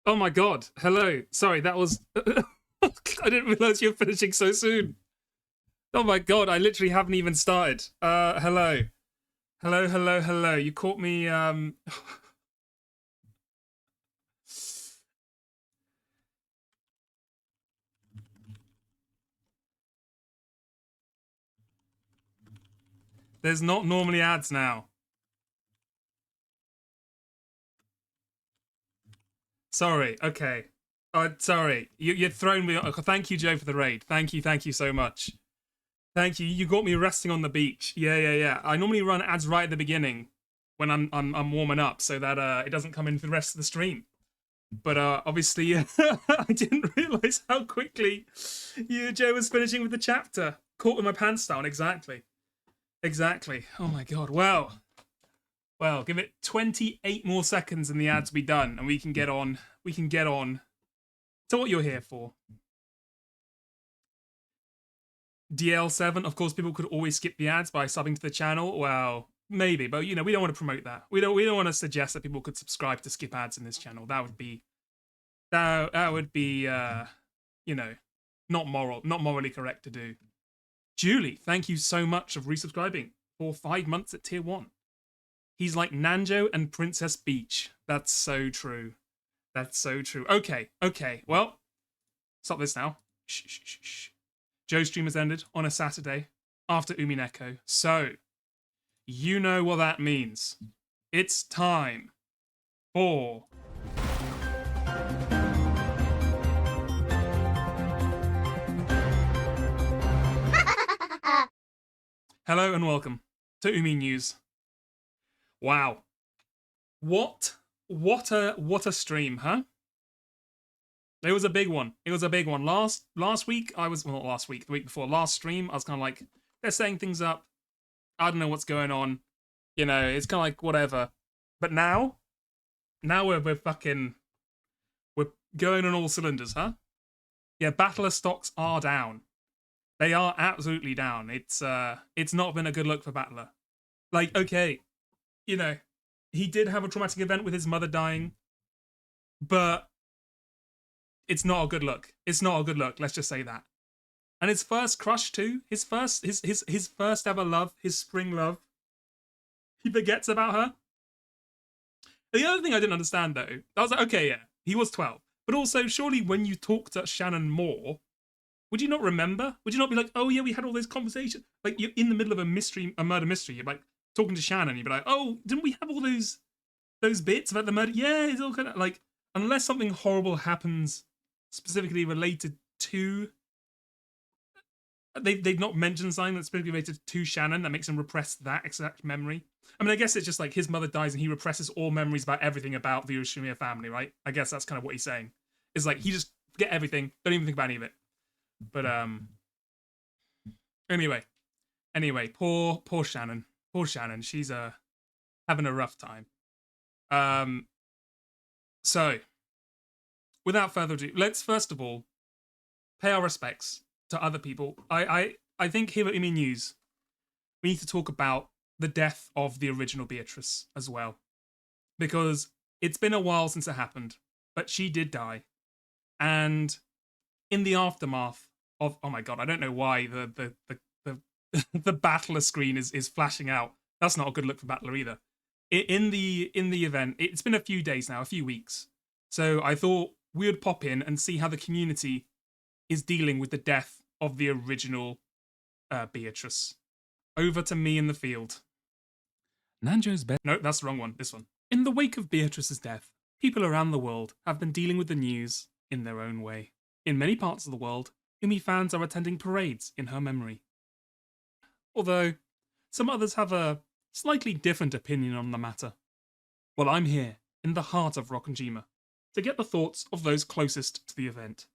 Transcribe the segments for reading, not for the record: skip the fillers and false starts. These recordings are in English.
Oh my god. Hello. Sorry, that was... I didn't realize you were finishing so soon. Oh my god, I literally haven't even started. Hello. Hello. You caught me, There's not normally ads now. Sorry, okay. Sorry. You'd thrown me... Thank you, Joe, for the raid. Thank you so much. Thank you. You got me resting on the beach. Yeah. I normally run ads right at the beginning when I'm warming up so that it doesn't come in for the rest of the stream. But obviously, I didn't realize how quickly Joe was finishing with the chapter. Caught with my pants down, exactly. Oh my god. Well, give it 28 more seconds and the ads will be done, and we can get on to what you're here for. DL7, of course, people could always skip the ads by subbing to the channel. Well, maybe, but we don't want to promote that. We don't want to suggest that people could subscribe to skip ads in this channel. That would be not morally correct to do. Julie, thank you so much for resubscribing for 5 months at tier 1. He's like Nanjo and Princess Beach. That's so true. Okay. Well, stop this now. Shh. Joe's stream has ended on a Saturday after UmiNews. So, you know what that means. It's time for... Hello and welcome to UmiNews. Wow. What a stream, huh? It was a big one. Last week, not last week, the week before, last stream, I was kind of like, they're setting things up. I don't know what's going on. It's kind of like, whatever. But now we're going on all cylinders, huh? Yeah, Battler stocks are down. They are absolutely down. It's not been a good look for Battler. Like, okay, he did have a traumatic event with his mother dying, but it's not a good look. Let's just say that. And his first crush too, his first ever love, his spring love. He forgets about her. The other thing I didn't understand though, I was like, okay, yeah, he was 12, but also surely when you talk to Shannon more, would you not remember? Would you not be like, oh yeah, we had all those conversations? Like you're in the middle of a murder mystery. You're like talking to Shannon. You'd be like, oh, didn't we have all those bits about the murder? Yeah, it's all kind of like, unless something horrible happens specifically related to, they've not mentioned something that's specifically related to Shannon that makes him repress that exact memory. I mean, I guess it's just like his mother dies and he represses all memories about everything about the Ushimiya family, right? I guess that's kind of what he's saying. It's like he just forget everything, don't even think about any of it. But anyway, poor Shannon. She's having a rough time. So without further ado, let's first of all pay our respects to other people. I think here at UmiNews, we need to talk about the death of the original Beatrice as well, because it's been a while since it happened, but she did die, and in the aftermath of, oh my god, I don't know why the Battler screen is flashing out. That's not a good look for Battler either. In the event, it's been a few days now, a few weeks. So I thought we would pop in and see how the community is dealing with the death of the original Beatrice. Over to me in the field. Nanjo's bed. No, that's the wrong one. This one. In the wake of Beatrice's death, people around the world have been dealing with the news in their own way. In many parts of the world, Umi fans are attending parades in her memory. Although, some others have a slightly different opinion on the matter. Well, I'm here, in the heart of Rokkenjima, to get the thoughts of those closest to the event.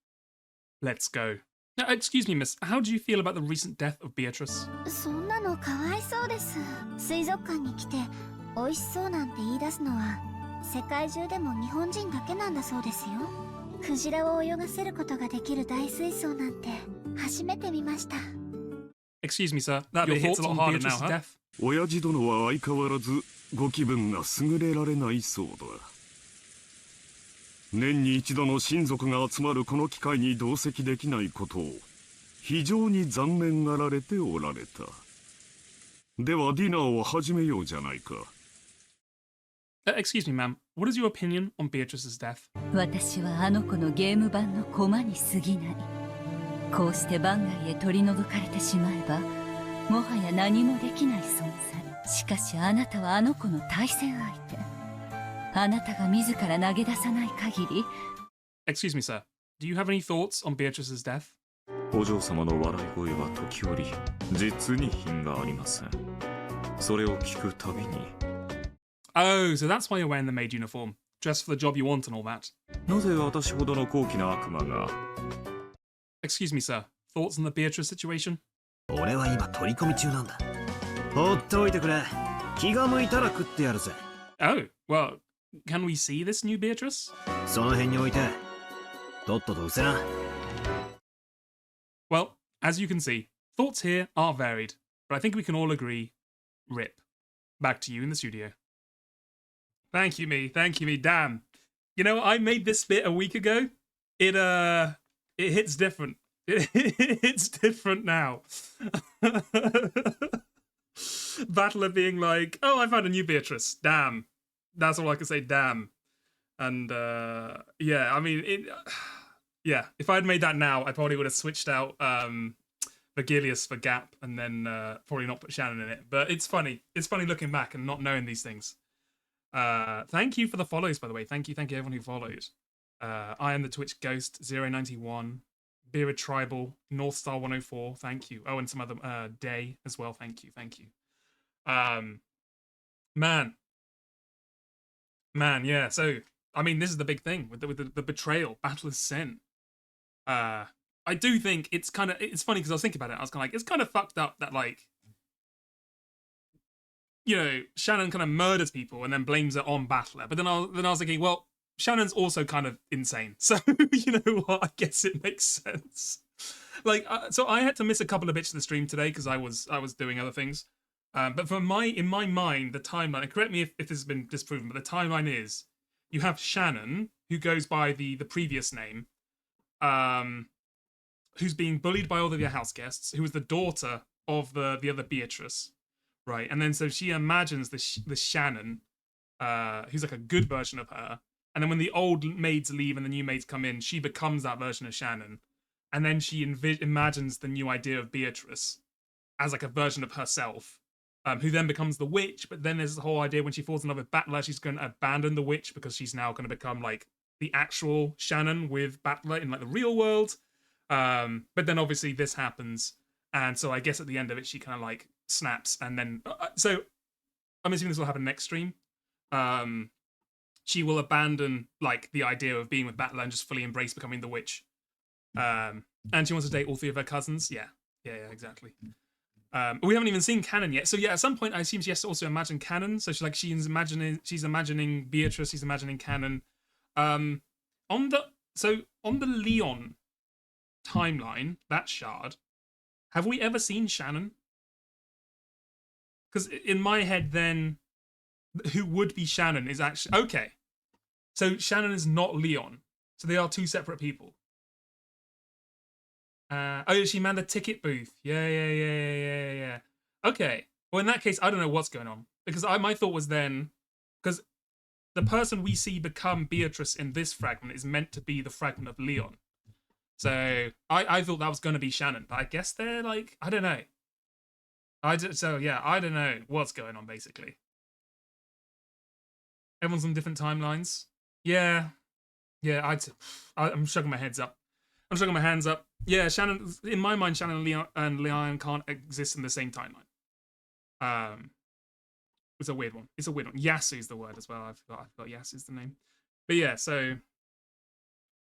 Let's go. Now, excuse me, miss, how do you feel about the recent death of Beatrice? そんなのかわいそうです。水族館に来て美味しそうなんて言い出すのは世界中でも日本人だけなんだそうですよ。クジラを泳がせることができる大水槽なんて初めて見ました。Excuse me, sir. That hits a lot harder now, huh? 親父殿は相変わらずご気分が優れられないそうだ。年に一度の親族が集まるこの機会に同席できないことを非常に残念がられておられた。ではディナーを始めようじゃないか。Excuse me, ma'am. What is your opinion on Beatrice's death? 私はあの子のゲーム版の駒に過ぎない。こうして番外へ取り除かれてしまえば、もはや何もできない存在。しかしあなたはあの子の対戦相手。あなたが自ら投げ出さない限り。Excuse me, sir. Do you have any thoughts on Beatrice's death? お嬢様の笑い声は時折実に品がありません。それを聞くたびに。Oh, so that's why you're wearing the maid uniform. Dressed for the job you want and all that. なぜ私ほどの高貴な悪魔が。 Excuse me, sir. Thoughts on the Beatrice situation? 俺は今取り込み中なんだ。放っておいてくれ。気が向いたら食ってやるぜ。Oh, well, can we see this new Beatrice? その辺に置いて、とっとと失せな。Well, as you can see, thoughts here are varied, but I think we can all agree, rip. Back to you in the studio. Thank you, me. Thank you, me. Damn. You know, I made this bit a week ago. It hits different. It's different now. Battler being like, oh, I found a new Beatrice. Damn. That's all I can say, damn. And, yeah, I mean, yeah, if I'd made that now, I probably would have switched out Vergilius for Gap and then probably not put Shannon in it. But it's funny. It's funny looking back and not knowing these things. Thank you for the follows, by the way. Thank you everyone who followed. I am the Twitch Ghost 091, Bearded Tribal, North Star 104. Thank you. Oh, and some other Day as well. Thank you. Man, yeah. So I mean, this is the big thing with the betrayal, Battle of Sin. I do think it's funny because I was thinking about it. I was kind of like, it's kind of fucked up that, like, you know, Shannon kind of murders people and then blames it on Battler. But then I was thinking, well, Shannon's also kind of insane. So you know what? I guess it makes sense. Like, so I had to miss a couple of bits of the stream today because I was doing other things. But in my mind, the timeline, and correct me if this has been disproven, but the timeline is you have Shannon, who goes by the previous name, who's being bullied by all of your house guests, who is the daughter of the other Beatrice, right? And then so she imagines the Shannon, who's like a good version of her. And then when the old maids leave and the new maids come in, she becomes that version of Shannon. And then she imagines the new idea of Beatrice as like a version of herself. Who then becomes the witch, but then there's the whole idea when she falls in love with Battler, she's going to abandon the witch because she's now going to become like the actual Shannon with Battler in like the real world. But then obviously this happens, and so I guess at the end of it she kind of like snaps, and then so I'm assuming this will happen next stream. She will abandon like the idea of being with Battler and just fully embrace becoming the witch. And she wants to date all three of her cousins. Yeah, exactly. We haven't even seen Canon yet, so yeah. At some point, I assume she has to also imagine Canon. So she's imagining Beatrice. She's imagining Canon. On the Leon timeline, that shard, have we ever seen Shannon? Because in my head, then who would be Shannon is actually okay. So Shannon is not Leon. So they are two separate people. Oh, she manned the ticket booth. Yeah. Okay. Well, in that case, I don't know what's going on. Because my thought was then... Because the person we see become Beatrice in this fragment is meant to be the fragment of Leon. So I thought that was going to be Shannon. But I guess they're like... I don't know. I don't know what's going on, basically. Everyone's on different timelines. Yeah, I'm shaking my hands up. Yeah, Shannon. In my mind, Shannon and Leon can't exist in the same timeline. It's a weird one. Yasu's the word as well. I forgot Yasu's the name. But yeah, so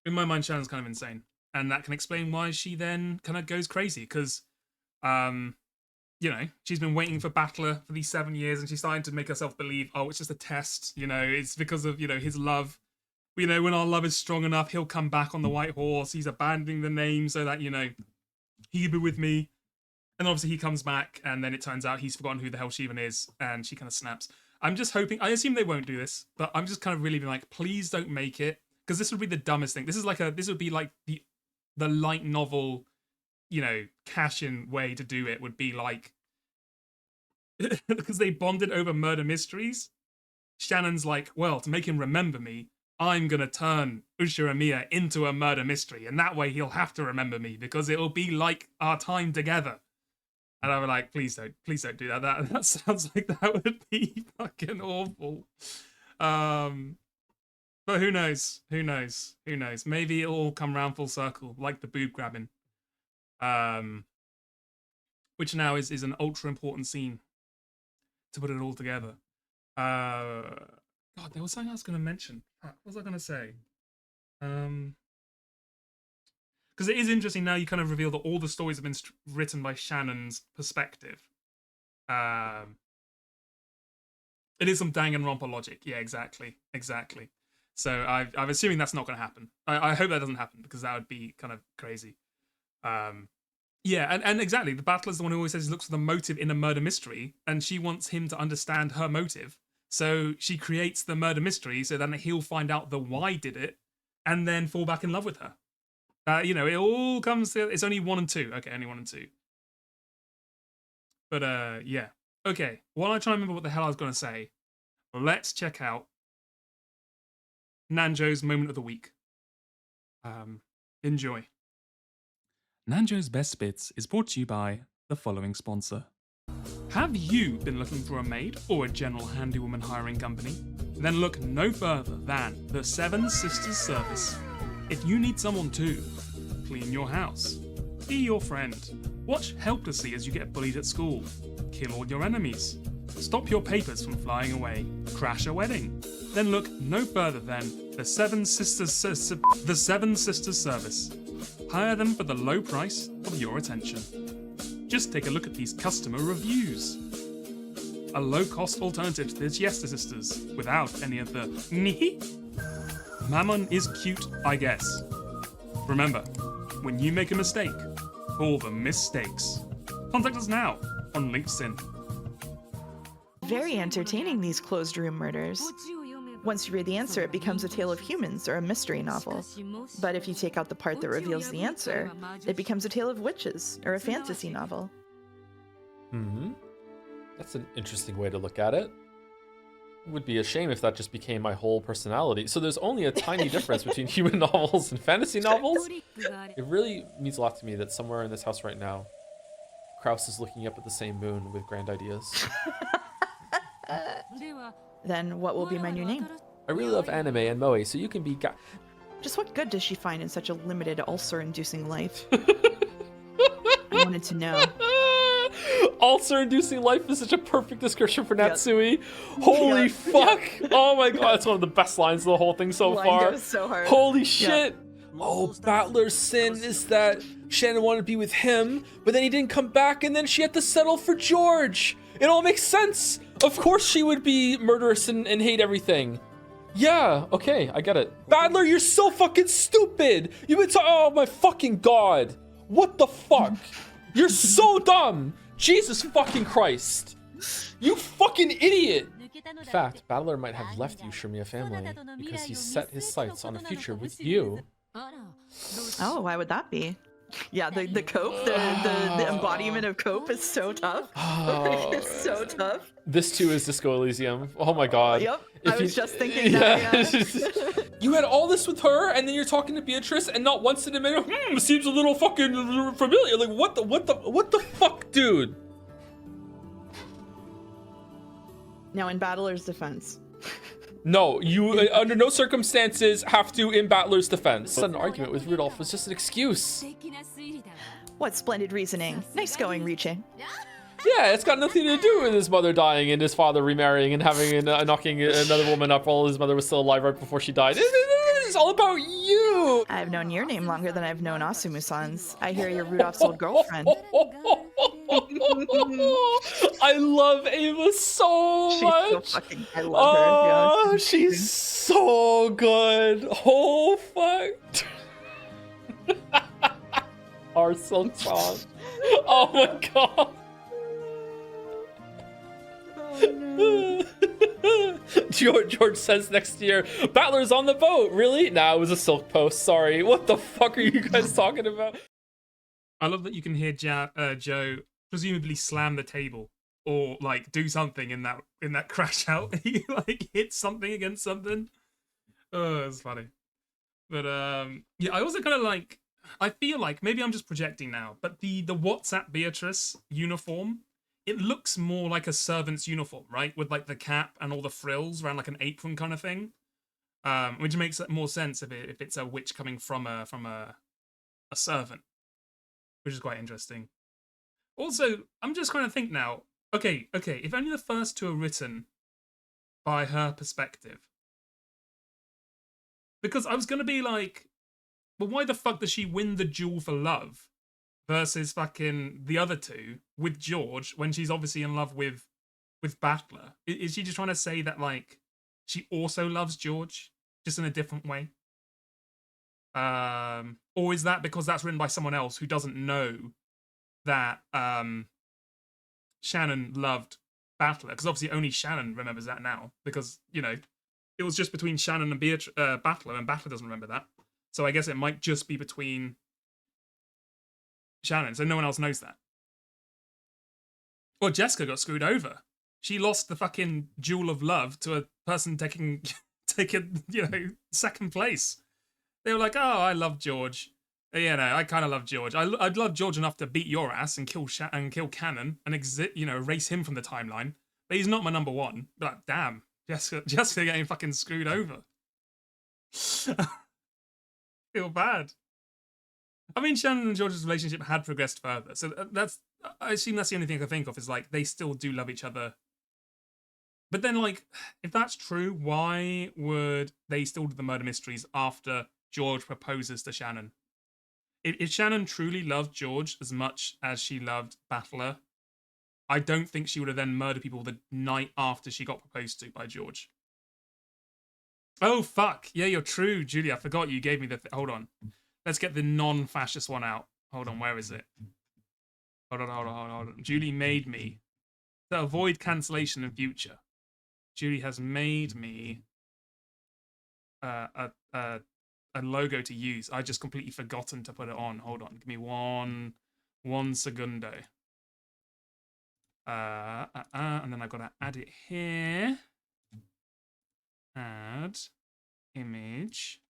in my mind, Shannon's kind of insane, and that can explain why she then kind of goes crazy because, you know, she's been waiting for Battler for these 7 years, and she's starting to make herself believe, oh, it's just a test. You know, it's because of his love. You know, when our love is strong enough, he'll come back on the white horse. He's abandoning the name so that, you know, he'll be with me. And obviously he comes back, and then it turns out he's forgotten who the hell she even is, and she kind of snaps. I'm just hoping, I assume they won't do this, but I'm just kind of really being like, please don't make it because this would be the dumbest thing. This would be like the light novel, you know, cash-in way to do it would be like, because they bonded over murder mysteries. Shannon's like, well, to make him remember me, I'm gonna turn Ushiromiya into a murder mystery, and that way he'll have to remember me because it'll be like our time together. And I was like, please don't do that. That sounds like that would be fucking awful. But who knows? Who knows? Who knows? Maybe it'll all come round full circle, like the boob grabbing. Which now is an ultra important scene to put it all together. God, there was something I was going to mention. What was I going to say? Because it is interesting now you kind of reveal that all the stories have been written by Shannon's perspective. It is some Danganronpa logic. Yeah, exactly. So I'm assuming that's not going to happen. I hope that doesn't happen because that would be kind of crazy. Yeah, and exactly, the battler is the one who always says he looks for the motive in a murder mystery, and she wants him to understand her motive. So she creates the murder mystery so then he'll find out the why did it, and then fall back in love with her. You know, it all comes to, it's only 1 and 2. Okay, only 1 and 2. But yeah. Okay, while I try and remember what the hell I was going to say, let's check out Nanjo's moment of the week. Enjoy. Nanjo's Best Bits is brought to you by the following sponsor. Have you been looking for a maid or a general handywoman hiring company? Then look no further than the Seven Sisters Service. If you need someone to clean your house, be your friend, watch helplessly as you get bullied at school, kill all your enemies, stop your papers from flying away, crash a wedding, then look no further than the Seven Sisters Service. Hire them for the low price of your attention. Just take a look at these customer reviews. A low-cost alternative to the Siesta Sisters, without any of the nihi. Mammon is cute, I guess. Remember, when you make a mistake, call them mistakes. Contact us now on LinkedIn. Very entertaining, these closed room murders. Once you read the answer, it becomes a tale of humans or a mystery novel. But if you take out the part that reveals the answer, it becomes a tale of witches or a fantasy novel. That's an interesting way to look at it. It would be a shame if that just became my whole personality. So there's only a tiny difference between human novels and fantasy novels? It really means a lot to me that somewhere in this house right now, Kraus is looking up at the same moon with grand ideas. Then what will be my new name? I really love anime and moe, so you can be Just what good does she find in such a limited ulcer-inducing life? I wanted to know. Ulcer-inducing life is such a perfect description for Natsui. Holy fuck! Oh my god, that's one of the best lines of the whole thing so far. Goes so hard. Holy shit! Oh, Battler's sin is that Shannon wanted to be with him, but then he didn't come back, and then she had to settle for George. It all makes sense. Of course she would be murderous and hate everything. Yeah, okay, I get it. Battler, you're so fucking stupid. You've been oh my fucking god. What the fuck? You're so dumb. Jesus fucking Christ. You fucking idiot. In fact, Battler might have left the Ushiromiya family because he set his sights on a future with you. Oh, why would that be? Yeah, the cope, the embodiment of cope is so tough. Oh, it's so tough. This too is Disco Elysium. Oh my god. Yep, I was just thinking that. Yeah. You had all this with her, and then you're talking to Beatrice, and not once in a minute, seems a little fucking familiar. Like, what the fuck, dude? Now, in Battler's defense. No, you under no circumstances have to in Battler's defense. An argument with Rudolph was just an excuse. What splendid reasoning. Nice going, Riche. Yeah, it's got nothing to do with his mother dying and his father remarrying and having knocking another woman up while his mother was still alive right before she died. It's all about you. I've known your name longer than I've known Asumu-san's. I hear you're Rudolph's old girlfriend. I love Ava so much. So fucking, I love her. Oh, she's so good. Oh, fuck. Our silk song. Oh my god. Oh no. George says next year, Battler's on the boat. Really? Nah, it was a silk post. Sorry. What the fuck are you guys talking about? I love that you can hear Joe presumably slam the table or like do something in that crash out. He like hits something against something. Oh, it's funny. But yeah, I also kind of like. I feel like maybe I'm just projecting now, but the WhatsApp Beatrice uniform, it looks more like a servant's uniform, right? With like the cap and all the frills around like an apron kind of thing. Which makes more sense if it's a witch coming from a servant, which is quite interesting. Also, I'm just trying to think now. Okay, if only the first two are written by her perspective. Because I was gonna be like, well, why the fuck does she win the duel for love versus fucking the other two with George when she's obviously in love with Battler? Is she just trying to say that like she also loves George, just in a different way? Or is that because that's written by someone else who doesn't know that Shannon loved Battler? Because obviously only Shannon remembers that now, because, you know, it was just between Shannon and Battler, and Battler doesn't remember that. So I guess it might just be between Shannon, so no one else knows that. Well, Jessica got screwed over. She lost the fucking duel of love to a person taking, you know, second place. They were like, oh, I love George. You know, I kind of love George. I'd love George enough to beat your ass and kill Cannon and erase him from the timeline. But he's not my number one. But damn, Jessica getting fucking screwed over. Feel bad. I mean, Shannon and George's relationship had progressed further, so I assume that's the only thing I can think of is like they still do love each other. But then, like, if that's true, why would they still do the murder mysteries after George proposes to Shannon? If Shannon truly loved George as much as she loved Battler, I don't think she would have then murdered people the night after she got proposed to by George. Oh, fuck. Yeah, you're true, Julie. I forgot you gave me the... Hold on. Let's get the non-fascist one out. Hold on, where is it? Hold on. Julie made me, to avoid cancellation in future, Julie has made me a logo to use. I just completely forgotten to put it on. Hold on. Give me one segundo. And then I've got to add it here. Add image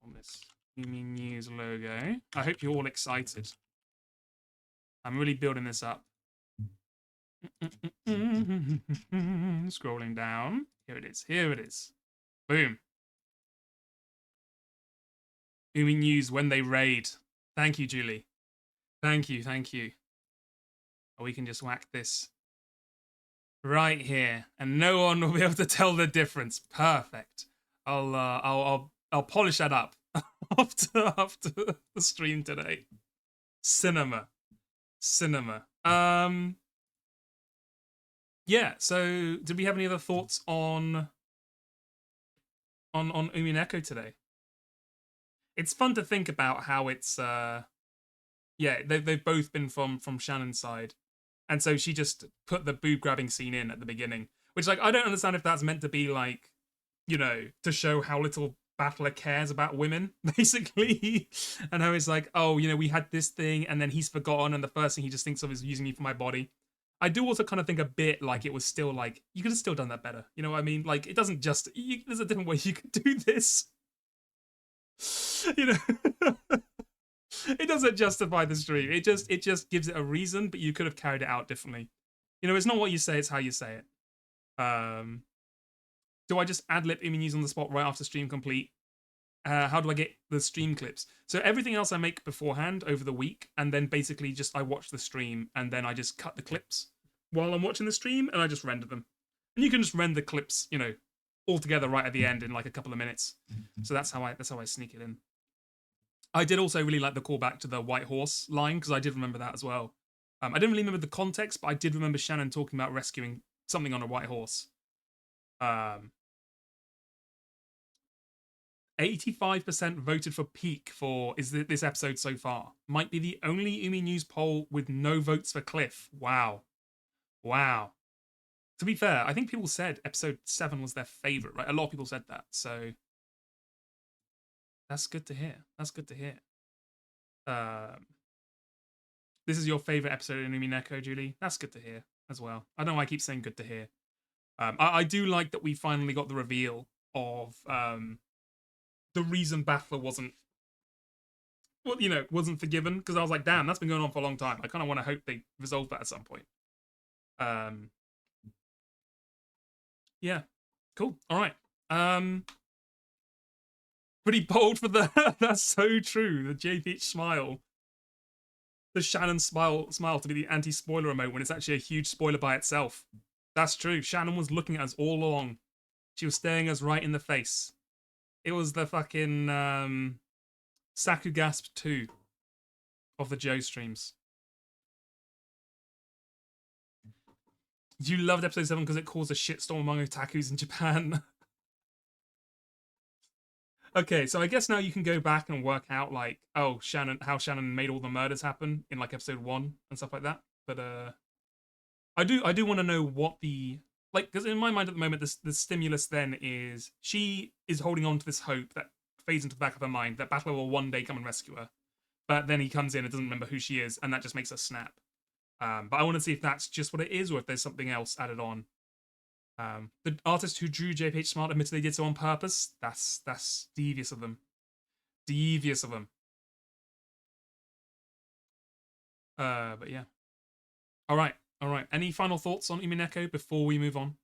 on this UmiNews logo. I hope you're all excited. I'm really building this up. Scrolling down. Here it is. Boom. UmiNews when they raid. Thank you, Julie. Thank you. Or we can just whack this right here, and no one will be able to tell the difference. Perfect. I'll polish that up after the stream today. Cinema. Yeah. So, did we have any other thoughts on Umineko today? It's fun to think about how it's yeah, they've both been from Shannon's side. And so she just put the boob grabbing scene in at the beginning, which, like, I don't understand if that's meant to be, like, you know, to show how little Battler cares about women, basically. And how it's like, oh, you know, we had this thing, and then he's forgotten, and the first thing he just thinks of is using me for my body. I do also kind of think a bit like it was still, like, you could have still done that better. You know what I mean? Like, it doesn't just... there's a different way you could do this. You know? It doesn't justify the stream. It just gives it a reason, but you could have carried it out differently. You know, it's not what you say, it's how you say it. Do I just ad-lib UmiNews on the spot right after stream complete? How do I get the stream clips? So everything else I make beforehand over the week, and then basically just I watch the stream, and then I just cut the clips while I'm watching the stream, and I just render them. And you can just render clips, you know, all together right at the end in like a couple of minutes. So that's how I sneak it in. I did also really like the callback to the white horse line, because I did remember that as well. I didn't really remember the context, but I did remember Shannon talking about rescuing something on a white horse. 85% voted for Peak for this episode so far. Might be the only UmiNews poll with no votes for Cliff. Wow. To be fair, I think people said episode 7 was their favorite, right? A lot of people said that, so that's good to hear. That's good to hear. This is your favorite episode in UmiNeco, Julie. That's good to hear as well. I don't know why I keep saying good to hear. I do like that we finally got the reveal of the reason Battler wasn't, well, you know, wasn't forgiven, because I was like, damn, that's been going on for a long time. I kind of want to hope they resolve that at some point. Yeah, cool. All right. Pretty bold for the. That's so true. The JPH smile, the Shannon smile to be the anti-spoiler emote when it's actually a huge spoiler by itself. That's true. Shannon was looking at us all along. She was staring us right in the face. It was the fucking Sakugasp 2 of the Joe streams. You loved episode 7 because it caused a shitstorm among otakus in Japan. Okay, so I guess now you can go back and work out, like, oh, how Shannon made all the murders happen in, like, episode 1 and stuff like that. But I do want to know what the, like, because in my mind at the moment, the stimulus then is she is holding on to this hope that fades into the back of her mind that Battler will one day come and rescue her. But then he comes in and doesn't remember who she is, and that just makes her snap. But I want to see if that's just what it is, or if there's something else added on. The artist who drew JPH Smart admitted they did so on purpose. That's devious of them. Devious of them. But yeah. All right. Any final thoughts on UmiNeco before we move on?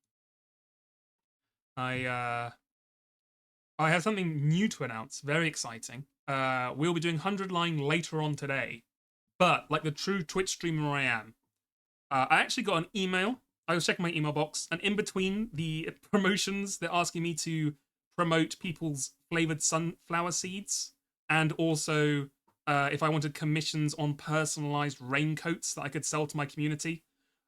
I have something new to announce. Very exciting. We'll be doing 100 Line later on today. But like the true Twitch streamer I am, I actually got an email. I was checking my email box, and in between the promotions, they're asking me to promote people's flavored sunflower seeds, and also if I wanted commissions on personalized raincoats that I could sell to my community.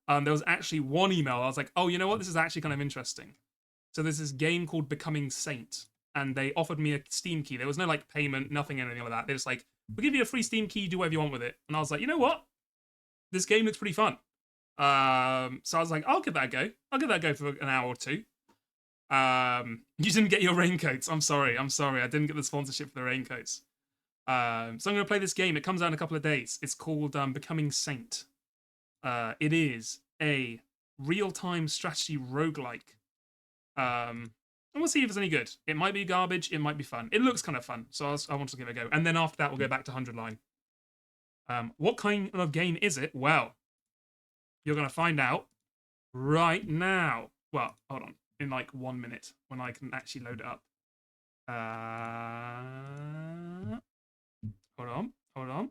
There was actually one email. I was like, oh, you know what? This is actually kind of interesting. So there's this game called Becoming Saint, and they offered me a Steam key. There was no like payment, nothing, anything like that. They're just like, we'll give you a free Steam key, do whatever you want with it. And I was like, you know what? This game looks pretty fun. So I was like, I'll give that a go. I'll give that a go for an hour or two. You didn't get your raincoats. I'm sorry. I didn't get the sponsorship for the raincoats. So I'm going to play this game. It comes out in a couple of days. It's called Becoming Saint. It is a real-time strategy roguelike. And we'll see if it's any good. It might be garbage. It might be fun. It looks kind of fun. So I want to give it a go. And then after that, we'll go back to 100 Line. What kind of game is it? Well, you're going to find out right now. Well, hold on. In like 1 minute when I can actually load it up. Hold on.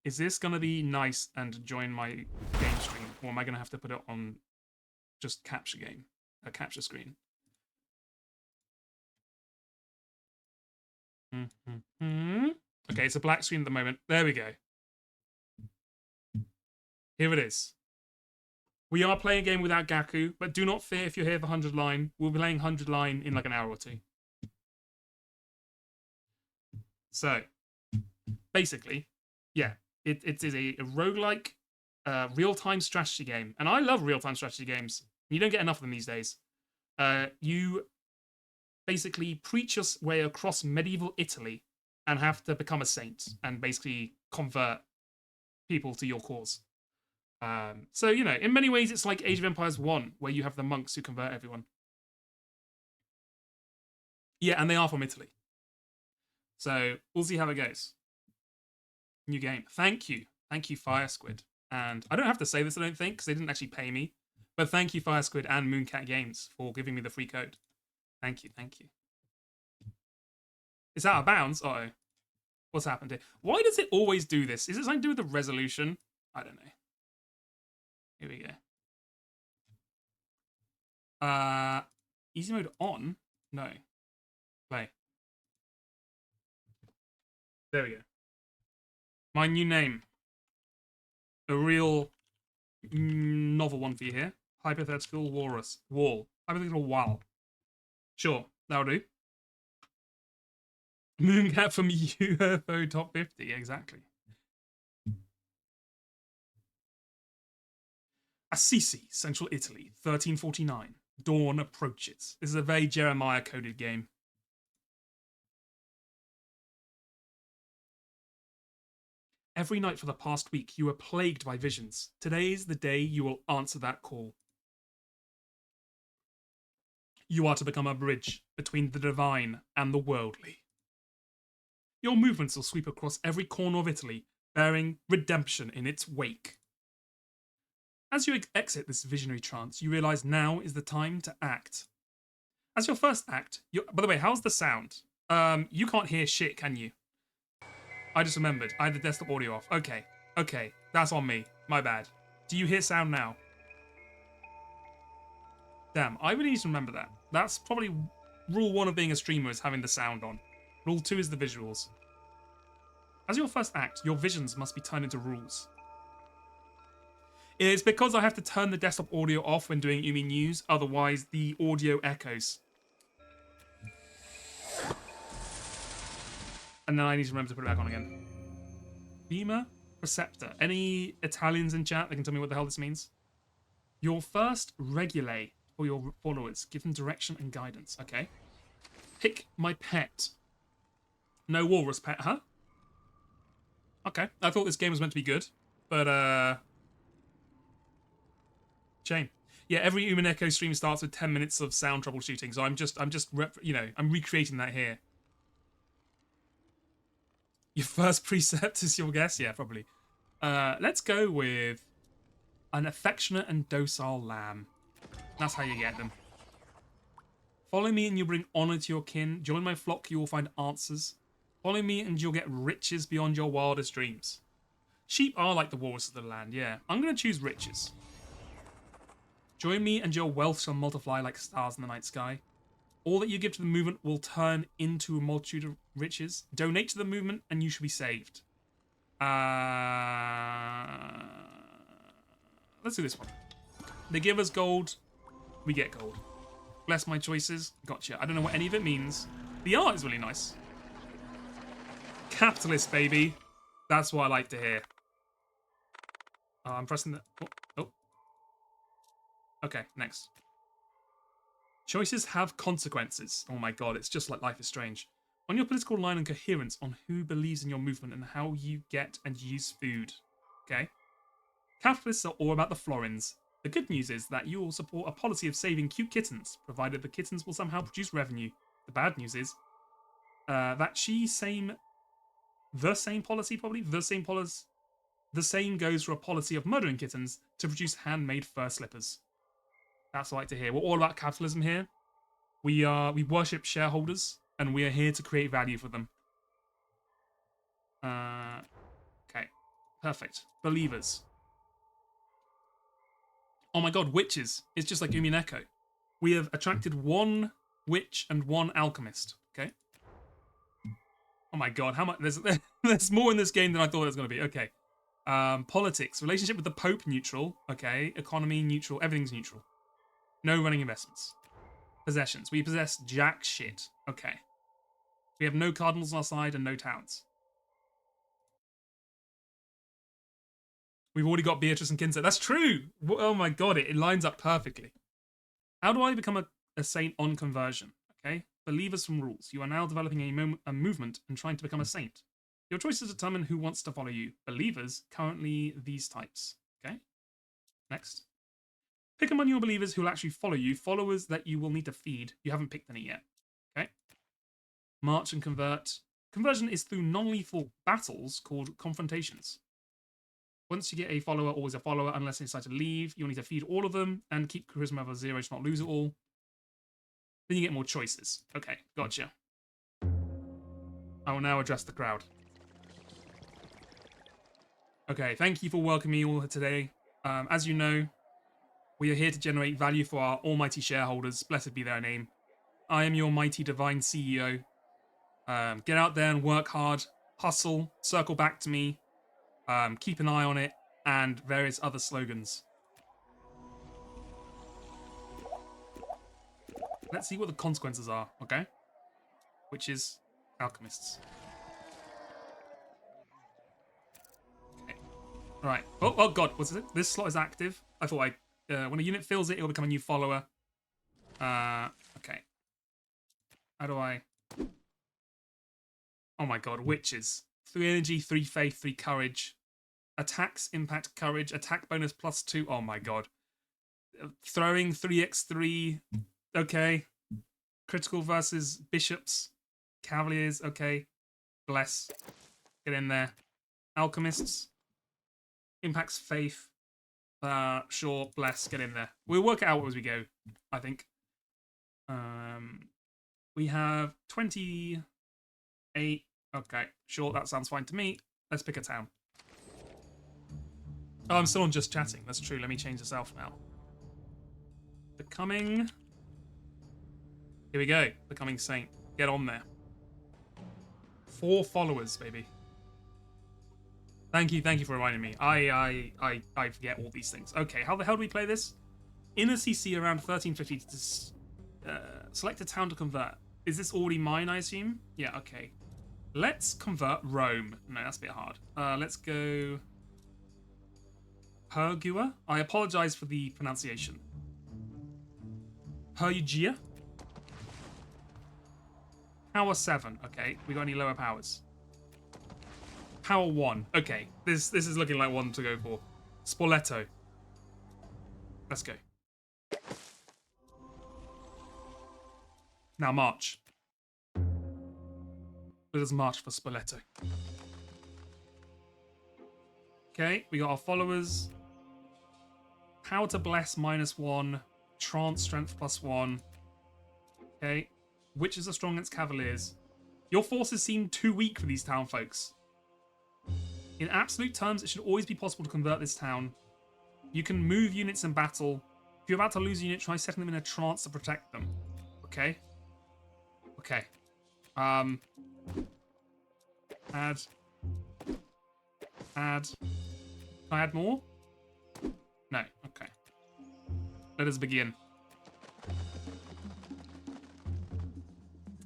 Is this going to be nice and join my game stream? Or am I going to have to put it on just capture screen? Okay, it's a black screen at the moment. There we go. Here it is. We are playing a game without Gaku, but do not fear if you're here for 100 Line. We'll be playing 100 Line in like an hour or two. So, basically, yeah, it is a roguelike real-time strategy game. And I love real-time strategy games. You don't get enough of them these days. You basically preach your way across medieval Italy and have to become a saint and basically convert people to your cause. So, you know, in many ways, it's like Age of Empires 1, where you have the monks who convert everyone. Yeah, and they are from Italy. So, we'll see how it goes. New game. Thank you, Fire Squid. And I don't have to say this, I don't think, because they didn't actually pay me. But thank you, Fire Squid and Mooncat Games, for giving me the free code. Thank you. It's out of bounds. Uh-oh. What's happened here? Why does it always do this? Is it something to do with the resolution? I don't know. Here we go. Easy mode on? No. Play. There we go. My new name. A real novel one for you here. Hypothetical walrus. Wall. Hypothetical wall. Sure, that'll do. Mooncat from UFO Top 50, exactly. Assisi, central Italy, 1349. Dawn approaches. This is a very Jeremiah coded game. Every night for the past week, you were plagued by visions. Today is the day you will answer that call. You are to become a bridge between the divine and the worldly. Your movements will sweep across every corner of Italy, bearing redemption in its wake. As you exit this visionary trance, you realize now is the time to act. As your first act, by the way, how's the sound? You can't hear shit, can you? I just remembered. I had the desktop audio off. Okay, that's on me. My bad. Do you hear sound now? Damn, I really need to remember that. That's probably rule 1 of being a streamer, is having the sound on. Rule 2 is the visuals. As your first act, your visions must be turned into rules. It's because I have to turn the desktop audio off when doing UmiNews, otherwise the audio echoes. And then I need to remember to put it back on again. Beamer Preceptor. Any Italians in chat that can tell me what the hell this means? Your first regulae for your followers. Give them direction and guidance. Okay. Pick my pet. No walrus pet, huh? Okay. I thought this game was meant to be good, but shame. Yeah, every UmiNews stream starts with 10 minutes of sound troubleshooting, so I'm recreating that here. Your first precept is your guess? Yeah, probably. Let's go with an affectionate and docile lamb. That's how you get them. Follow me and you'll bring honor to your kin. Join my flock, you will find answers. Follow me and you'll get riches beyond your wildest dreams. Sheep are like the walrus of the land, yeah. I'm going to choose riches. Join me and your wealth shall multiply like stars in the night sky. All that you give to the movement will turn into a multitude of riches. Donate to the movement and you shall be saved. Let's do this one. They give us gold, we get gold. Bless my choices. Gotcha. I don't know what any of it means. The art is really nice. Capitalist, baby. That's what I like to hear. I'm pressing the... Oh. Okay, next. Choices have consequences. Oh my god, it's just like Life is Strange. On your political line and coherence on who believes in your movement and how you get and use food. Okay? Capitalists are all about the florins. The good news is that you will support a policy of saving cute kittens, provided the kittens will somehow produce revenue. The bad news is that the same goes for a policy of murdering kittens to produce handmade fur slippers. That's what I like to hear. We're all about capitalism here. We worship shareholders, and we are here to create value for them. Okay, perfect. Believers. Oh my god, witches. It's just like UmiNews. We have attracted 1 witch and 1 alchemist. Okay. Oh my god, how much? There's more in this game than I thought it was going to be. Okay. Politics. Relationship with the Pope, neutral. Okay. Economy, neutral. Everything's neutral. No running investments. Possessions. We possess jack shit. Okay. We have no cardinals on our side and no towns. We've already got Beatrice and Kinsa. That's true! Oh my god, it lines up perfectly. How do I become a saint on conversion? Okay. Believers from rules. You are now developing a movement and trying to become a saint. Your choices determine who wants to follow you. Believers, currently these types. Okay. Next. Pick among your believers who will actually follow you. Followers that you will need to feed. You haven't picked any yet. Okay. March and convert. Conversion is through non-lethal battles called confrontations. Once you get a follower, always a follower, unless they decide to leave. You'll need to feed all of them and keep charisma of 0 to not lose it all. Then you get more choices. Okay, gotcha. I will now address the crowd. Okay, thank you for welcoming me all today. As you know, we are here to generate value for our almighty shareholders. Blessed be their name. I am your mighty divine CEO. Get out there and work hard. Hustle. Circle back to me. Keep an eye on it, and various other slogans. Let's see what the consequences are, okay? Which is alchemists. Okay. Right. Oh god, what's it? This slot is active. I thought when a unit fills it, it will become a new follower. Okay. How do I... Oh my god, witches. 3 energy, 3 faith, 3 courage. Attacks, impact, courage. Attack bonus +2. Oh my god. Throwing 3x3. Okay. Critical versus bishops. Cavaliers. Okay. Bless. Get in there. Alchemists. Impacts faith. Sure. Bless. Get in there. We'll work it out as we go, I think. We have 28. Okay. Sure. That sounds fine to me. Let's pick a town. Oh, I'm still on just chatting. That's true. Let me change this alpha now. Becoming... Here we go. Becoming Saint. Get on there. 4 followers, baby. Thank you for reminding me. I forget all these things. Okay, how the hell do we play this? Inner CC around 1350 to select a town to convert. Is this already mine, I assume? Yeah, okay. Let's convert Rome. No, that's a bit hard. Let's go... Pergua? I apologize for the pronunciation. Pergia? Power 7. Okay, we got any lower powers? Power 1. Okay, this is looking like one to go for. Spoleto. Let's go. Now march. Let us march for Spoleto. Okay, we got our followers. Power to bless -1. Trance strength +1. Okay. Witches are strong against cavaliers. Your forces seem too weak for these town folks. In absolute terms, it should always be possible to convert this town. You can move units in battle. If you're about to lose a unit, try setting them in a trance to protect them. Okay. Okay. Add. Can I add more? No. Okay. Let us begin.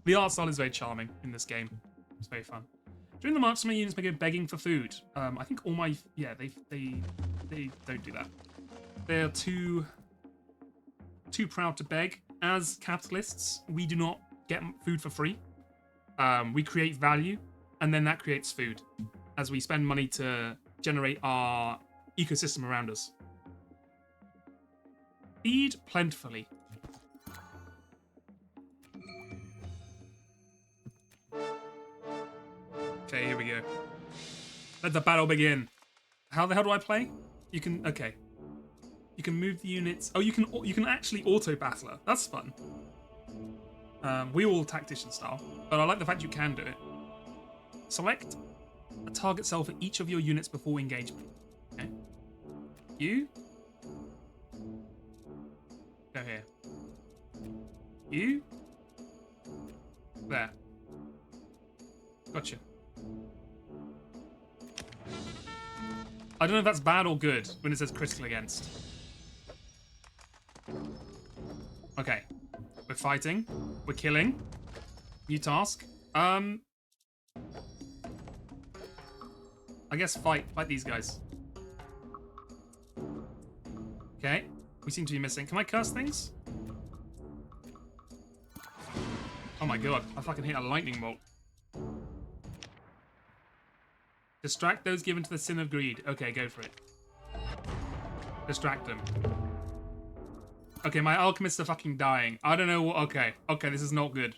The art style is very charming in this game. It's very fun. During the march, some of my units may go begging for food. I think all my... Yeah, they don't do that. They're too proud to beg. As capitalists, we do not get food for free. We create value, and then that creates food as we spend money to generate our ecosystem around us. Feed plentifully. Okay, here we go. Let the battle begin. How the hell do I play? You can... Okay. You can move the units... Oh, you can actually auto-battler. That's fun. We all tactician style, but I like the fact you can do it. Select a target cell for each of your units before engagement. Okay. You. Go here. You. There. Gotcha. I don't know if that's bad or good when it says critical against. Okay. We're fighting. We're killing. New task. I guess fight these guys. Okay. We seem to be missing. Can I curse things? Oh my god. I fucking hit a lightning bolt. Distract those given to the sin of greed. Okay, go for it. Distract them. Okay, my alchemists are fucking dying. I don't know what... Okay. Okay, this is not good.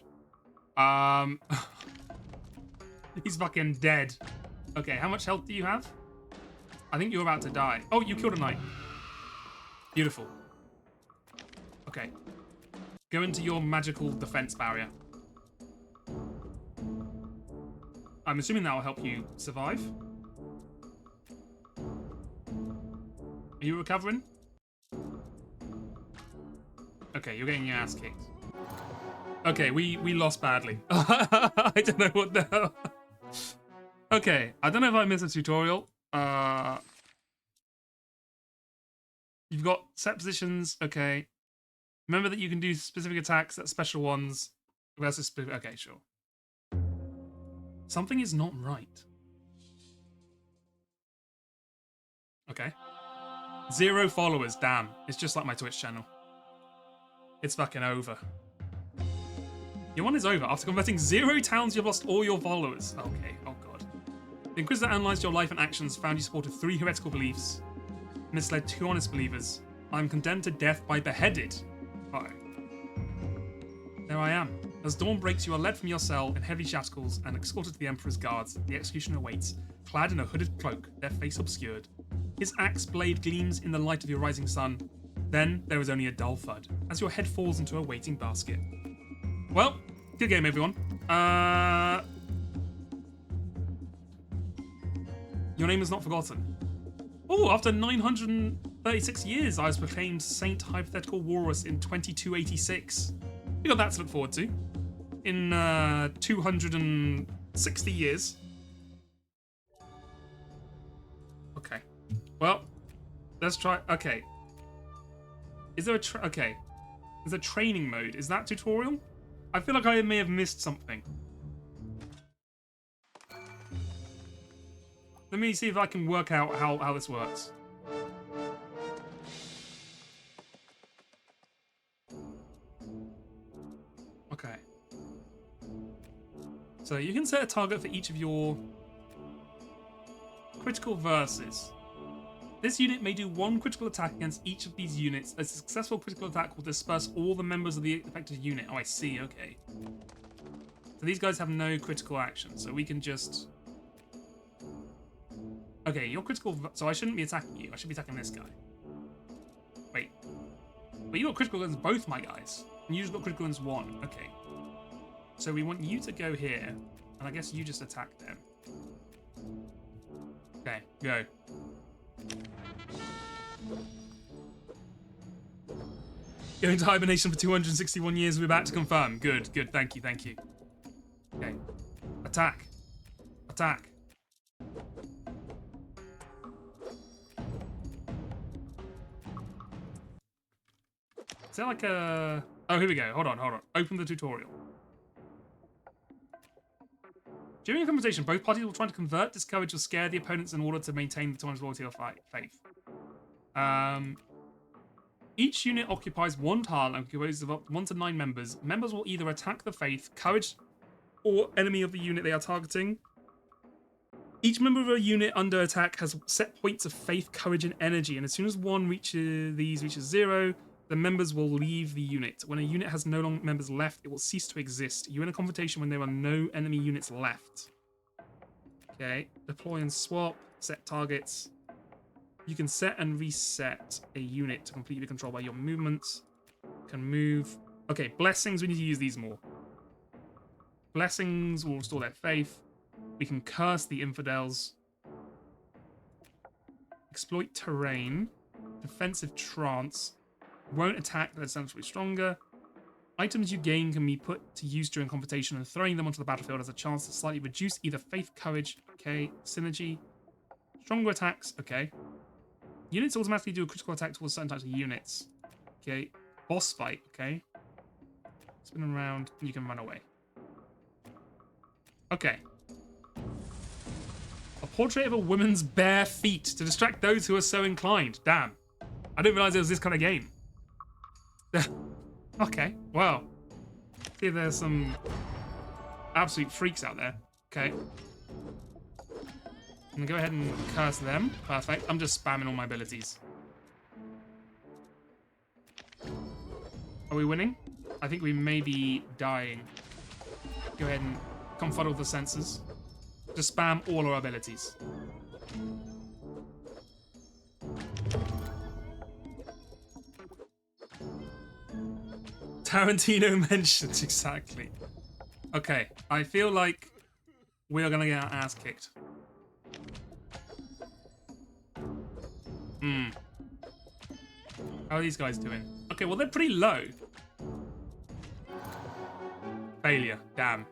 He's fucking dead. Okay, how much health do you have? I think you're about to die. Oh, you killed a knight. Beautiful. Okay. Go into your magical defense barrier. I'm assuming that will help you survive. Are you recovering? Okay, you're getting your ass kicked. Okay, we lost badly. I don't know what the hell. Okay, I don't know if I missed a tutorial. You've got set positions. Okay. Remember that you can do specific attacks, that's special ones. Versus okay, sure. Something is not right. Okay. 0 followers, damn. It's just like my Twitch channel. It's fucking over. Your one is over. After converting 0 towns, you've lost all your followers. Okay, oh god. The Inquisitor analysed your life and actions, found you supported 3 heretical beliefs, misled 2 honest believers. I'm condemned to death by beheaded. Uh-oh. There I am. As dawn breaks, you are led from your cell in heavy shackles and escorted to the Emperor's guards. The executioner waits, clad in a hooded cloak, their face obscured. His axe blade gleams in the light of your rising sun. Then there is only a dull thud as your head falls into a waiting basket. Well, good game, everyone. Your name is not forgotten. Oh, after 936 years, I was proclaimed Saint Hypothetical Walrus in 2286. We got that to look forward to. In 260 years. Okay. Well, let's try. Okay. Is there a okay? There's a training mode. Is that tutorial? I feel like I may have missed something. Let me see if I can work out how this works. Okay. So you can set a target for each of your critical verses. This unit may do 1 critical attack against each of these units. A successful critical attack will disperse all the members of the affected unit. Oh, I see, okay. So these guys have no critical action, so we can just... Okay, you're critical... So I shouldn't be attacking you. I should be attacking this guy. Wait. But you got critical against both my guys. And you just got critical against 1. Okay. So we want you to go here. And I guess you just attack them. Okay, go. Going to hibernation for 261 years. We're about to confirm. Good, good. Thank you, thank you. Okay. Attack. Attack. Is that like a... Oh, here we go. Hold on, hold on. Open the tutorial. During a conversation, both parties will try to convert, discourage, or scare the opponents in order to maintain the time's loyalty or faith. Each unit occupies 1 tile and composed of up to 1 to 9 members. Members will either attack the faith, courage, or enemy of the unit they are targeting. Each member of a unit under attack has set points of faith, courage, and energy, and as soon as one reaches 0, the members will leave the unit. When a unit has no longer members left, it will cease to exist. You win a confrontation when there are no enemy units left. Okay, deploy and swap, set targets. You can set and reset a unit to completely controlled by your movements. Can move. Okay, blessings, we need to use these more. Blessings will restore their faith. We can curse the infidels. Exploit terrain. Defensive trance. Won't attack, but essentially stronger. Items you gain can be put to use during confrontation, and throwing them onto the battlefield has a chance to slightly reduce either faith, courage, okay, synergy. Stronger attacks, okay. Units automatically do a critical attack towards certain types of units. Okay. Boss fight, okay. Spin around, and you can run away. Okay. A portrait of a woman's bare feet to distract those who are so inclined. Damn. I didn't realize it was this kind of game. Okay, well. See, there's some absolute freaks out there. Okay. I'm gonna go ahead and curse them. Perfect. I'm just spamming all my abilities. Are we winning? I think we may be dying. Go ahead and confuddle the sensors. Just spam all our abilities. Tarantino mentions, exactly. Okay, I feel like we are gonna get our ass kicked. How are these guys doing? Okay, well, they're pretty low. Failure. Damn.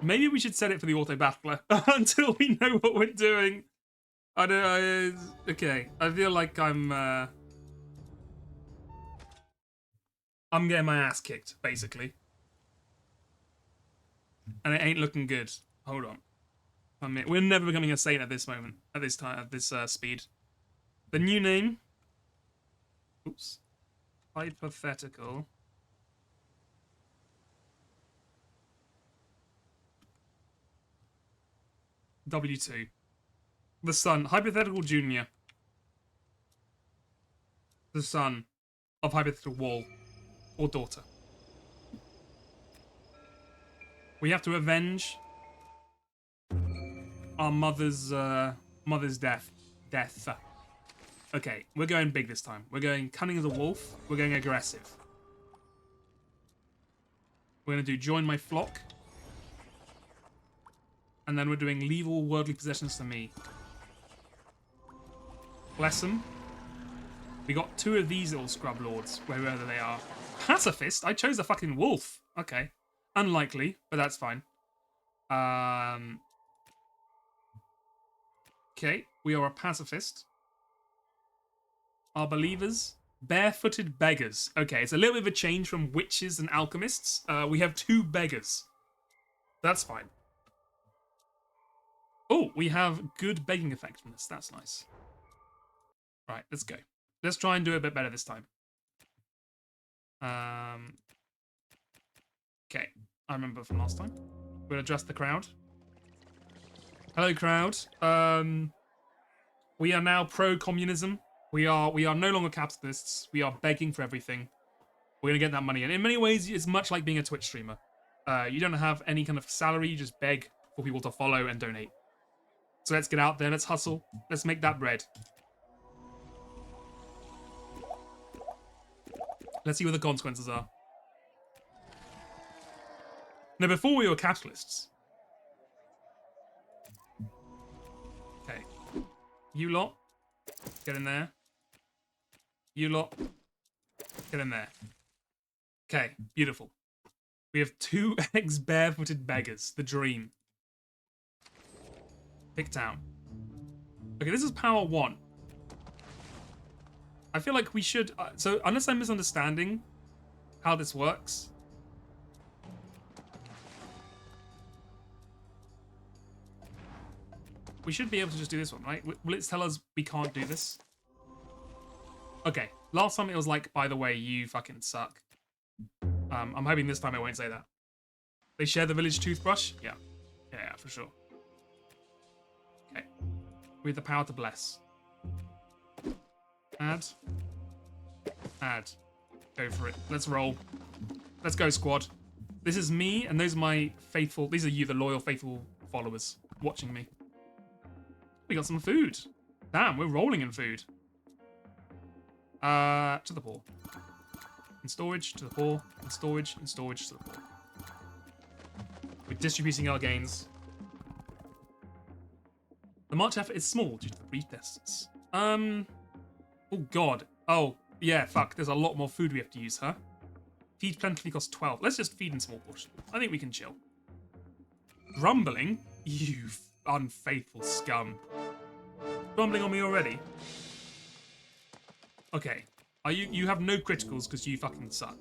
Maybe we should set it for the auto battler until we know what we're doing. Okay. I feel like I'm getting my ass kicked, basically. And it ain't looking good. Hold on. I mean, we're never becoming a saint at this moment, at this time, at this speed. The new name. Oops. Hypothetical. W2. The son. Hypothetical Junior. The son of Hypothetical Wall. Or daughter. We have to avenge our mother's death. Okay, we're going big this time. We're going cunning as a wolf. We're going aggressive. We're going to do join my flock. And then we're doing leave all worldly possessions to me. Bless them. We got 2 of these little scrub lords, wherever they are. Pacifist? I chose a fucking wolf. Okay. Unlikely, but that's fine. Okay, we are a pacifist. Our believers, barefooted beggars. Okay, it's a little bit of a change from witches and alchemists. We have 2 beggars. That's fine. Oh, we have good begging effectiveness. That's nice. Right, let's go. Let's try and do it a bit better this time. Okay, I remember from last time. We'll adjust the crowd. Hello, crowd. We are now pro-communism. We are no longer capitalists. We are begging for everything. We're gonna get that money. And in many ways, it's much like being a Twitch streamer. You don't have any kind of salary. You just beg for people to follow and donate. So let's get out there. Let's hustle. Let's make that bread. Let's see what the consequences are. Now, before we were capitalists. Okay. You lot, get in there. You lot, get in there. Okay, beautiful. We have 2 ex-barefooted beggars. The dream. Pick town. Okay, this is power 1. I feel like we should... so, unless I'm misunderstanding how this works... we should be able to just do this one, right? Will it tell us we can't do this? Okay. Last time it was like, by the way, you fucking suck. I'm hoping this time it won't say that. They share the village toothbrush? Yeah. Yeah, for sure. Okay. We have the power to bless. Add. Add. Go for it. Let's roll. Let's go, squad. This is me, and those are my faithful... these are you, the loyal, faithful followers watching me. We got some food. Damn, we're rolling in food. To the poor. In storage, to the poor. In storage, to the poor. We're distributing our gains. The march effort is small due to the brief distance. Oh god. Oh, yeah, fuck. There's a lot more food we have to use, huh? Feed plentifully costs 12. Let's just feed in small portions. I think we can chill. Grumbling? You unfaithful scum. Grumbling on me already? Okay. You have no criticals because you fucking suck.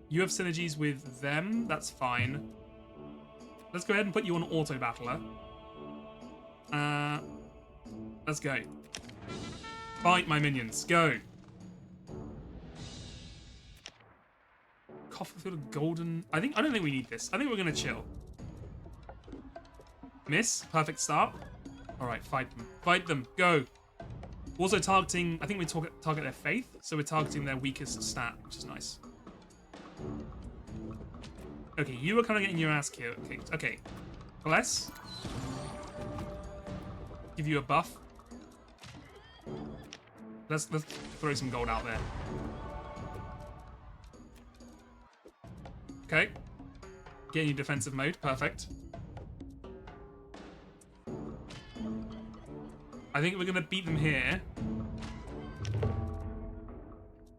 You have synergies with them. That's fine. Let's go ahead and put you on auto battler. Let's go. Fight my minions. Go. Cofferfield of golden. I don't think we need this. I think we're gonna chill. Miss. Perfect start. Alright, fight them. Fight them. Go. Also targeting, I think we target their faith, so we're targeting their weakest stat, which is nice. Okay, you are kind of getting your ass kicked. Okay. Bless. Give you a buff. Let's throw some gold out there. Okay. Get in defensive mode. Perfect. I think we're going to beat them here.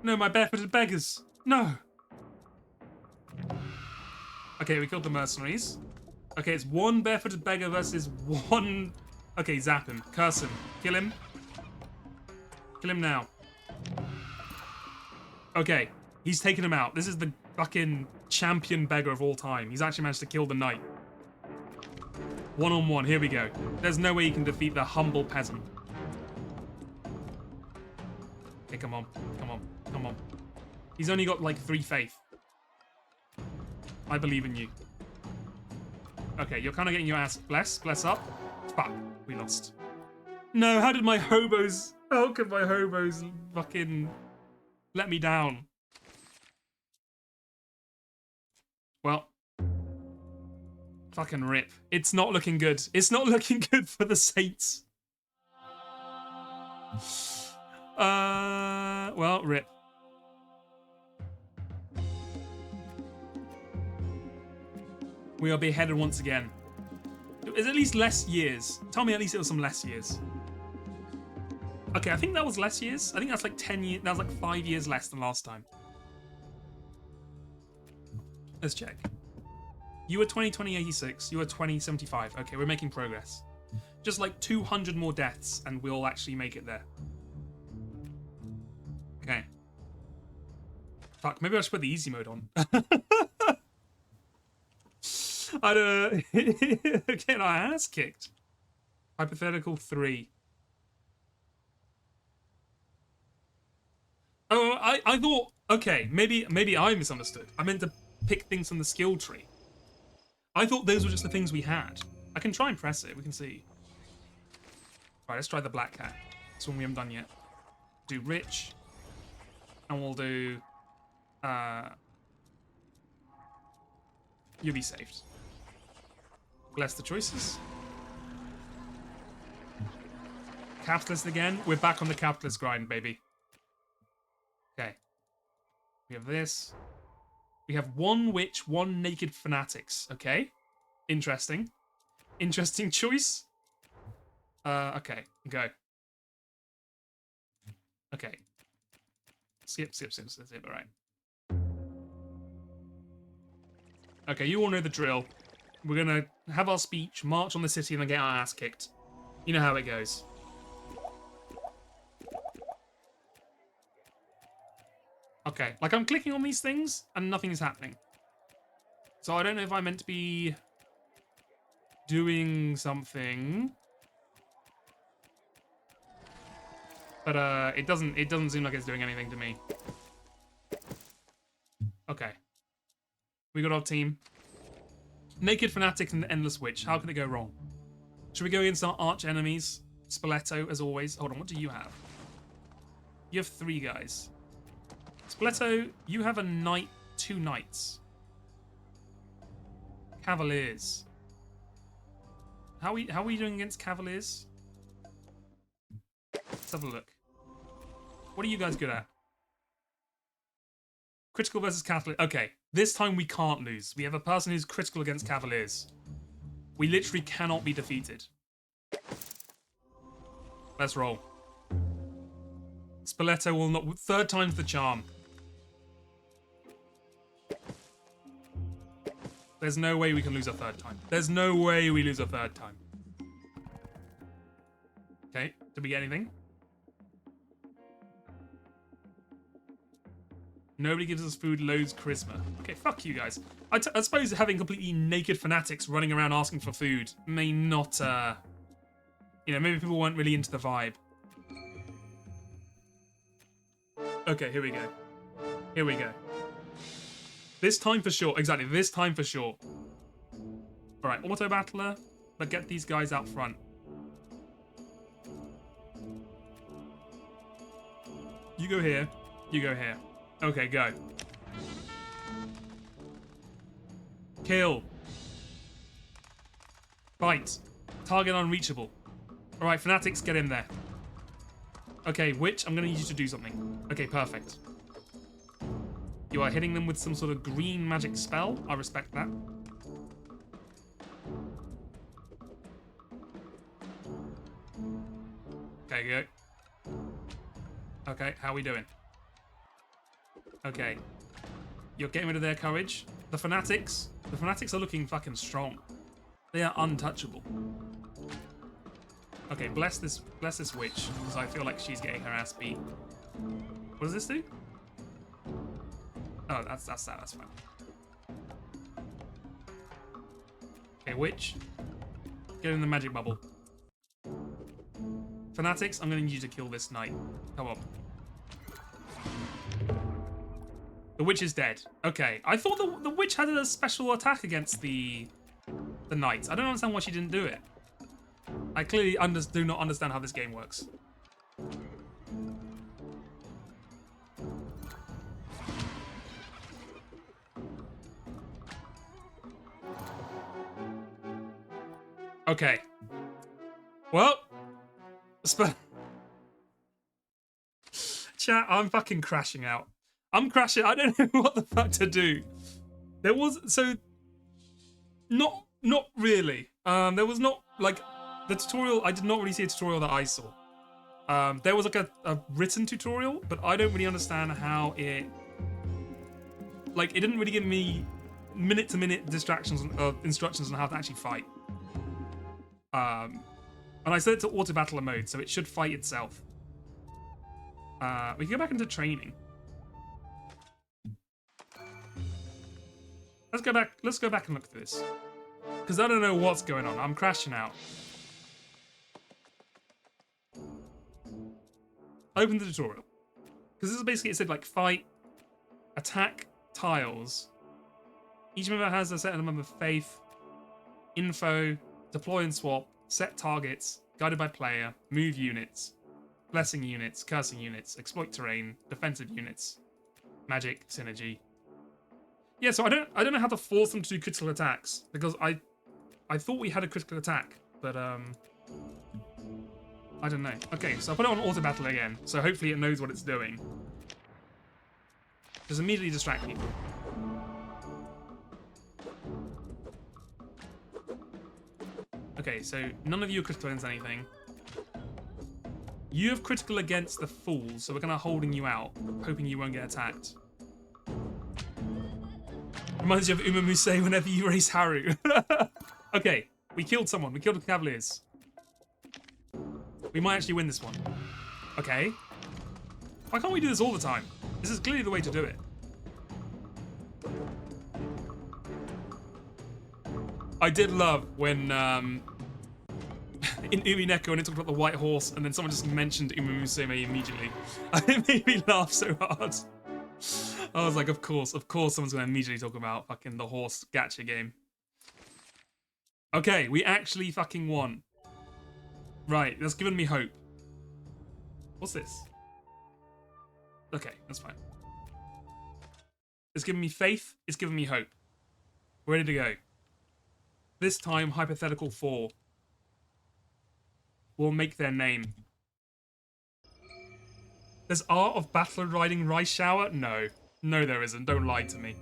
No, my barefooted beggars. No. Okay, we killed the mercenaries. Okay, it's 1 barefooted beggar versus 1... Okay, zap him. Curse him. Kill him. Kill him now. Okay, he's taken him out. This is the fucking champion beggar of all time. He's actually managed to kill the knight. 1-on-1. Here we go. There's no way you can defeat the humble peasant. Okay, come on. Come on. Come on. He's only got like 3 faith. I believe in you. Okay, you're kind of getting your ass. Bless up. Fuck, we lost. No, how did my hobos... How could my hobos fucking let me down? Well, fucking rip. It's not looking good. It's not looking good for the Saints. Well, rip. We are beheaded once again. It's at least less years. Tell me at least it was some less years. Okay, I think that was less years. I think that's like 10 years. That was like 5 years less than last time. Let's check. You were 2086. You were 2075. Okay, we're making progress. Just like 200 more deaths and we'll actually make it there. Okay. Fuck, maybe I should put the easy mode on. I don't know. Getting our ass kicked. Hypothetical 3. Oh, I thought, okay, maybe I misunderstood. I meant to pick things from the skill tree. I thought those were just the things we had. I can try and press it, we can see. Right, let's try the black cat. This one we haven't done yet. Do rich. And we'll do... You'll be saved. Bless the choices. Capitalist again. We're back on the capitalist grind, baby. Okay. We have this. We have 1 witch, 1 naked fanatics. Okay. Interesting. Interesting choice. Okay. Go. Okay. Skip. All right. Okay, you all know the drill. We're gonna have our speech, march on the city, and then get our ass kicked. You know how it goes. Okay, like I'm clicking on these things, and nothing is happening. So I don't know if I meant to be doing something. But it doesn't seem like it's doing anything to me. Okay. We got our team. Naked Fanatic and the Endless Witch. How could it go wrong? Should we go against our arch enemies? Spoleto, as always. Hold on, what do you have? You have 3 guys. Spoleto, you have a knight, 2 knights. Cavaliers. How are we doing against Cavaliers? Let's have a look. What are you guys good at? Critical versus Catholic. Okay, this time we can't lose. We have a person who's critical against Cavaliers. We literally cannot be defeated. Let's roll. Spoleto will not... 3rd time's the charm. There's no way we can lose a 3rd time. There's no way we lose a 3rd time. Okay, did we get anything? Nobody gives us food, loads charisma. Okay, fuck you guys. I suppose having completely naked fanatics running around asking for food may not, you know, maybe people weren't really into the vibe. Okay, here we go. Here we go. This time for sure. Exactly, this time for sure. Alright, auto battler, but get these guys out front. You go here. You go here. Okay, go. Kill. Bite. Target unreachable. Alright, fanatics, get in there. Okay, Witch, I'm going to need you to do something. Okay, perfect. You are hitting them with some sort of green magic spell. I respect that. Okay, go. Okay, how are we doing? Okay. You're getting rid of their courage. The fanatics are looking fucking strong. They are untouchable. Okay, bless this witch, because I feel like she's getting her ass beat. What does this do? Oh, that's that's fine. Okay, witch. Get in the magic bubble. Fanatics, I'm going to need you to kill this knight. Come on. The witch is dead. Okay. I thought the witch had a special attack against the knights. I don't understand why she didn't do it. I clearly do not understand how this game works. Okay. Well, chat, I'm fucking crashing out. I'm crashing. I don't know what the fuck to do. There was not really. There was not like the tutorial. I did not really see a tutorial that I saw. There was like a written tutorial, but I don't really understand how it. Like, it didn't really give me minute-to-minute instructions on how to actually fight. And I set it to auto battler mode, so it should fight itself. We can go back into training. Let's go back and look through this. Because I don't know what's going on. I'm crashing out. Open the tutorial. Because this is basically, it said like fight, attack, tiles. Each member has a set amount of faith, info, deploy and swap, set targets, guided by player, move units, blessing units, cursing units, exploit terrain, defensive units, magic, synergy. Yeah, so I don't know how to force them to do critical attacks, because I thought we had a critical attack, but I don't know. Okay, so I put it on auto battle again, so hopefully it knows what it's doing. Just immediately distract people. Okay, so none of you are critical against anything. You have critical against the fools, so we're kind of holding you out, hoping you won't get attacked. Reminds you of UmiNews whenever you race Haru. Okay, we killed someone. We killed the Cavaliers. We might actually win this one. Okay. Why can't we do this all the time? This is clearly the way to do it. I did love when in UmiNews when it talked about the white horse and then someone just mentioned UmiNews immediately. It made me laugh so hard. I was like, of course someone's going to immediately talk about fucking the horse gacha game. Okay, we actually fucking won. Right, that's given me hope. What's this? Okay, that's fine. It's given me faith, it's given me hope. We're ready to go. This time, hypothetical 4 will make their name. There's art of battle riding rice shower? No. No, there isn't. Don't lie to me.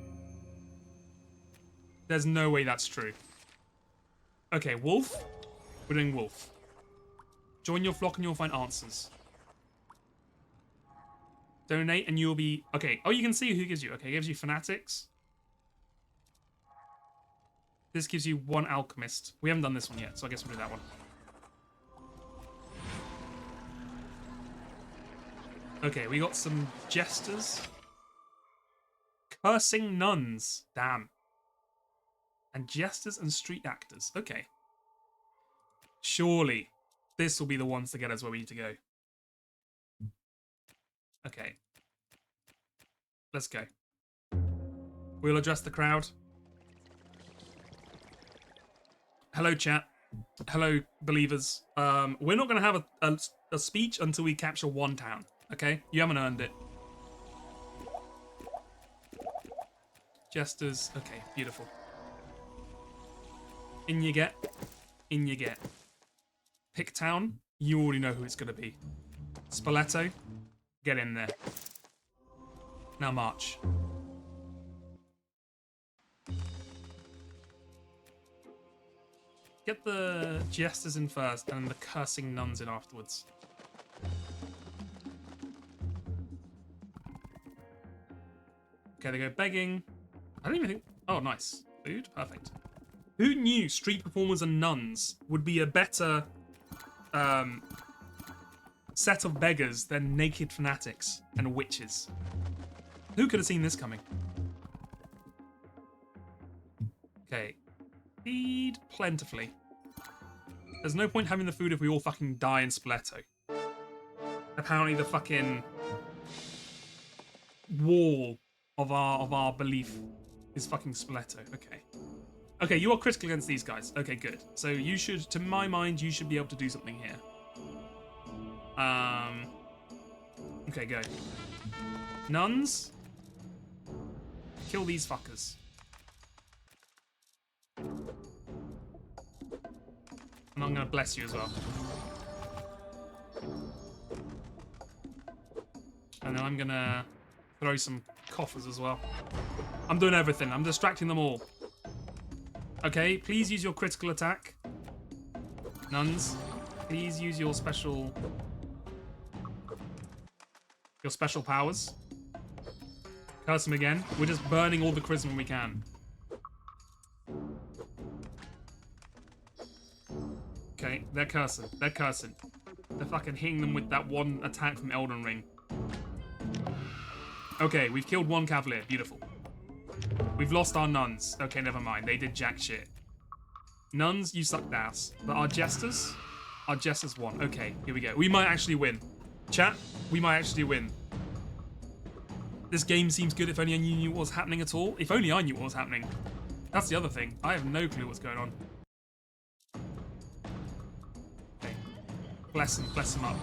There's no way that's true. Okay, wolf. We're doing wolf. Join your flock and you'll find answers. Donate and you'll be... Okay. Oh, you can see who gives you. Okay, it gives you fanatics. This gives you 1 alchemist. We haven't done this one yet, so I guess we'll do that one. Okay, we got some jesters. Cursing nuns. Damn. And jesters and street actors. Okay. Surely this will be the ones to get us where we need to go. Okay. Let's go. We'll address the crowd. Hello, chat. Hello, believers. We're not going to have a speech until we capture 1 town. Okay? You haven't earned it. Jesters. Okay, beautiful. In you get. In you get. Pick town. You already know who it's going to be. Spoleto. Get in there. Now march. Get the jesters in first and the cursing nuns in afterwards. Okay, they go begging. I don't even think... Oh, nice. Food? Perfect. Who knew street performers and nuns would be a better set of beggars than naked fanatics and witches? Who could have seen this coming? Okay. Feed plentifully. There's no point having the food if we all fucking die in Spoleto. Apparently the fucking wall of our belief is fucking Spoleto. Okay. Okay, you are critical against these guys. Okay, good. So you should, to my mind, you should be able to do something here. Okay, go. Nuns. Kill these fuckers. And I'm gonna bless you as well. And then I'm gonna throw some coffers as well. I'm doing everything. I'm distracting them all. Okay, please use your critical attack. Nuns, please use your special powers. Curse them again. We're just burning all the charisma we can. Okay, they're cursing. They're cursing. They're fucking hitting them with that one attack from Elden Ring. Okay, we've killed one cavalier. Beautiful. We've lost our nuns. Okay, never mind. They did jack shit. Nuns, you sucked ass. But our jesters won. Okay, here we go. We might actually win. Chat, we might actually win. This game seems good if only I knew what was happening at all. If only I knew what was happening. That's the other thing. I have no clue what's going on. Okay. Bless them up.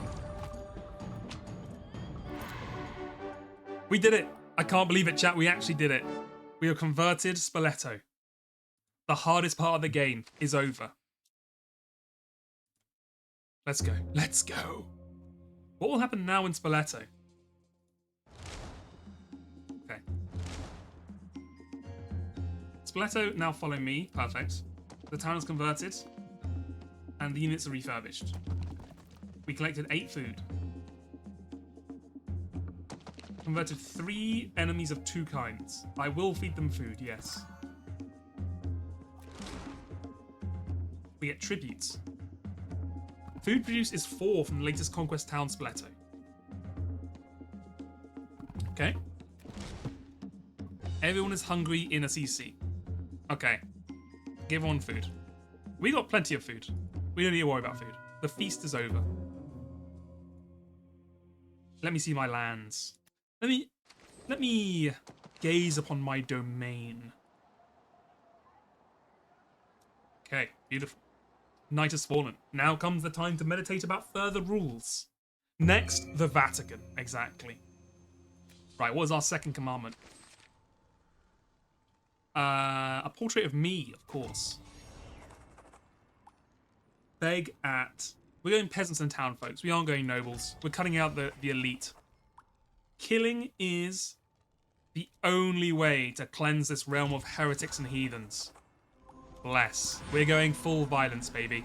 We did it! I can't believe it, chat. We actually did it. We have converted Spoleto. The hardest part of the game is over. Let's go. Let's go. What will happen now in Spoleto? Okay. Spoleto now follow me. Perfect. The town is converted. And the units are refurbished. We collected 8 food. Converted 3 enemies of 2 kinds. I will feed them food, yes. We get tributes. Food produced is 4 from the latest conquest town, Spoleto. Okay. Everyone is hungry in a CC. Okay. Give everyone food. We got plenty of food. We don't need to worry about food. The feast is over. Let me see my lands. Let me gaze upon my domain. Okay, beautiful. Night has fallen. Now comes the time to meditate about further rules. Next, the Vatican. Exactly. Right, what is our second commandment? A portrait of me, of course. Beg at... We're going peasants and town folks. We aren't going nobles. We're cutting out the elite. Killing is the only way to cleanse this realm of heretics and heathens. Bless. We're going full violence, baby.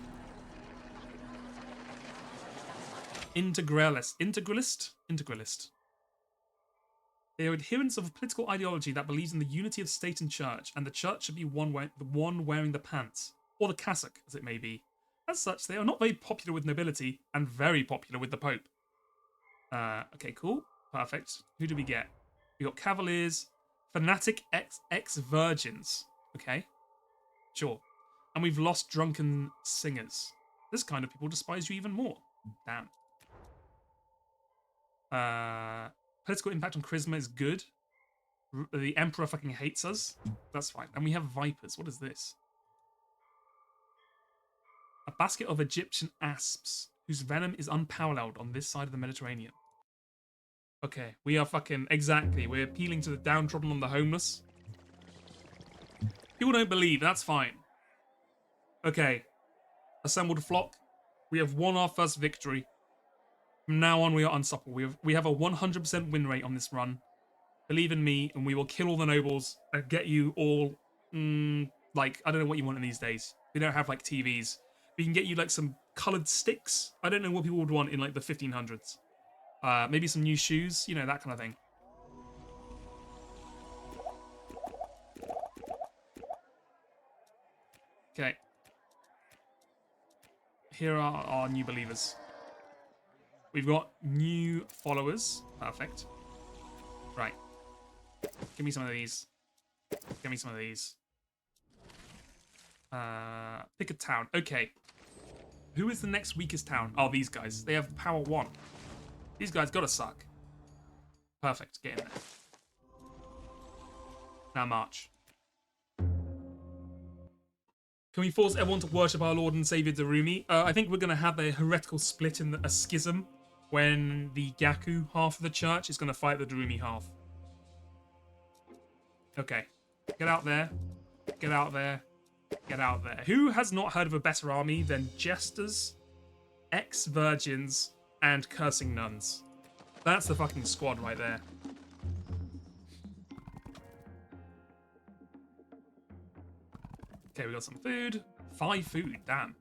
Integralist. Integralist. They are adherents of a political ideology that believes in the unity of state and church, and the church should be the one wearing the pants, or the cassock, as it may be. As such, they are not very popular with nobility, and very popular with the Pope. Okay, cool. Perfect. Who do we get? We got Cavaliers, Fanatic ex-virgins. Okay. Sure. And we've lost drunken singers. This kind of people despise you even more. Damn. Political impact on charisma is good. The Emperor fucking hates us. That's fine. And we have vipers. What is this? A basket of Egyptian asps, whose venom is unparalleled on this side of the Mediterranean. Okay, we are fucking... Exactly. We're appealing to the downtrodden and the homeless. People don't believe. That's fine. Okay. Assembled flock. We have won our first victory. From now on, we are unstoppable. We have a 100% win rate on this run. Believe in me, and we will kill all the nobles and get you all... like, I don't know what you want in these days. We don't have, like, TVs. We can get you, like, some coloured sticks. I don't know what people would want in, like, the 1500s. Maybe some new shoes, you know, that kind of thing. Okay. Here are our new believers. We've got new followers. Perfect. Right. Give me some of these. Give me some of these. Pick a town. Okay. Who is the next weakest town? Oh, these guys. They have power 1. These guys gotta suck. Perfect. Get in there. Now march. Can we force everyone to worship our Lord and Savior Darumi? I think we're going to have a heretical split in a schism when the Gyaku half of the church is going to fight the Darumi half. Okay. Get out there. Get out there. Get out there. Who has not heard of a better army than jesters, ex-virgins, and cursing nuns? That's the fucking squad right there. Okay, we got some food. 5 food, damn.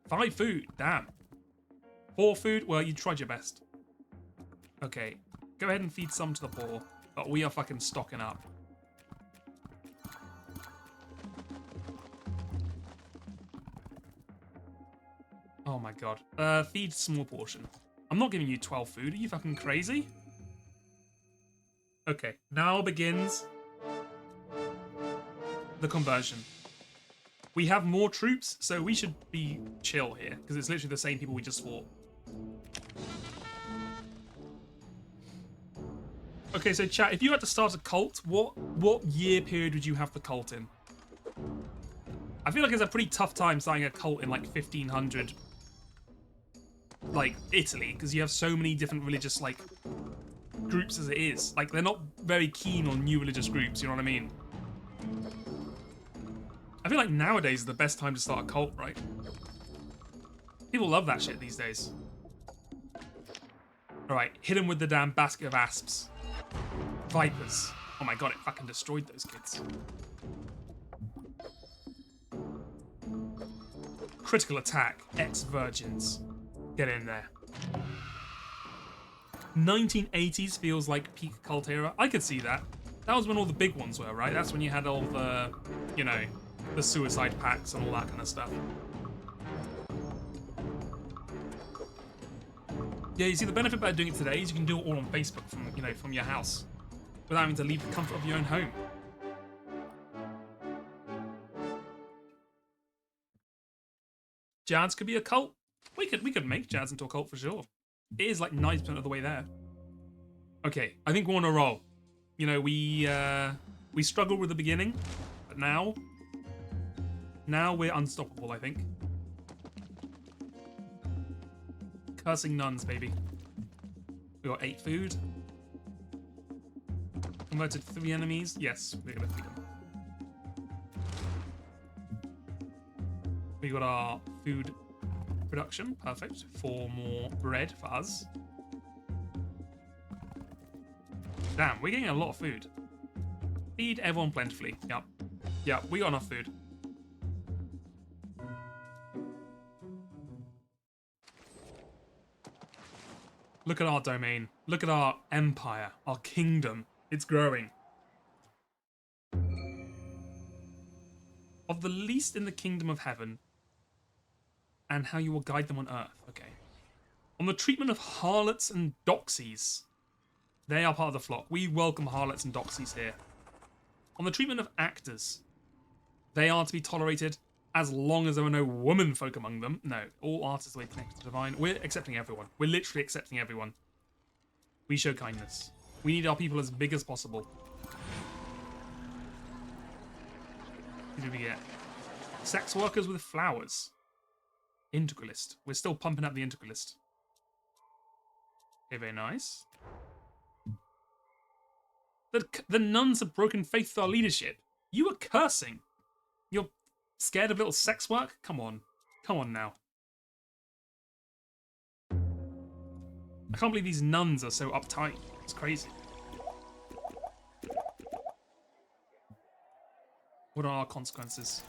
5 food, damn. 4 food, well, you tried your best. Okay, go ahead and feed some to the poor, but we are fucking stocking up. Oh my god. Feed small portion. I'm not giving you 12 food, are you fucking crazy? Okay, now begins the conversion. We have more troops, so we should be chill here, because it's literally the same people we just fought. Okay, so chat, if you had to start a cult, what year period would you have the cult in? I feel like it's a pretty tough time starting a cult in like 1500, like Italy, because you have so many different religious like groups as it is. Like they're not very keen on new religious groups, you know what I mean? I feel like nowadays is the best time to start a cult, right? People love that shit these days. Alright, hit him with the damn basket of asps. Vipers. Oh my god, it fucking destroyed those kids. Critical attack. Ex-virgins. Get in there. 1980s feels like peak cult era. I could see that. That was when all the big ones were, right? That's when you had all the, you know, the suicide pacts and all that kind of stuff. Yeah, you see, the benefit about doing it today is you can do it all on Facebook from, you know, from your house without having to leave the comfort of your own home. Jads could be a cult. We could make Jads into a cult for sure. It is like 90% of the way there. Okay, I think we're on a roll. You know, we struggled with the beginning, but now we're unstoppable, I think. Cursing nuns, baby. We got 8 food. Converted 3 enemies. Yes, we're gonna feed them. We got our food production. Perfect. 4 more bread for us. Damn, we're getting a lot of food. Feed everyone plentifully. Yep. Yep, we got enough food. Look at our domain. Look at our empire. Our kingdom. It's growing. Of the least in the kingdom of heaven, and how you will guide them on earth. Okay. On the treatment of harlots and doxies. They are part of the flock. We welcome harlots and doxies here. On the treatment of actors. They are to be tolerated as long as there are no woman folk among them. No, all artists are connected to the divine. We're accepting everyone. We're literally accepting everyone. We show kindness. We need our people as big as possible. Who do we get? Sex workers with flowers. Integralist. We're still pumping up the integralist. Okay, very nice. The nuns have broken faith with our leadership. You are cursing. You're scared of little sex work? Come on. Come on now. I can't believe these nuns are so uptight. It's crazy. What are our consequences?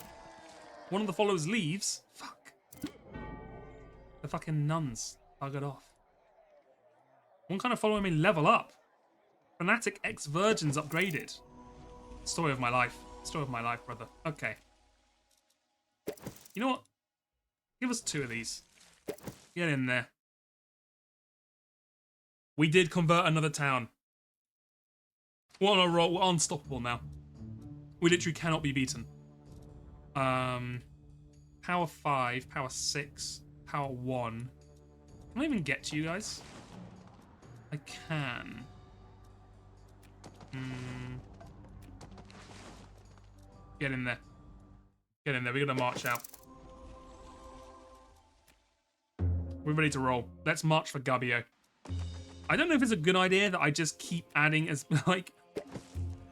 One of the followers leaves. Fuck. The fucking nuns buggered off. One kind of follower may level up. Fanatic ex-virgins upgraded. Story of my life. Story of my life, brother. Okay. You know what? Give us 2 of these. Get in there. We did convert another town. We're on a roll. We're unstoppable now. We literally cannot be beaten. Power 5, power 6. Power 1. Can I even get to you guys? I can. Get in there. Get in there. We're going to march out. We're ready to roll. Let's march for Gubbio. I don't know if it's a good idea that I just keep adding as, like,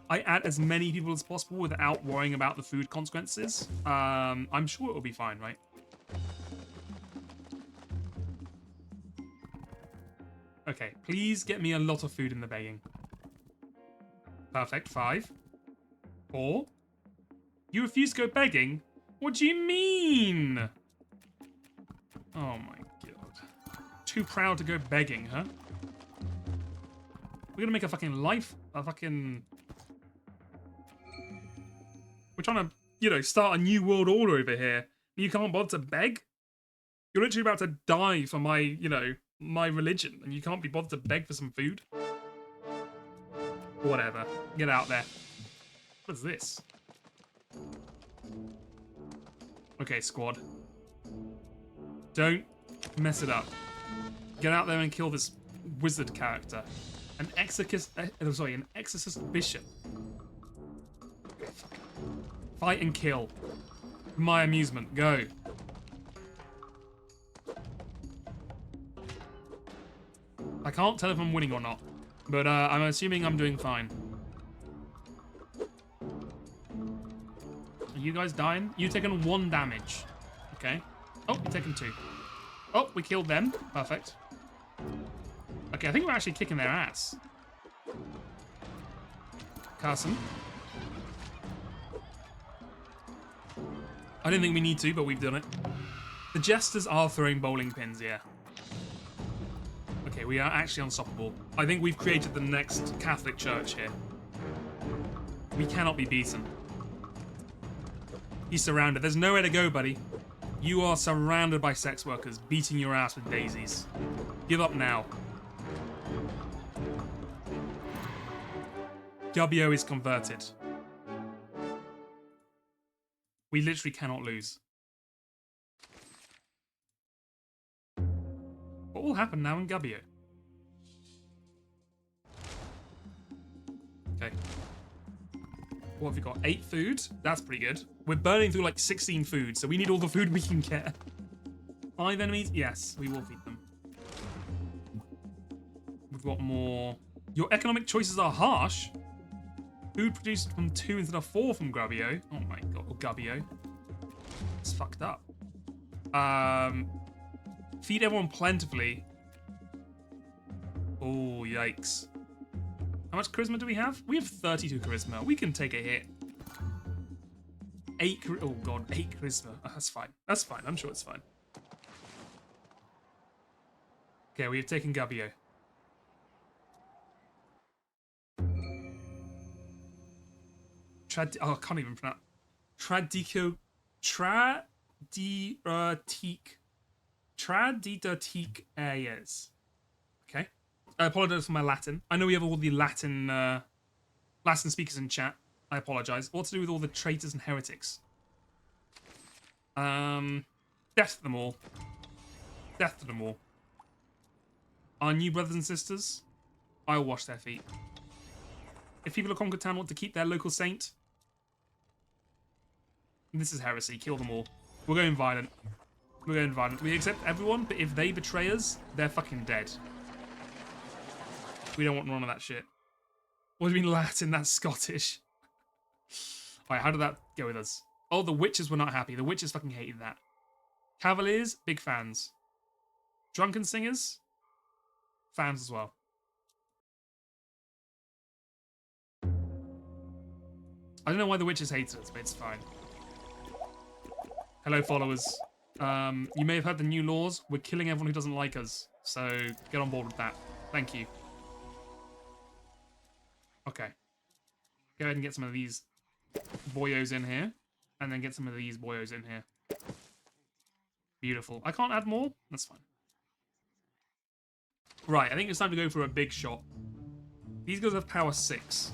I add as many people as possible without worrying about the food consequences. I'm sure it will be fine, right? Okay, please get me a lot of food in the begging. Perfect. 5. 4. You refuse to go begging? What do you mean? Oh my god. Too proud to go begging, huh? We're gonna make a fucking life, we're trying to, you know, start a new world order over here. You can't bother to beg? You're literally about to die for my, you know, my religion, and you can't be bothered to beg for some food? Whatever. Get out there. What is this? Okay, squad. Don't mess it up. Get out there and kill this wizard character. An exorcist bishop. Fight and kill. For my amusement. Go. I can't tell if I'm winning or not, but I'm assuming I'm doing fine. Are you guys dying? You've taken 1 damage. Okay. Oh, you've taken 2. Oh, we killed them. Perfect. Okay, I think we're actually kicking their ass. Carson. I didn't think we need to, but we've done it. The jesters are throwing bowling pins, yeah. Okay, we are actually unstoppable. I think we've created the next Catholic Church here. We cannot be beaten. He's surrounded. There's nowhere to go, buddy. You are surrounded by sex workers, beating your ass with daisies. Give up now. Gubbio is converted. We literally cannot lose. What will happen now in Gubbio? Okay. What have we got? 8 food? That's pretty good. We're burning through like 16 food, so we need all the food we can get. 5 enemies? Yes, we will feed them. We've got more. Your economic choices are harsh. Food produced from 2 instead of 4 from Gubbio. Oh my god, or Gubbio. It's fucked up. Feed everyone plentifully. Oh, yikes. How much charisma do we have? We have 32 charisma. We can take a hit. 8 oh god, 8 charisma. Oh, that's fine. That's fine. I'm sure it's fine. Okay, we have taken Gubbio. Oh, I can't even pronounce. Tradidatique ayers. Okay. I apologize for my Latin. I know we have all the Latin speakers in chat. I apologize. What to do with all the traitors and heretics? Death to them all. Death to them all. Our new brothers and sisters, I'll wash their feet. If people of Conquered Town want to keep their local saint, this is heresy. Kill them all. We're going violent. We're going violent. We accept everyone, but if they betray us, they're fucking dead. We don't want none of that shit. What do you mean Latin? That's Scottish. Alright, how did that go with us? Oh, the witches were not happy. The witches fucking hated that. Cavaliers, big fans. Drunken singers, fans as well. I don't know why the witches hate us, but it's fine. Hello, followers. You may have heard the new laws. We're killing everyone who doesn't like us. So get on board with that. Thank you. Okay. Go ahead and get some of these boyos in here. And then get some of these boyos in here. Beautiful. I can't add more? That's fine. Right, I think it's time to go for a big shot. These guys have power 6.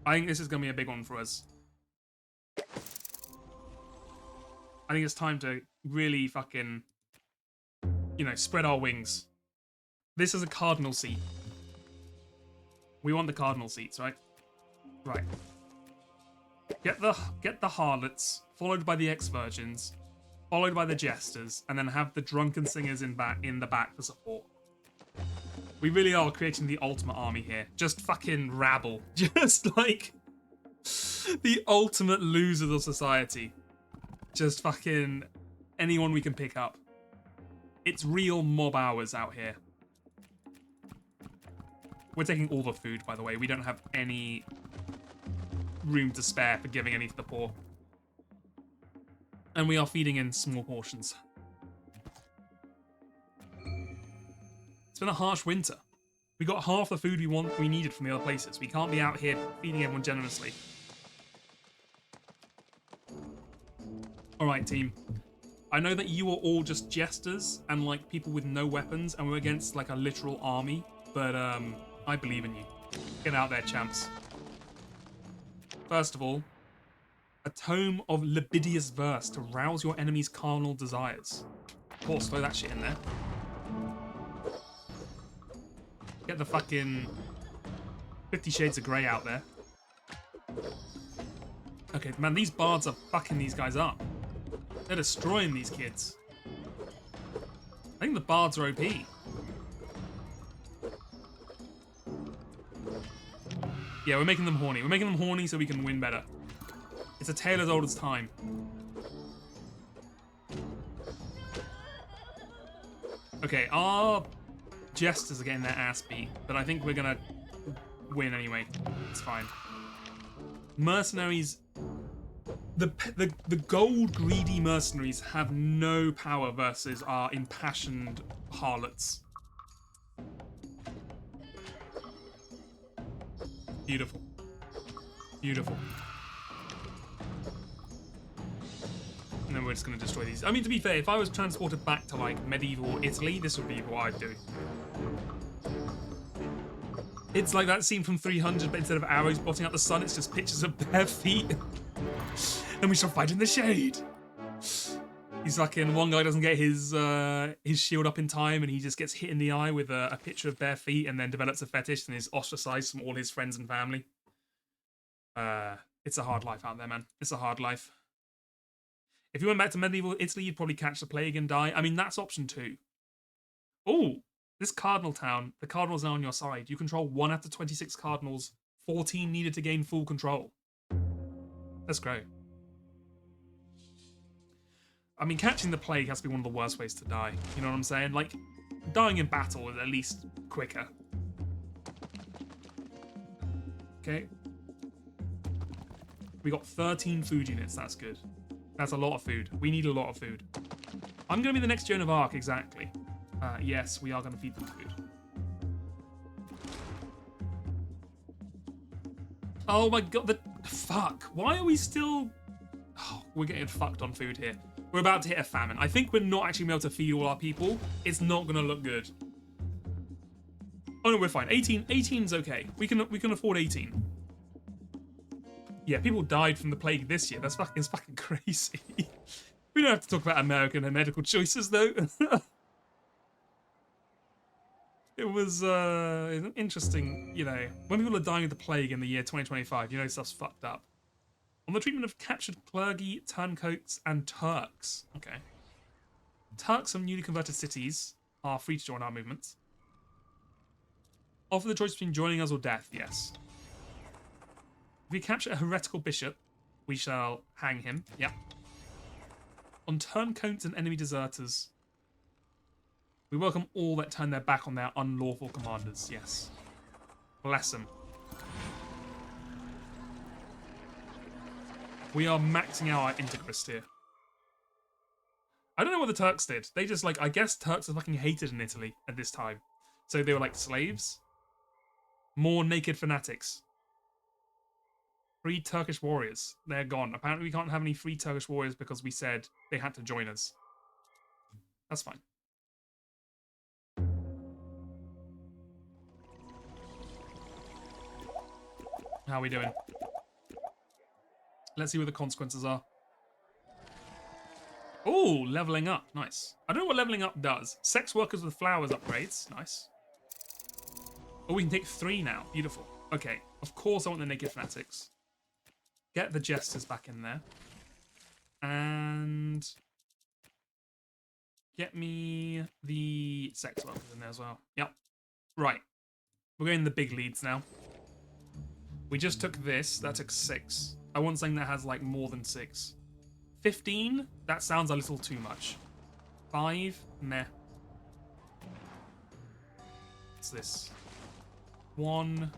I think this is going to be a big one for us. I think it's time to really fucking you know, spread our wings. This is a cardinal seat. We want the cardinal seats, right? Right. Get the harlots, followed by the ex-virgins, followed by the jesters, and then have the drunken singers in the back for support. We really are creating the ultimate army here. Just fucking rabble. Just like the ultimate losers of society. Just fucking anyone we can pick up. It's real mob hours out here. We're taking all the food, by the way. We don't have any room to spare for giving any to the poor. And we are feeding in small portions. It's been a harsh winter. We got half the food we needed from the other places. We can't be out here feeding everyone generously. Alright, team. I know that you are all just jesters and like people with no weapons, and we're against like a literal army, but I believe in you. Get out there, champs. First of all, a tome of Libidious verse to rouse your enemy's carnal desires. Of course, throw that shit in there. Get the fucking 50 Shades of Grey out there. Okay, man, these bards are fucking these guys up. They're destroying these kids. I think the bards are OP. Yeah, we're making them horny. We're making them horny so we can win better. It's a tale as old as time. Okay, our jesters are getting their ass beat, but I think we're gonna win anyway. It's fine. Mercenaries... The gold greedy mercenaries have no power versus our impassioned harlots. Beautiful. Beautiful. And then we're just going to destroy these. I mean, to be fair, if I was transported back to, like, medieval Italy, this would be what I'd do. It's like that scene from 300, but instead of arrows blotting out the sun, it's just pictures of bare feet. And we shall fight in the shade. He's fucking, one guy doesn't get his shield up in time, and he just gets hit in the eye with a picture of bare feet, and then develops a fetish and is ostracized from all his friends and family. It's a hard life out there, man. It's a hard life. If you went back to medieval Italy, you'd probably catch the plague and die. I mean, that's option 2. Oh, this cardinal town, the cardinals are on your side. You control 1 out of 26 cardinals, 14 needed to gain full control. Let's go. I mean, catching the plague has to be one of the worst ways to die. You know what I'm saying? Like, dying in battle is at least quicker. Okay. We got 13 food units. That's good. That's a lot of food. We need a lot of food. I'm going to be the next Joan of Arc, exactly. Yes, we are going to feed them food. Oh my god, the... Fuck. Why are we still... Oh, we're getting fucked on food here. We're about to hit a famine. I think we're not actually able to feed all our people. It's not going to look good. Oh no, we're fine. 18's okay. We can afford 18. Yeah, people died from the plague this year. It's fucking crazy. We don't have to talk about American and medical choices though. It was interesting, you know, when people are dying of the plague in the year 2025, you know stuff's fucked up. On the treatment of captured clergy, turncoats, and Turks. Okay. Turks from newly converted cities are free to join our movements. Offer the choice between joining us or death, yes. If we capture a heretical bishop, we shall hang him, yep. On turncoats and enemy deserters, we welcome all that turn their back on their unlawful commanders, yes. Bless them. We are maxing out our integrist here. I don't know what the Turks did. They just, like, I guess Turks are fucking hated in Italy at this time. So they were like slaves. More naked fanatics. Free Turkish warriors. They're gone. Apparently we can't have any free Turkish warriors because we said they had to join us. That's fine. How are we doing? Let's see what the consequences are. Oh, leveling up. Nice. I don't know what leveling up does. Sex workers with flowers upgrades. Nice. Oh, we can take 3 now. Beautiful. Okay. Of course I want the naked fanatics. Get the jesters back in there. And get me the sex workers in there as well. Yep. Right. We're getting the big leads now. We just took this. That took 6. I want something that has like more than 6. 15? That sounds a little too much. 5? Meh. What's this? 1,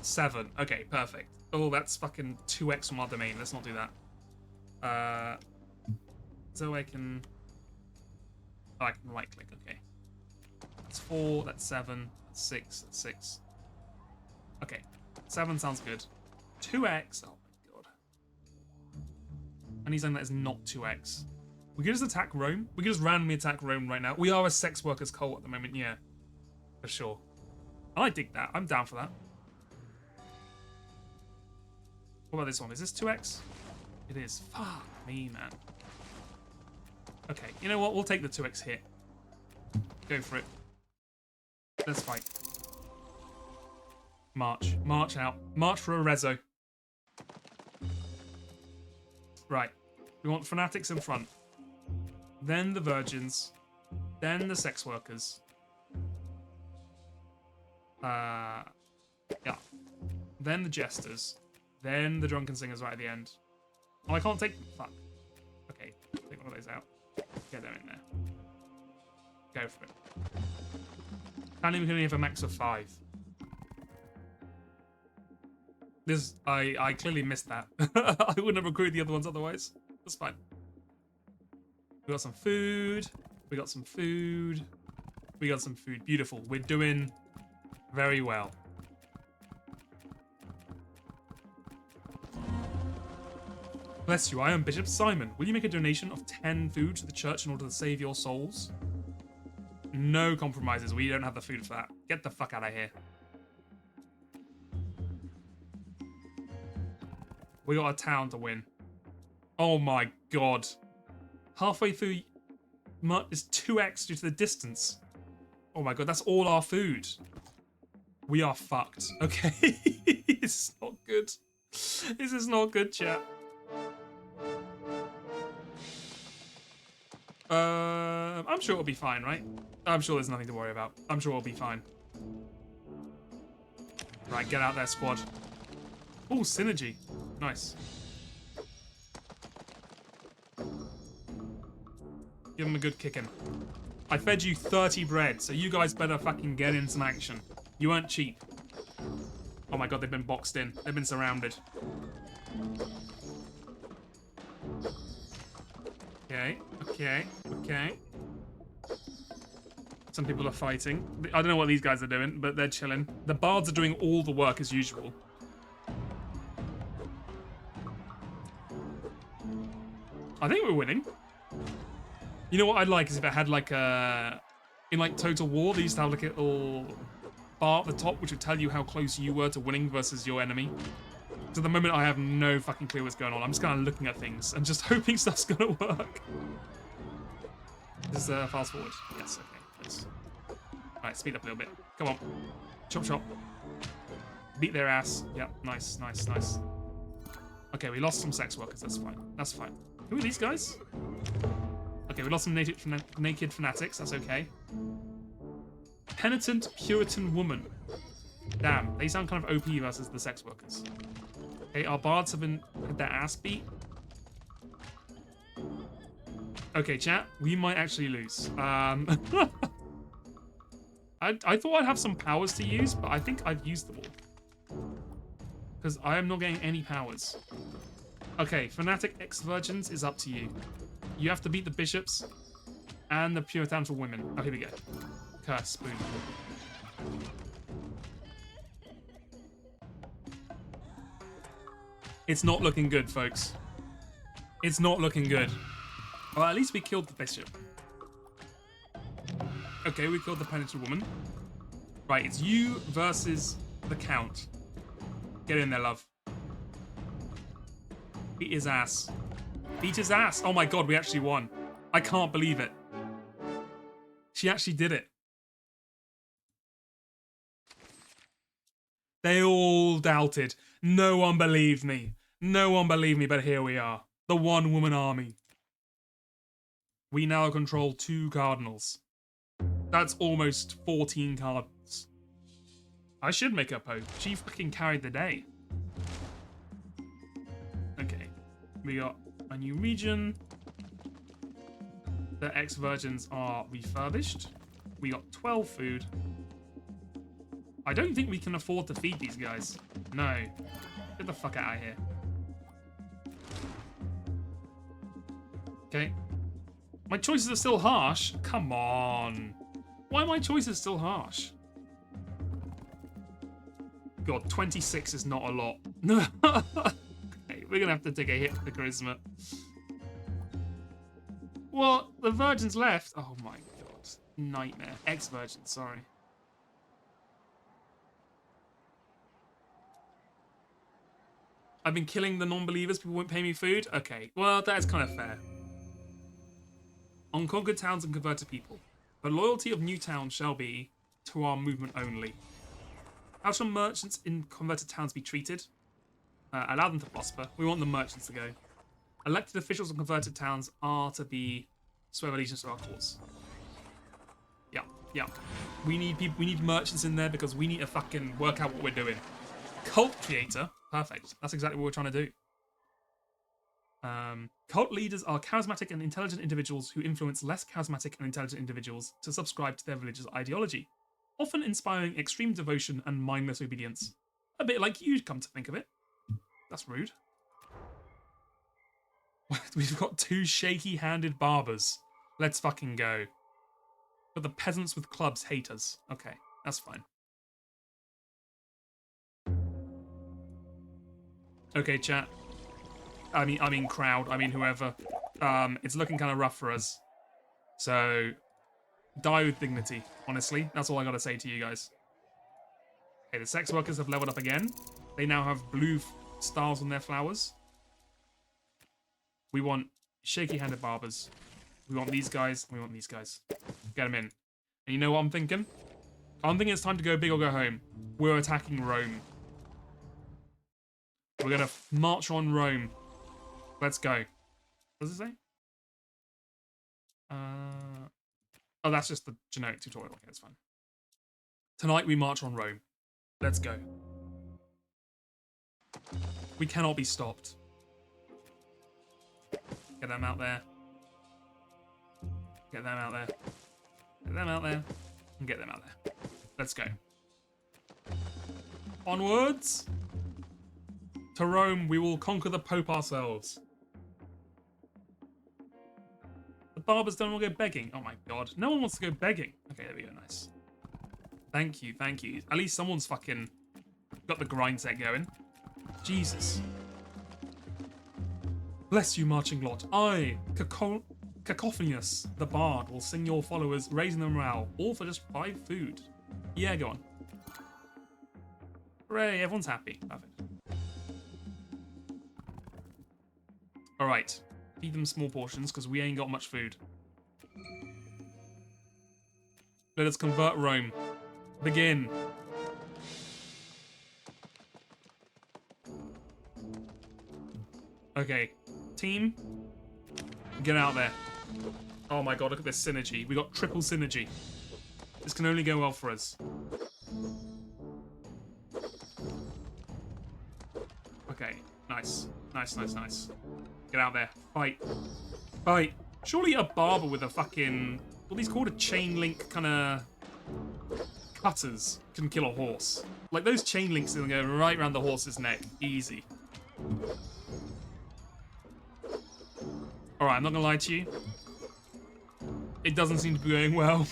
7. Okay, perfect. Oh, that's fucking 2x from our domain. Let's not do that. So I can... Oh, I can right click, okay. That's 4, that's 7, that's 6, that's 6. Okay, 7 sounds good. 2x, oh my god. I need something that is not 2x. We can just attack Rome. We can just randomly attack Rome right now. We are a sex workers cult at the moment, yeah. For sure. I dig that, I'm down for that. What about this one? Is this 2x? It is. Fuck me, man. Okay, you know what? We'll take the 2x hit. Go for it. Let's fight. March. March out. March for a rezo. Right. We want fanatics in front. Then the virgins. Then the sex workers. Yeah. Then the jesters. Then the drunken singers right at the end. Oh, I can't take them. Fuck. Okay, take one of those out. Get them in there. Go for it. Apparently we can only have a max of 5. This, I clearly missed that. I wouldn't have recruited the other ones otherwise. That's fine. We got some food. We got some food. We got some food. Beautiful. We're doing very well. Bless you, I am Bishop Simon. Will you make a donation of 10 food to the church in order to save your souls? No compromises. We don't have the food for that. Get the fuck out of here. We got a town to win. Oh my god. Halfway through is 2x due to the distance. Oh my god, that's all our food. We are fucked. Okay. This is not good. This is not good, chat. I'm sure it'll be fine, right? I'm sure there's nothing to worry about. I'm sure it'll be fine. Right, get out there, squad. Oh, synergy. Nice. Give him a good kicking. I fed you 30 bread, so you guys better fucking get in some action. You weren't cheap. Oh my god, they've been boxed in. They've been surrounded. Okay, okay, okay. Some people are fighting. I don't know what these guys are doing, but they're chilling. The bards are doing all the work as usual. I think we're winning. You know what I'd like is if it had like a... In like Total War, they used to have like a little bar at the top which would tell you how close you were to winning versus your enemy. So at the moment I have no fucking clue what's going on. I'm just kind of looking at things and just hoping stuff's gonna work. Just fast forward. Yes, okay. Nice. Alright, speed up a little bit. Come on. Chop chop. Beat their ass. Yep, nice, nice, nice. Okay, we lost some sex workers, that's fine. That's fine. Who are these guys? Okay, we lost some naked fanatics, that's okay. Penitent Puritan woman. Damn, they sound kind of OP versus the sex workers. Okay, our bards have had their ass beat. Okay, chat, we might actually lose. I thought I'd have some powers to use, but I think I've used them all. Because I am not getting any powers. Okay, Fanatic Ex-Virgins is up to you. You have to beat the bishops and the puritanical women. Oh, here we go. Curse, boom. It's not looking good, folks. It's not looking good. Well, at least we killed the bishop. Okay, we killed the penitent woman. Right, it's you versus the count. Get in there, love. Beat his ass. Beat his ass. Oh my god, we actually won. I can't believe it. She actually did it. They all doubted. No one believed me. No one believed me, but here we are. The one-woman army. We now control 2 cardinals. That's almost 14 cardinals. I should make her Pope. She fucking carried the day. Okay. We got a new region. The ex-virgins are refurbished. We got 12 food. I don't think we can afford to feed these guys. No. Get the fuck out of here. Okay. My choices are still harsh. Come on. Why are my choices still harsh? God, 26 is not a lot. Okay, we're gonna have to take a hit for the charisma. What? The virgins left? Oh my god. Nightmare. Ex-virgin, sorry. I've been killing the non-believers. People won't pay me food? Okay, well, that's kind of fair. Unconquered towns and converted people. The loyalty of new towns shall be to our movement only. How shall merchants in converted towns be treated? Allow them to prosper. We want the merchants to go. Elected officials in converted towns are to be swear allegiance to our cause. Yeah, yeah. We need people. We need merchants in there because we need to fucking work out what we're doing. Cult creator. Perfect. That's exactly what we're trying to do. Cult leaders are charismatic and intelligent individuals who influence less charismatic and intelligent individuals to subscribe to their religious ideology, often inspiring extreme devotion and mindless obedience. A bit like you, come to think of it. That's rude. We've got 2 shaky-handed barbers. Let's fucking go. But the peasants with clubs hate us. Okay, that's fine. Okay, chat. I mean crowd. I mean whoever. It's looking kind of rough for us. So, die with dignity. Honestly, that's all I gotta say to you guys. Okay, the sex workers have leveled up again. They now have blue stars on their flowers. We want shaky-handed barbers. We want these guys. We want these guys. Get them in. And you know what I'm thinking? I'm thinking it's time to go big or go home. We're attacking Rome. We're gonna march on Rome. Let's go. What does it say? Oh, that's just the generic tutorial. Okay, that's fine. Tonight we march on Rome. Let's go. We cannot be stopped. Get them out there. Get them out there. Get them out there. And get them out there. Let's go. Onwards. To Rome, we will conquer the Pope ourselves. The barbers don't want to go begging. Oh my god. No one wants to go begging. Okay, there we go. Nice. Thank you, thank you. At least someone's fucking got the grind set going. Jesus. Bless you, marching lot. I, Cacophonius, the bard, will sing your followers, raising the morale, all for just 5 food. Yeah, go on. Hooray, everyone's happy. Perfect. Alright. Feed them small portions, because we ain't got much food. Let us convert Rome. Begin. Okay. Team. Get out there. Oh my god, look at this synergy. We got triple synergy. This can only go well for us. Okay. Nice. Nice, nice, nice. Get out there. Fight. Fight. Surely a barber with a fucking... what are these called? A chain link kind of... cutters can kill a horse. Like, those chain links are going to go right around the horse's neck. Easy. Alright, I'm not going to lie to you. It doesn't seem to be going well.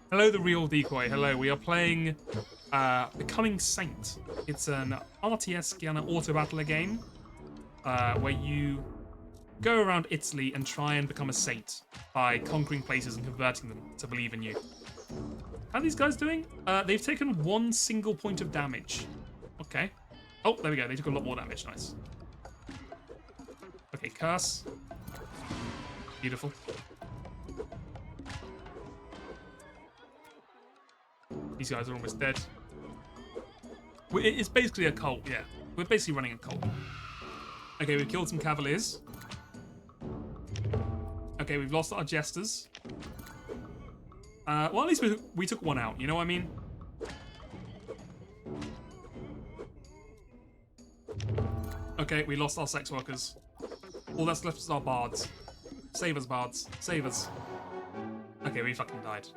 Hello, the real decoy. Hello, we are playing Becoming Saint. It's an RTS kind of auto-battler game where you go around Italy and try and become a saint by conquering places and converting them to believe in you. How are these guys doing? They've taken 1 single point of damage. Okay. Oh, there we go. They took a lot more damage. Nice. Okay, curse. Beautiful. These guys are almost dead. It's basically a cult, yeah. We're basically running a cult. Okay, we've killed some cavaliers. Okay, we've lost our jesters. Well, at least we took one out, you know what I mean? Okay, we lost our sex workers. All that's left is our bards. Save us, bards. Save us. Okay, we fucking died.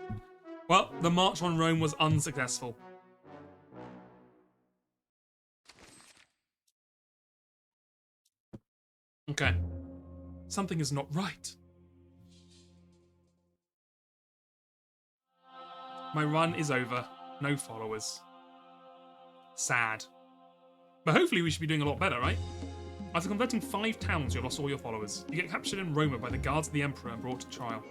Well, the march on Rome was unsuccessful. Okay. Something is not right. My run is over. No followers. Sad. But hopefully we should be doing a lot better, right? After converting 5 towns, you lost all your followers. You get captured in Roma by the guards of the Emperor and brought to trial.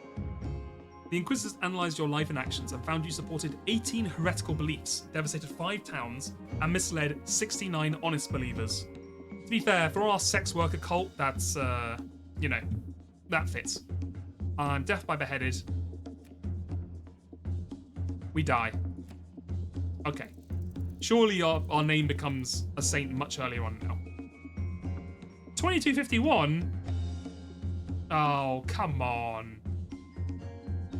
The Inquisitors analysed your life and actions and found you supported 18 heretical beliefs, devastated 5 towns, and misled 69 honest believers. To be fair, for our sex worker cult, that's, you know, that fits. Death by beheaded. We die. Okay. Surely our name becomes a saint much earlier on now. 2251? Oh, come on.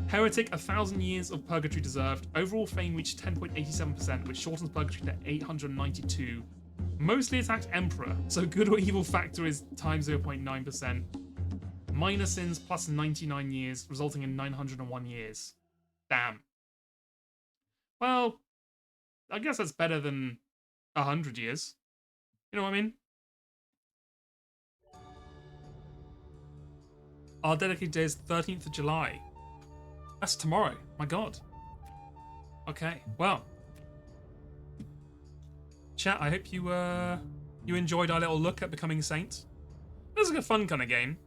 Heretic, 1,000 years of purgatory deserved. Overall fame reached 10.87%, which shortens purgatory to 892. Mostly attacked Emperor, so good or evil factor is times 0.9%. Minor sins plus 99 years, resulting in 901 years. Damn. Well, I guess that's better than 100 years. You know what I mean? Our dedicated day is 13th of July. That's tomorrow. My god. Okay, well. Chat, I hope you enjoyed our little look at Becoming Saint. It was like a fun kind of game.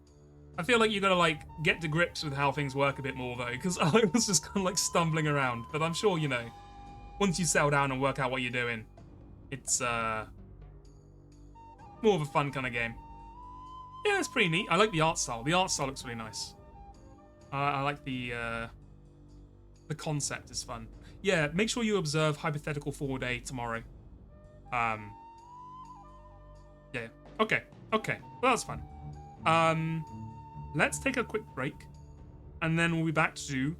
I feel like you gotta like get to grips with how things work a bit more though, because I was just kind of like stumbling around. But I'm sure, you know, once you settle down and work out what you're doing, it's more of a fun kind of game. Yeah, it's pretty neat. I like the art style. The art style looks really nice. I like the concept is fun. Yeah, make sure you observe Hypothetical 4-Day tomorrow. Yeah. Okay. Okay. Well, that's fun. Let's take a quick break, and then we'll be back to do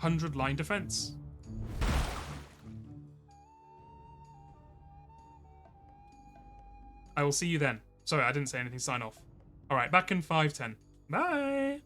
100-line defense. I will see you then. Sorry, I didn't say anything. Sign off. All right, back in 5:10. Bye.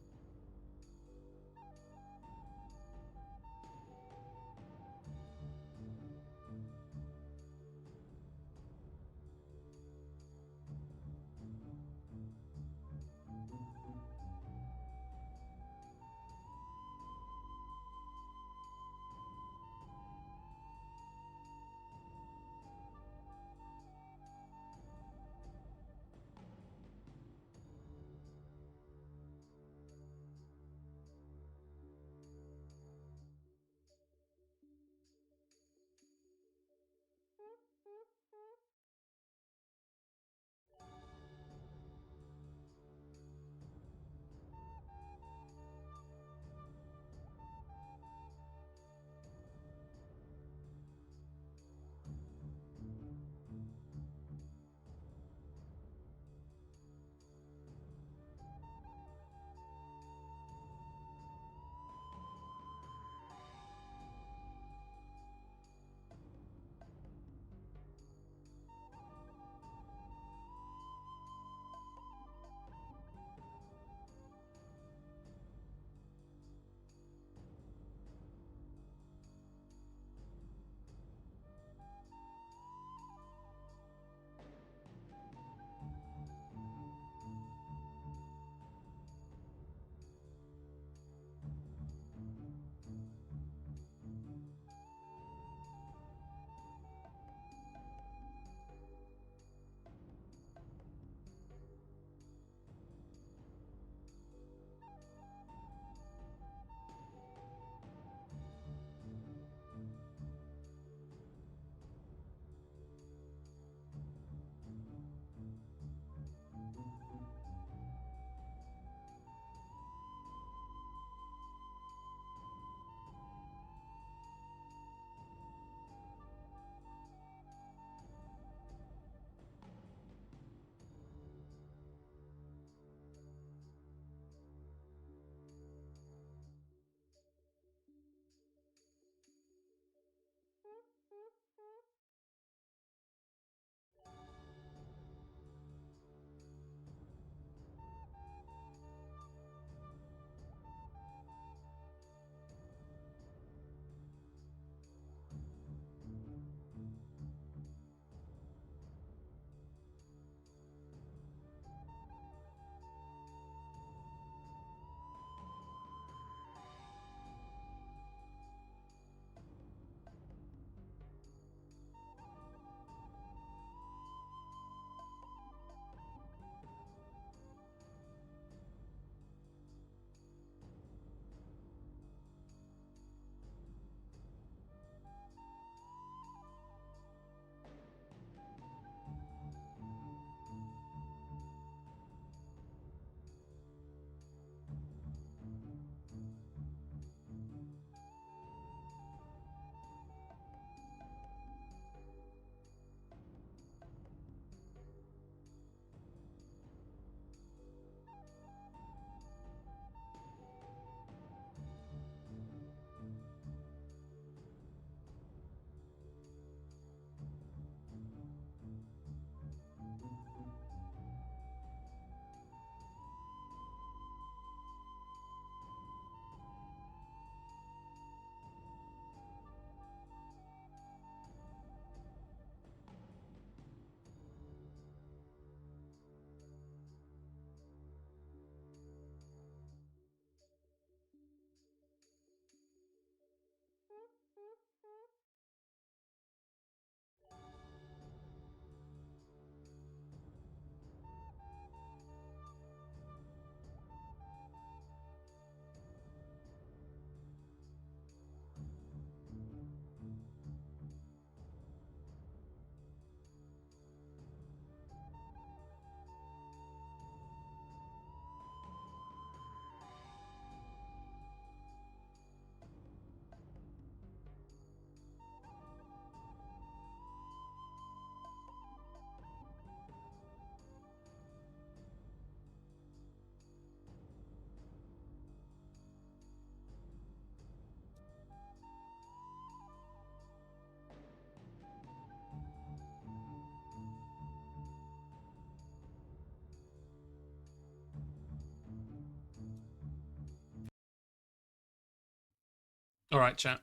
All right, chat.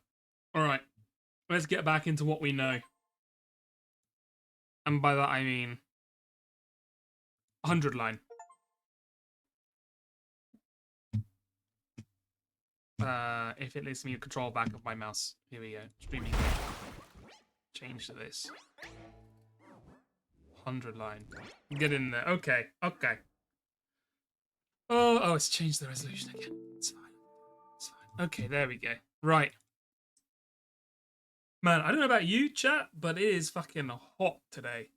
All right. Let's get back into what we know. And by that I mean 100 line. If it lets me control back of my mouse. Here we go. Streaming. Change to this. 100 line. Get in there. Okay. Okay. Oh, it's changed the resolution again. It's fine. It's fine. Okay, there we go. Right. Man, I don't know about you, chat, but it is fucking hot today.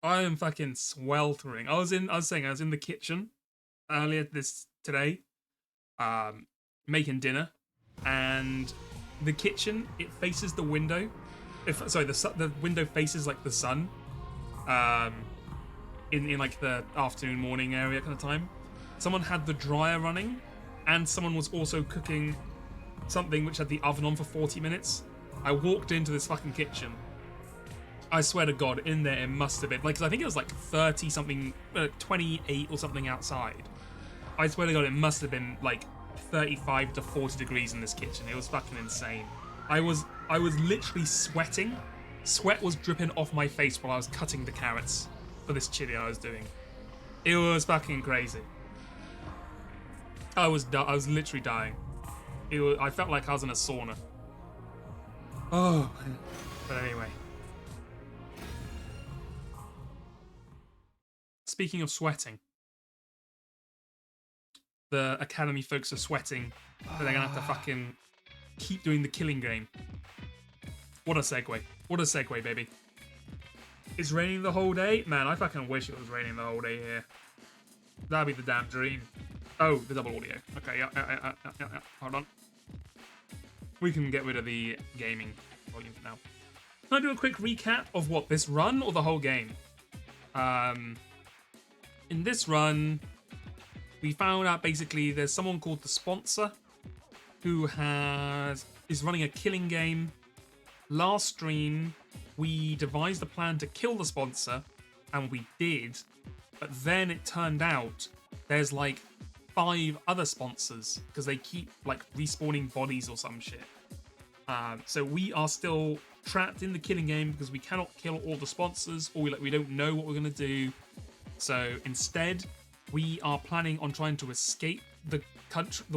I am fucking sweltering. I was in the kitchen earlier today, making dinner, and the kitchen, it faces the window. The window faces like the sun, in like the afternoon morning area kind of time. Someone had the dryer running, and someone was also cooking something which had the oven on for 40 minutes. I walked into this fucking kitchen. I swear to God, in there it must have been like, 'cause I think it was like 30 something, 28 or something outside. I swear to God, it must have been like 35 to 40 degrees in this kitchen. It was fucking insane. I was literally sweating. Sweat was dripping off my face while I was cutting the carrots for this chili I was doing. It was fucking crazy. I was literally dying. I felt like I was in a sauna. Oh, but anyway. Speaking of sweating, the Academy folks are sweating, but they're gonna have to fucking keep doing the killing game. What a segue. What a segue, baby. It's raining the whole day? Man, I fucking wish it was raining the whole day here. That'd be the damn dream. Oh, the double audio. Okay, yeah. Hold on. We can get rid of the gaming volume for now. Can I do a quick recap of what, this run or the whole game? In this run, we found out basically there's someone called the Sponsor who is running a killing game. Last stream, we devised a plan to kill the Sponsor, and we did, but then it turned out there's like 5 other sponsors because they keep like respawning bodies or some shit. So we are still trapped in the killing game because we cannot kill all the sponsors, or we don't know what we're gonna do. So instead, we are planning on trying to escape the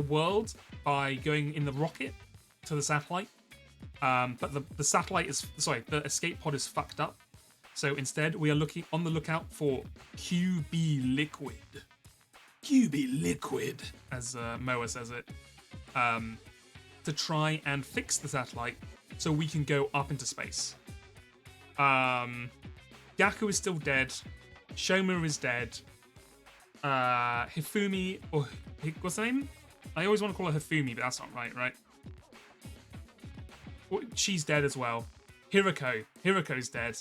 world by going in the rocket to the satellite. But the escape pod is fucked up. So instead, we are looking on the lookout for QB Liquid. QB Liquid, as Moa says it, to try and fix the satellite so we can go up into space. Gaku is still dead. Shoma is dead. Hifumi, or what's her name? I always want to call her Hifumi, but that's not right? She's dead as well. Hiroko's dead.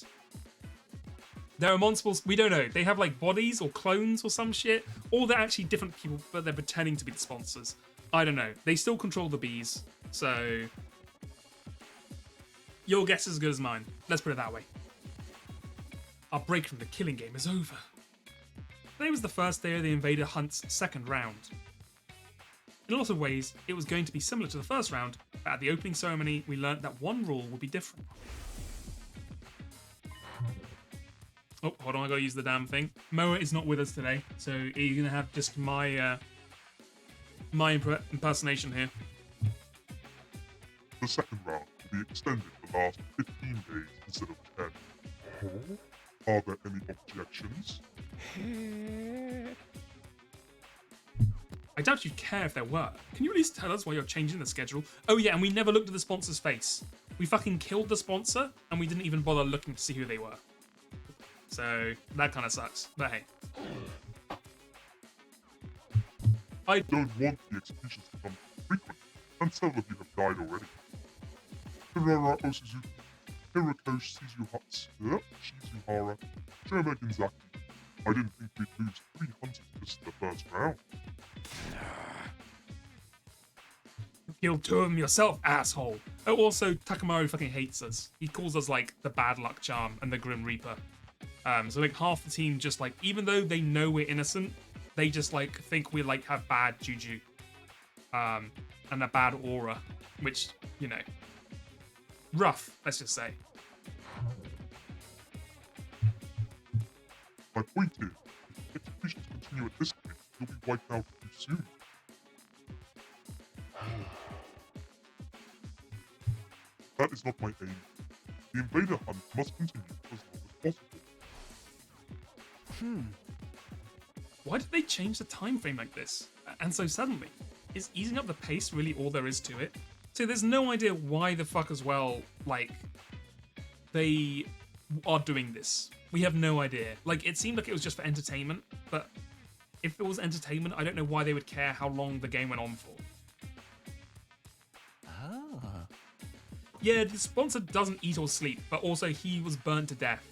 There are multiple, we don't know. They have like bodies or clones or some shit, or they're actually different people, but they're pretending to be the sponsors. I don't know. They still control the bees, so your guess is as good as mine. Let's put it that way. Our break from the killing game is over. Today was the first day of the Invader Hunt's second round. In a lot of ways, it was going to be similar to the first round, but at the opening ceremony, we learned that one rule would be different. Oh, hold on, I gotta use the damn thing. Moa is not with us today, so you're gonna have just my impersonation here. The second round will be extended to last 15 days instead of 10. Are there any objections? I doubt you'd care if there were. Can you at least tell us why you're changing the schedule? Oh yeah, and we never looked at the sponsor's face. We fucking killed the sponsor, and we didn't even bother looking to see who they were. So, that kind of sucks. But hey. I don't want the executions to become frequent, and several of you have died already. Hirora Osuzuki, Hiroko Shizuhara, Shoma Ginzaki. I didn't think we'd lose 3 hunters just in the first round. You killed 2 of them yourself, asshole. Oh, also, Takamaru fucking hates us. He calls us, like, the bad luck charm and the Grim Reaper. So, like, half the team just, like, even though they know we're innocent, they just, like, think we, like, have bad juju. and a bad aura, which, you know, rough, let's just say. My point is, if executions continue at this rate, you'll be wiped out too soon. That is not my aim. The invader hunt must continue as long as possible. Why did they change the time frame like this? And so suddenly? Is easing up the pace really all there is to it? So there's no idea why the fuck as well, like, they are doing this. We have no idea. Like, it seemed like it was just for entertainment, but if it was entertainment, I don't know why they would care how long the game went on for. Yeah, the sponsor doesn't eat or sleep, but also he was burnt to death.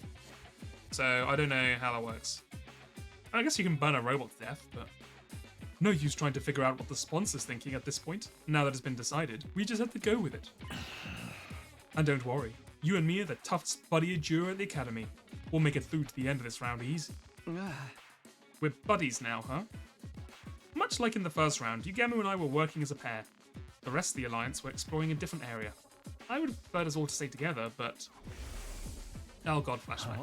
So I don't know how that works. I guess you can burn a robot to death, but no use trying to figure out what the sponsor's thinking at this point. Now that it's been decided, we just have to go with it. And don't worry, you and me are the toughest buddy duo at the academy. We'll make it through to the end of this round easy. We're buddies now, huh? Much like in the first round, Yugamo and I were working as a pair. The rest of the alliance were exploring a different area. I would have preferred us all to stay together, but... Oh god, flashback.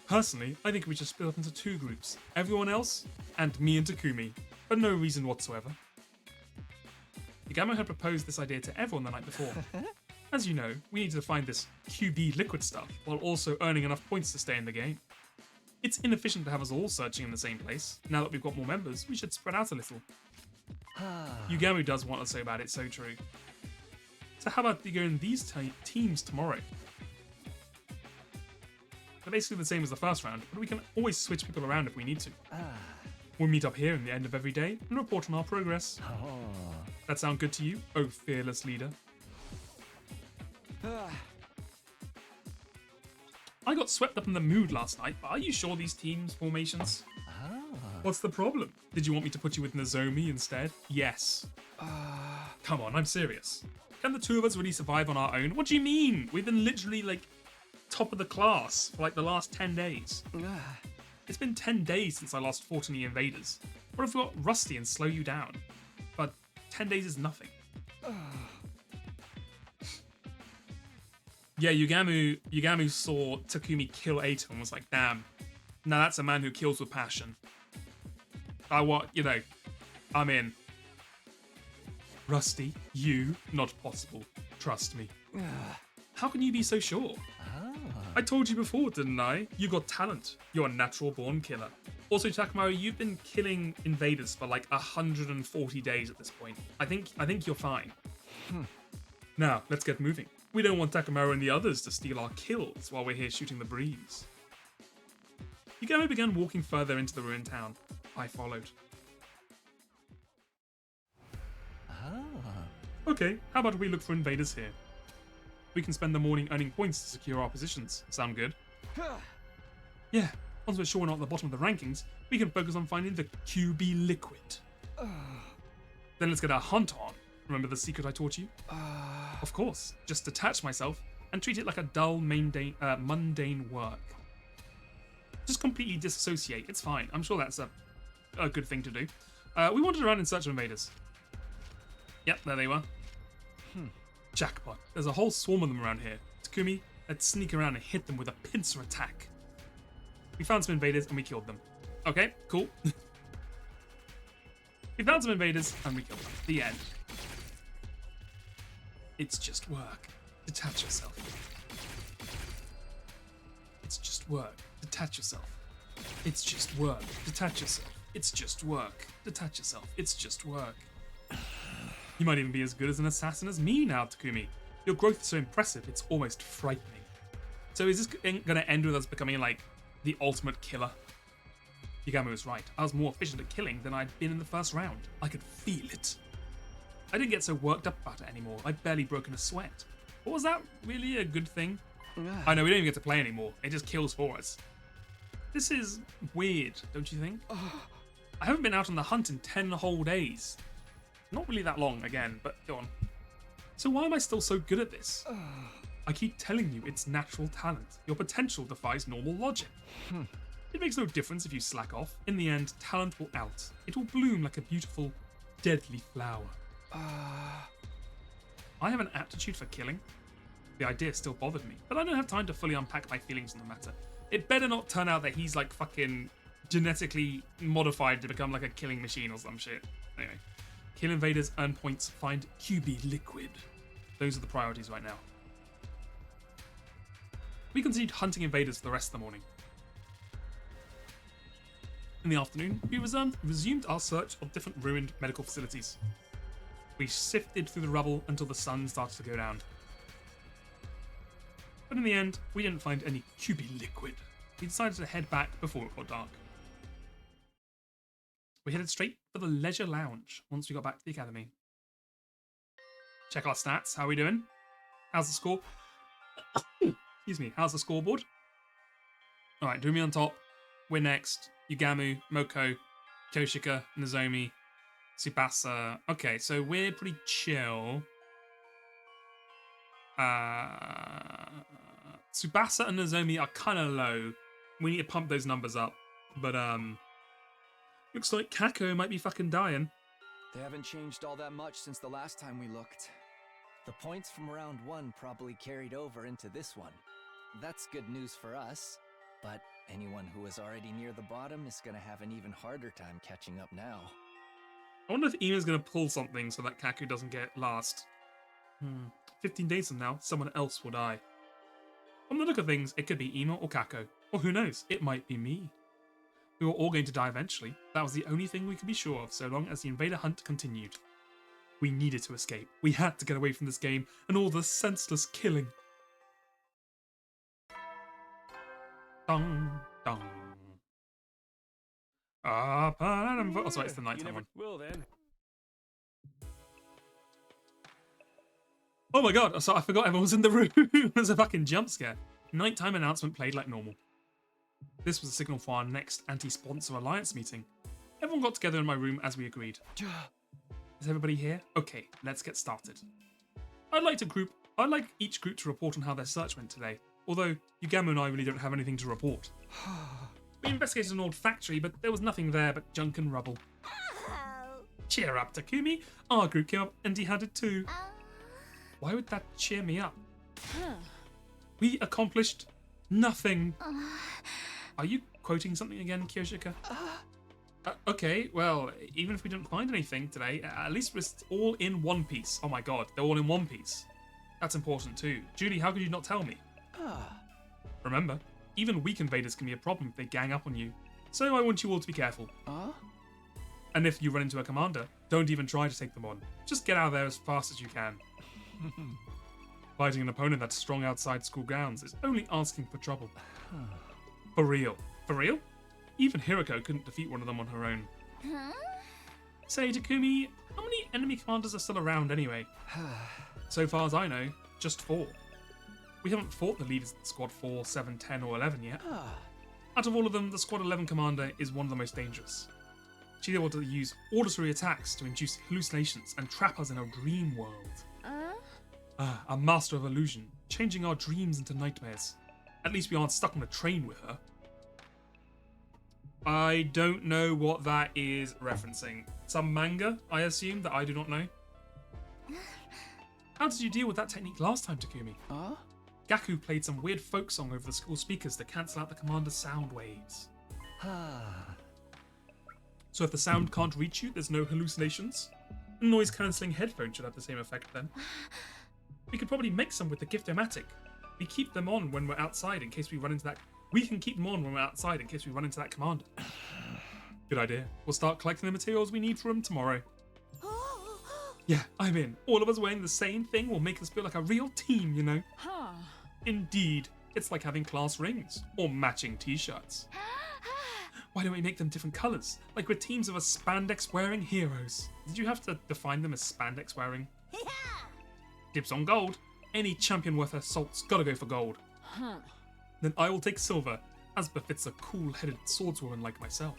Personally, I think we should split up into two groups. Everyone else, and me and Takumi. For no reason whatsoever. Yugamo had proposed this idea to everyone the night before. As you know, we need to find this QB liquid stuff, while also earning enough points to stay in the game. It's inefficient to have us all searching in the same place. Now that we've got more members, we should spread out a little. Yugamo does want us so bad, it's so true. So how about we go in these teams tomorrow? They're basically the same as the first round, but we can always switch people around if we need to. We'll meet up here in the end of every day and report on our progress. That sound good to you, oh fearless leader? I got swept up in the mood last night, but are you sure these teams formations? What's the problem? Did you want me to put you with Nozomi instead? Yes. Come on, I'm serious. Can the two of us really survive on our own? What do you mean? We've been literally, like, top of the class for, like, the last 10 days. It's been 10 days since I lost 4 to the invaders. What if we got rusty and slow you down? But 10 days is nothing. Yeah, Yugamo saw Takumi kill Eita and was like, damn, now that's a man who kills with passion. I'm in. Rusty, you, not possible. Trust me. How can you be so sure? I told you before, didn't I? You got talent. You're a natural born killer. Also, Takamaru, you've been killing invaders for like 140 days at this point. I think you're fine. Now, let's get moving. We don't want Takamaru and the others to steal our kills while we're here shooting the breeze. Yugamo began walking further into the ruined town. I followed. Okay, how about we look for invaders here? We can spend the morning earning points to secure our positions. Sound good? Yeah, once we're sure we're not at the bottom of the rankings, we can focus on finding the QB liquid. Then let's get our hunt on. Remember the secret I taught you? Of course, just detach myself and treat it like a dull, mundane work. Just completely disassociate, it's fine. I'm sure that's a good thing to do. We wandered around in search of invaders. Yep, there they were. Jackpot. There's a whole swarm of them around here. Takumi, let's sneak around and hit them with a pincer attack. We found some invaders and we killed them. Okay, cool. We found some invaders and we killed them. The end. It's just work. Detach yourself. It's just work. Detach yourself. It's just work. Detach yourself. It's just work. Detach yourself. It's just work. You might even be as good as an assassin as me now, Takumi. Your growth is so impressive, it's almost frightening. So is this gonna end with us becoming, like, the ultimate killer? Yugamo was right. I was more efficient at killing than I'd been in the first round. I could feel it. I didn't get so worked up about it anymore. I'd barely broken a sweat. But was that really a good thing? I know, we don't even get to play anymore. It just kills for us. This is weird, don't you think? I haven't been out on the hunt in 10 whole days. Not really that long, again, but go on. So why am I still so good at this? I keep telling you it's natural talent. Your potential defies normal logic. It makes no difference if you slack off. In the end, talent will out. It will bloom like a beautiful, deadly flower. I have an aptitude for killing. The idea still bothered me, but I don't have time to fully unpack my feelings on the matter. It better not turn out that he's like fucking genetically modified to become like a killing machine or some shit. Anyway, kill invaders, earn points, find QB liquid. Those are the priorities right now. We continued hunting invaders for the rest of the morning. In the afternoon, we resumed our search of different ruined medical facilities. We sifted through the rubble until the sun started to go down. But in the end, we didn't find any QB liquid. We decided to head back before it got dark. We headed straight for the leisure lounge once we got back to the academy. Check our stats. How are we doing? How's the score? Excuse me. How's the scoreboard? All right, Dumi on top. We're next. Yugamu, Moko, Kyoshika, Nozomi, Tsubasa. Okay, so we're pretty chill. Tsubasa and Nozomi are kind of low. We need to pump those numbers up. But, looks like Kako might be fucking dying. They haven't changed all that much since the last time we looked. The points from round 1 probably carried over into this one. That's good news for us, but anyone who was already near the bottom is gonna have an even harder time catching up now. I wonder if Ima's gonna pull something so that Kaku doesn't get last. 15 days from now, someone else will die. From the look of things, it could be Ima or Kako, or who knows, it might be me. We were all going to die eventually. That was the only thing we could be sure of, so long as the invader hunt continued. We needed to escape. We had to get away from this game and all the senseless killing. Dong, dong. Oh, sorry, it's the nighttime one. Will then. Oh my god, so I forgot everyone was in the room. There's a fucking jump scare. Nighttime announcement played like normal. This was a signal for our next anti-sponsor alliance meeting. Everyone got together in my room as we agreed. Is everybody here? Okay, let's get started. I'd like each group to report on how their search went today, although Yugamu and I really don't have anything to report. We investigated an old factory, but there was nothing there but junk and rubble. Cheer up, Takumi. Our group came up empty-handed too. Why would that cheer me up? We accomplished nothing. Are you quoting something again, Kyoshika? Okay, well, even if we didn't find anything today, at least we're all in one piece. Oh my god, they're all in one piece. That's important too. Julie, how could you not tell me? Remember, even weak invaders can be a problem if they gang up on you. So I want you all to be careful. And if you run into a commander, don't even try to take them on. Just get out of there as fast as you can. Fighting an opponent that's strong outside school grounds is only asking for trouble. For real. For real? Even Hiroko couldn't defeat one of them on her own. Say, Takumi, how many enemy commanders are still around anyway? So far as I know, just 4. We haven't fought the leaders of Squad 4, 7, 10 or 11 yet. Out of all of them, the Squad 11 commander is one of the most dangerous. She's able to use auditory attacks to induce hallucinations and trap us in a dream world. A master of illusion, changing our dreams into nightmares. At least we aren't stuck on a train with her. I don't know what that is referencing. Some manga, I assume, that I do not know. How did you deal with that technique last time, Takumi? Gaku played some weird folk song over the school speakers to cancel out the commander's sound waves. So if the sound can't reach you, there's no hallucinations? Noise-cancelling headphones should have the same effect then. We could probably make some with the Gift-O-Matic. We keep them on when we're outside in case we run into that... We can keep them on when we're outside in case we run into that commander. Good idea. We'll start collecting the materials we need for him tomorrow. Yeah, I'm in. All of us wearing the same thing will make us feel like a real team, you know? Indeed. It's like having class rings or matching t-shirts. Why don't we make them different colours? Like we're teams of us spandex-wearing heroes. Did you have to define them as spandex-wearing? Dibs on gold. Any champion worth her salt's gotta go for gold. Then I will take silver, as befits a cool-headed swordswoman like myself.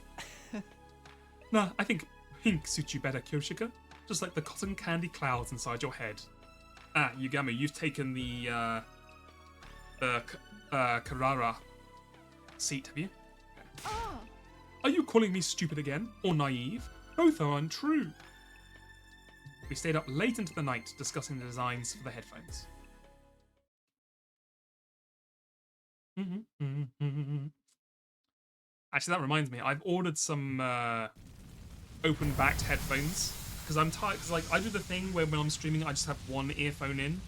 Nah, I think pink suits you better, Kyoshika. Just like the cotton candy clouds inside your head. Yugamu, you've taken the Carrara seat, have you? Okay. Are you calling me stupid again, or naive? Both are untrue. We stayed up late into the night discussing the designs for the headphones. Actually, that reminds me. I've ordered some open-backed headphones because I'm tired. Because like I do the thing where when I'm streaming, I just have one earphone in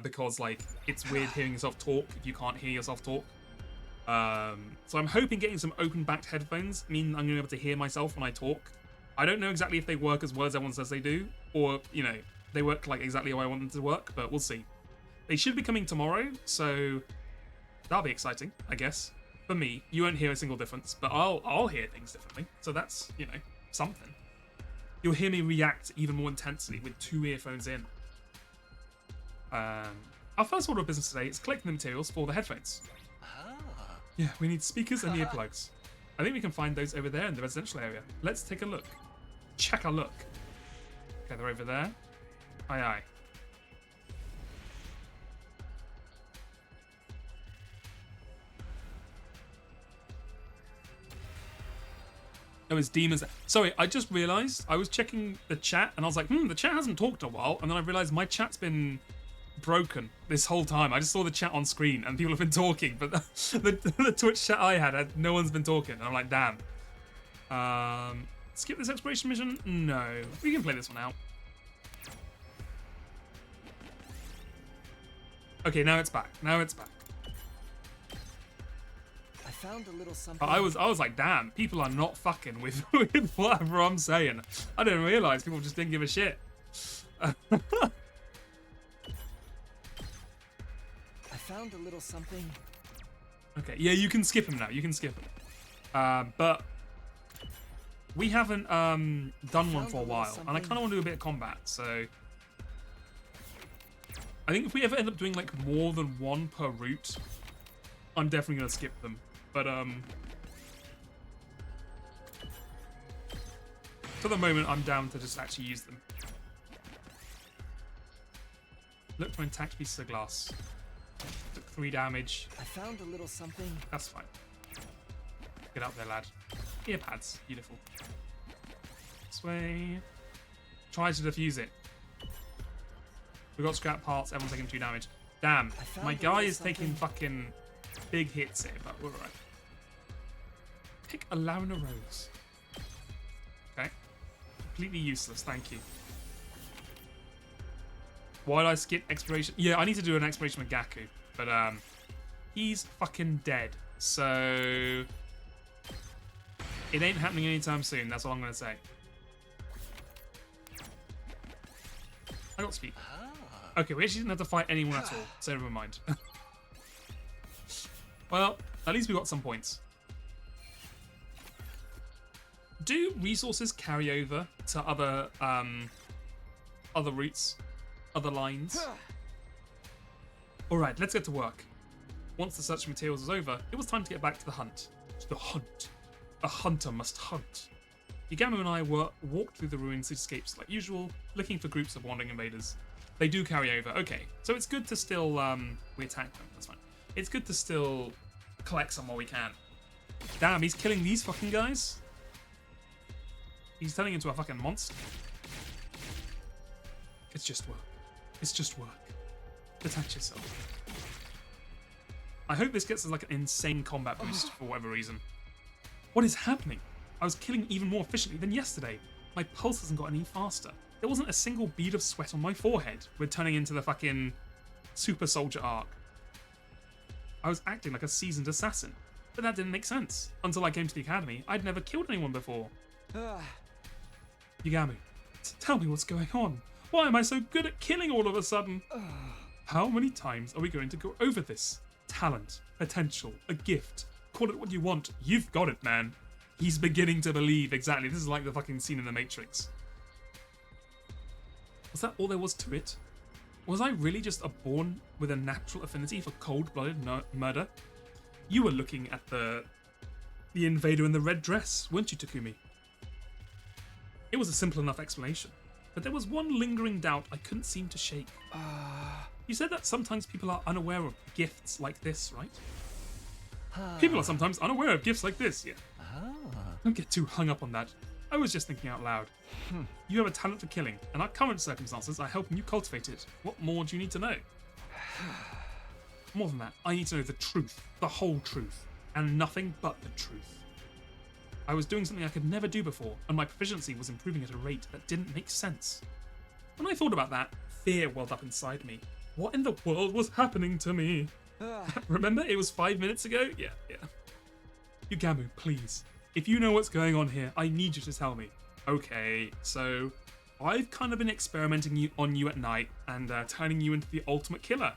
because like it's weird hearing yourself talk if you can't hear yourself talk. So I'm hoping getting some open-backed headphones mean I'm gonna be able to hear myself when I talk. I don't know exactly if they work as well as everyone says they do, or you know, they work like exactly how I want them to work, but we'll see. They should be coming tomorrow, so that'll be exciting, I guess. For me, you won't hear a single difference, but I'll hear things differently. So that's, you know, something. You'll hear me react even more intensely with 2 earphones in. Our first order of business today is collecting the materials for the headphones. Yeah, we need speakers and earplugs. I think we can find those over there in the residential area. Let's take a look. Check our look. Okay, they're over there. Aye, aye. Oh, it's demons. Sorry, I just realized I was checking the chat and I was like, the chat hasn't talked in a while. And then I realized my chat's been broken this whole time. I just saw the chat on screen and people have been talking, but the Twitch chat I had, no one's been talking. And I'm like, damn. Skip this exploration mission? No. We can play this one out. Okay, now it's back. Now it's back. I found a little something. I was like, damn, people are not fucking with whatever I'm saying. I didn't realize people just didn't give a shit. I found a little something. Okay, yeah, you can skip him now. You can skip him. But we haven't done one for a while, and I kind of want to do a bit of combat. So I think if we ever end up doing like more than one per route, I'm definitely gonna skip them. But for the moment, I'm down to just actually use them. Look for intact pieces of glass. Took 3 damage. I found a little something. That's fine. Get up there, lad. Ear pads. Beautiful. This way. Try to defuse it. We got scrap parts. Everyone's taking 2 damage. Damn. My guy is taking fucking big hits here, but we're alright. Pick a Larina Rose. Okay. Completely useless, thank you. Why did I skip exploration? Yeah, I need to do an exploration with Gaku, but he's fucking dead. So it ain't happening anytime soon, that's all I'm gonna say. I got speed. Okay, we actually didn't have to fight anyone at all, so never mind. Well, at least we got some points. Do resources carry over to other routes, other lines? Alright, let's get to work. Once the search for materials was over, it was time to get back to the hunt. The hunt. A hunter must hunt. Yagamu and I walked through the ruined cityscapes like usual, looking for groups of wandering invaders. They do carry over. Okay, so it's good to still we attack them. That's fine. It's good to still collect some while we can. Damn, he's killing these fucking guys. He's turning into a fucking monster. It's just work. It's just work. Detach yourself. I hope this gets us like an insane combat boost for whatever reason. What is happening? I was killing even more efficiently than yesterday. My pulse hasn't got any faster. There wasn't a single bead of sweat on my forehead. We're turning into the fucking super soldier arc. I was acting like a seasoned assassin, but that didn't make sense. Until I came to the academy, I'd never killed anyone before. Yagamu, tell me what's going on. Why am I so good at killing all of a sudden? How many times are we going to go over this? Talent, potential, a gift. Call it what you want. You've got it, man. He's beginning to believe. Exactly. This is like the fucking scene in The Matrix. Was that all there was to it? Was I really just born with a natural affinity for cold-blooded murder? You were looking at the invader in the red dress, weren't you, Takumi? It was a simple enough explanation, but there was one lingering doubt I couldn't seem to shake. You said that sometimes people are unaware of gifts like this, right? People are sometimes unaware of gifts like this, yeah. Don't get too hung up on that. I was just thinking out loud. You have a talent for killing, and our current circumstances are helping you cultivate it. What more do you need to know? More than that, I need to know the truth, the whole truth, and nothing but the truth. I was doing something I could never do before, and my proficiency was improving at a rate that didn't make sense. When I thought about that, fear welled up inside me. What in the world was happening to me? Remember, it was 5 minutes ago? Yeah. Yugamu, please. If you know what's going on here, I need you to tell me. Okay, so I've kind of been experimenting on you at night and turning you into the ultimate killer.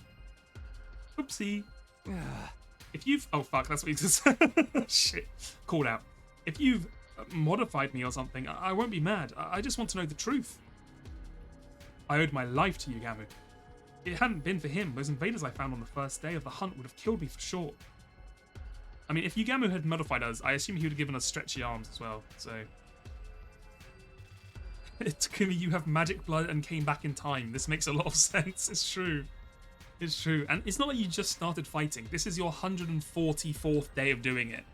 Oopsie. If you've... Oh, fuck, that's what he just said. Shit. Called out. If you've modified me or something, I won't be mad. I just want to know the truth. I owed my life to Yugamu. It hadn't been for him, those invaders I found on the first day of the hunt would have killed me for sure. I mean, if Yugamu had modified us, I assume he would have given us stretchy arms as well, so... Takumi, you have magic blood and came back in time. This makes a lot of sense. It's true. It's true. And it's not like you just started fighting. This is your 144th day of doing it.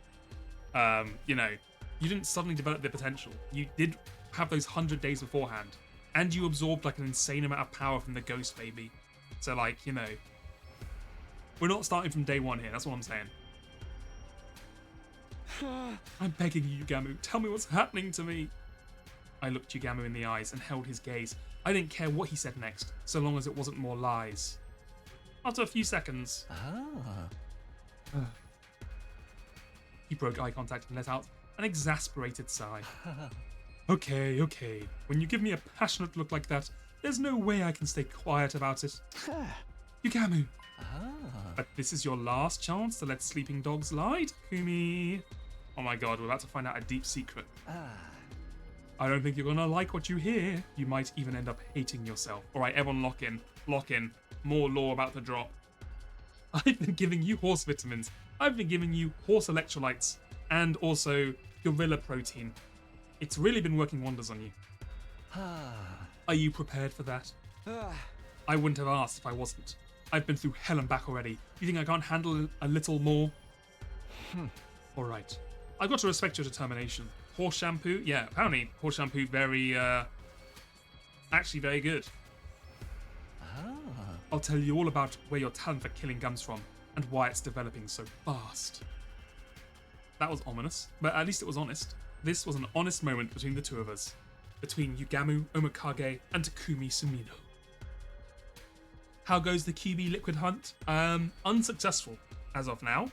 You know, you didn't suddenly develop the potential. You did have those 100 days beforehand. And you absorbed like an insane amount of power from the ghost baby. So like, you know, we're not starting from day one here. That's what I'm saying. I'm begging you, Yugamu. Tell me what's happening to me. I looked Yugamu in the eyes and held his gaze. I didn't care what he said next, so long as it wasn't more lies. After a few seconds... He broke eye contact and let out an exasperated sigh. Okay. When you give me a passionate look like that, there's no way I can stay quiet about it. Yugamu. But this is your last chance to let sleeping dogs lie, Takumi. Oh my god, we're about to find out a deep secret. I don't think you're gonna like what you hear. You might even end up hating yourself. Alright, everyone lock in. Lock in. More lore about to drop. I've been giving you horse vitamins. I've been giving you horse electrolytes. And also gorilla protein. It's really been working wonders on you. Are you prepared for that? I wouldn't have asked if I wasn't. I've been through hell and back already. You think I can't handle a little more? Alright. I've got to respect your determination. Horse shampoo? Yeah, apparently horse shampoo very, actually very good. I'll tell you all about where your talent for killing comes from and why it's developing so fast. That was ominous, but at least it was honest. This was an honest moment between the two of us. Between Yugamu Omikage and Takumi Sumino. How goes the QB liquid hunt? Unsuccessful, as of now.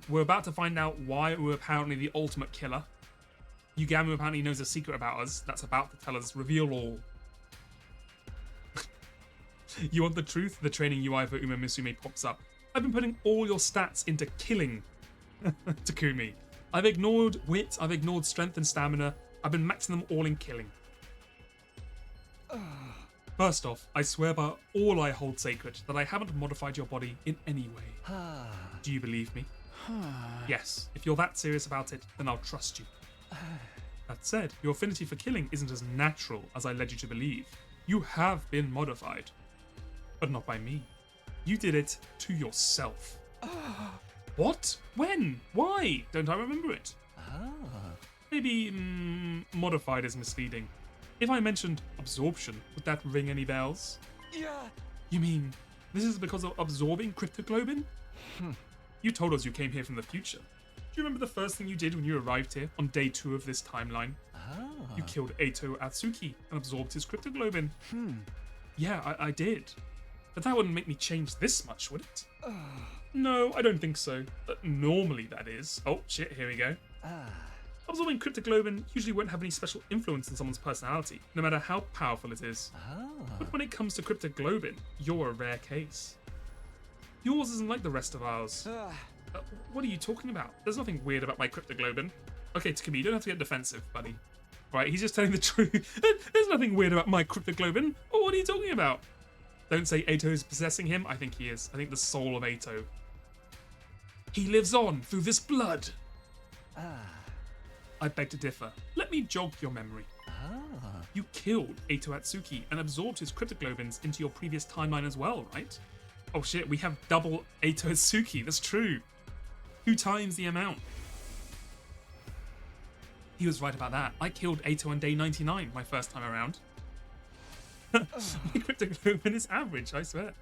We're about to find out why we're apparently the ultimate killer. Yugamu apparently knows a secret about us that's about to tell us, reveal all. You want the truth? The training UI for Uma Musume pops up. I've been putting all your stats into killing Takumi. I've ignored wit, I've ignored strength and stamina. I've been maxing them all in killing. First off, I swear by all I hold sacred that I haven't modified your body in any way. Do you believe me? Yes, if you're that serious about it, then I'll trust you. That said, your affinity for killing isn't as natural as I led you to believe. You have been modified. But not by me. You did it to yourself. What? When? Why? Don't I remember it? Maybe modified is misleading. If I mentioned absorption, would that ring any bells? Yeah. You mean this is because of absorbing cryptoglobin? You told us you came here from the future. Do you remember the first thing you did when you arrived here on day 2 of this timeline? You killed Eito Atsuki and absorbed his cryptoglobin. Yeah, I did. But that wouldn't make me change this much, would it? No, I don't think so. Normally, that is. Oh, shit, here we go. Absorbing cryptoglobin usually won't have any special influence on someone's personality, no matter how powerful it is. But when it comes to cryptoglobin, you're a rare case. Yours isn't like the rest of ours. What are you talking about? There's nothing weird about my cryptoglobin. Okay, Takumi, you don't have to get defensive, buddy. Right, he's just telling the truth. There's nothing weird about my cryptoglobin. Oh, what are you talking about? Don't say Eito is possessing him. I think he is. I think the soul of Eito. He lives on through this blood. I beg to differ. Let me jog your memory. You killed Eito Atsuki and absorbed his cryptoglobins into your previous timeline as well, right? Oh shit, we have double Eito Atsuki. That's true. 2 times the amount. He was right about that. I killed Ato on day 99 my first time around. My cryptoglobin is average, I swear.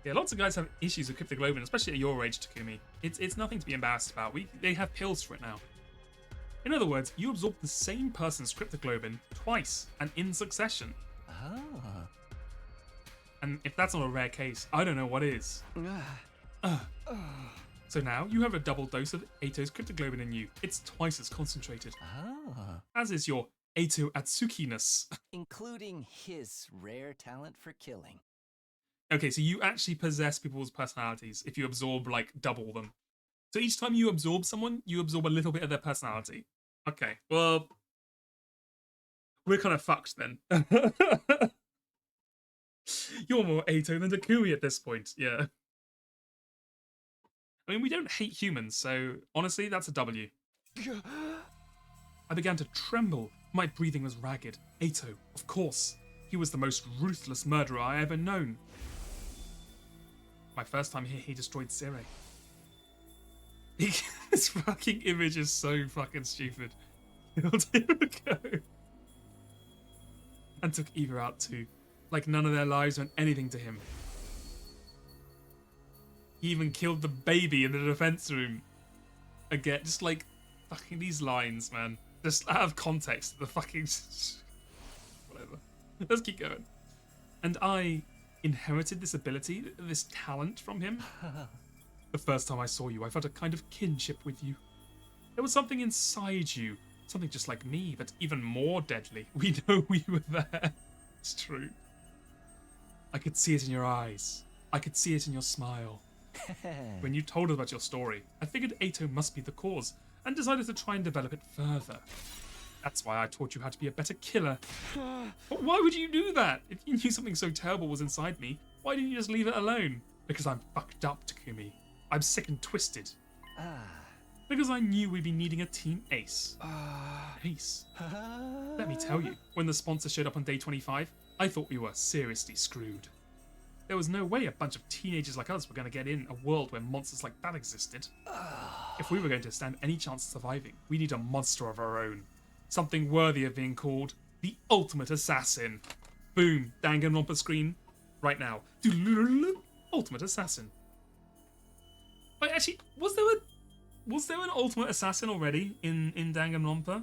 Yeah, lots of guys have issues with cryptoglobin, especially at your age, Takumi. It's nothing to be embarrassed about. They have pills for it now. In other words, you absorb the same person's cryptoglobin twice and in succession. Ah. And if that's not a rare case, I don't know what is. So now you have a double dose of Ato's cryptoglobin in you. It's twice as concentrated. Ah. As is your Ato Atsuki-ness. Including his rare talent for killing. Okay, so you actually possess people's personalities if you absorb, like, double them. So each time you absorb someone, you absorb a little bit of their personality. Okay, well, we're kind of fucked then. You're more Ato than Takumi at this point, yeah. I mean, we don't hate humans, so honestly, that's a W. I began to tremble. My breathing was ragged. Ato, of course. He was the most ruthless murderer I ever known. My first time here, he destroyed Sire. This fucking image is so fucking stupid. Killed Himiko. And took Eva out too. Like none of their lives meant anything to him. He even killed the baby in the defense room. Again, just like fucking these lines, man. Just out of context, the fucking whatever. Let's keep going. And I inherited this ability, this talent from him. The first time I saw you, I felt a kind of kinship with you. There was something inside you, something just like me, but even more deadly. We know we were there. It's true. I could see it in your eyes. I could see it in your smile. When you told us about your story, I figured Ato must be the cause, and decided to try and develop it further. That's why I taught you how to be a better killer. But why would you do that? If you knew something so terrible was inside me, why didn't you just leave it alone? Because I'm fucked up, Takumi. I'm sick and twisted. Because I knew we'd be needing a team ace. Ace. Let me tell you, when the sponsor showed up on day 25, I thought we were seriously screwed. There was no way a bunch of teenagers like us were going to get in a world where monsters like that existed. If we were going to stand any chance of surviving, we need a monster of our own. Something worthy of being called the ultimate assassin. Boom, Danganronpa screen right now. Ultimate assassin. Wait, actually, was there an ultimate assassin already in Danganronpa?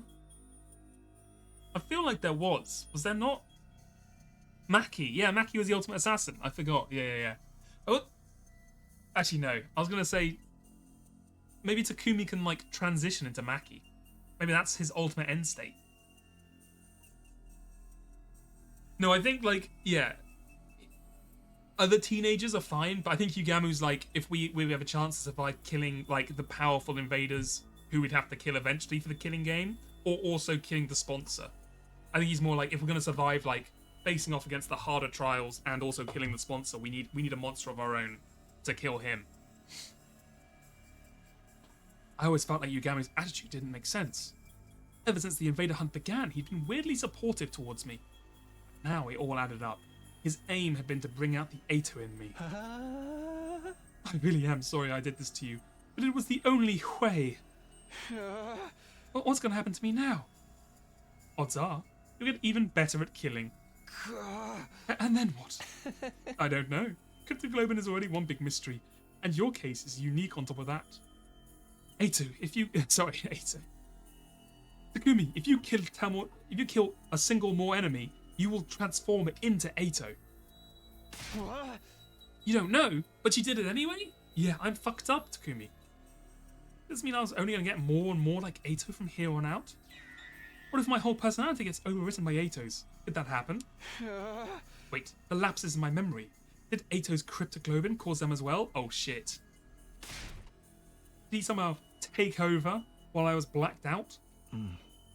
I feel like there was. Was there not? Maki. Yeah, Maki was the ultimate assassin. I forgot. Yeah. Oh, actually, no. I was going to say maybe Takumi can, like, transition into Maki. Maybe that's his ultimate end state. No, I think, like, yeah. Other teenagers are fine, but I think Yugamu's like, if we have a chance to survive killing, like, the powerful invaders who we'd have to kill eventually for the killing game, or also killing the sponsor. I think he's more like, if we're going to survive, like, facing off against the harder trials and also killing the sponsor, we need a monster of our own to kill him. I always felt like Yugamu's attitude didn't make sense. Ever since the invader hunt began, he'd been weirdly supportive towards me. Now it all added up. His aim had been to bring out the Ato in me. I really am sorry I did this to you, but it was the only way. What's going to happen to me now? Odds are, you'll get even better at killing. And then what? I don't know. Cryptoglobin is already one big mystery, and your case is unique on top of that. Ato, if you... Sorry, Ato. Takumi, if you kill a single more enemy, you will transform it into Ato. You don't know, but you did it anyway? Yeah, I'm fucked up, Takumi. Does this mean I was only going to get more and more like Ato from here on out? What if my whole personality gets overwritten by Ato's? Did that happen? Wait, the lapses in my memory. Did Ato's cryptoglobin cause them as well? Oh shit. Did he somehow take over while I was blacked out?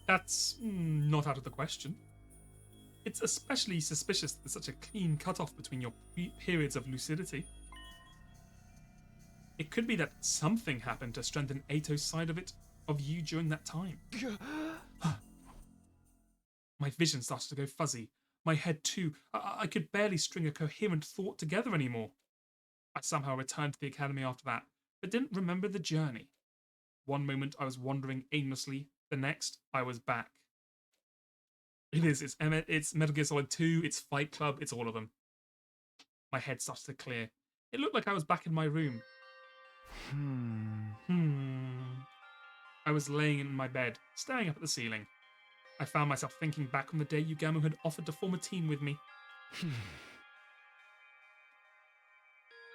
That's not out of the question. It's especially suspicious that there's such a clean cutoff between your periods of lucidity. It could be that something happened to strengthen Ato's side of you during that time. My vision started to go fuzzy. My head too. I could barely string a coherent thought together anymore. I somehow returned to the academy after that, but didn't remember the journey. One moment I was wandering aimlessly, the next, I was back. It is. It's Metal Gear Solid 2. It's Fight Club. It's all of them. My head started to clear. It looked like I was back in my room. I was laying in my bed, staring up at the ceiling. I found myself thinking back on the day Yugamu had offered to form a team with me.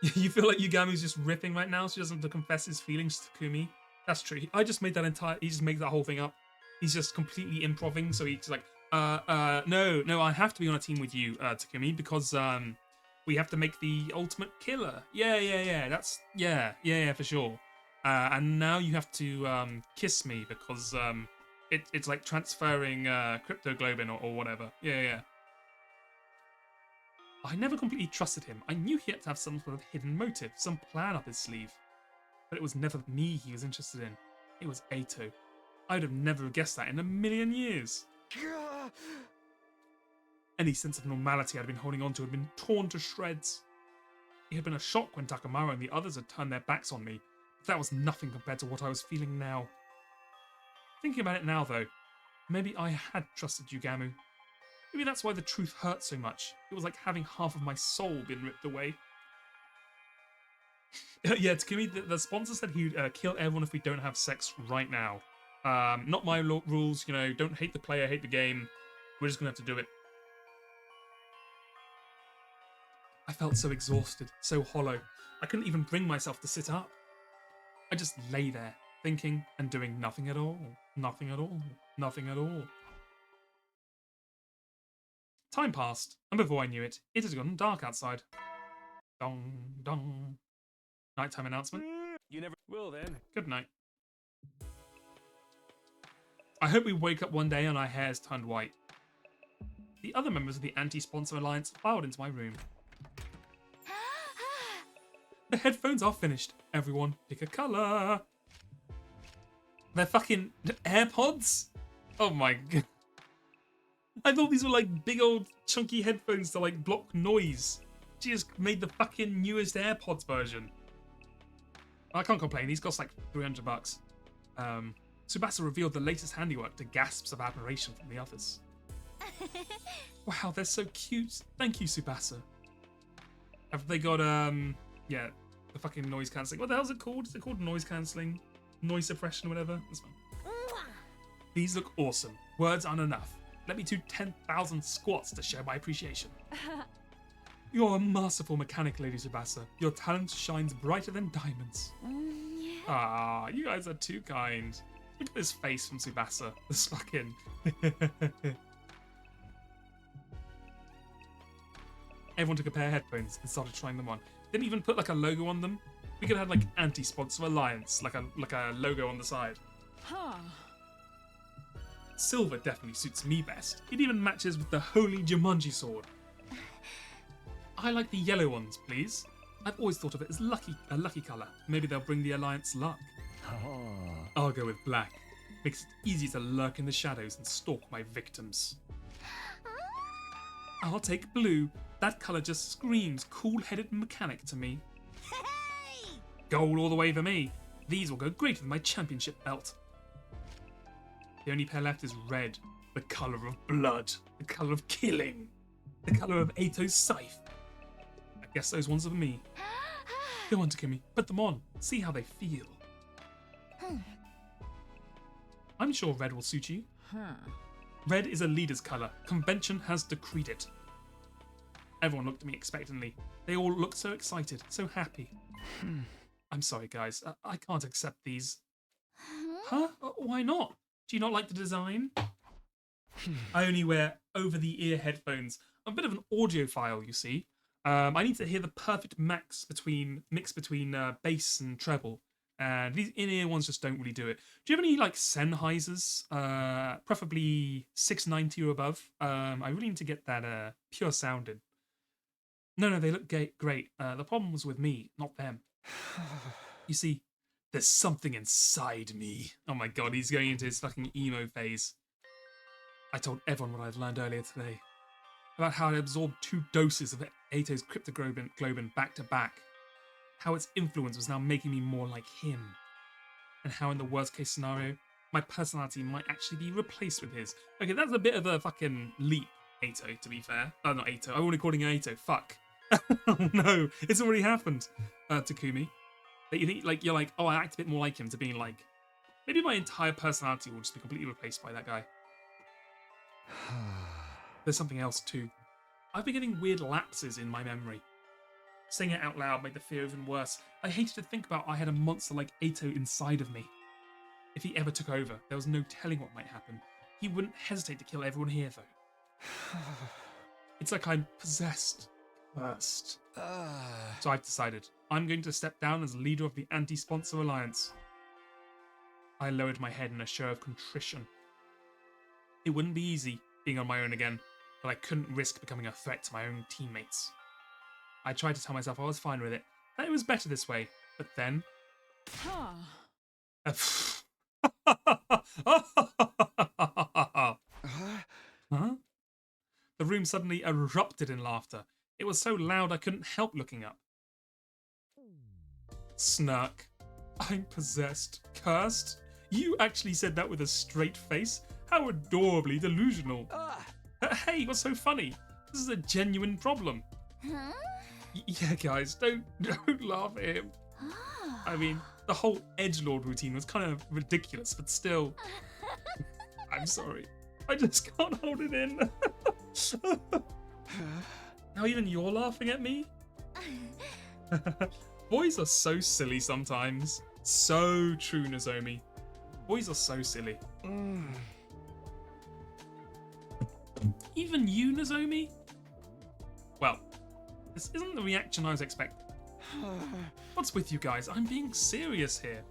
You feel like Yugamu's just ripping right now, so he doesn't have to confess his feelings to Takumi? That's true. He just made that whole thing up. He's just completely improving, so he's like, no, I have to be on a team with you, Takumi, because, we have to make the ultimate killer. Yeah, that's, yeah, for sure. And now you have to, kiss me, because, it's like transferring, cryptoglobin or whatever. Yeah. I never completely trusted him. I knew he had to have some sort of hidden motive, some plan up his sleeve. But it was never me he was interested in. It was Ato. I'd have never guessed that in a million years. Any sense of normality I'd been holding on to had been torn to shreds. It had been a shock when Takamaro and the others had turned their backs on me, but that was nothing compared to what I was feeling now. Thinking about it now, though, maybe I had trusted Yugamu. Maybe that's why the truth hurt so much. It was like having half of my soul been ripped away. Yeah, Takumi, the sponsor said he'd kill everyone if we don't have sex right now. Not my rules, don't hate the player, hate the game. We're just gonna have to do it. I felt so exhausted, so hollow. I couldn't even bring myself to sit up. I just lay there, thinking and doing nothing at all. Nothing at all. Nothing at all. Time passed, and before I knew it, it had gotten dark outside. Dong, dong. Nighttime announcement. You never will then. Good night. I hope we wake up one day and our hair's turned white. The other members of the Anti-Sponsor Alliance filed into my room. The headphones are finished. Everyone, pick a colour. They're fucking AirPods? Oh my god. I thought these were like big old chunky headphones to like block noise. She just made the fucking newest AirPods version. I can't complain, these cost like $300. Tsubasa revealed the latest handiwork to gasps of admiration from the others. Wow, they're so cute. Thank you, Tsubasa. Have they got, yeah, the fucking noise cancelling. What the hell is it called? Is it called noise cancelling? Noise suppression or whatever? That's fine. These look awesome. Words aren't enough. Let me do 10,000 squats to show my appreciation. You're a masterful mechanic, Lady Tsubasa. Your talent shines brighter than diamonds. Ah, you guys are too kind. Look at this face from Tsubasa. This fucking... Everyone took a pair of headphones and started trying them on. Didn't even put like a logo on them. We could have had like Anti-Sponsor Alliance, like a logo on the side. Huh. Silver definitely suits me best. It even matches with the holy Jumanji sword. I like the yellow ones, please. I've always thought of it as a lucky colour. Maybe they'll bring the Alliance luck. I'll go with black. Makes it easy to lurk in the shadows and stalk my victims. I'll take blue. That colour just screams cool-headed mechanic to me. Gold all the way for me. These will go great with my championship belt. The only pair left is red, the colour of blood, the colour of killing, the colour of Ato's scythe. I guess those ones are for me. Go on, Takumi, put them on, see how they feel. I'm sure red will suit you. Red is a leader's colour. Convention has decreed it. Everyone looked at me expectantly. They all looked so excited, so happy. I'm sorry, guys. I can't accept these. Huh? Why not? Do you not like the design? I only wear over-the-ear headphones. I'm a bit of an audiophile, you see. I need to hear the perfect mix between bass and treble. And these in-ear ones just don't really do it. Do you have any like Sennheisers? Preferably 690 or above. I really need to get that pure sounding. No, they look great. The problem was with me, not them. You see, there's something inside me. Oh my god, he's going into his fucking emo phase. I told everyone what I'd learned earlier today. About how I absorbed 2 doses of Ato's cryptoglobin back to back. How its influence was now making me more like him. And how in the worst case scenario, my personality might actually be replaced with his. Okay, that's a bit of a fucking leap, Ato, to be fair. Not Ato. I want to call him Ato. Fuck. Oh no, it's already happened, Takumi. That you think, like, you're like, oh, I act a bit more like him, to being like, maybe my entire personality will just be completely replaced by that guy. There's something else too. I've been getting weird lapses in my memory. Saying it out loud made the fear even worse. I hated to think about I had a monster like Ato inside of me. If he ever took over, there was no telling what might happen. He wouldn't hesitate to kill everyone here, though. It's like I'm possessed first. So I've decided I'm going to step down as leader of the Anti-Sponsor Alliance. I lowered my head in a show of contrition. It wouldn't be easy being on my own again, but I couldn't risk becoming a threat to my own teammates. I tried to tell myself I was fine with it, that it was better this way, but then... Huh? The room suddenly erupted in laughter. It was so loud I couldn't help looking up. Snark. I'm possessed. Cursed? You actually said that with a straight face? How adorably delusional. Hey, what's so funny? This is a genuine problem. Huh? Yeah, guys, don't laugh at him. I mean, the whole edgelord routine was kind of ridiculous, but still. I'm sorry. I just can't hold it in. Now even you're laughing at me? Boys are so silly sometimes. So true, Nozomi. Boys are so silly. Even you, Nozomi? Well, this isn't the reaction I was expecting. What's with you guys? I'm being serious here.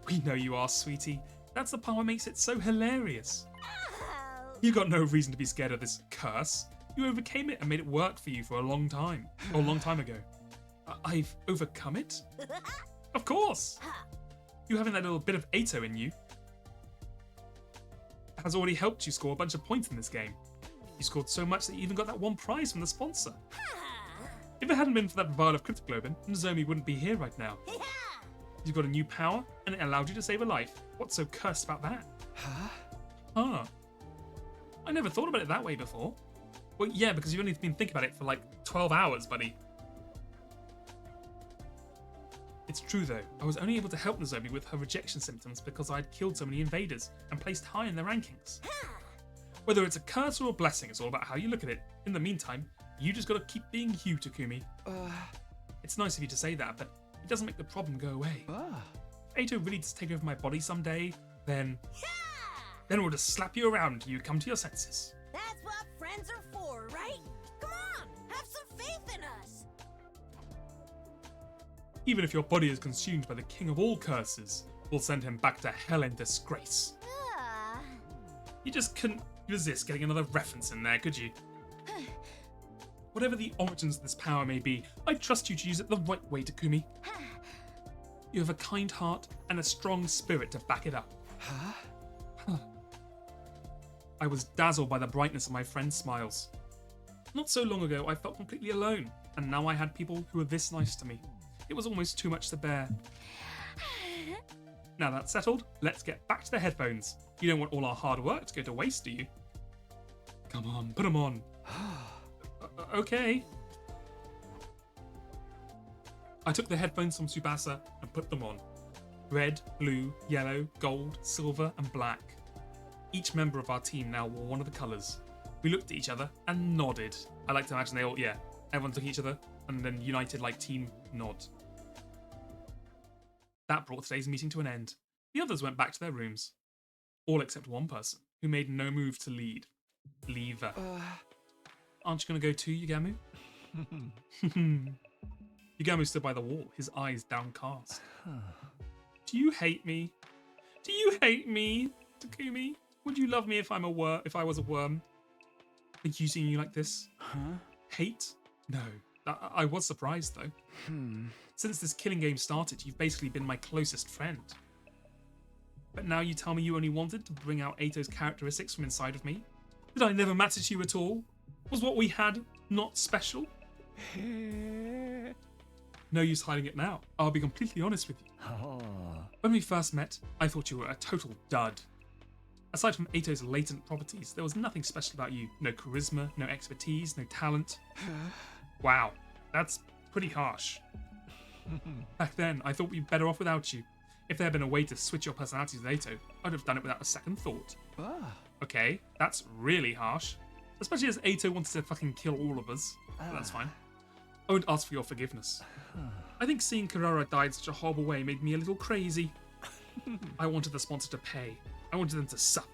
We know you are, sweetie. That's the part that makes it so hilarious. You got no reason to be scared of this curse. You overcame it and made it work for you for a long time. Or a long time ago. I've overcome it? Of course! You having that little bit of Ato in you has already helped you score a bunch of points in this game. You scored so much that you even got that one prize from the sponsor. If it hadn't been for that vial of cryptoglobin, Nozomi wouldn't be here right now. You've got a new power, and it allowed you to save a life. What's so cursed about that? Huh? I never thought about it that way before. Well, yeah, because you've only been thinking about it for like 12 hours, buddy. It's true though, I was only able to help Nozomi with her rejection symptoms because I'd killed so many invaders and placed high in their rankings. Whether it's a curse or a blessing, it's all about how you look at it. In the meantime, you just gotta keep being you, Takumi. It's nice of you to say that, but it doesn't make the problem go away. If Ato really does take over my body someday, then we'll just slap you around until you come to your senses. That's what friends are for, right? Come on, have some faith in us. Even if your body is consumed by the king of all curses, we'll send him back to hell in disgrace. You just couldn't resist getting another reference in there, could you? Whatever the origins of this power may be, I trust you to use it the right way, Takumi. You have a kind heart and a strong spirit to back it up. I was dazzled by the brightness of my friend's smiles. Not so long ago, I felt completely alone, and now I had people who were this nice to me. It was almost too much to bear. Now that's settled, let's get back to the headphones. You don't want all our hard work to go to waste, do you? Come on, put them on. Okay. I took the headphones from Tsubasa and put them on. Red, blue, yellow, gold, silver, and black. Each member of our team now wore one of the colours. We looked at each other and nodded. I like to imagine they all, everyone took each other and then united like team nod. That brought today's meeting to an end. The others went back to their rooms. All except one person, who made no move to lead. Lever. Aren't you going to go too, Yugamu? Yugamu stood by the wall, his eyes downcast. Do you hate me? Do you hate me, Takumi? Would you love me if I was a worm? Using you like this? Hate? No. I was surprised though. Since this killing game started, you've basically been my closest friend. But now you tell me you only wanted to bring out Ato's characteristics from inside of me? Did I never matter to you at all? Was what we had not special? No use hiding it now. I'll be completely honest with you. When we first met, I thought you were a total dud. Aside from Ato's latent properties, there was nothing special about you. No charisma, no expertise, no talent. Wow, that's pretty harsh. Back then, I thought we'd be better off without you. If there had been a way to switch your personalities with Ato, I'd have done it without a second thought. Okay, that's really harsh. Especially as Ato wanted to fucking kill all of us. But that's fine. I won't ask for your forgiveness. I think seeing Karara die in such a horrible way made me a little crazy. I wanted the sponsor to pay. I wanted them to suffer,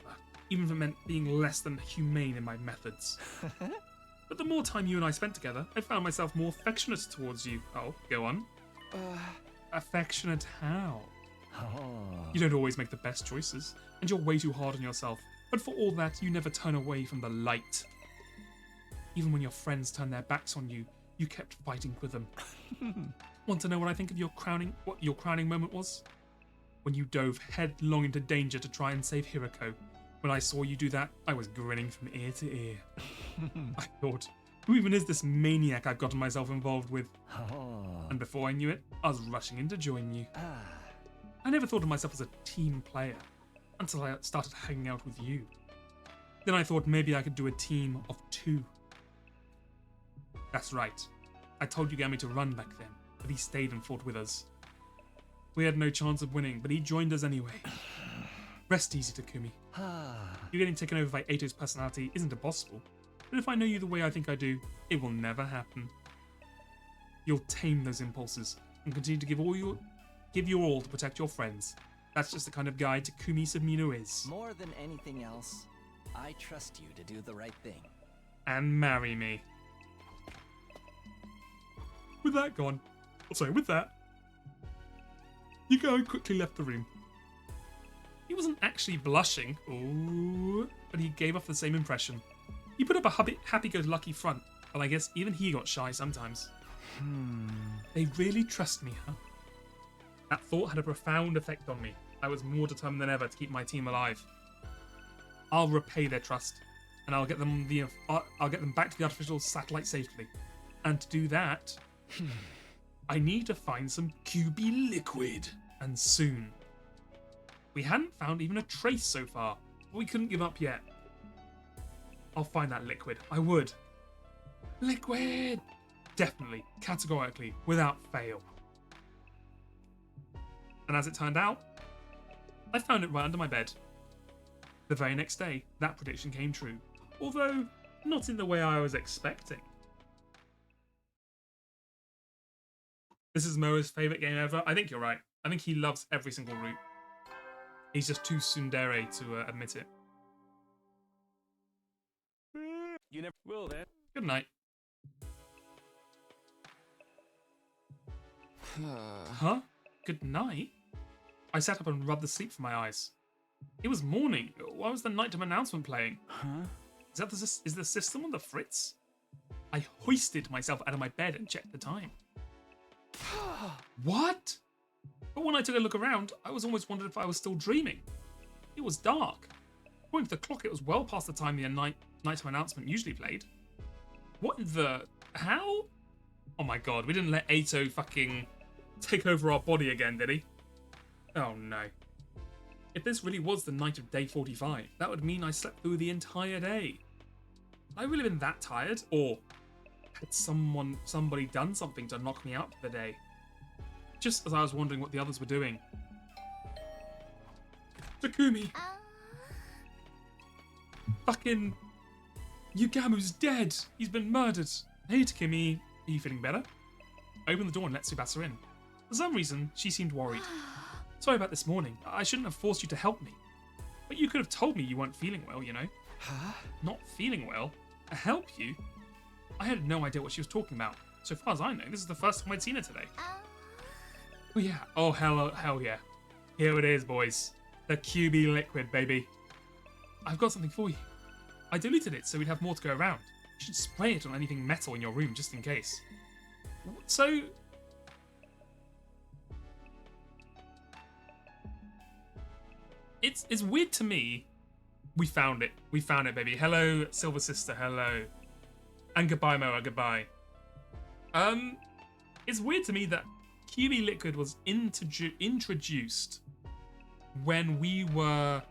even if it meant being less than humane in my methods. But the more time you and I spent together, I found myself more affectionate towards you. Oh, go on. Affectionate how? You don't always make the best choices, and you're way too hard on yourself. But for all that, you never turn away from the light. Even when your friends turned their backs on you, you kept fighting for them. Want to know what I think of your crowning moment was? When you dove headlong into danger to try and save Hiroko. When I saw you do that, I was grinning from ear to ear. I thought, who even is this maniac I've gotten myself involved with? And before I knew it, I was rushing in to join you. I never thought of myself as a team player until I started hanging out with you. Then I thought maybe I could do a team of 2. That's right. I told Yagami to run back then, but he stayed and fought with us. We had no chance of winning, but he joined us anyway. Rest easy, Takumi. You getting taken over by Ato's personality isn't impossible, but if I know you the way I think I do, it will never happen. You'll tame those impulses and continue to give your all to protect your friends. That's just the kind of guy Takumi Samino is. More than anything else, I trust you to do the right thing. And marry me. With that, Yagami quickly left the room. He wasn't actually blushing, but he gave off the same impression. He put up a happy-go-lucky front, but I guess even he got shy sometimes. They really trust me, huh? That thought had a profound effect on me. I was more determined than ever to keep my team alive. I'll repay their trust, and I'll get them back to the artificial satellite safely. And to do that, I need to find some QB liquid, and soon. We hadn't found even a trace so far, but we couldn't give up yet. I'll find that liquid. I would. Liquid! Definitely, categorically, without fail. And as it turned out, I found it right under my bed. The very next day, that prediction came true, although not in the way I was expecting. This is Moa's favourite game ever. I think you're right. I think he loves every single route. He's just too tsundere to admit it. You never will, then. Good night. Huh? Good night? I sat up and rubbed the sleep from my eyes. It was morning. Why was the nighttime announcement playing? Is the system on the fritz? I hoisted myself out of my bed and checked the time. What? But when I took a look around, I was almost wondering if I was still dreaming. It was dark. According to the clock, it was well past the time the nighttime announcement usually played. What the... How? Oh my god, we didn't let Ato fucking take over our body again, did he? Oh no. If this really was the night of day 45, that would mean I slept through the entire day. Had I really been that tired? Or had somebody done something to knock me out for the day? Just as I was wondering what the others were doing. Takumi! Fucking... Yugamu's dead! He's been murdered! Hey Takumi, are you feeling better? I opened the door and let Tsubasa in. For some reason, she seemed worried. Sorry about this morning. I shouldn't have forced you to help me. But you could have told me you weren't feeling well, you know? Not feeling well? Help you? I had no idea what she was talking about. So far as I know, this is the first time I'd seen her today. Oh yeah. Oh hell yeah. Here it is, boys. The QB liquid, baby. I've got something for you. I diluted it so we'd have more to go around. You should spray it on anything metal in your room just in case. So... It's weird to me. We found it. We found it, baby. Hello, Silver Sister. Hello. And goodbye, Moa. Goodbye. It's weird to me that QB liquid was introduced when we were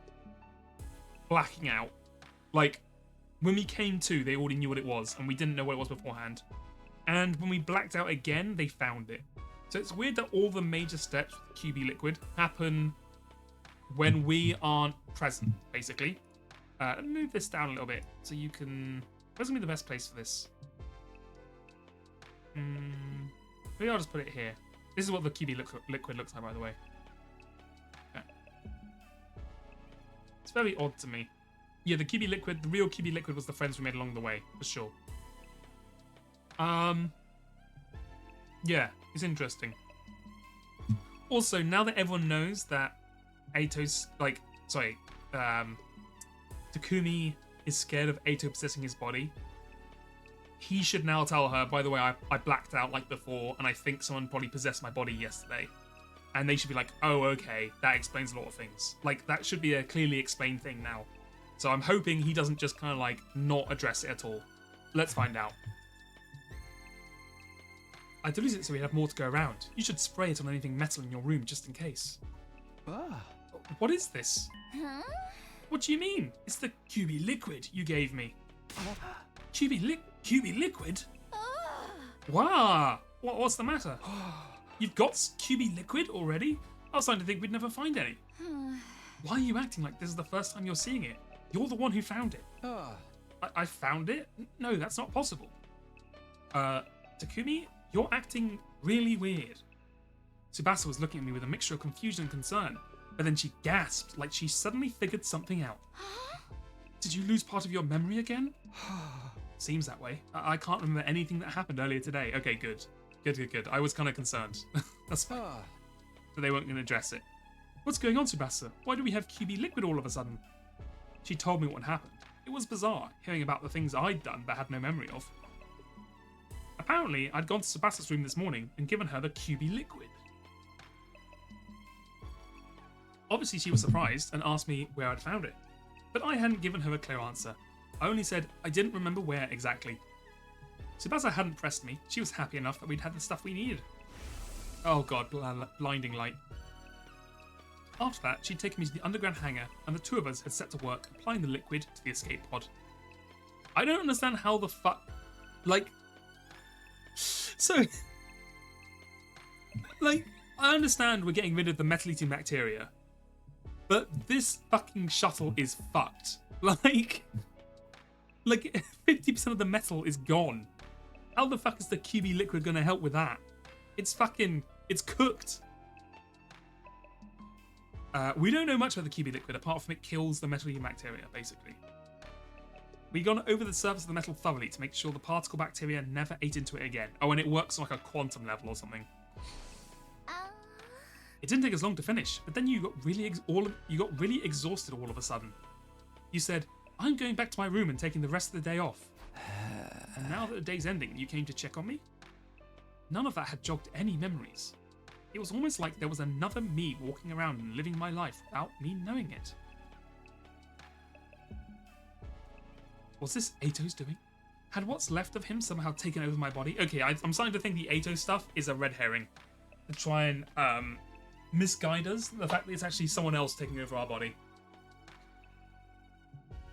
blacking out. Like, when we came to, they already knew what it was, and we didn't know what it was beforehand. And when we blacked out again, they found it. So it's weird that all the major steps with QB liquid happen when we aren't present, basically. Let me move this down a little bit so you can... Where's going to be the best place for this? Maybe I'll just put it here. This is what the QB liquid looks like, by the way. Okay. It's very odd to me. Yeah, the QB liquid, the real QB liquid was the friends we made along the way, for sure. Yeah, it's interesting. Also, now that everyone knows that Ato's, Takumi is scared of Ato possessing his body, he should now tell her, by the way, I blacked out like before, and I think someone probably possessed my body yesterday. And they should be like, oh, okay, that explains a lot of things. Like, that should be a clearly explained thing now. So I'm hoping he doesn't just kind of like not address it at all. Let's find out. I deleted it so we have more to go around. You should spray it on anything metal in your room just in case. What is this? Huh? What do you mean? It's the QB liquid you gave me. QB liquid? Wow. What's the matter? You've got QB liquid already? I was starting to think we'd never find any. Why are you acting like this is the first time you're seeing it? You're the one who found it. I found it? No, that's not possible. Takumi, you're acting really weird. Tsubasa was looking at me with a mixture of confusion and concern, but then she gasped like she suddenly figured something out. Did you lose part of your memory again? Seems that way. I can't remember anything that happened earlier today. Okay, good. Good. I was kind of concerned. That's fine. But they weren't going to address it. What's going on, Tsubasa? Why do we have QB liquid all of a sudden? She told me what happened. It was bizarre, hearing about the things I'd done but had no memory of. Apparently, I'd gone to Tsubasa's room this morning and given her the QB liquid. Obviously, she was surprised and asked me where I'd found it. But I hadn't given her a clear answer. I only said I didn't remember where exactly. Tsubasa hadn't pressed me. She was happy enough that we'd had the stuff we needed. Oh god, blinding light. After that, she'd taken me to the underground hangar, and the two of us had set to work applying the liquid to the escape pod. I don't understand how the fuck... I understand we're getting rid of the metal-eating bacteria, but this fucking shuttle is fucked. Like 50% of the metal is gone. How the fuck is the QB liquid gonna help with that? It's cooked. We don't know much about the QB liquid apart from it kills the metal-eating bacteria, basically. We've gone over the surface of the metal thoroughly to make sure the particle bacteria never ate into it again. Oh, and it works on like a quantum level or something. It didn't take us long to finish, but then you got really exhausted all of a sudden. You said, "I'm going back to my room and taking the rest of the day off." And now that the day's ending, you came to check on me? None of that had jogged any memories. It was almost like there was another me walking around and living my life without me knowing it. Was this Ato's doing? Had what's left of him somehow taken over my body? Okay, I'm starting to think the Ato stuff is a red herring. To try and misguide us, the fact that it's actually someone else taking over our body.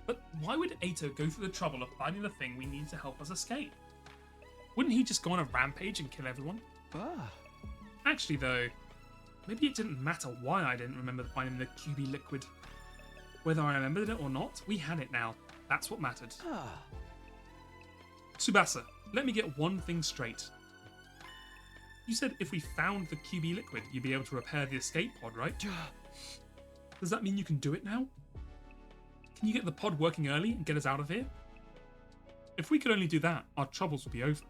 But why would Ato go through the trouble of finding the thing we need to help us escape? Wouldn't he just go on a rampage and kill everyone? Actually though, maybe it didn't matter why I didn't remember finding the QB liquid. Whether I remembered it or not, we had it now. That's what mattered. Tsubasa, let me get one thing straight. You said if we found the QB liquid, you'd be able to repair the escape pod, right? Does that mean you can do it now? Can you get the pod working early and get us out of here? If we could only do that, our troubles would be over.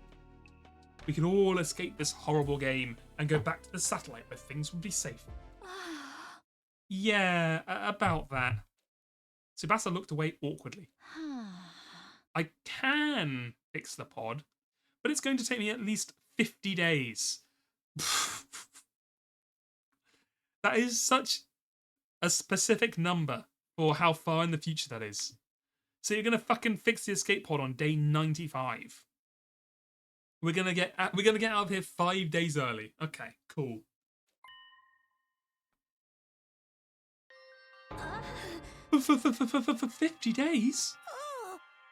We could all escape this horrible game and go back to the satellite where things would be safe. Yeah, about that. Tsubasa looked away awkwardly. I can fix the pod, but it's going to take me at least 50 days. That is such a specific number for how far in the future that is. So you're going to fucking fix the escape pod on day 95. We're gonna get out of here 5 days early. Okay, cool. 50 days?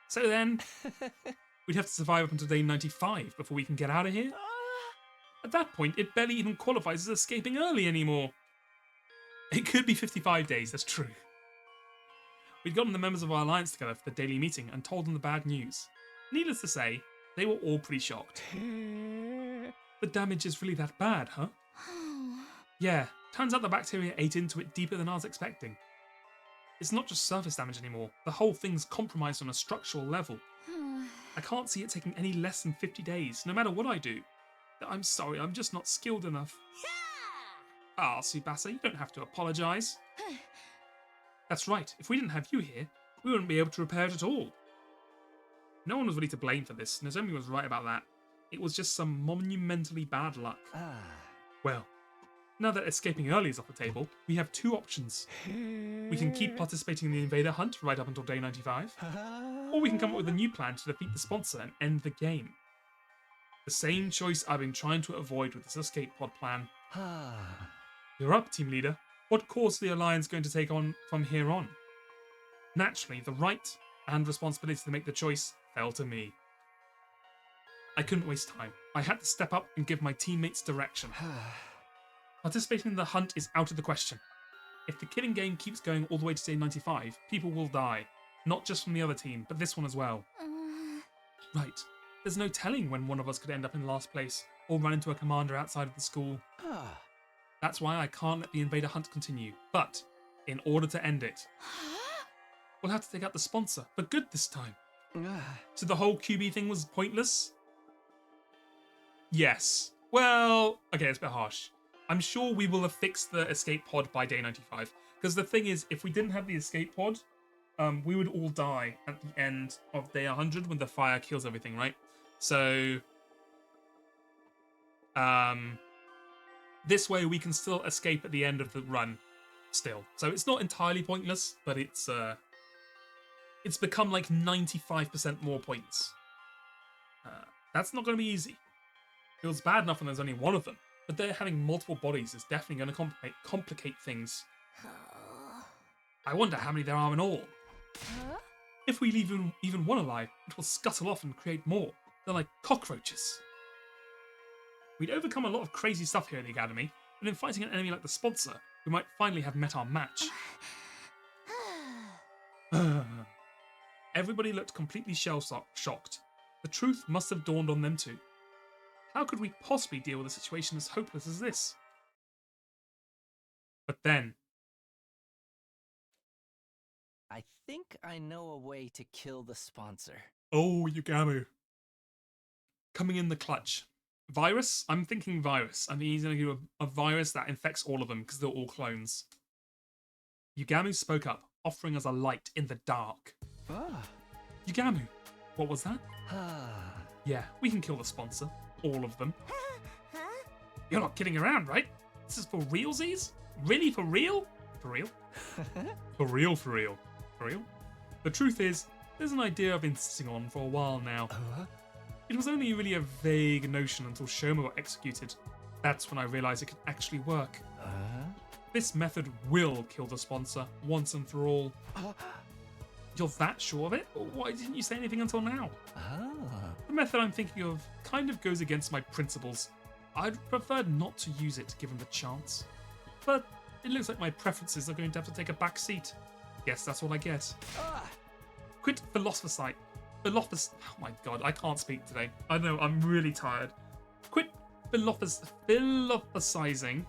So then, we'd have to survive up until day 95 before we can get out of here? At that point, it barely even qualifies as escaping early anymore. It could be 55 days, that's true. We'd gotten the members of our alliance together for the daily meeting and told them the bad news. Needless to say, they were all pretty shocked. The damage is really that bad, huh? Yeah, turns out the bacteria ate into it deeper than I was expecting. It's not just surface damage anymore, the whole thing's compromised on a structural level. I can't see it taking any less than 50 days, no matter what I do. I'm sorry, I'm just not skilled enough. Ah, Tsubasa, you don't have to apologise. That's right, if we didn't have you here, we wouldn't be able to repair it at all. No one was really to blame for this, and Nozomi was right about that. It was just some monumentally bad luck. Well, now that escaping early is off the table, we have two options. We can keep participating in the invader hunt right up until day 95, or we can come up with a new plan to defeat the sponsor and end the game. The same choice I've been trying to avoid with this escape pod plan. You're up, team leader. What course are the Alliance going to take on from here on? Naturally, the right and responsibility to make the choice fell to me. I couldn't waste time. I had to step up and give my teammates direction. Participating in the hunt is out of the question. If the killing game keeps going all the way to day 95, people will die. Not just from the other team, but this one as well. Right. There's no telling when one of us could end up in last place, or run into a commander outside of the school. That's why I can't let the invader hunt continue. But, in order to end it, we'll have to take out the sponsor, for good this time. So the whole QB thing was pointless? Yes. Well, okay, it's a bit harsh. I'm sure we will have fixed the escape pod by day 95. Because the thing is, if we didn't have the escape pod, we would all die at the end of day 100 when the fire kills everything, right? So, this way we can still escape at the end of the run, still. So it's not entirely pointless, but it's become like 95% more points. That's not going to be easy. It was bad enough when there's only one of them, but they're having multiple bodies is definitely going to complicate things. I wonder how many there are in all. If we leave even one alive, it will scuttle off and create more. They're like cockroaches. We'd overcome a lot of crazy stuff here in the Academy, but in fighting an enemy like the sponsor, we might finally have met our match. Everybody looked completely shell-shocked. The truth must have dawned on them too. How could we possibly deal with a situation as hopeless as this? But then... I think I know a way to kill the sponsor. Oh, Yugamu. Coming in the clutch. Virus? I'm thinking virus. I mean, he's going to do a virus that infects all of them because they're all clones. Yugamu spoke up, offering us a light in the dark. Yugamu, what was that? Yeah, we can kill the sponsor. All of them. You're not kidding around, right? This is for realsies? Really, for real? For real? For real, for real. For real? The truth is, there's an idea I've been sitting on for a while now. It was only really a vague notion until Shoma got executed. That's when I realized it could actually work. This method will kill the sponsor, once and for all. You're that sure of it? Why didn't you say anything until now? The method I'm thinking of kind of goes against my principles. I'd prefer not to use it given the chance. But it looks like my preferences are going to have to take a back seat. Guess that's what I get. Quit philosophizing. Oh my god, I can't speak today. I know, I'm really tired. Quit philosophizing.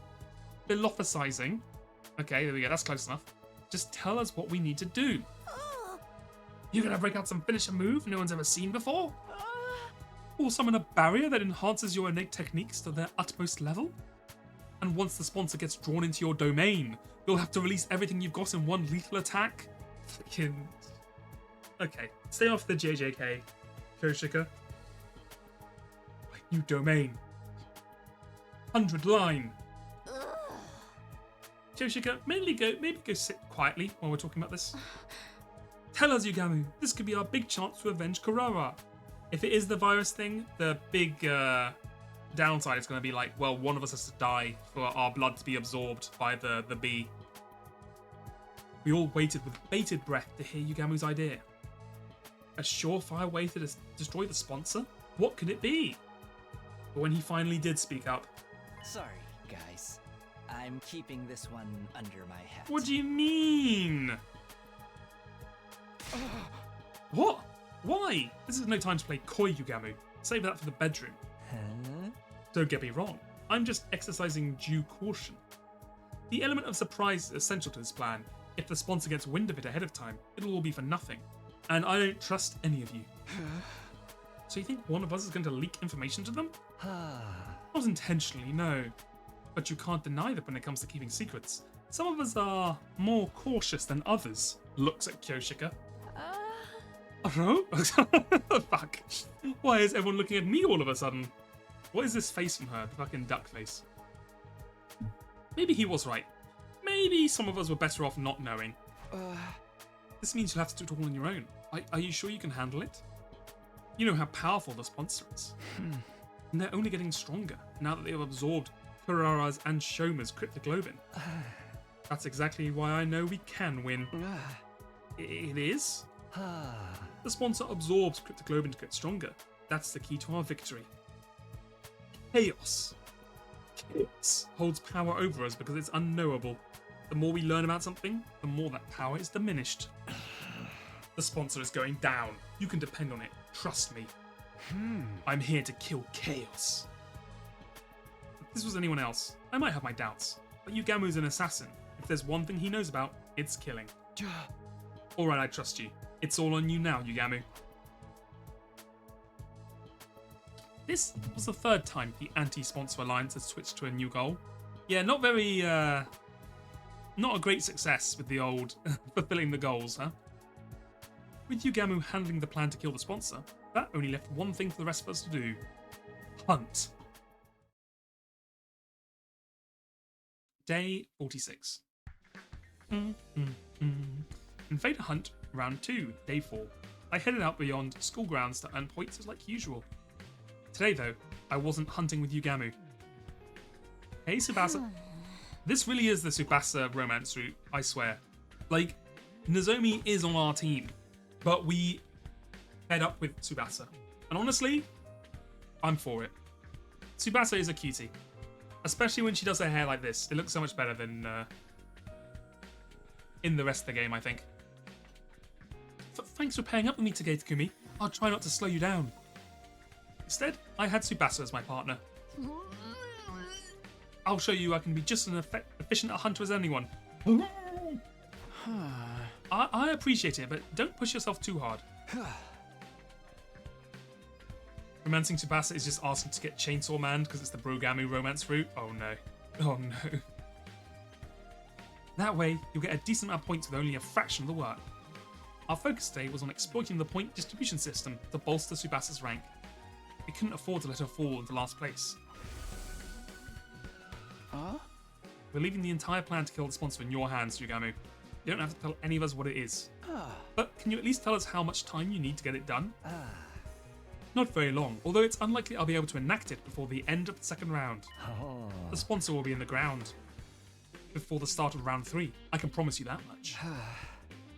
Okay, there we go, that's close enough. Just tell us what we need to do. You're gonna break out some finisher move no one's ever seen before? Or summon a barrier that enhances your innate techniques to their utmost level? And once the sponsor gets drawn into your domain, you'll have to release everything you've got in one lethal attack? Fucking... Okay, stay off the JJK, Koshika. My new domain. 100 line. Koshika, maybe go sit quietly while we're talking about this. Tell us, Yugamu, this could be our big chance to avenge Kurara. If it is the virus thing, the big downside is going to be like, well, one of us has to die for our blood to be absorbed by the bee. We all waited with bated breath to hear Yugamu's idea. A surefire way to destroy the sponsor? What could it be? But when he finally did speak up... Sorry, guys. I'm keeping this one under my hat. What do you mean? What? Why? This is no time to play coy, Yugamu. Save that for the bedroom. Huh? Don't get me wrong. I'm just exercising due caution. The element of surprise is essential to this plan. If the sponsor gets wind of it ahead of time, it'll all be for nothing. And I don't trust any of you. So you think one of us is going to leak information to them? Not intentionally, no. But you can't deny that when it comes to keeping secrets, some of us are more cautious than others. Looks at Kyoshika. Oh no? Fuck. Why is everyone looking at me all of a sudden? What is this face from her? The fucking duck face. Maybe he was right. Maybe some of us were better off not knowing. This means you'll have to do it all on your own. Are you sure you can handle it? You know how powerful the sponsor is. And they're only getting stronger now that they have absorbed Kurara's and Shoma's cryptoglobin. That's exactly why I know we can win. It is? The sponsor absorbs cryptoglobin to get stronger. That's the key to our victory. Chaos. Chaos holds power over us because it's unknowable. The more we learn about something, the more that power is diminished. The sponsor is going down. You can depend on it. Trust me. I'm here to kill chaos. If this was anyone else, I might have my doubts. But Yugamu's an assassin. If there's one thing he knows about, it's killing. Alright, I trust you. It's all on you now, Yugamu. This was the third time the anti-sponsor alliance has switched to a new goal. Yeah, not very, not a great success with the old fulfilling the goals, huh? With Yugamu handling the plan to kill the sponsor, that only left one thing for the rest of us to do. Hunt. Day 46. Invader Hunt, Round 2, Day 4. I headed out beyond school grounds to earn points like usual. Today, though, I wasn't hunting with Yugamu. Hey, Tsubasa. This really is the Tsubasa romance route, I swear. Like, Nozomi is on our team, but we fed up with Tsubasa. And honestly, I'm for it. Tsubasa is a cutie. Especially when she does her hair like this. It looks so much better than in the rest of the game, I think. Thanks for pairing up with me today, Takumi. I'll try not to slow you down. Instead, I had Tsubasa as my partner. I'll show you I can be just as efficient a hunter as anyone. I appreciate it, but don't push yourself too hard. Romancing Tsubasa is just asking to get Chainsaw Man because it's the Brogami romance route. Oh no. Oh no. That way, you'll get a decent amount of points with only a fraction of the work. Our focus today was on exploiting the point distribution system to bolster Tsubasa's rank. We couldn't afford to let her fall into last place. We're leaving the entire plan to kill the sponsor in your hands, Yugamu. You don't have to tell any of us what it is. But can you at least tell us how much time you need to get it done? Not very long, although it's unlikely I'll be able to enact it before the end of the second round. The sponsor will be in the ground before the start of round 3. I can promise you that much.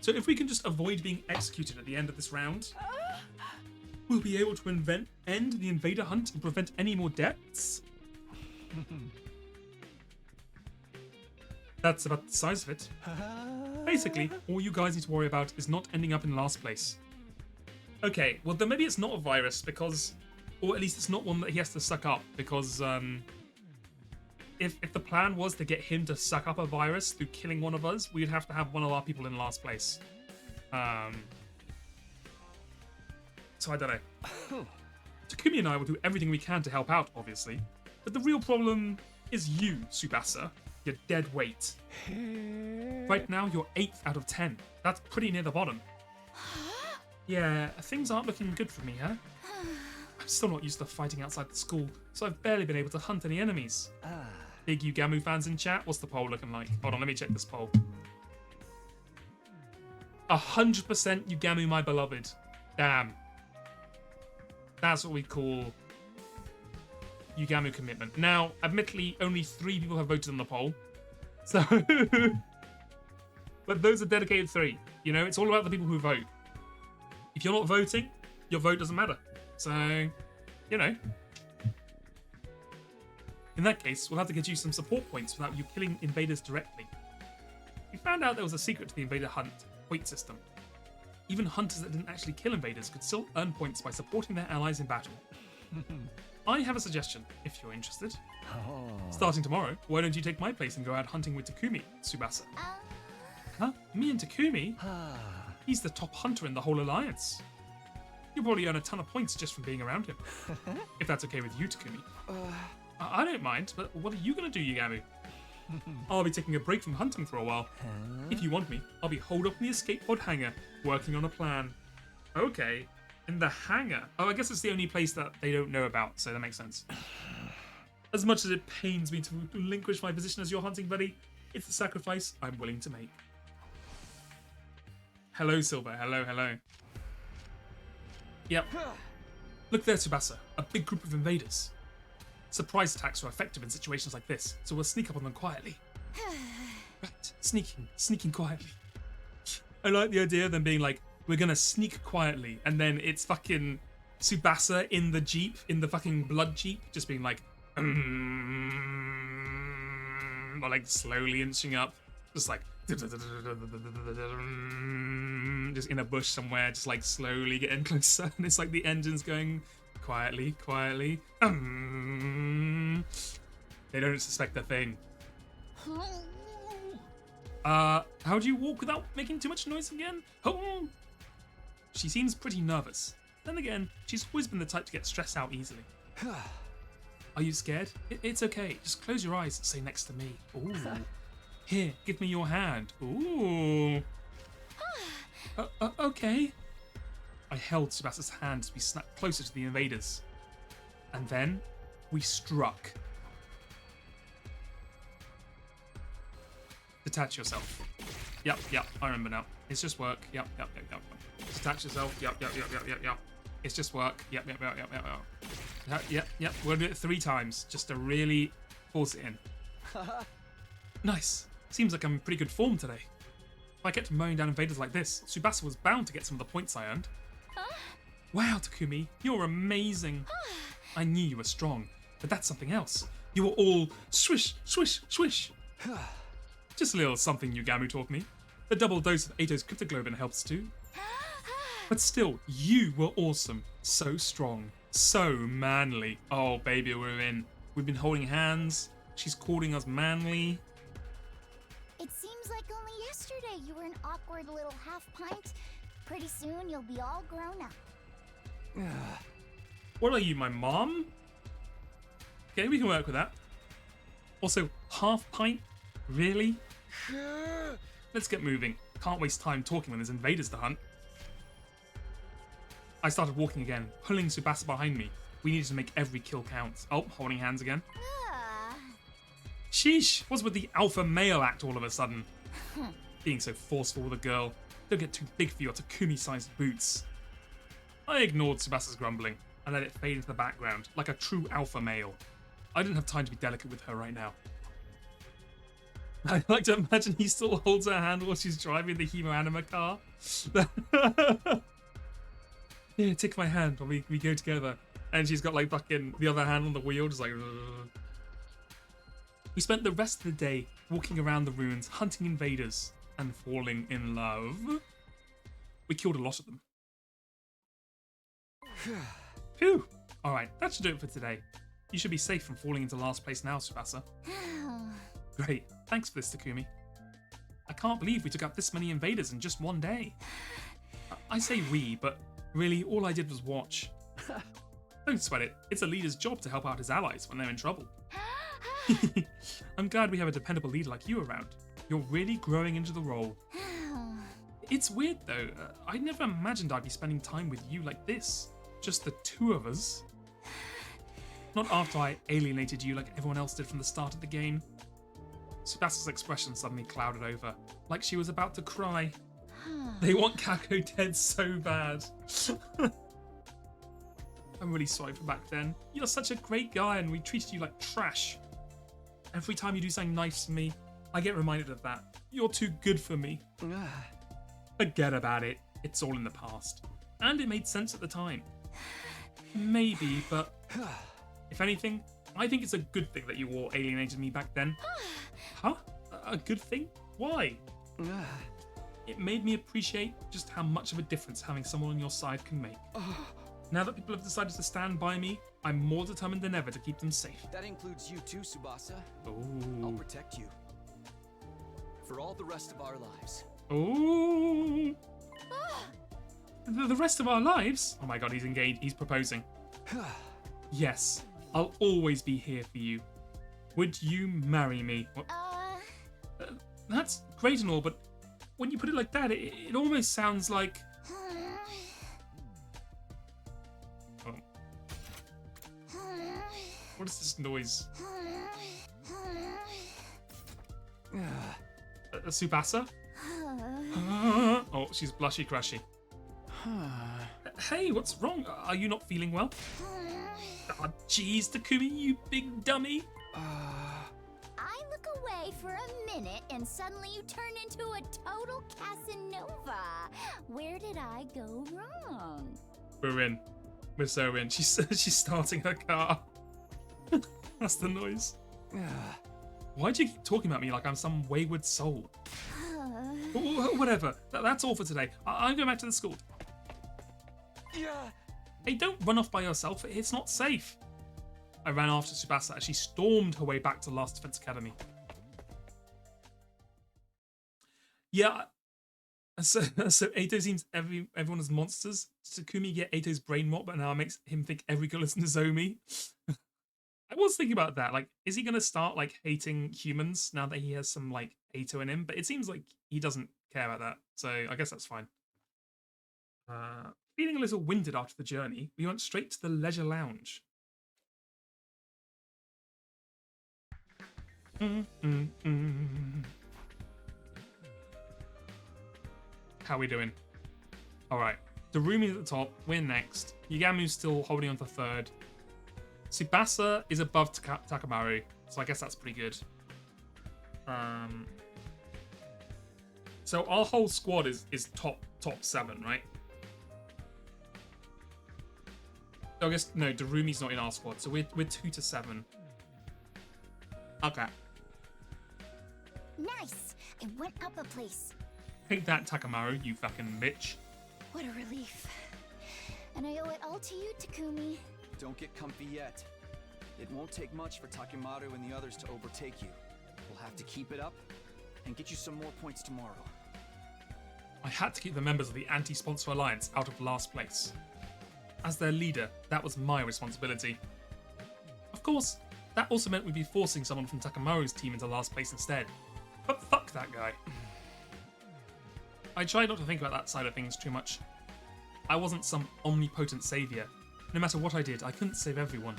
So if we can just avoid being executed at the end of this round, we'll be able to end the invader hunt and prevent any more deaths. That's about the size of it. Basically, all you guys need to worry about is not ending up in last place. Okay, well then maybe it's not a virus because, or at least it's not one that he has to suck up because if the plan was to get him to suck up a virus through killing one of us, we'd have to have one of our people in last place. So I don't know. Takumi and I will do everything we can to help out, obviously. But the real problem is you, Tsubasa. Your dead weight. Right now, you're 8th out of 10. That's pretty near the bottom. Yeah, things aren't looking good for me, huh? I'm still not used to fighting outside the school, so I've barely been able to hunt any enemies. Big Yugamu fans in chat? What's the poll looking like? Hold on, let me check this poll. 100% Yugamu, my beloved. Damn. That's what we call Yugamu commitment. Now, admittedly, only 3 people have voted on the poll. So, but those are dedicated 3. You know, it's all about the people who vote. If you're not voting, your vote doesn't matter. So, you know. In that case, we'll have to get you some support points without you killing invaders directly. We found out there was a secret to the invader hunt point system. Even hunters that didn't actually kill invaders could still earn points by supporting their allies in battle. I have a suggestion, if you're interested. Starting tomorrow, why don't you take my place and go out hunting with Takumi, Tsubasa? Huh? Me and Takumi? He's the top hunter in the whole alliance. You'll probably earn a ton of points just from being around him. If that's okay with you, Takumi. I don't mind, but what are you going to do, Yugamu? I'll be taking a break from hunting for a while. If you want me, I'll be holed up in the escape pod hangar, working on a plan. Okay, in the hangar. Oh, I guess it's the only place that they don't know about, so that makes sense. As much as it pains me to relinquish my position as your hunting buddy, it's the sacrifice I'm willing to make. Hello, Silver. Hello, hello. Yep. Look there, Tsubasa. A big group of invaders. Surprise attacks are effective in situations like this, so we'll sneak up on them quietly. Right, sneaking quietly. I like the idea of them being like, we're gonna sneak quietly, and then it's fucking Tsubasa in the Jeep, in the fucking blood Jeep, just being like, or like slowly inching up, just like, just in a bush somewhere, just like slowly getting closer, and it's like the engine's going quietly. They don't suspect a thing. How do you walk without making too much noise again? She seems pretty nervous. Then again, she's always been the type to get stressed out easily. Are you scared? It's okay. Just close your eyes and stay next to me. Ooh. Here, give me your hand. Ooh. Okay. I held Tsubasa's hand as we snapped closer to the invaders. And then, we struck. Detach yourself. Yep, I remember now. It's just work. Yep. Detach yourself. Yep. It's just work. Yep. We're gonna do it 3 times, just to really force it in. Nice. Seems like I'm in pretty good form today. If I kept mowing down invaders like this, Tsubasa was bound to get some of the points I earned. Wow, Takumi, you're amazing. I knew you were strong, but that's something else. You were all swish. Just a little something Yugamu taught me. The double dose of Ato's cryptoglobin helps too. But still, you were awesome. So strong. So manly. Oh, baby, we're in. We've been holding hands. She's calling us manly. It seems like only yesterday you were an awkward little half pint. Pretty soon you'll be all grown up. What are you, my mom? Okay, we can work with that. Also, half pint? Really? Let's get moving. Can't waste time talking when there's invaders to hunt. I started walking again, pulling Tsubasa behind me. We needed to make every kill count. Oh, holding hands again. Sheesh, what's with the alpha male act all of a sudden? Being so forceful with a girl. Don't get too big for your Takumi-sized boots. I ignored Tsubasa's grumbling and let it fade into the background, like a true alpha male. I didn't have time to be delicate with her right now. I like to imagine he still holds her hand while she's driving the Hemo-anima car. Here, take my hand while we go together. And she's got like fucking the other hand on the wheel, just like... We spent the rest of the day walking around the ruins, hunting invaders, and falling in love. We killed a lot of them. Phew! Alright, that should do it for today. You should be safe from falling into last place now, Tsubasa. Great, thanks for this, Takumi. I can't believe we took out this many invaders in just one day. I say we, but really all I did was watch. Don't sweat it, it's a leader's job to help out his allies when they're in trouble. I'm glad we have a dependable leader like you around. You're really growing into the role. It's weird though, I never imagined I'd be spending time with you like this. Just the 2 of us. Not after I alienated you like everyone else did from the start of the game. Tsubasa's expression suddenly clouded over, like she was about to cry. They want Kako dead so bad. I'm really sorry for back then. You're such a great guy and we treated you like trash. Every time you do something nice for me, I get reminded of that. You're too good for me. Forget about it. It's all in the past. And it made sense at the time. Maybe, but if anything, I think it's a good thing that you all alienated me back then. Huh? A good thing? Why? It made me appreciate just how much of a difference having someone on your side can make. Now that people have decided to stand by me, I'm more determined than ever to keep them safe. That includes you too, Tsubasa. Ooh. I'll protect you. For all the rest of our lives. Ooh. The rest of our lives? Oh my god, he's engaged. He's proposing. Yes, I'll always be here for you. Would you marry me? That's great and all, but when you put it like that, it almost sounds like... Oh. What is this noise? Tsubasa? Oh, she's blushy crushy. Hey, what's wrong? Are you not feeling well? Oh, jeez, Takumi, you big dummy. I look away for a minute and suddenly you turn into a total Casanova. Where did I go wrong? We're in. We're so in. She's starting her car. That's the noise. Why do you keep talking about me like I'm some wayward soul? Whatever. That's all for today. I'm going back to the school. Hey, don't run off by yourself. It's not safe. I ran after Tsubasa as she stormed her way back to Last Defense Academy. Yeah. So Eito seems everyone is monsters. Takumi get Eito's brain rot, but now it makes him think every girl is Nozomi. I was thinking about that. Like, is he going to start, like, hating humans now that he has some, like, Eito in him? But it seems like he doesn't care about that. So I guess that's fine. Feeling a little winded after the journey, we went straight to the leisure lounge. How are we doing? Alright. Darumi at the top. We're next. Yugamu's still holding on to third. Tsubasa is above Takamaru, so I guess that's pretty good. So our whole squad is top 7, right? I guess no, Darumi's not in our squad, so we're 2 to 7. Okay. Nice! I went up a place. Take that, Takamaru, you fucking bitch. What a relief. And I owe it all to you, Takumi. Don't get comfy yet. It won't take much for Takemaru and the others to overtake you. We'll have to keep it up and get you some more points tomorrow. I had to keep the members of the Anti-Sponsor Alliance out of last place. As their leader, that was my responsibility. Of course, that also meant we'd be forcing someone from Takamaru's team into last place instead. But fuck that guy. I tried not to think about that side of things too much. I wasn't some omnipotent savior. No matter what I did, I couldn't save everyone.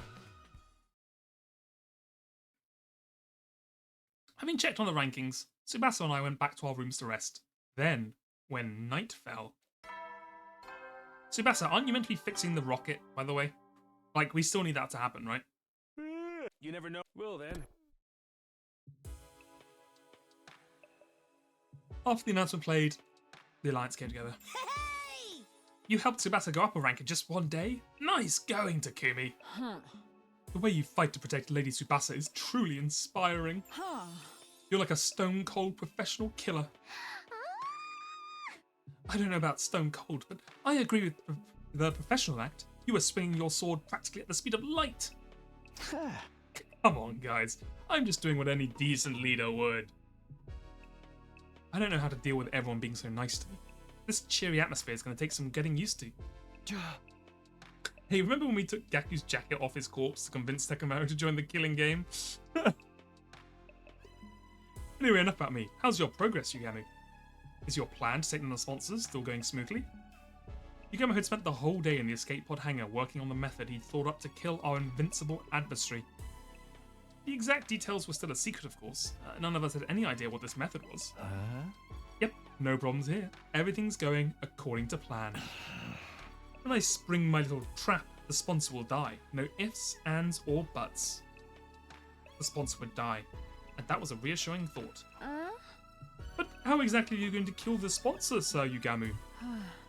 Having checked on the rankings, Tsubasa and I went back to our rooms to rest. Then, when night fell... Tsubasa, aren't you meant to be fixing the rocket, by the way? Like, we still need that to happen, right? You never know. Well then. After the announcement played, the Alliance came together. Hey! You helped Tsubasa go up a rank in just one day? Nice going, Takumi. Huh. The way you fight to protect Lady Tsubasa is truly inspiring. Huh. You're like a stone-cold professional killer. I don't know about stone cold, but I agree with the professional act. You were swinging your sword practically at the speed of light. Come on, guys. I'm just doing what any decent leader would. I don't know how to deal with everyone being so nice to me. This cheery atmosphere is going to take some getting used to. Hey, remember when we took Gaku's jacket off his corpse to convince Takamaru to join the killing game? Anyway, enough about me. How's your progress, Yugamu? Is your plan to take down the sponsors still going smoothly? Yugamu had spent the whole day in the escape pod hangar working on the method he'd thought up to kill our invincible adversary. The exact details were still a secret, of course. None of us had any idea what this method was. Yep, no problems here. Everything's going according to plan. When I spring my little trap The sponsor will die. No ifs, ands, or buts. The sponsor would die. And that was a reassuring thought. But how exactly are you going to kill the sponsor, Sir Yugamu?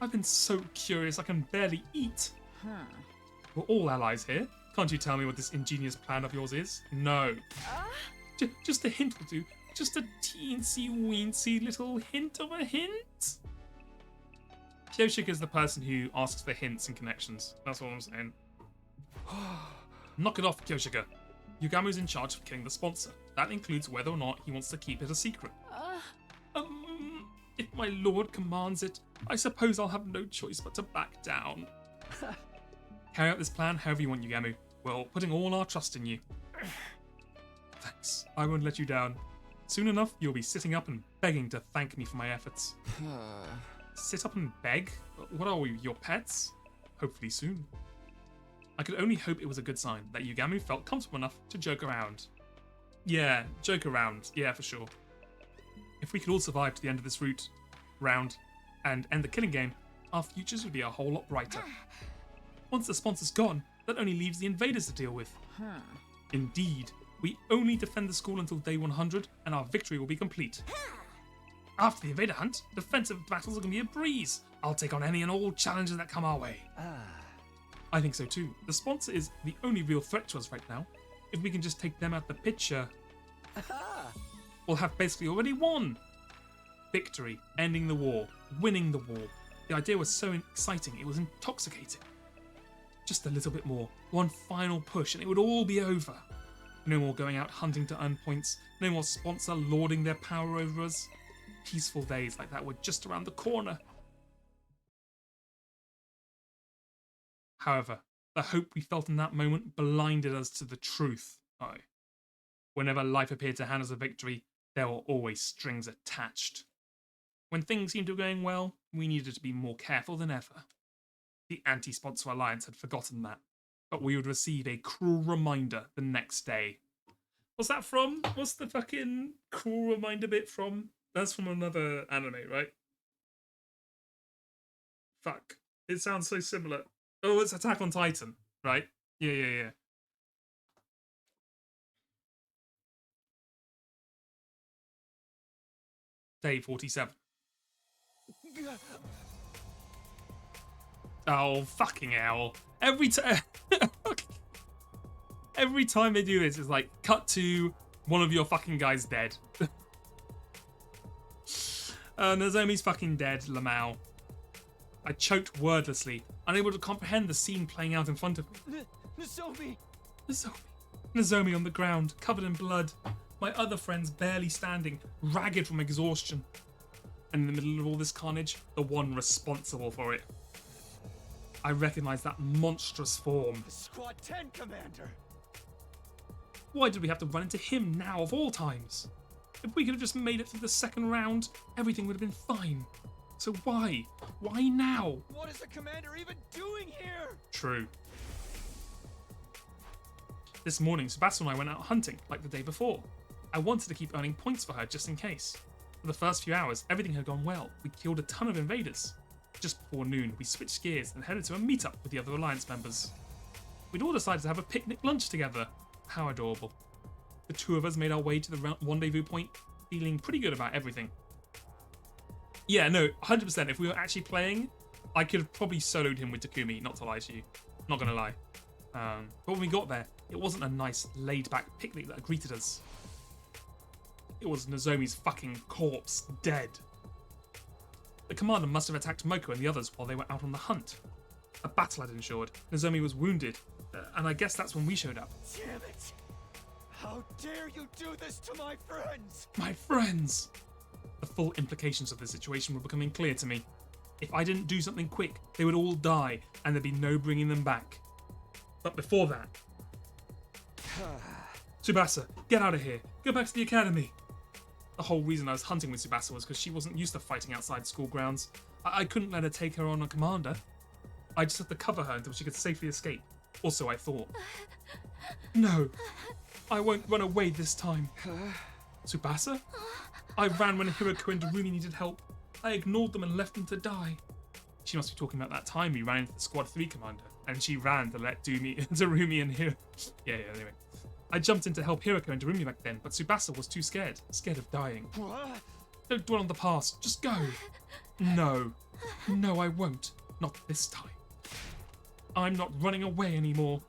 I've been so curious I can barely eat. We're all allies here. Can't you tell me what this ingenious plan of yours is? No. Just a hint will do. Just a teensy-weensy little hint of a hint? Kyoshika's the person who asks for hints and connections. That's all I'm saying. Knock it off, Kyoshika. Yugamu's in charge of killing the sponsor. That includes whether or not he wants to keep it a secret. If my lord commands it, I suppose I'll have no choice but to back down. Carry out this plan however you want, Yugamu. We're putting all our trust in you. Thanks. I won't let you down. Soon enough, you'll be sitting up and begging to thank me for my efforts. Sit up and beg? What are we, your pets? Hopefully soon. I could only hope it was a good sign that Yugamu felt comfortable enough to joke around. Yeah, joke around. Yeah, for sure. If we could all survive to the end of this round and end the killing game, our futures would be a whole lot brighter. Once the sponsor's gone, that only leaves the invaders to deal with. Indeed, we only defend the school until day 100 and our victory will be complete. After the invader hunt, defensive battles are going to be a breeze. I'll take on any and all challenges that come our way. I think so too. The sponsor is the only real threat to us right now. If we can just take them out the picture, we'll have basically already won. Victory, ending the war, winning the war. The idea was so exciting, it was intoxicating. Just a little bit more, one final push and it would all be over. No more going out hunting to earn points, no more sponsor lording their power over us. Peaceful days like that were just around the corner. However, the hope we felt in that moment blinded us to the truth. Whenever life appeared to hand us a victory, there were always strings attached. When things seemed to be going well, we needed to be more careful than ever. The anti-sponsor alliance had forgotten that, but we would receive a cruel reminder the next day. What's that from? What's the fucking cruel reminder bit from? That's from another anime, right? Fuck. It sounds so similar. Oh, it's Attack on Titan, right? Yeah. Day 47. Oh, fucking hell. Every time they do this, it's like, cut to one of your fucking guys dead. Nozomi's fucking dead, Lamau. I choked wordlessly, unable to comprehend the scene playing out in front of me. Nozomi on the ground, covered in blood. My other friends barely standing, ragged from exhaustion. And in the middle of all this carnage, the one responsible for it. I recognized that monstrous form. Squad 10 Commander! Why did we have to run into him now of all times? If we could have just made it through the second round, everything would have been fine. So why? Why now? What is the commander even doing here? True. This morning, Tsubasa and I went out hunting, like the day before. I wanted to keep earning points for her just in case. For the first few hours, everything had gone well. We killed a ton of invaders. Just before noon, we switched gears and headed to a meetup with the other Alliance members. We'd all decided to have a picnic lunch together. How adorable. The two of us made our way to the rendezvous point, feeling pretty good about everything. Yeah, no, 100%. If we were actually playing, I could have probably soloed him with Takumi, not to lie to you. Not gonna lie. But when we got there, it wasn't a nice, laid-back picnic that greeted us. It was Nozomi's fucking corpse, dead. The commander must have attacked Moko and the others while they were out on the hunt. A battle had ensured. Nozomi was wounded, and I guess that's when we showed up. Damn it! How dare you do this to my friends? My friends! The full implications of the situation were becoming clear to me. If I didn't do something quick, they would all die, and there'd be no bringing them back. But before that... Tsubasa, get out of here. Go back to the academy. The whole reason I was hunting with Tsubasa was because she wasn't used to fighting outside school grounds. I couldn't let her take her on a commander. I just had to cover her until she could safely escape. Also, I thought... No, I won't run away this time. Tsubasa? I ran when Hiroko and Darumi needed help. I ignored them and left them to die. She must be talking about that time we ran into the Squad 3 commander, and she ran to let Darumi and Hiro. Yeah, anyway. I jumped in to help Hiroko and Darumi back then, but Tsubasa was too scared of dying. Don't dwell on the past, just go. No, I won't. Not this time. I'm not running away anymore.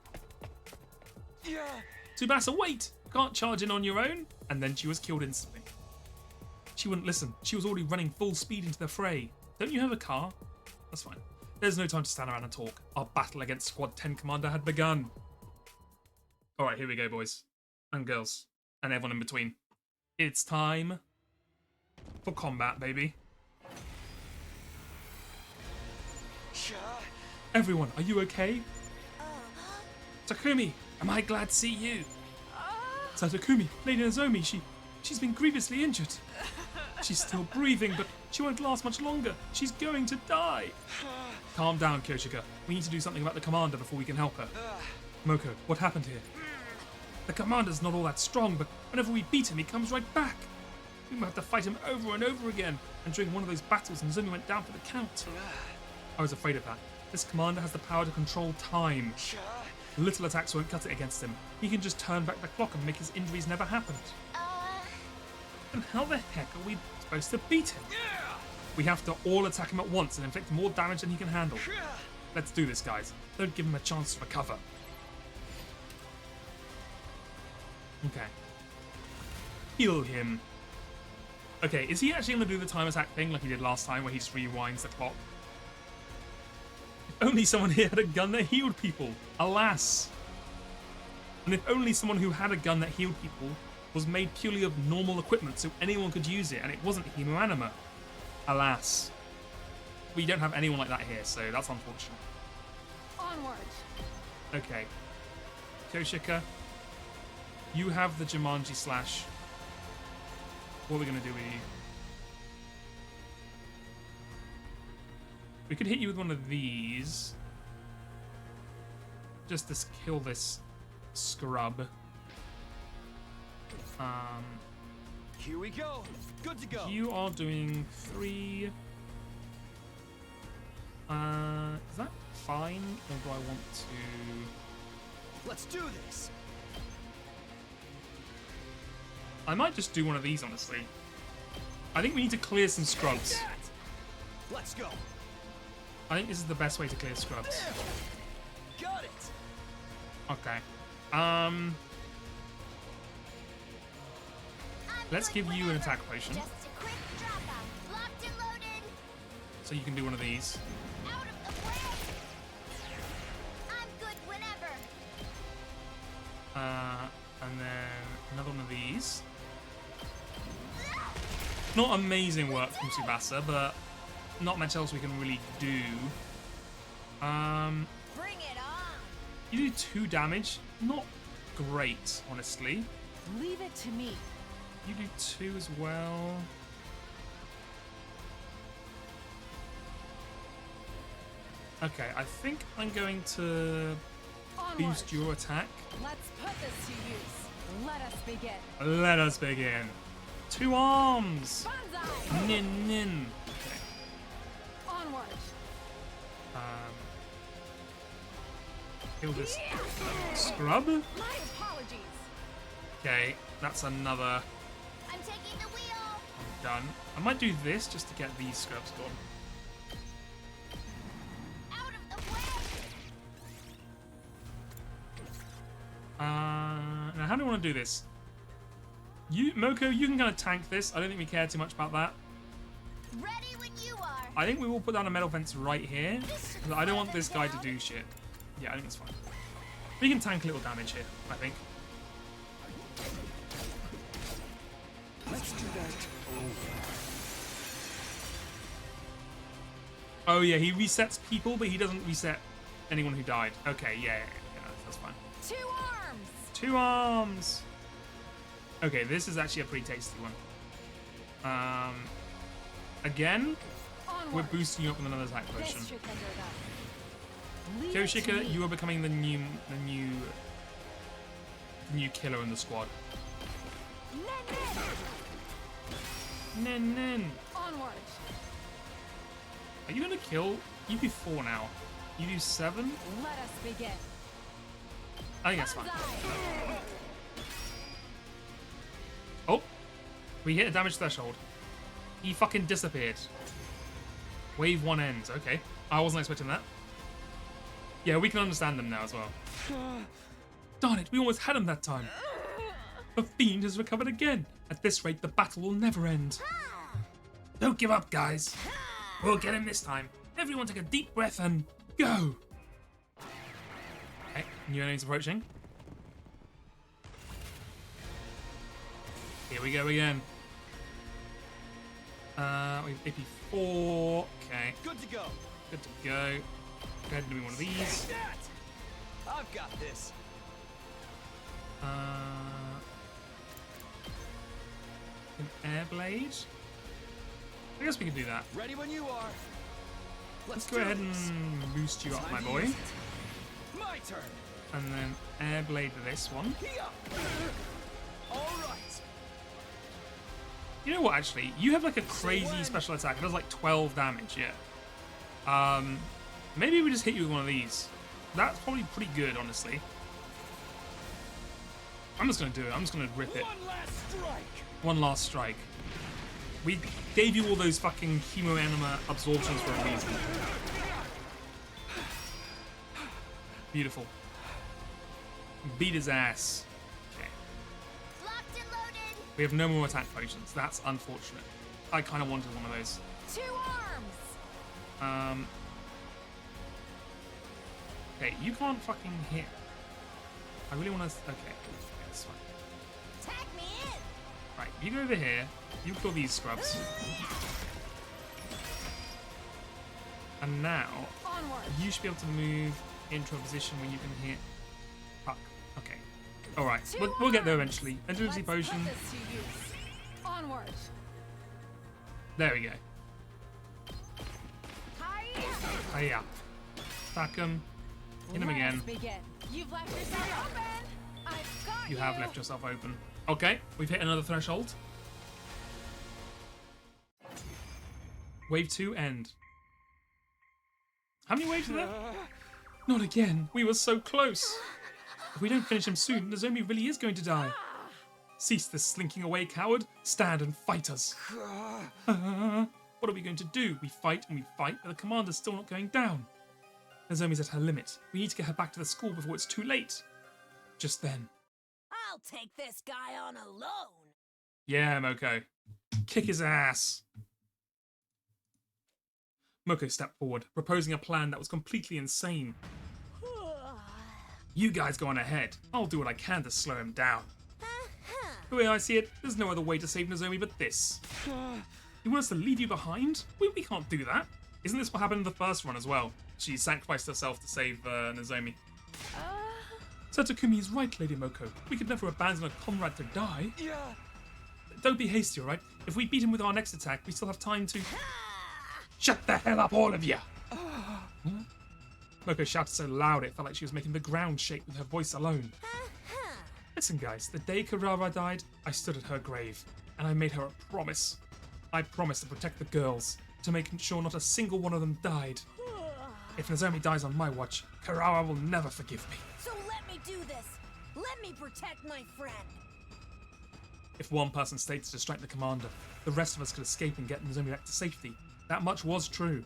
Tsubasa, wait! Can't charge in on your own. And then she was killed instantly. She wouldn't listen. She was already running full speed into the fray. Don't you have a car? That's fine. There's no time to stand around and talk. Our battle against Squad 10 Commander had begun. Alright, here we go, boys. And girls. And everyone in between. It's time for combat, baby. Everyone, are you okay? Takumi, am I glad to see you? Takumi, Lady Nozomi, she's been grievously injured. She's still breathing, but she won't last much longer. She's going to die. Calm down, Kyoshika. We need to do something about the commander before we can help her. Moko, what happened here? The commander's not all that strong, but whenever we beat him, he comes right back. We might have to fight him over and over again. And during one of those battles, Nozomi went down for the count. I was afraid of that. This commander has the power to control time. Little attacks won't cut it against him. He can just turn back the clock and make his injuries never happen. And how the heck are we supposed to beat him? We have to all attack him at once and inflict more damage than he can handle. Let's do this, guys. Don't give him a chance to recover. Okay. Heal him. Okay, is he actually going to do the time attack thing like he did last time where he just rewinds the clock? If only someone here had a gun that healed people. Alas. And if only someone who had a gun that healed people was made purely of normal equipment so anyone could use it and it wasn't hemoanima. Alas. We don't have anyone like that here, so that's unfortunate. Onward. Okay. Kyoshika, you have the Jumanji slash. What are we going to do with you? We could hit you with one of these. Just to kill this scrub. Here we go. Good to go. You are doing 3. Is that fine? Or do I want to... Let's do this. I might just do one of these, honestly. I think we need to clear some scrubs. Let's go. I think this is the best way to clear scrubs. Got it. Okay. Let's give you an attack potion. Just a quick drop-off. Locked and loaded. So you can do one of these. Out of the way. I'm good whenever. And then another one of these. Not amazing work from Tsubasa, but not much else we can really do. Bring it on. You do 2 damage. Not great, honestly. Leave it to me. You do 2 as well. Okay, I think I'm going to boost your attack. Let's put this to use. Let us begin. Let us begin. 2 arms. Banzai. Nin nin. Okay. Onward. Kill this scrub. My apologies. Okay, that's another. I'm taking the wheel. I'm done. I might do this just to get these scrubs gone. Out of the way. Now how do I want to do this? Moko, you can kind of tank this. I don't think we care too much about that. Ready when you are. I think we will put down a metal fence right here. Because I don't want this guy to do shit. Yeah, I think that's fine. We can tank a little damage here, I think. Let's do that. Oh yeah, he resets people, but he doesn't reset anyone who died. Okay, yeah, that's fine. 2 arms. 2 arms. Okay, this is actually a pretty tasty one. Again, Onward. we're boosting you up with another attack potion. This should hinder them. Leave it to Kyoshika, me. you are becoming the new killer in the squad. Nen, nen. Nen nen. Onward. Are you gonna kill You do 4 now. You do 7? Let us begin. I think that's fine. Oh, we hit a damage threshold. He fucking disappeared. Wave 1 ends. Okay, I wasn't expecting that. Yeah, we can understand them now as well. Darn it, we almost had him that time. The fiend has recovered again. At this rate, the battle will never end. Don't give up, guys. We'll get him this time. Everyone take a deep breath and go. Okay, new enemies approaching. Here we go again. We've AP4. Okay. Good to go. Good to go. Go ahead and do one of these. I've got this. An air blade. I guess we can do that. Ready when you are. Let's go ahead and boost you up, my boy. My turn. And then air blade this one. All right. You know what? Actually, you have like a crazy special attack. It does like 12 damage. Yeah. Maybe we just hit you with one of these. That's probably pretty good, honestly. I'm just gonna do it. I'm just gonna rip it. One last strike. One last strike. We gave you all those fucking chemo enema absorptions for a reason. Beautiful. Beat his ass. Okay. Locked and loaded. We have no more attack potions. That's unfortunate. I kind of wanted one of those. 2 arms. Okay, you can't fucking hit. I really want to. Okay, that's fine. Tag me in. Right, you go over here. You kill these scrubs. And now, Onward. you should be able to move into a position where you can hit. Fuck. Okay. Alright, we'll get there eventually. Agility potion. Let's put this to use. Onward. There we go. Hi. Hiya. Attack him. Hit him again. Begin. You've left yourself open. I've got You have left yourself open. Okay, we've hit another threshold. Wave 2 end. How many waves are there? Not again. We were so close. If we don't finish him soon, Nozomi really is going to die. Cease this slinking away, coward. Stand and fight us. What are we going to do? We fight and we fight, but the commander's still not going down. Nozomi's at her limit. We need to get her back to the school before it's too late. Just then. I'll take this guy on alone. Yeah, Moko. Kick his ass. Moko stepped forward, proposing a plan that was completely insane. You guys go on ahead. I'll do what I can to slow him down. The way I see it, there's no other way to save Nozomi but this. You want us to leave you behind? We can't do that. Isn't this what happened in the first run as well? She sacrificed herself to save Nozomi. So Takumi is right, Lady Moko. We could never abandon a comrade to die. Yeah. Don't be hasty, alright? If we beat him with our next attack, we still have time to... Shut the hell up, all of you! Moko shouted so loud it felt like she was making the ground shake with her voice alone. Listen, guys, the day Karara died, I stood at her grave, and I made her a promise. I promised to protect the girls, to make sure not a single one of them died. If Nozomi dies on my watch, Karara will never forgive me. So let me do this. Let me protect my friend. If one person stayed to distract the commander, the rest of us could escape and get Nozomi back to safety. That much was true.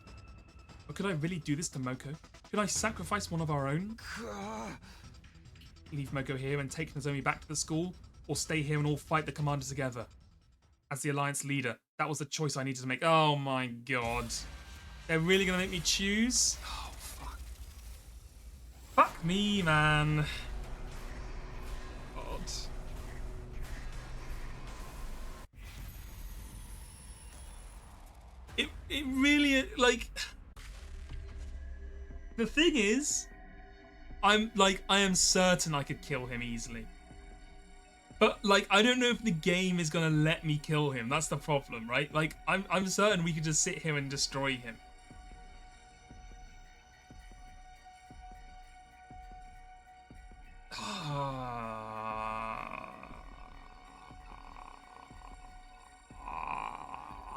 But could I really do this to Moko? Could I sacrifice one of our own? Leave Moko here and take Nozomi back to the school, or stay here and all fight the commander together? As the Alliance leader, that was the choice I needed to make. Oh my god. They're really gonna make me choose? Oh, fuck. Fuck me, man. God. It really, like... The thing is, I am certain I could kill him easily. But, like, I don't know if the game is gonna let me kill him. That's the problem, right? Like, I'm certain we could just sit here and destroy him.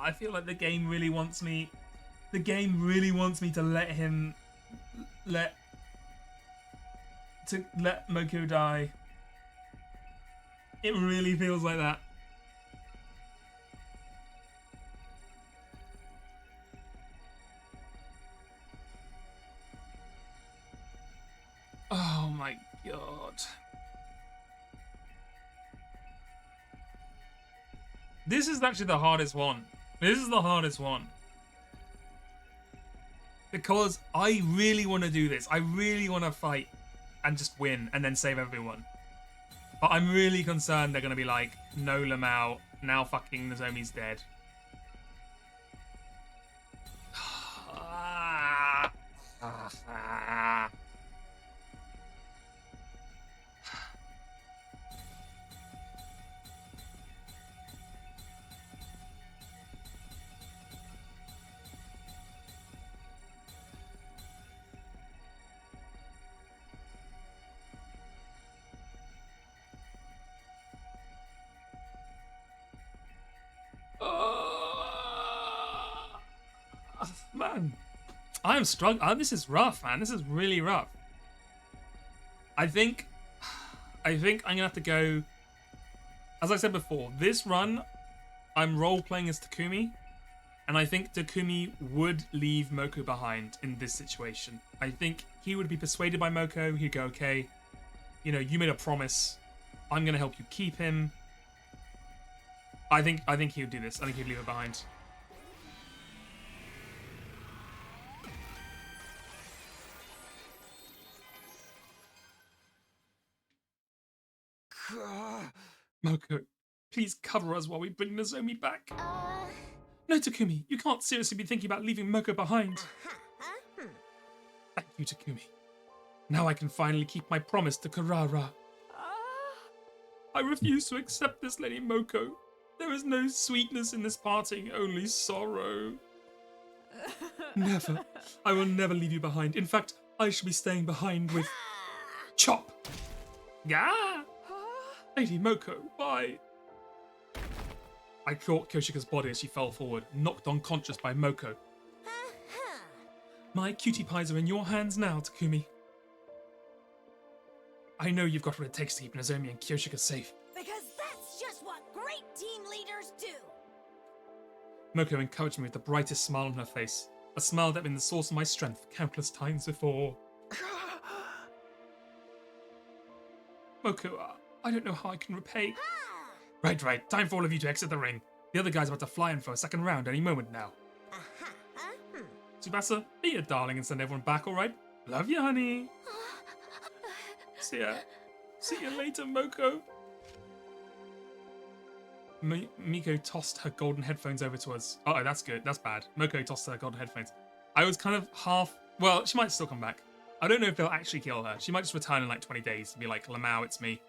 I feel like the game really wants me the game really wants me to let Moko die. It really feels like that. Oh my god. This is actually the hardest one. This is the hardest one. Because I really want to do this. I really want to fight and just win and then save everyone. But I'm really concerned they're going to be like, no Lamau, now fucking Nozomi's dead. Man, I am struggling. This is rough, man. This is really rough. I think I'm gonna have to go. As I said before, this run, I'm role playing as Takumi, and I think Takumi would leave Moko behind in this situation. I think he would be persuaded by Moko. He'd go, okay, you know, you made a promise. I'm gonna help you keep him. I think he would do this. I think he'd leave her behind. Moko, please cover us while we bring Nozomi back. No, Takumi, you can't seriously be thinking about leaving Moko behind. Thank you, Takumi. Now I can finally keep my promise to Karara. I refuse to accept this, Lady Moko. There is no sweetness in this parting, only sorrow. Never. I will never leave you behind. In fact, I shall be staying behind with Chop. Yeah. Lady Moko, why? I caught Kyoshika's body as she fell forward, knocked unconscious by Moko. My cutie pies are in your hands now, Takumi. I know you've got what it takes to keep Nozomi and Kyoshika safe. Because that's just what great team leaders do. Moko encouraged me with the brightest smile on her face, a smile that had been the source of my strength countless times before. Moko, I don't know how I can repay. Right. Time for all of you to exit the ring. The other guy's about to fly in for a second round any moment now. Tsubasa, be a darling and send everyone back, alright? Love you, honey. See ya later, Moko. Miko tossed her golden headphones over to us. Oh, that's good. That's bad. Moko tossed her golden headphones. I was kind of half... Well, she might still come back. I don't know if they'll actually kill her. She might just return in like 20 days and be like, Lamau, it's me.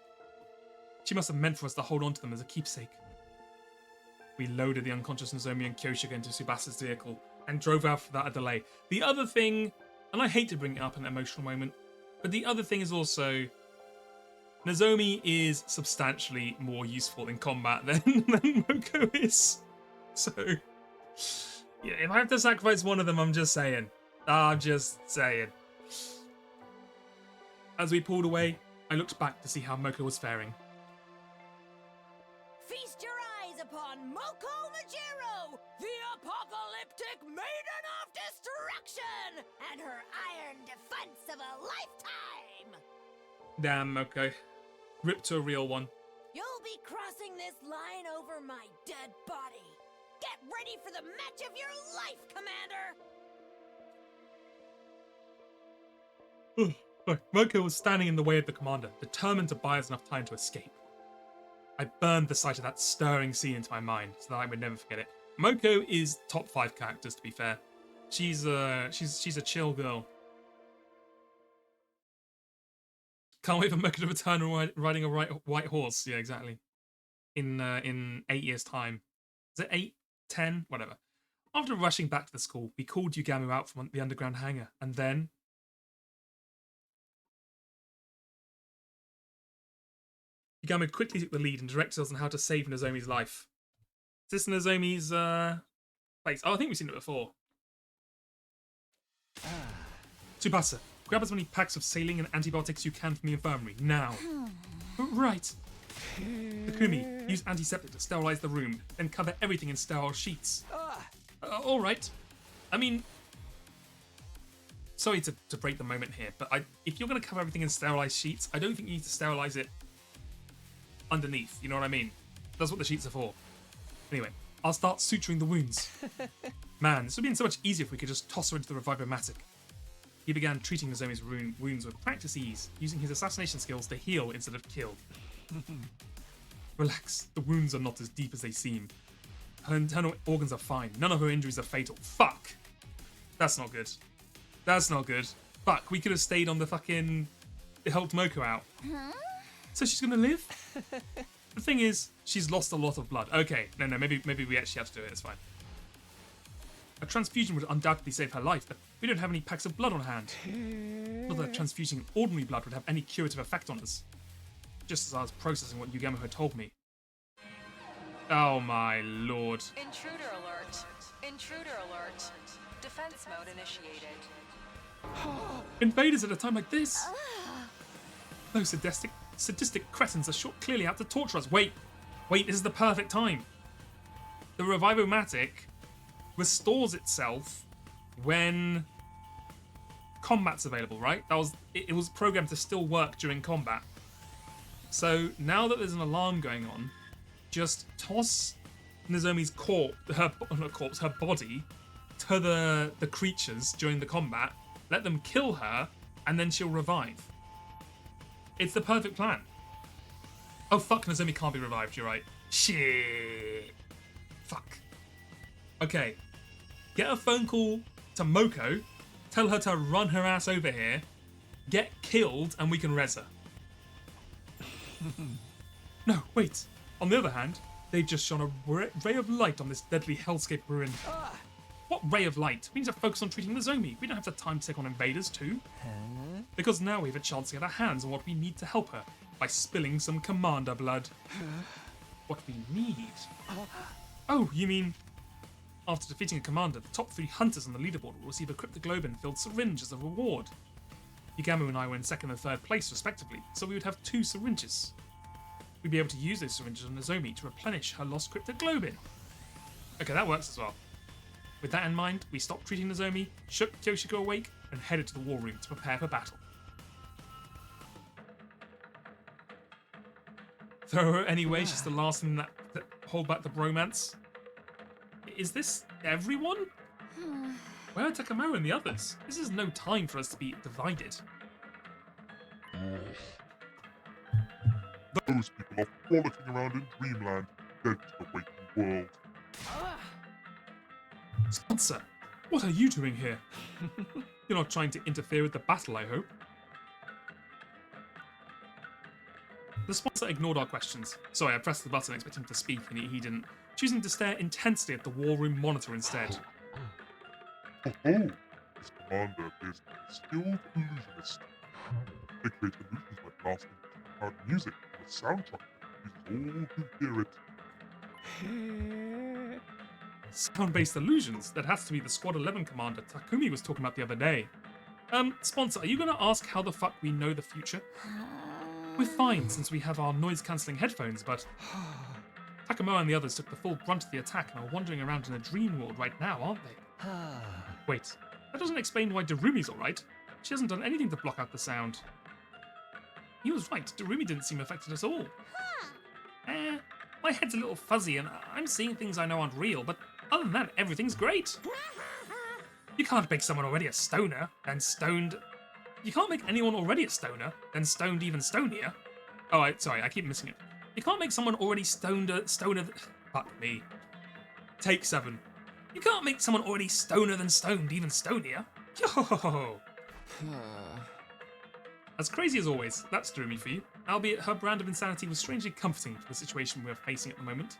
She must have meant for us to hold on to them as a keepsake. We loaded the unconscious Nozomi and Kyoshika into Tsubasa's vehicle and drove out without a delay. The other thing, and I hate to bring it up in an emotional moment, but the other thing is also, Nozomi is substantially more useful in combat than Moko is. So, yeah, if I have to sacrifice one of them, I'm just saying. As we pulled away, I looked back to see how Moko was faring. Feast your eyes upon Moko Majiro, the apocalyptic maiden of destruction, and her iron defense of a lifetime! Damn, Moko. Ripped to a real one. You'll be crossing this line over my dead body. Get ready for the match of your life, Commander! Moko was standing in the way of the commander, determined to buy us enough time to escape. I burned the sight of that stirring scene into my mind so that I would never forget it. Moko is top 5 characters, to be fair. She's a chill girl. Can't wait for Moko to return riding a white horse. Yeah, exactly. In 8 years' time. Is it 8? 10? Whatever. After rushing back to the school, we called Yugamu out from the underground hangar, and then... Yugamu quickly took the lead and directed us on how to save Nozomi's life. Is this Nozomi's place? Oh, I think we've seen it before. Tsubasa, grab as many packs of saline and antibiotics you can from the infirmary, now. Right. Takumi, use antiseptic to sterilize the room, then cover everything in sterile sheets. Alright. I mean, sorry to break the moment here, but if you're going to cover everything in sterilized sheets, I don't think you need to sterilize it underneath, you know what I mean? That's what the sheets are for. Anyway, I'll start suturing the wounds. Man, this would have been so much easier if we could just toss her into the Revivomatic. He began treating Nozomi's wounds with practice ease, using his assassination skills to heal instead of kill. Relax, the wounds are not as deep as they seem. Her internal organs are fine, none of her injuries are fatal. Fuck! That's not good. That's not good. Fuck, we could have stayed on the fucking... It helped Moko out. So she's gonna live? The thing is, she's lost a lot of blood. Okay, no, maybe we actually have to do it, it's fine. A transfusion would undoubtedly save her life, but we don't have any packs of blood on hand. Not that transfusing ordinary blood would have any curative effect on us. Just as I was processing what Yugamo had told me. Oh my lord. Intruder alert. Intruder alert. Defense mode initiated. Invaders at a time like this? Those sadistic cretins are clearly out to torture us. Wait, this is the perfect time. The Revivomatic restores itself when combat's available, right? It was programmed to still work during combat. So now that there's an alarm going on, just toss Nozomi's her body to the creatures during the combat, let them kill her, and then she'll revive. It's the perfect plan. Oh fuck, Nozomi can't be revived, you're right. Shit. Fuck. Okay. Get a phone call to Moko, tell her to run her ass over here, get killed, and we can res her. No, wait. On the other hand, they've just shone a ray of light on this deadly hellscape we're in. What ray of light? We need to focus on treating Nozomi. We don't have the time to take on invaders too. Because now we have a chance to get our hands on what we need to help her by spilling some commander blood. What we need? Oh, you mean... After defeating a commander, the top 3 hunters on the leaderboard will receive a cryptoglobin-filled syringe as a reward. Yugamo and I were in 2nd and 3rd place respectively, so we would have 2 syringes. We'd be able to use those syringes on Nozomi to replenish her lost cryptoglobin. Okay, that works as well. With that in mind, we stopped treating Nozomi, shook Kyoshiko awake, and headed to the war room to prepare for battle. Throw her anyway, she's the last thing that hold back the bromance. Is this everyone? Where are Takamaru and the others? This is no time for us to be divided. Those people are frolicking around in dreamland, dead to the waking world. Sponsor, what are you doing here? You're not trying to interfere with the battle, I hope. The sponsor ignored our questions. Sorry, I pressed the button expecting him to speak and he didn't, choosing to stare intensely at the war room monitor instead. Oh, this commander appears to be a skilled illusionist. They create illusions by blasting hard music and a soundtrack that uses all who hear it. Sound-based illusions? That has to be the Squad 11 commander Takumi was talking about the other day. Sponsor, are you going to ask how the fuck we know the future? We're fine since we have our noise-cancelling headphones, but... Takamo and the others took the full brunt of the attack and are wandering around in a dream world right now, aren't they? Wait, that doesn't explain why Darumi's alright. She hasn't done anything to block out the sound. He was right, Darumi didn't seem affected at all. My head's a little fuzzy and I'm seeing things I know aren't real, but other than that, everything's great. You can't make someone already a stoner, then stoned... You can't make anyone already a stoner, then stoned even stonier. Oh, sorry, I keep missing it. You can't make someone already stoner... Fuck me. Take 7. You can't make someone already stoner than stoned even stonier. Yo! As crazy as always, that's Darumi for you. Albeit her brand of insanity was strangely comforting for the situation we're facing at the moment.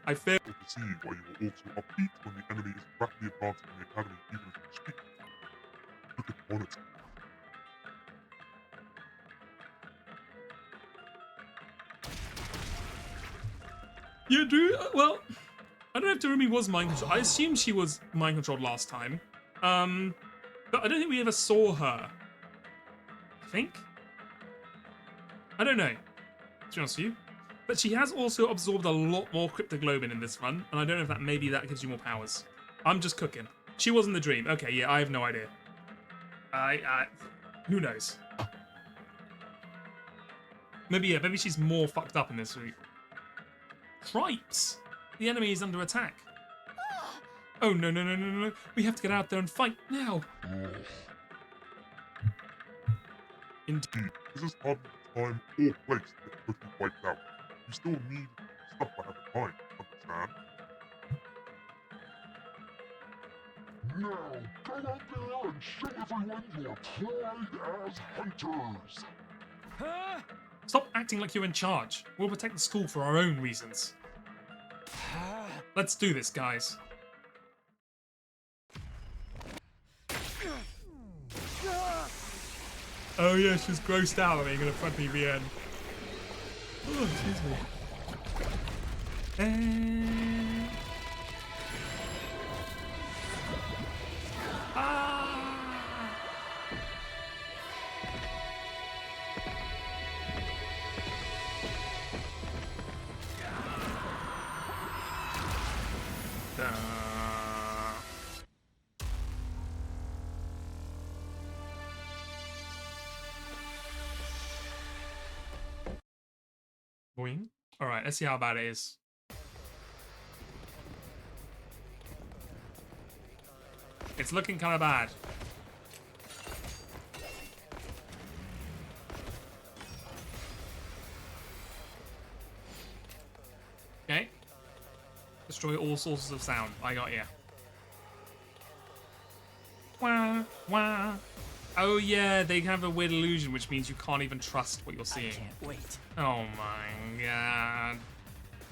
I fail to see why you were also upbeat when the enemy is rapidly advancing in the academy even as we speak. Look at the monitor. You do? Well, I don't know if Darumi was mind controlled. I assume she was mind controlled last time. But I don't think we ever saw her. I think? I don't know, to be honest with you. But she has also absorbed a lot more cryptoglobin in this run, and I don't know if that maybe that gives you more powers. I'm just cooking. She was in the dream. Okay, yeah, I have no idea. Who knows? Maybe she's more fucked up in this week. Cripes! The enemy is under attack. Oh, no, no, no, no, no. We have to get out there and fight now. Indeed, this is not the time or place to get quickly wiped out. You still need stuff I have in mind, understand? Now, go out there and show everyone your pride as hunters! Huh? Stop acting like you're in charge. We'll protect the school for our own reasons. Let's do this, guys. Oh yeah, she's grossed out at me, gonna front me VN. Oh, excuse me. And... Boing. Alright, let's see how bad it is. It's looking kind of bad. Okay. Destroy all sources of sound. I got you. Wah, wah. Oh yeah, they have a weird illusion, which means you can't even trust what you're seeing. I can't wait. Oh my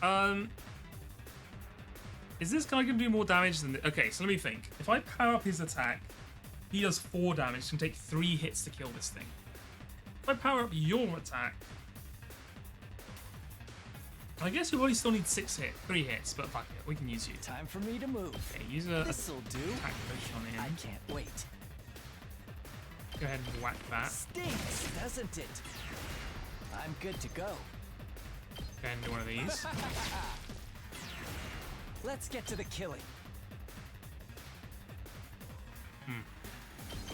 god. Is this guy gonna do more damage than... Okay, so let me think. If I power up his attack, he does 4 damage. It's gonna take 3 hits to kill this thing. If I power up your attack... I guess you probably still need 3 hits, but fuck it, we can use you. Time for me to move. Okay, use a This'll do. attack potion on him. I can't wait. Go ahead and whack that. Stinks, doesn't it? I'm good to go. Go ahead and do one of these. Let's get to the killing.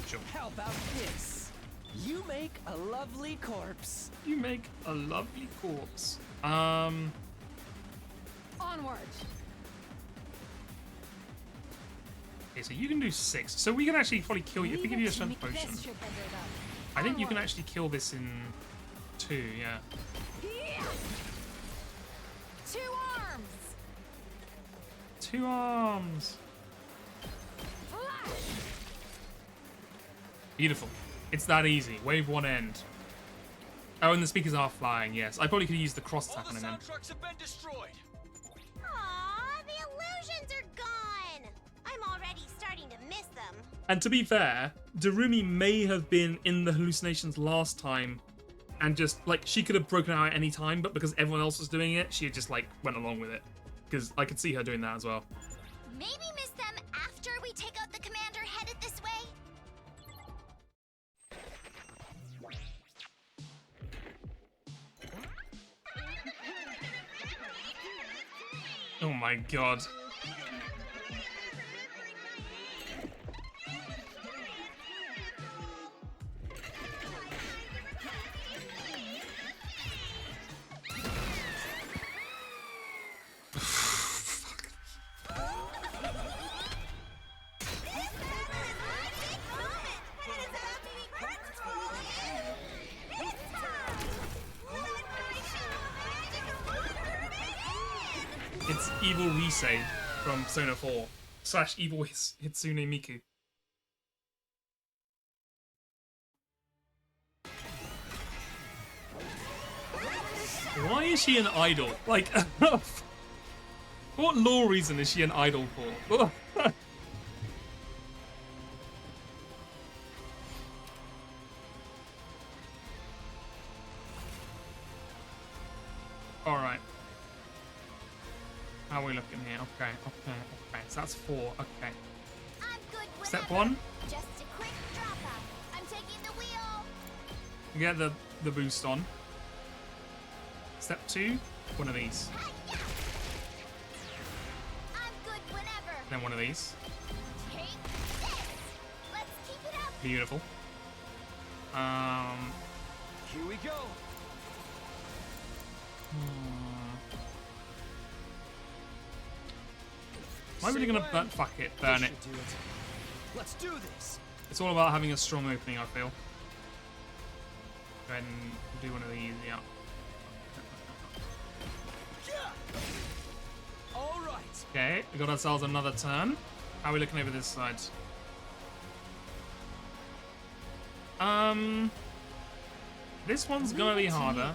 Sure. How about this? You make a lovely corpse. You make a lovely corpse. Onward. Okay, so you can do 6. So we can actually probably kill you if we give you a strength potion. I think you can actually kill this in 2, yeah. 2 arms. 2 arms. Flash. Beautiful. It's that easy. Wave 1 end. Oh, and the speakers are flying, yes. I probably could use the cross attack on him then. Trucks have been destroyed. Aww, the illusions are gone. I'm already starting to miss them. And to be fair, Darumi may have been in the hallucinations last time and just, like, she could have broken out at any time, but because everyone else was doing it, she just, like, went along with it. Because I could see her doing that as well. Maybe miss them after we take out the commander headed this way? Oh my god. It's Evil Risei from Persona 4 / Evil Hitsune Miku. Why is she an idol? Like, what law reason is she an idol for? Alright. How are we looking here? Okay, okay, okay. So that's 4. Okay. I'm good Step whenever. 1. Just a quick drop out. I'm taking the wheel. Get the boost on. Step 2. One of these. I'm good whenever. Then one of these. Take this. Let's keep it up. Beautiful. Here we go. Am I really gonna burn? Fuck it, burn it. Let's do this. It's all about having a strong opening, I feel. Go ahead and do one of these, yeah. All right. Okay, we got ourselves another turn. How are we looking over this side? This one's gonna be harder.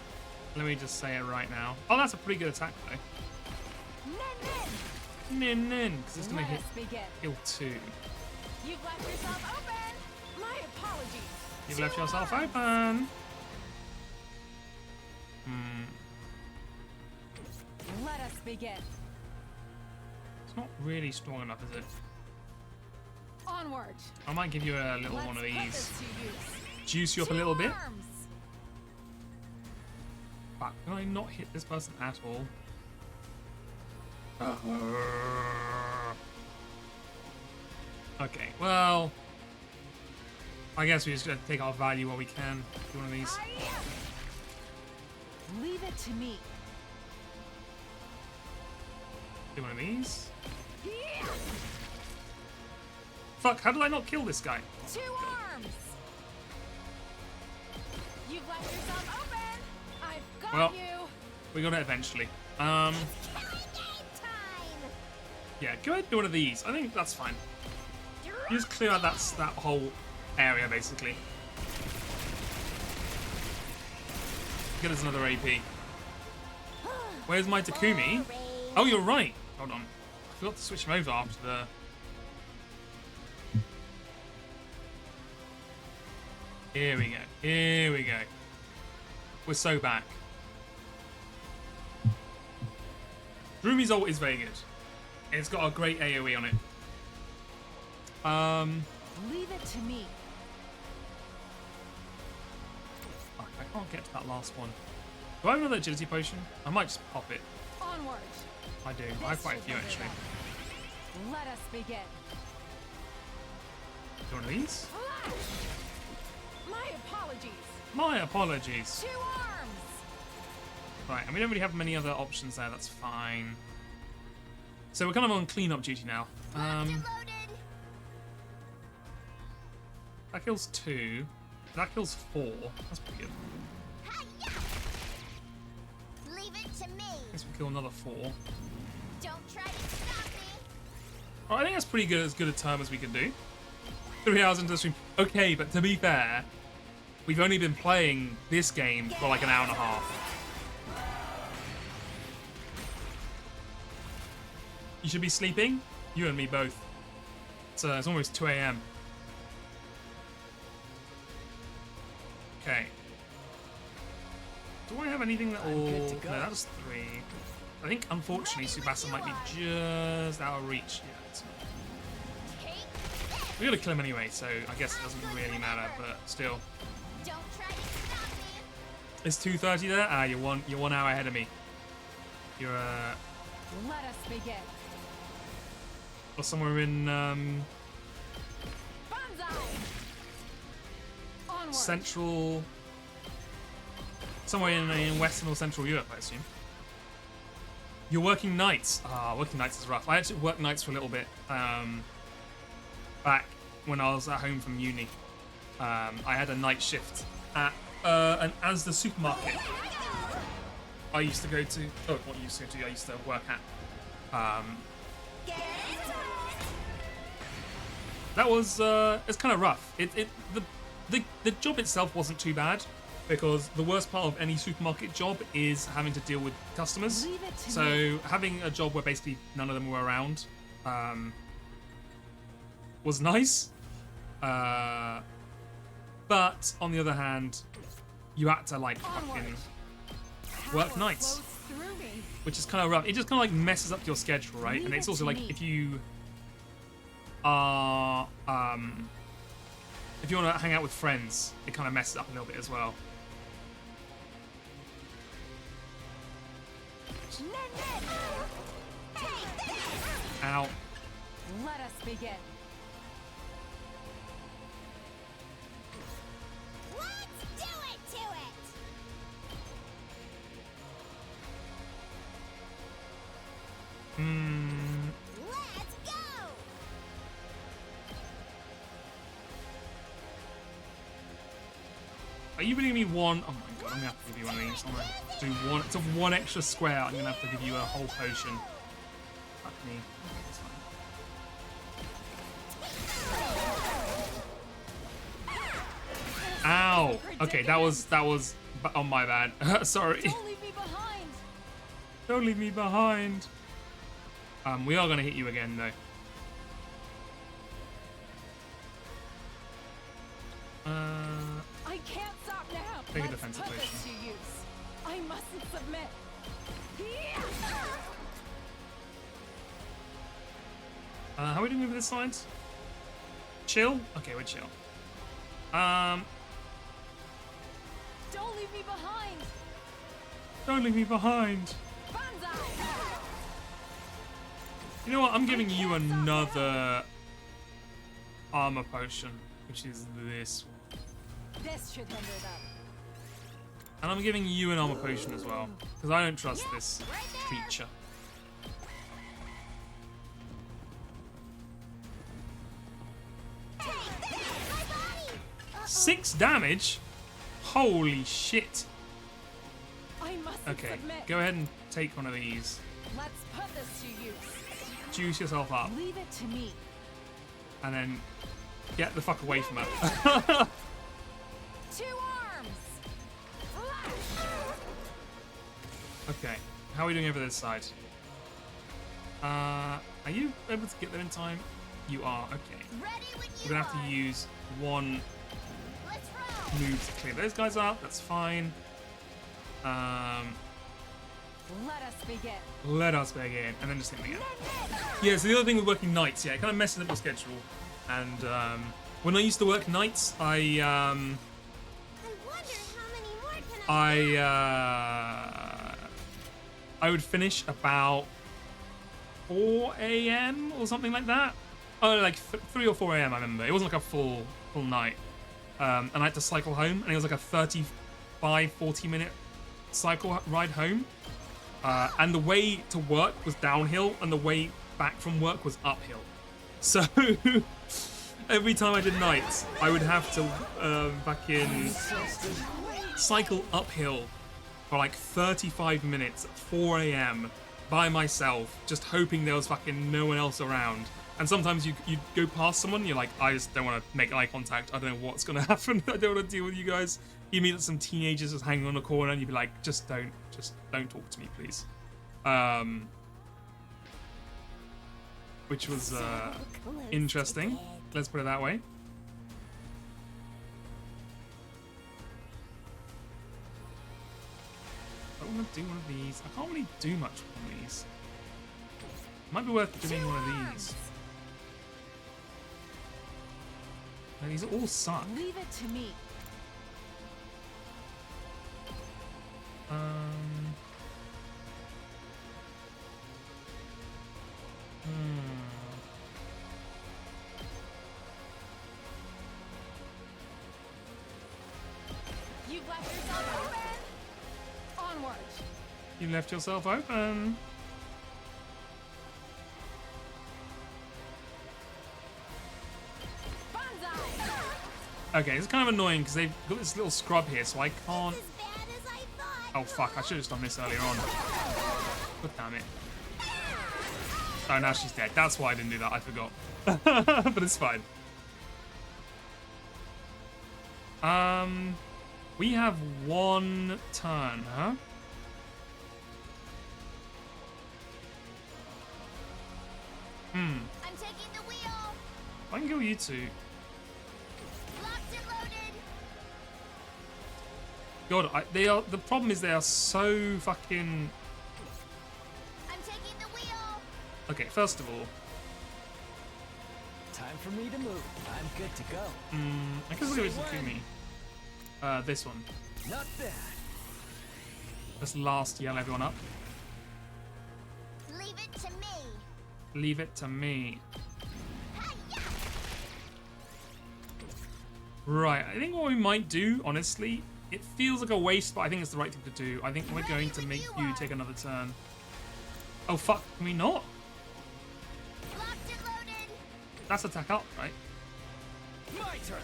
Let me just say it right now. Oh, that's a pretty good attack though. Nin, because it's gonna hit kill 2. You've left yourself open. My apologies. You've left yourself open. Let us begin. It's not really strong enough, is it? Onward. I might give you a little one of Let's put these. this to use. Juice you up a little bit. Arms. Fuck, can I not hit this person at all? Okay, well, I guess we just gotta take our value while we can. Do one of these. Leave it to me. Do one of these. Fuck, how did I not kill this guy? 2 arms. You've left yourself open. I've got Well, you. we got it eventually. Yeah, go ahead and do one of these. I think that's fine. You just clear out that whole area, basically. Get us another AP. Where's my Takumi? Oh, you're right. Hold on. I forgot to switch him over after the... Here we go. Here we go. We're so back. Drumi's ult is very good. It's got a great AoE on it. Leave it to me. Fuck, I can't get to that last one. Do I have another agility potion? I might just pop it. Onward. I do. I have quite a few actually. Let us begin. Do one of these? Flash. My apologies. My apologies. 2 arms. Right, and we don't really have many other options there. That's fine. So we're kind of on cleanup duty now. That kills 2. That kills 4. That's pretty good. Leave it to me. I guess we kill another 4. Don't try to stop me. Alright, I think that's pretty good, as good a term as we can do. 3 hours into the stream. Okay, but to be fair, we've only been playing this game for like an hour and a half. You should be sleeping? You and me both. It's almost 2 a.m. Okay. Do I have anything that will... No, that was 3. I think, unfortunately, Tsubasa might be just out of reach. Yeah, it's not. We gotta kill him anyway, so I guess it doesn't really matter, but still. Don't try to stop me. It's 2:30 there? Ah, you're 1 hour ahead of me. You're, Let us begin. or somewhere in, Banzai. Onward. Central... Somewhere in Western or Central Europe, I assume. You're working nights. Ah, working nights is rough. I actually worked nights for a little bit. Back when I was at home from uni. I had a night shift at an Asda supermarket. I used to go to... Oh, not used to. I used to work at. That was... it's kind of rough. The job itself wasn't too bad. Because the worst part of any supermarket job is having to deal with customers. So having a job where basically none of them were around was nice. But on the other hand, you had to like fucking work nights. which is kind of rough. It just kind of like messes up your schedule, right? And it's also like if you are if you want to hang out with friends, it kind of messes up a little bit as well. Ow. Let us begin. Let's do it to it! Let's go! Are you giving me one? Oh my god, I'm gonna have to give you one of these. I'm gonna do one. It's one extra square. I'm gonna have to give you a whole potion. Fuck me. It's fine. Ow. Okay, that was on my bad. Sorry. Don't leave me behind. Don't leave me behind. We are gonna hit you again though. I can't stop now. Take a Let's defensive put potion. this to use. I mustn't submit. How are we doing with this side? Chill? Okay, we're chill. Don't leave me behind. Don't leave me behind. You know what? I'm giving you another armor potion, which is this one. This should hinder them. And I'm giving you an armor potion as well, because I don't trust this creature. Six damage? Holy shit. I mustn't Okay, submit. go ahead and take one of these. Let's put this to use. Juice yourself up, Leave it to me. and then get the fuck away from her. 2 arms. Okay, how are we doing over this side? Are you able to get there in time? You are, okay. We're gonna have to use one move to clear those guys up, that's fine. Let us begin. Let us begin, and then just hit me again. Yeah, so the other thing with working nights, yeah, it kind of messes up your schedule. And when I used to work nights, I would finish about 4 a.m. or something like that. Oh, like 3 or 4 a.m. I remember. It wasn't like a full night. And I had to cycle home, and it was like a 35, 40-minute cycle ride home. And the way to work was downhill, and the way back from work was uphill. So every time I did nights, I would have to fucking cycle uphill for like 35 minutes at 4 a.m. by myself, just hoping there was fucking no one else around. And sometimes you go past someone, you're like, I just don't want to make eye contact. I don't know what's gonna happen. I don't want to deal with you guys. You meet some teenagers just hanging on a corner, and you'd be like, just don't talk to me, please. Which was interesting. Let's put it that way. I want to do one of these. I can't really do much with one of these. Might be worth doing one of these. No, these all suck. Leave it to me. You've left yourself open. Onward. You left yourself open. Okay, it's kind of annoying because they've got this little scrub here, so I can't. Oh fuck! I should have done this earlier on. God damn it! Oh, now she's dead. That's why I didn't do that. I forgot. But it's fine. We have one turn, huh? I'm taking the wheel. I can kill you two. Locked and loaded. God, they are. The problem is they are so fucking Okay, first of all, Time for me to move. I'm good to go. I guess we'll go with Kumi. This one. Not bad. Let's last yell everyone up. Leave it to me. Leave it to me. Right, I think what we might do, honestly, it feels like a waste, but I think it's the right thing to do. I think we're going to make you take another turn. Oh, fuck. Can we not? Locked and loaded. That's attack up, right? My turn.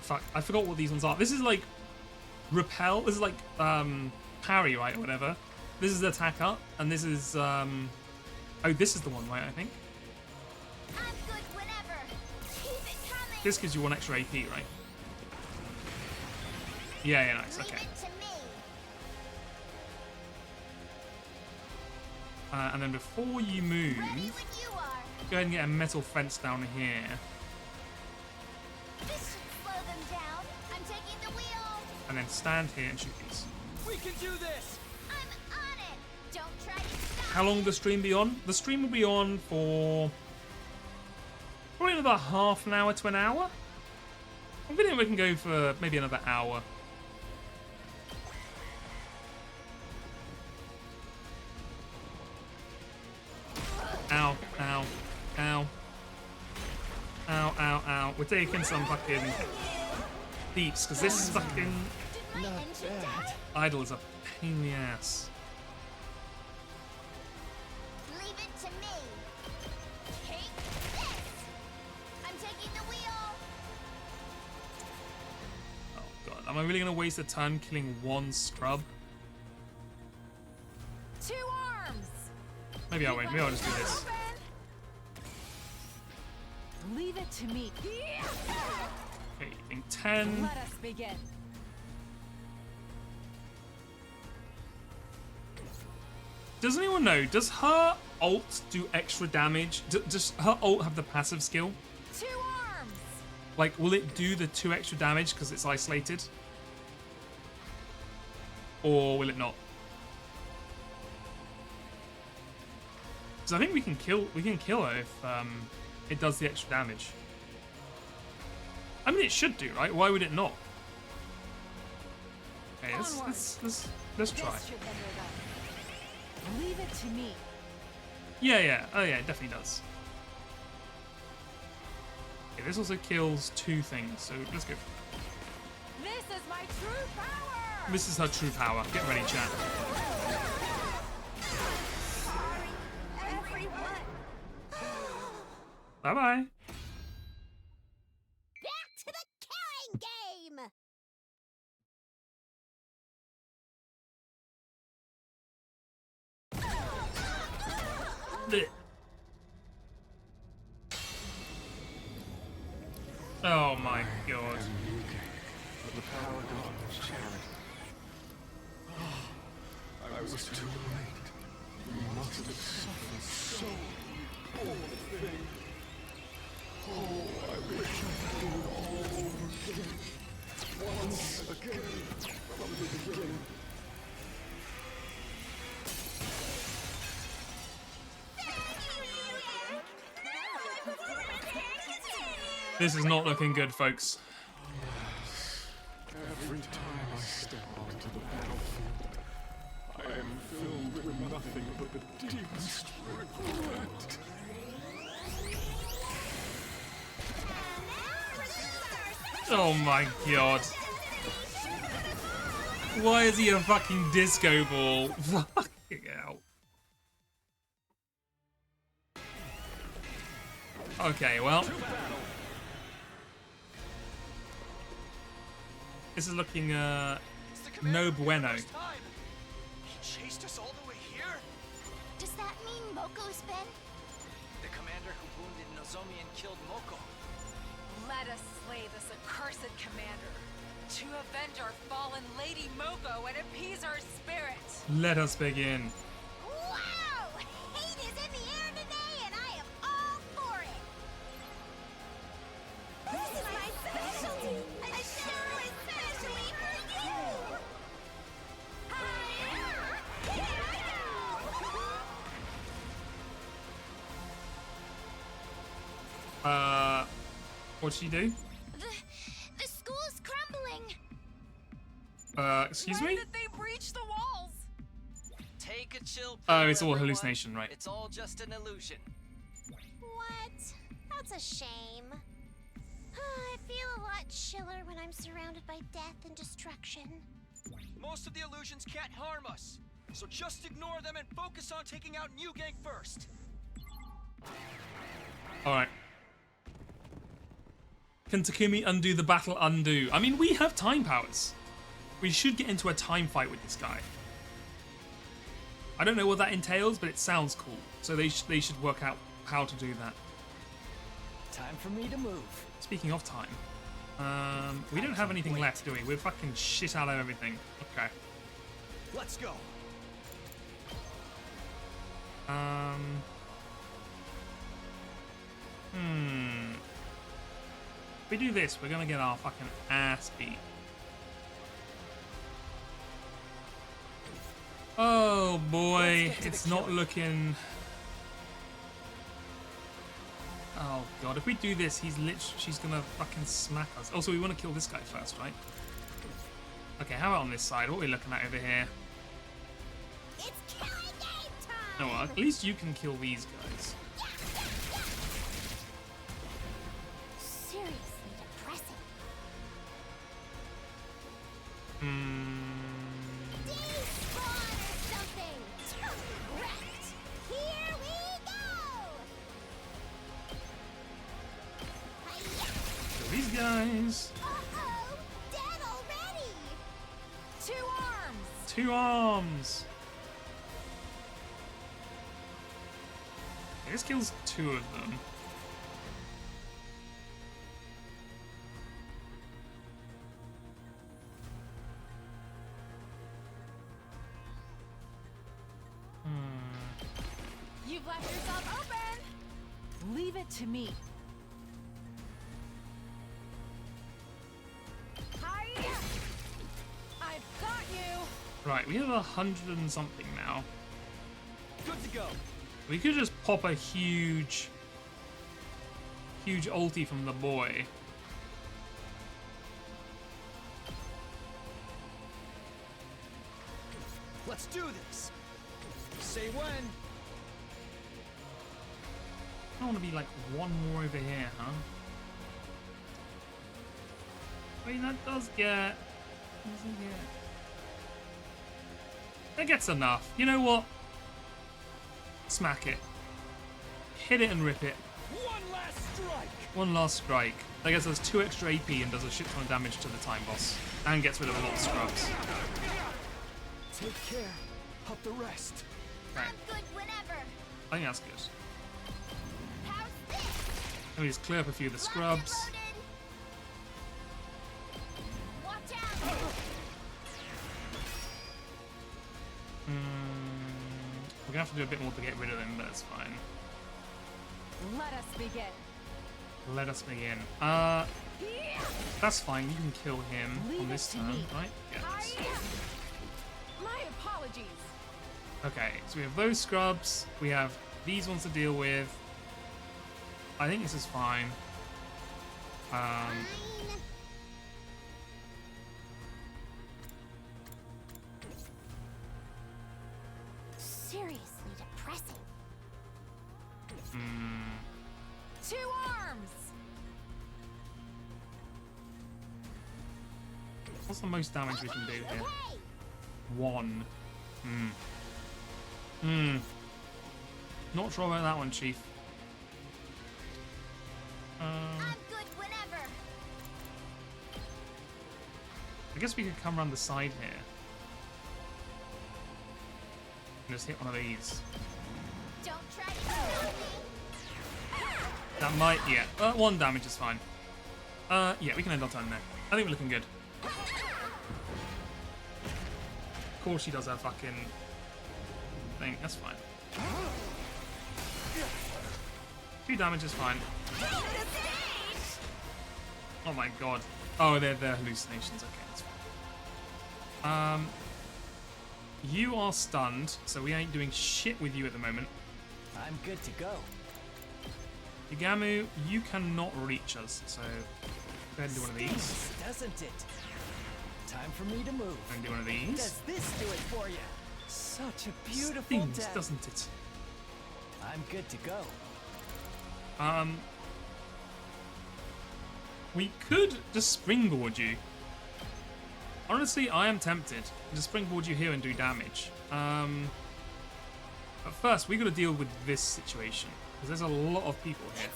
Fuck, I forgot what these ones are. This is like repel. This is like parry, right, or whatever. This is attack up, and this is oh, this is the one, right? I think I'm good whenever. Keep it coming. this gives you 1 extra AP, right? Yeah, nice. Leave Okay. it to me. And then before you move, Ready when you are. go ahead and get a metal fence down here. This should slow them down. I'm taking the wheel. And then stand here and shoot these. We can do this. I'm on it. Don't try to stop. How long will the stream be on? The stream will be on for probably another half an hour to an hour. I'm thinking we can go for maybe another hour. Ow, ow, ow. Ow, ow, ow. We're taking some fucking deeps, because this fucking idol is a pain in the ass. Leave it to me. Take this. I'm taking the wheel. Oh god, am I really going to waste a turn killing one scrub? 2 arms. Maybe I won't. Maybe I'll just do this. Leave it to me. Okay, in 10. Let us begin. Does anyone know, does her ult do extra damage? Does her ult have the passive skill? 2 arms. Like, will it do the 2 extra damage because it's isolated? Or will it not? Because I think we can kill her if it does the extra damage. I mean, it should do, right? Why would it not? Okay, let's try. This should hinder them. Leave it to me. Yeah. Oh yeah, it definitely does. Okay, this also kills 2 things, so let's go. This is my true power. This is her true power. Get ready, chat. Sorry, everyone. Bye-bye. Back to the killing game. Blech. Oh my god. The power god was charity. I was too late. You must have suffered so, poor thing. Oh, I wish I could do it all over again. Once again, from the beginning. This is not looking good, folks. Every time I step onto the battlefield, I am filled with nothing but the deepest regret. Oh my god. Why is he a fucking disco ball? Fucking hell. Okay, well. This is looking, no bueno. He chased us all the way here? Does that mean Moko's been? The commander who wounded Nozomi and killed Moko. Let us slay this accursed commander to avenge our fallen Lady Moko and appease her spirit. Let us begin. Wow! Hate is in the air today, and I am all for it. This is my specialty. A show especially for you. Here I go. What'd she do? The school's crumbling. Excuse Why me? did they breach the walls? Take a chill Oh, pill, it's all everyone. hallucination, right? It's all just an illusion. What? That's a shame. I feel a lot chiller when I'm surrounded by death and destruction. Most of the illusions can't harm us, so just ignore them and focus on taking out New Gang first. Alright. Can Takumi undo the battle undo? I mean, we have time powers. We should get into a time fight with this guy. I don't know what that entails, but it sounds cool. So they should work out how to do that. Time for me to move. Speaking of time, we don't have anything left, do we? We're fucking shit out of everything. Okay. Let's go. If we do this, we're gonna get our fucking ass beat. Oh boy, it's not looking. Oh god, if we do this, she's gonna fucking smack us. Also, we want to kill this guy first, right? Okay, how about on this side? What are we looking at over here? It's killing game time. Oh, well, at least you can kill these guys. Seriously depressing. Despawn or something. Wrecked. Here we go. Kill these guys. Uh-oh, dead already. 2 arms. 2 arms. Okay, this kills 2 of them. You've left yourself open. Leave it to me. Hiya! I've got you. Right, we have 100 and something now. Good to go. We could just pop a huge ulti from the boy. Let's do this. Say when. I want to be like one more over here, huh? I mean, that does get... That gets enough. You know what? Smack it. Hit it and rip it. One last strike. One last strike. That gets us 2 extra AP and does a shit ton of damage to the time boss. And gets rid of a lot of scrubs. Take care of the rest. Right. I'm good whenever. I think that's good. How's this? Let me just clear up a few of the scrubs. Watch out. We're gonna have to do a bit more to get rid of them, but it's fine. Let us begin. Let us begin. That's fine. You can kill him Leave on it this to turn, me. right? Yes. My apologies. Okay, so we have those scrubs. We have these ones to deal with. I think this is fine. Seriously depressing. 2 arms. What's the most damage we can do here? 1. Not sure about that one, Chief. I'm good whenever. I guess we could come around the side here. And just hit one of these. Don't try to stop me. That might, yeah. 1 damage is fine. Yeah, we can end our turn there. I think we're looking good. Of course she does her fucking thing. That's fine. 2 damage is fine. Oh my god. Oh, they're hallucinations. Okay, that's fine. You are stunned, so we ain't doing shit with you at the moment. I'm good to go. Igamu, you cannot reach us, so go ahead and do one of these. Stings, doesn't it? Time for me to move. And do one of these. Does this do it for you? Such a beautiful Stings, death. doesn't it? I'm good to go. We could just springboard you. Honestly, I am tempted to springboard you here and do damage. But first, we got to deal with this situation because there's a lot of people here.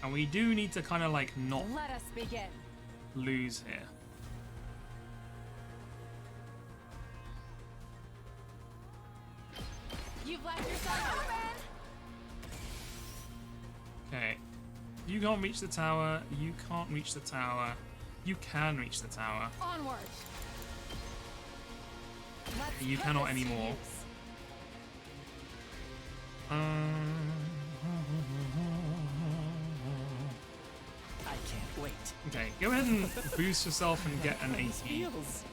And we do need to kind of like not Let us begin. lose here. You've left yourself open. Okay. You can't reach the tower. You can't reach the tower. You can reach the tower. Onward. Let's You put cannot this to anymore. use. I can't wait. Okay, go ahead and boost yourself and get an These AP. feels.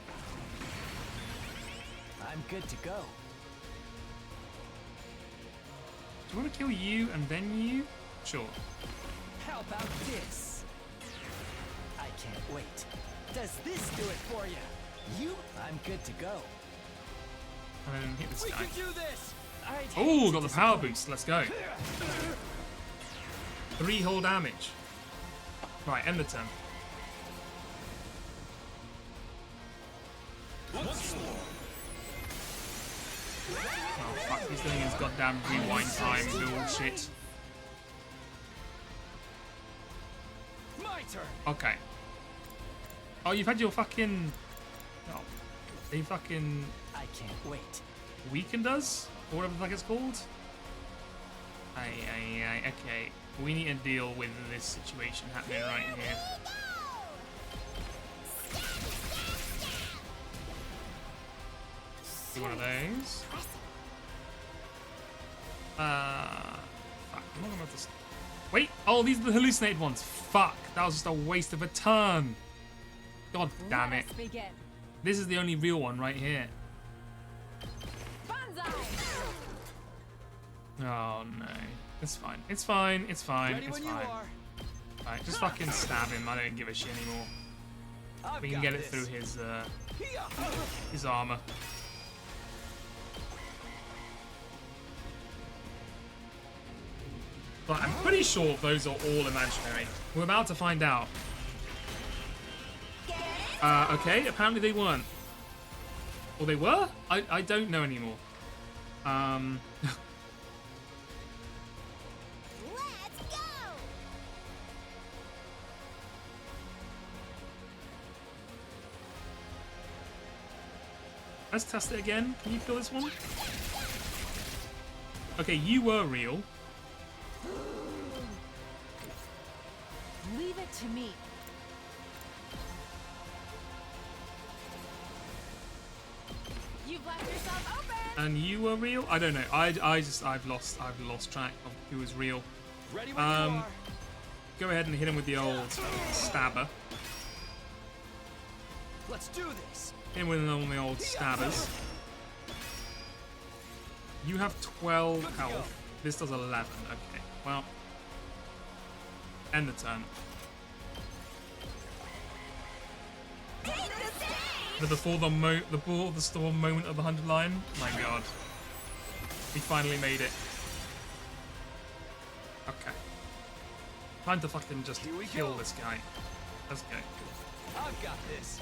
I'm good to go. Do you want to kill you and then you? Sure. How about this? I can't wait. Does this do it for you? I'm good to go. And then hit this We guy. can do this. Oh, got the power boost. Let's go. 3 whole damage. Right, end the turn. Oh fuck, he's doing his goddamn rewind time bullshit. My turn. Okay. Oh, you've had your fucking... Oh, they fucking... I can't wait. Weakened us? Or whatever the fuck it's called? Okay. We need to deal with this situation happening right here. Do one of those. Fuck, I'm not about to... Wait! Oh, these are the hallucinated ones. Fuck, that was just a waste of a turn. God damn it. Let us begin. This is the only real one right here. Banzai. Oh no. It's fine. It's fine. It's fine. Ready It's when fine. you are. Alright, just fucking stab him. I don't give a shit anymore. I've We can got get it this. through his armor. But I'm pretty sure those are all imaginary. We're about to find out. Okay, apparently they weren't. Or they were? I don't know anymore. Let's go! Let's test it again. Can you kill this one? Okay, you were real. Leave it to me. You've left yourself open. And you were real? I don't know. I've lost track of who was real. Ready when you are. Go ahead and hit him with the old stabber. Let's do this. Hit him with one of the old stabbers. You have 12 health. This does 11. Okay. Well, end the turn. Before the storm moment of the 100 line. My God, we finally made it. Okay, time to fucking just kill this guy. Let's go. I've got this.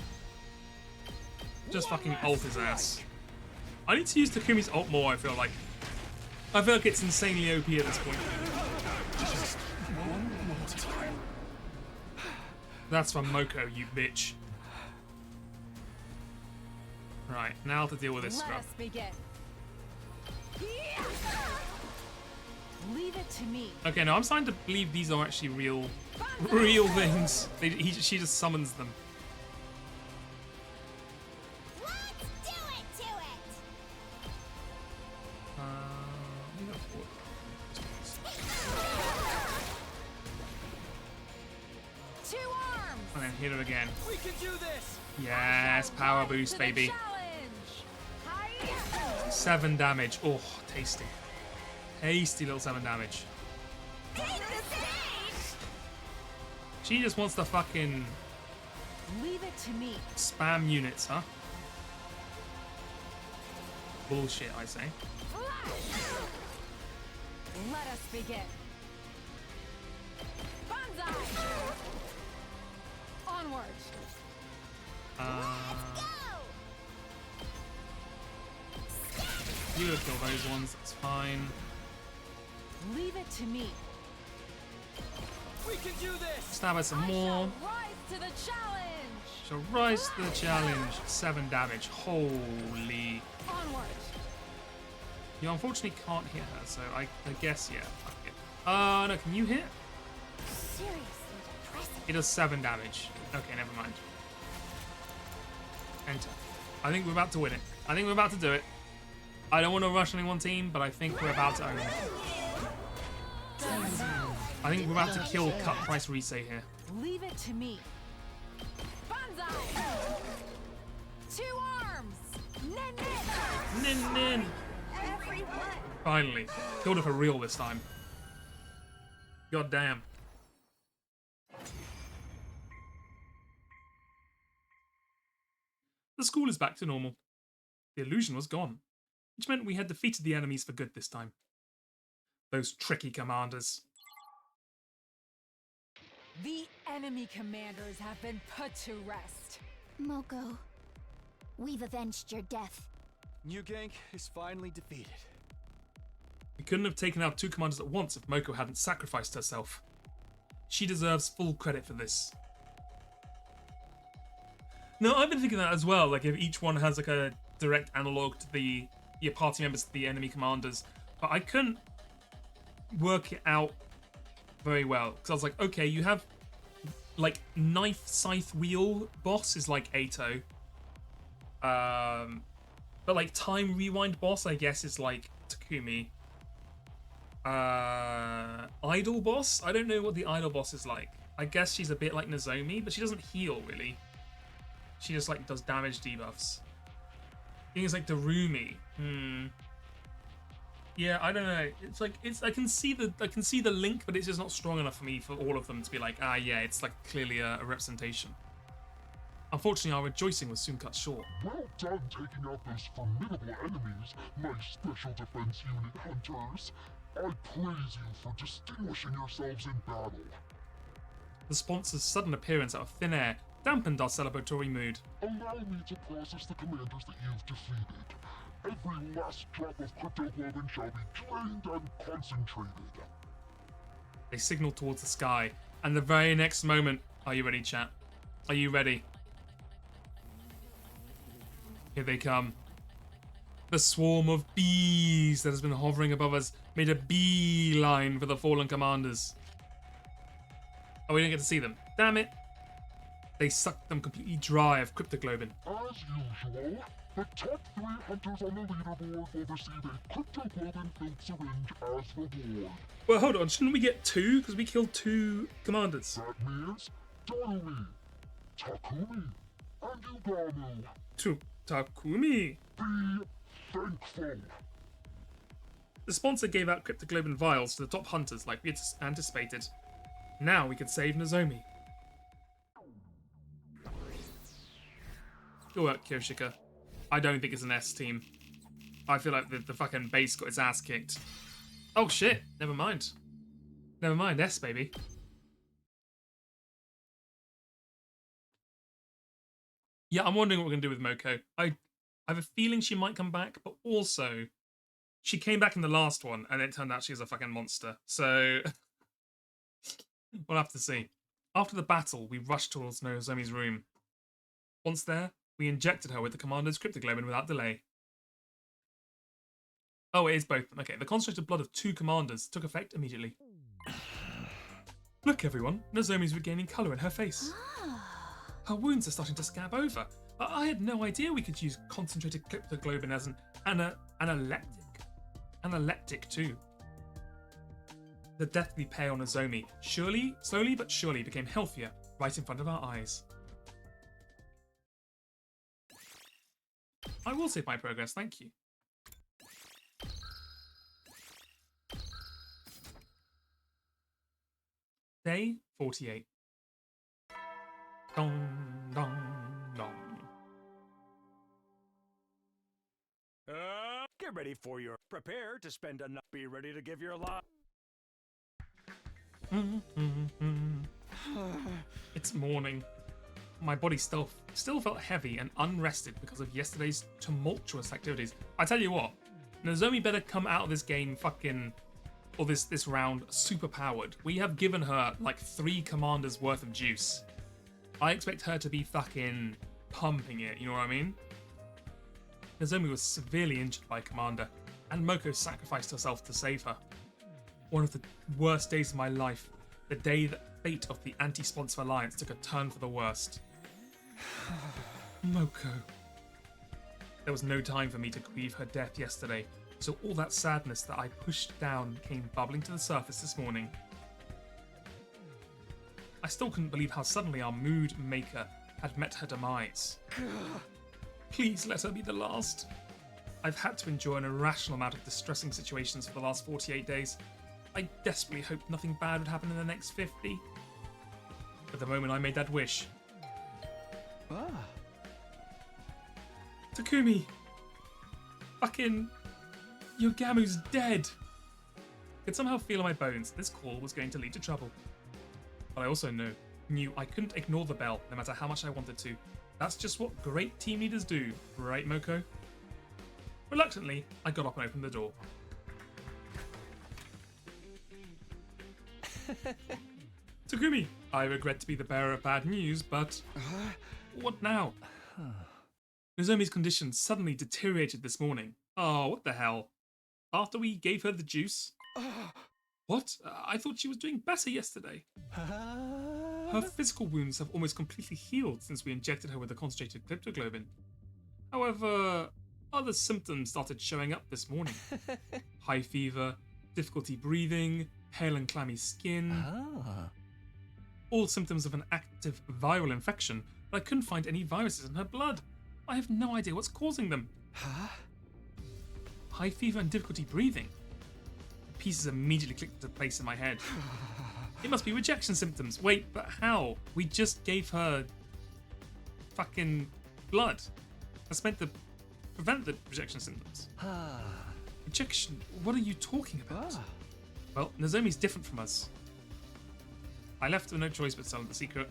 Just fucking ult his ass. I need to use Takumi's ult more. I feel like it's insanely OP at this point. Just one more time. That's from Moko, you bitch. Right, now to deal with this Let scrub. us begin. Leave it to me. Okay, no, I'm starting to believe these are actually real things. She just summons them. Let's do it to it! Two arms. And then hit her again. We can do this. Yes, power boost, To the baby. challenge. Hi. 7 damage. Oh, tasty. Tasty little 7 damage. She just wants to fucking Leave it to me. spam units, huh? Bullshit, I say. Let us begin. Banzai! Onward. You go kill those ones, that's fine. Leave it to me. We can do this! Stab her some more. Rise to the challenge. She'll rise to the challenge. 7 damage. Holy. Onward. You unfortunately can't hit her, so I guess, yeah. Fuck it. No, can you hit? Seriously depressing. It does 7 damage. Okay, never mind. Enter. I think we're about to win it. I think we're about to do it. I don't want to rush any one team, but I think we're about to own it. I think we're about to kill Cut Price Rise here. Leave it to me. Banzai! 2 arms! Nin nin! Nin nin! Finally. Killed her for real this time. God damn. The school is back to normal. The illusion was gone, which meant we had defeated the enemies for good this time. Those tricky commanders. The enemy commanders have been put to rest. Moko, we've avenged your death. New Gank is finally defeated. We couldn't have taken out 2 commanders at once if Moko hadn't sacrificed herself. She deserves full credit for this. No, I've been thinking that as well, like if each one has like a direct analog to your party members, to the enemy commanders, but I couldn't work it out very well, because I was like, okay, you have like Knife Scythe Wheel boss is like Ato, but like Time Rewind boss I guess is like Takumi. Idol boss, I don't know what the idol boss is like. I guess she's a bit like Nozomi, but she doesn't heal really. She just like does damage debuffs. I think it's like Darumi. Yeah, I don't know. It's like I can see the link, but it's just not strong enough for me for all of them to be like, yeah, it's like clearly a representation. Unfortunately, our rejoicing was soon cut short. Well done taking out those formidable enemies, my Special Defense Unit hunters. I praise you for distinguishing yourselves in battle. The sponsor's sudden appearance out of thin air dampened our celebratory mood. Allow me to process the commanders that you've defeated. Every last drop of cryptoglobin shall be drained and concentrated. They signaled towards the sky, and the very next moment... Are you ready, chat? Are you ready? Here they come. The swarm of bees that has been hovering above us made a beeline for the fallen commanders. Oh, we didn't get to see them. Damn it. They sucked them completely dry of cryptoglobin. As usual, the top 3 hunters on the leaderboard will receive a cryptoglobin-filled syringe as reward. Well, hold on. Shouldn't we get 2? Because we killed 2 commanders. That means Darumi, Takumi, and Ugamu. To Takumi. Be thankful. The sponsor gave out cryptoglobin vials to the top hunters like we had anticipated. Now we can save Nozomi. Good work, Kyoshika. I don't think it's an S team. I feel like the fucking base got its ass kicked. Oh shit, never mind. Never mind, S baby. Yeah, I'm wondering what we're going to do with Moko. I have a feeling she might come back, but also she came back in the last one and it turned out she was a fucking monster. So we'll have to see. After the battle, we rushed towards Nozomi's room. Once there, we injected her with the commander's cryptoglobin without delay. Oh, it is both. Okay, the concentrated blood of 2 commanders took effect immediately. Look, everyone. Nozomi's regaining colour in her face. Her wounds are starting to scab over. I had no idea we could use concentrated cryptoglobin as an analeptic too. The deathly pale Nozomi slowly but surely became healthier right in front of our eyes. I will save my progress, thank you. Day 48. Dong, dong, dong. Get ready for your prepare to spend a night. Be ready to give your life. It's morning. My body still felt heavy and unrested because of yesterday's tumultuous activities. I tell you what, Nozomi better come out of this game fucking, or this round, super powered. We have given her like 3 commanders worth of juice. I expect her to be fucking pumping it, you know what I mean? Nozomi was severely injured by Commander, and Moko sacrificed herself to save her. One of the worst days of my life, the day that fate of the anti-sponsor alliance took a turn for the worst. Moko. There was no time for me to grieve her death yesterday, so all that sadness that I pushed down came bubbling to the surface this morning. I still couldn't believe how suddenly our mood maker had met her demise. Please let her be the last. I've had to endure an irrational amount of distressing situations for the last 48 days. I desperately hoped nothing bad would happen in the next 50. But the moment I made that wish... Takumi! Fucking... Yogamu's dead! I could somehow feel in my bones this call was going to lead to trouble. But I also knew I couldn't ignore the bell, no matter how much I wanted to. That's just what great team leaders do, right, Moko? Reluctantly, I got up and opened the door. Takumi, I regret to be the bearer of bad news, but... What now? Nozomi's condition suddenly deteriorated this morning. Oh, what the hell? After we gave her the juice? What? I thought she was doing better yesterday. Her physical wounds have almost completely healed since we injected her with a concentrated cryptoglobin. However, other symptoms started showing up this morning. High fever, difficulty breathing, pale and clammy skin. All symptoms of an active viral infection, but I couldn't find any viruses in her blood. I have no idea what's causing them. High fever and difficulty breathing. The pieces immediately clicked into place in my head. It must be rejection symptoms. Wait, but how? We just gave her fucking blood. That's meant to prevent the rejection symptoms. Rejection? What are you talking about? Well, Nozomi's different from us. I left with no choice but to tell her the secret.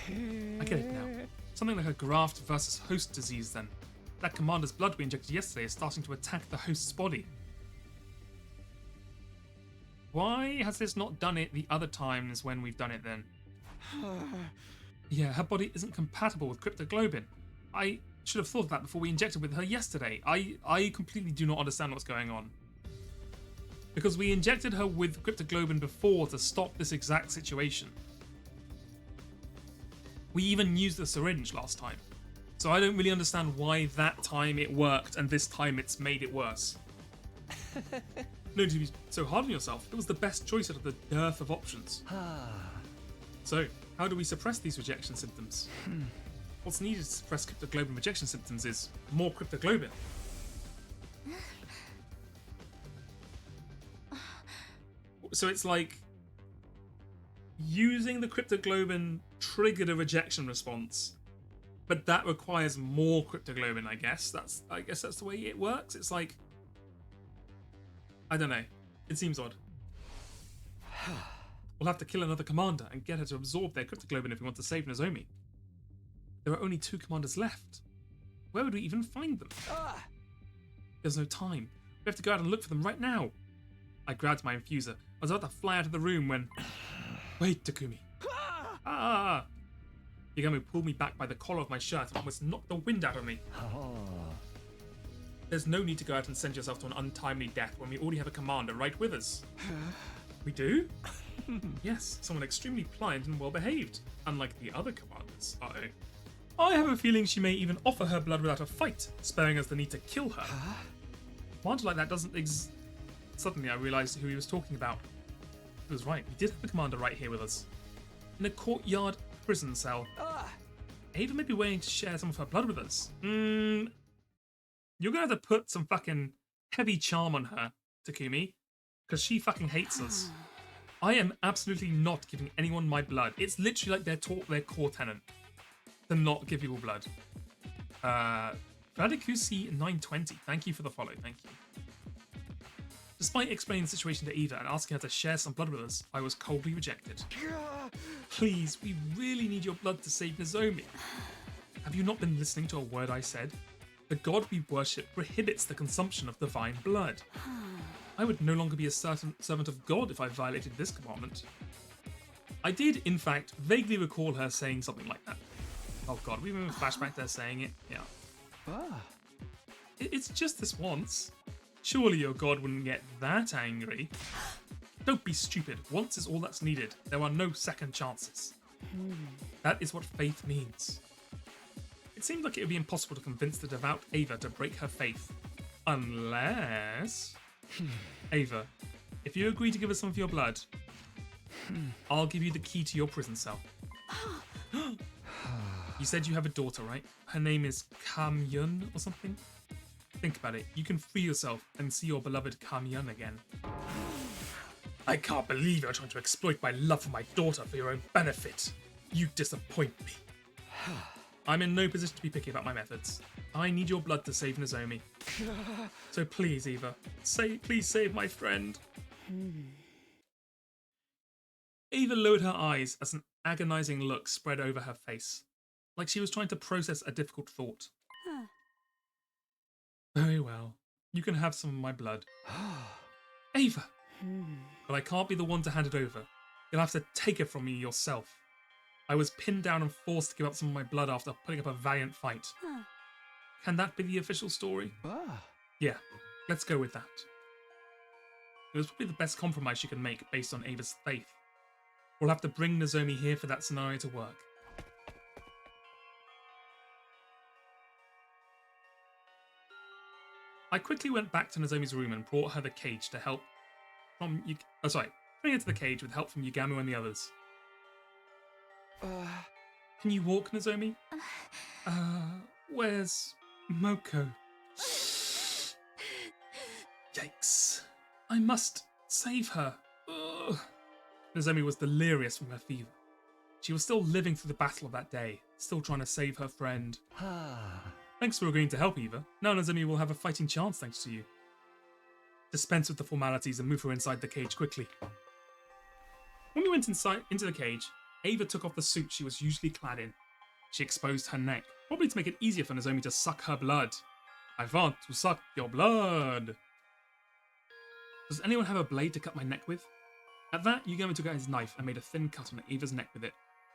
I get it now. Something like a graft versus host disease then. That commander's blood we injected yesterday is starting to attack the host's body. Why has this not done it the other times when we've done it then? Yeah, her body isn't compatible with cryptoglobin. I should have thought of that before we injected with her yesterday. I completely do not understand what's going on. Because we injected her with cryptoglobin before to stop this exact situation. We even used the syringe last time. So I don't really understand why that time it worked and this time it's made it worse. No need to be so hard on yourself. It was the best choice out of the dearth of options. So, how do we suppress these rejection symptoms? What's needed to suppress cryptoglobin rejection symptoms is more cryptoglobin. So it's like using the cryptoglobin triggered a rejection response, but that requires more cryptoglobin, I guess. I guess that's the way it works. It's like, I don't know. It seems odd. We'll have to kill another commander and get her to absorb their cryptoglobin if we want to save Nozomi. There are only 2 commanders left. Where would we even find them? There's no time. We have to go out and look for them right now. I grabbed my infuser. I was about to fly out of the room when... Wait, Takumi. Yogamu pulled me back by the collar of my shirt and almost knocked the wind out of me. There's no need to go out and send yourself to an untimely death when we already have a commander right with us. We do? Yes, someone extremely pliant and well-behaved, unlike the other commanders. I have a feeling she may even offer her blood without a fight, sparing us the need to kill her. A commander like that doesn't Suddenly I realised who he was talking about. He was right, we did have the commander right here with us. In a courtyard prison cell. Ava may be waiting to share some of her blood with us. You're gonna have to put some fucking heavy charm on her, Takumi, because she fucking hates us. I am absolutely not giving anyone my blood. It's literally like their core tenet to not give people blood. Radikusi 920, thank you for the follow, thank you. Despite explaining the situation to Eva and asking her to share some blood with us, I was coldly rejected. Please, we really need your blood to save Nozomi. Have you not been listening to a word I said? The god we worship prohibits the consumption of divine blood. I would no longer be a servant of God if I violated this commandment. I did, in fact, vaguely recall her saying something like that. Oh god, we remember flashback to her saying it? Yeah. It's just this once. Surely your god wouldn't get that angry. Don't be stupid. Once is all that's needed. There are no second chances. That is what faith means. It seemed like it would be impossible to convince the devout Ava to break her faith. Unless... Ava, if you agree to give us some of your blood, I'll give you the key to your prison cell. You said you have a daughter, right? Her name is Kam Yun or something? Think about it. You can free yourself and see your beloved Kam Yun again. I can't believe you're trying to exploit my love for my daughter for your own benefit. You disappoint me. I'm in no position to be picky about my methods. I need your blood to save Nozomi. So please, Eva, please save my friend. Eva lowered her eyes as an agonizing look spread over her face, like she was trying to process a difficult thought. Very well. You can have some of my blood. Ava! But I can't be the one to hand it over. You'll have to take it from me yourself. I was pinned down and forced to give up some of my blood after putting up a valiant fight. Can that be the official story? Yeah, let's go with that. It was probably the best compromise she could make based on Ava's faith. We'll have to bring Nozomi here for that scenario to work. I quickly went back to Nozomi's room and brought her the cage to help from bring her to the cage with help from Yugamu and the others. Can you walk, Nozomi? Where's Moko? Yikes. I must save her. Ugh. Nozomi was delirious from her fever. She was still living through the battle of that day, still trying to save her friend. Thanks for agreeing to help, Eva. Now Nozomi will have a fighting chance thanks to you. Dispense with the formalities and move her inside the cage quickly. When we went into the cage, Ava took off the suit she was usually clad in. She exposed her neck, probably to make it easier for Nozomi to suck her blood. I want to suck your blood. Does anyone have a blade to cut my neck with? At that, Yugamu took out his knife and made a thin cut on Ava's neck with it.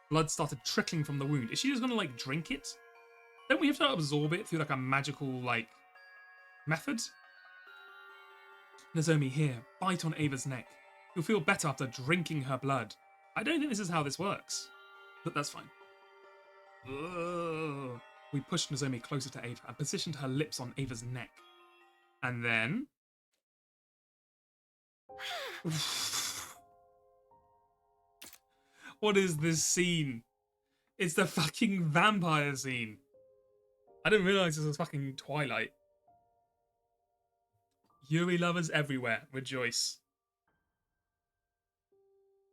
Blood started trickling from the wound. Is she just gonna, drink it? Don't we have to absorb it through, a magical, method? Nozomi, here, bite on Ava's neck. You'll feel better after drinking her blood. I don't think this is how this works. But that's fine. Ugh. We pushed Nozomi closer to Ava and positioned her lips on Ava's neck. And then... What is this scene? It's the fucking vampire scene. I didn't realise this was fucking Twilight. Yuri lovers everywhere, rejoice.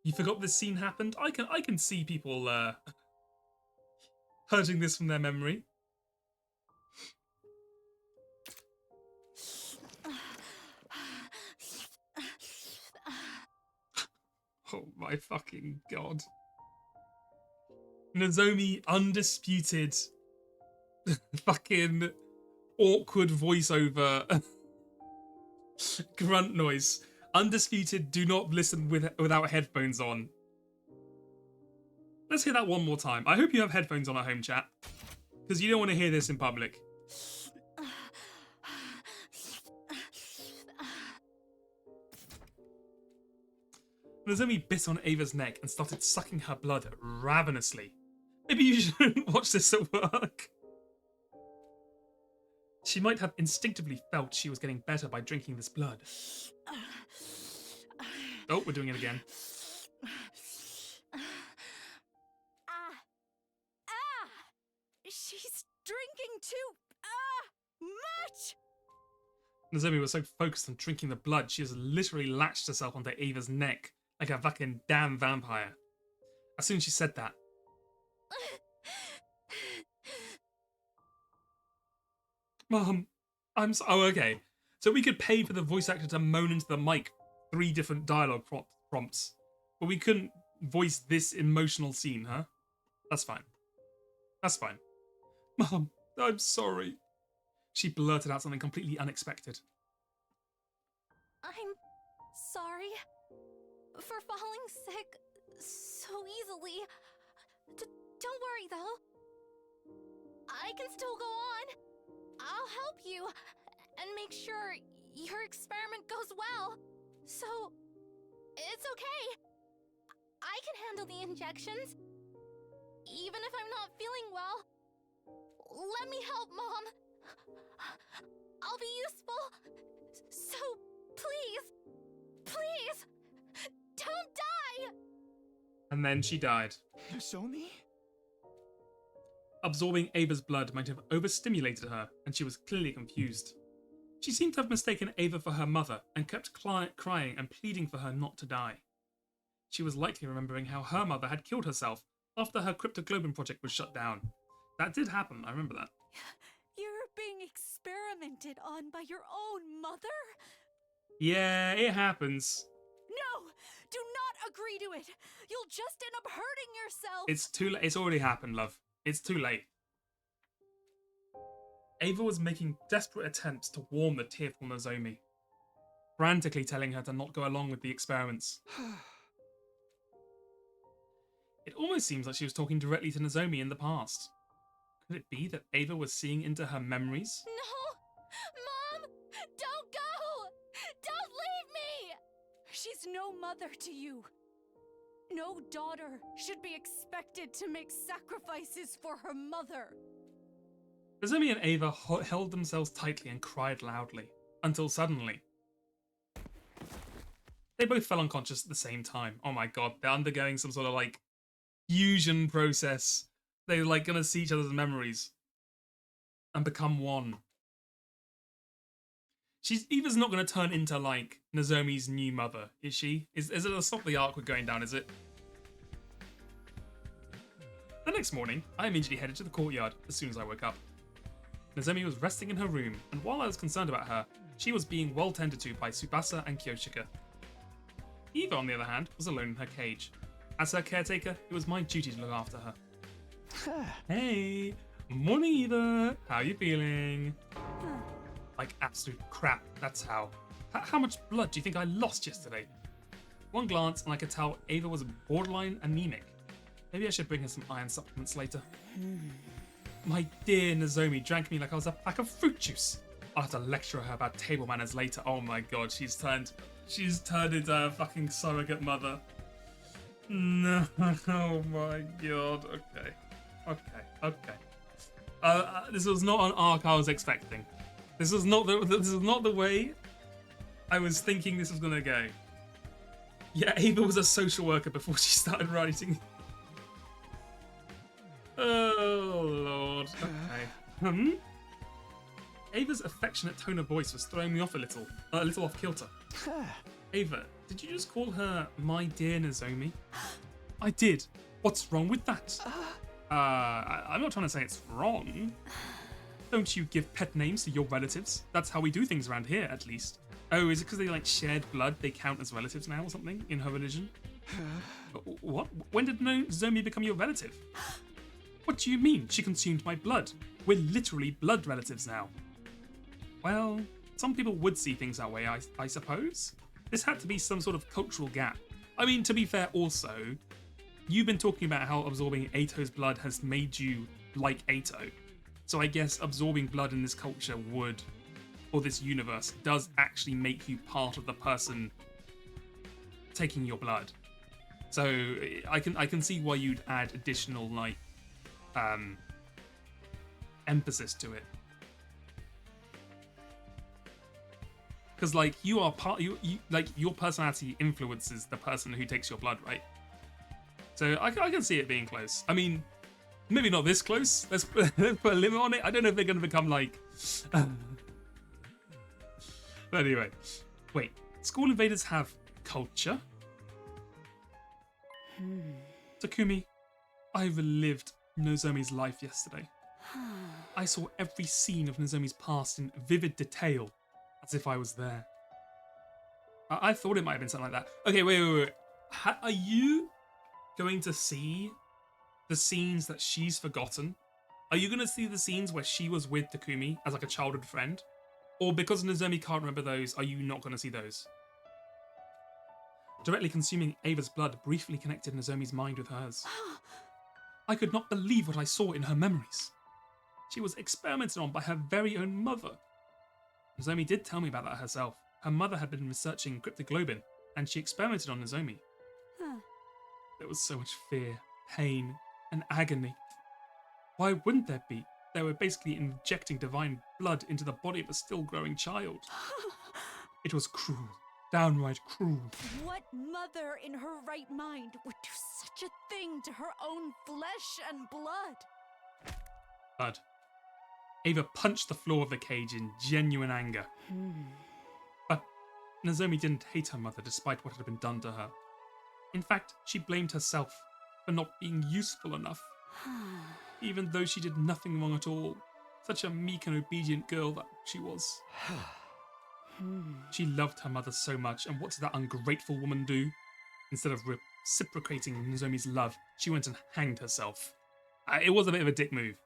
You forgot this scene happened? I can see people purging this from their memory. Oh my fucking god. Nozomi undisputed fucking awkward voiceover grunt noise. Undisputed do not listen without headphones on. Let's hear that one more time. I hope you have headphones on at home, chat, because you don't want to hear this in public. Nozomi bit on Ava's neck and started sucking her blood ravenously. Maybe you shouldn't watch this at work. She might have instinctively felt she was getting better by drinking this blood. Oh, we're doing it again. She's drinking too much. Nozomi was so focused on drinking the blood, she has literally latched herself onto Ava's neck, Like a fucking damn vampire. As soon as she said that. Mom, oh, okay. So we could pay for the voice actor to moan into the mic 3 different dialogue prompts. But we couldn't voice this emotional scene, huh? That's fine. That's fine. Mom, I'm sorry. She blurted out something completely unexpected. I'm sorry for falling sick so easily. Don't worry, though. I can still go on. I'll help you and make sure your experiment goes well. So, it's okay. I can handle the injections. Even if I'm not feeling well. Let me help, Mom. I'll be useful. So, please, don't die! And then she died. Nozomi? Absorbing Ava's blood might have overstimulated her, and she was clearly confused. She seemed to have mistaken Ava for her mother and kept crying and pleading for her not to die. She was likely remembering how her mother had killed herself after her cryptoglobin project was shut down. That did happen, I remember that. You're being experimented on by your own mother? Yeah, it happens. No! Do not agree to it! You'll just end up hurting yourself! It's too late. It's already happened, love. It's too late. Ava was making desperate attempts to warm the tearful Nozomi, frantically telling her to not go along with the experiments. It almost seems like she was talking directly to Nozomi in the past. Could it be that Ava was seeing into her memories? No! Mom! Don't go! Don't leave me! She's no mother to you. No daughter should be expected to make sacrifices for her mother. Nozomi and Ava held themselves tightly and cried loudly, until suddenly they both fell unconscious at the same time. Oh my god, they're undergoing some sort of like fusion process. They're like gonna see each other's memories and become one. Eva's not gonna turn into like Nozomi's new mother, is she? Is it a stop the arc we're going down, is it? The next morning, I immediately headed to the courtyard as soon as I woke up. Nozomi was resting in her room, and while I was concerned about her, she was being well tended to by Tsubasa and Kyoshika. Eva, on the other hand, was alone in her cage. As her caretaker, it was my duty to look after her. Hey! Morning, Eva! How you feeling? Like absolute crap, that's how. How much blood do you think I lost yesterday? One glance and I could tell Ava was borderline anemic. Maybe I should bring her some iron supplements later. My dear Nozomi drank me like I was a pack of fruit juice. I'll have to lecture her about table manners later. Oh my god, she's turned into a fucking surrogate mother. No, oh my god. Okay. This was not an arc I was expecting. This is not the way I was thinking this was gonna go. Yeah, Ava was a social worker before she started writing. Oh lord. Okay. Ava's affectionate tone of voice was throwing me off a little off kilter. Ava, did you just call her my dear Nozomi? I did. What's wrong with that? I'm not trying to say it's wrong. Don't you give pet names to your relatives? That's how we do things around here, at least. Oh, is it because they like shared blood? They count as relatives now or something in her religion? What? When did Nozomi become your relative? What do you mean? She consumed my blood. We're literally blood relatives now. Well, some people would see things that way, I suppose. This had to be some sort of cultural gap. I mean, to be fair also, you've been talking about how absorbing Ato's blood has made you like Ato. So I guess absorbing blood in this culture would, or this universe, does actually make you part of the person taking your blood. So I can see why you'd add additional like emphasis to it. Because like you are you like your personality influences the person who takes your blood, right? So I can see it being close. I mean, maybe not this close. Let's put a limit on it. I don't know if they're going to become like. But anyway, wait. School invaders have culture. Takumi, I relived Nozomi's life yesterday. I saw every scene of Nozomi's past in vivid detail, as if I was there. I thought it might have been something like that. Okay, wait. Are you going to see the scenes that she's forgotten? Are you going to see the scenes where she was with Takumi as like a childhood friend? Or because Nozomi can't remember those, are you not going to see those? Directly consuming Ava's blood briefly connected Nozomi's mind with hers. I could not believe what I saw in her memories. She was experimented on by her very own mother. Nozomi did tell me about that herself. Her mother had been researching cryptoglobin, and she experimented on Nozomi. There was so much fear, pain, and agony. Why wouldn't there be? They were basically injecting divine blood into the body of a still growing child. It was cruel, downright cruel. What mother in her right mind would do such a thing to her own flesh and blood? Blood. Ava punched the floor of the cage in genuine anger. But Nozomi didn't hate her mother despite what had been done to her. In fact, she blamed herself for not being useful enough. Even though she did nothing wrong at all. Such a meek and obedient girl that she was. She loved her mother so much, and what did that ungrateful woman do? Instead of reciprocating Nozomi's love, she went and hanged herself. It was a bit of a dick move,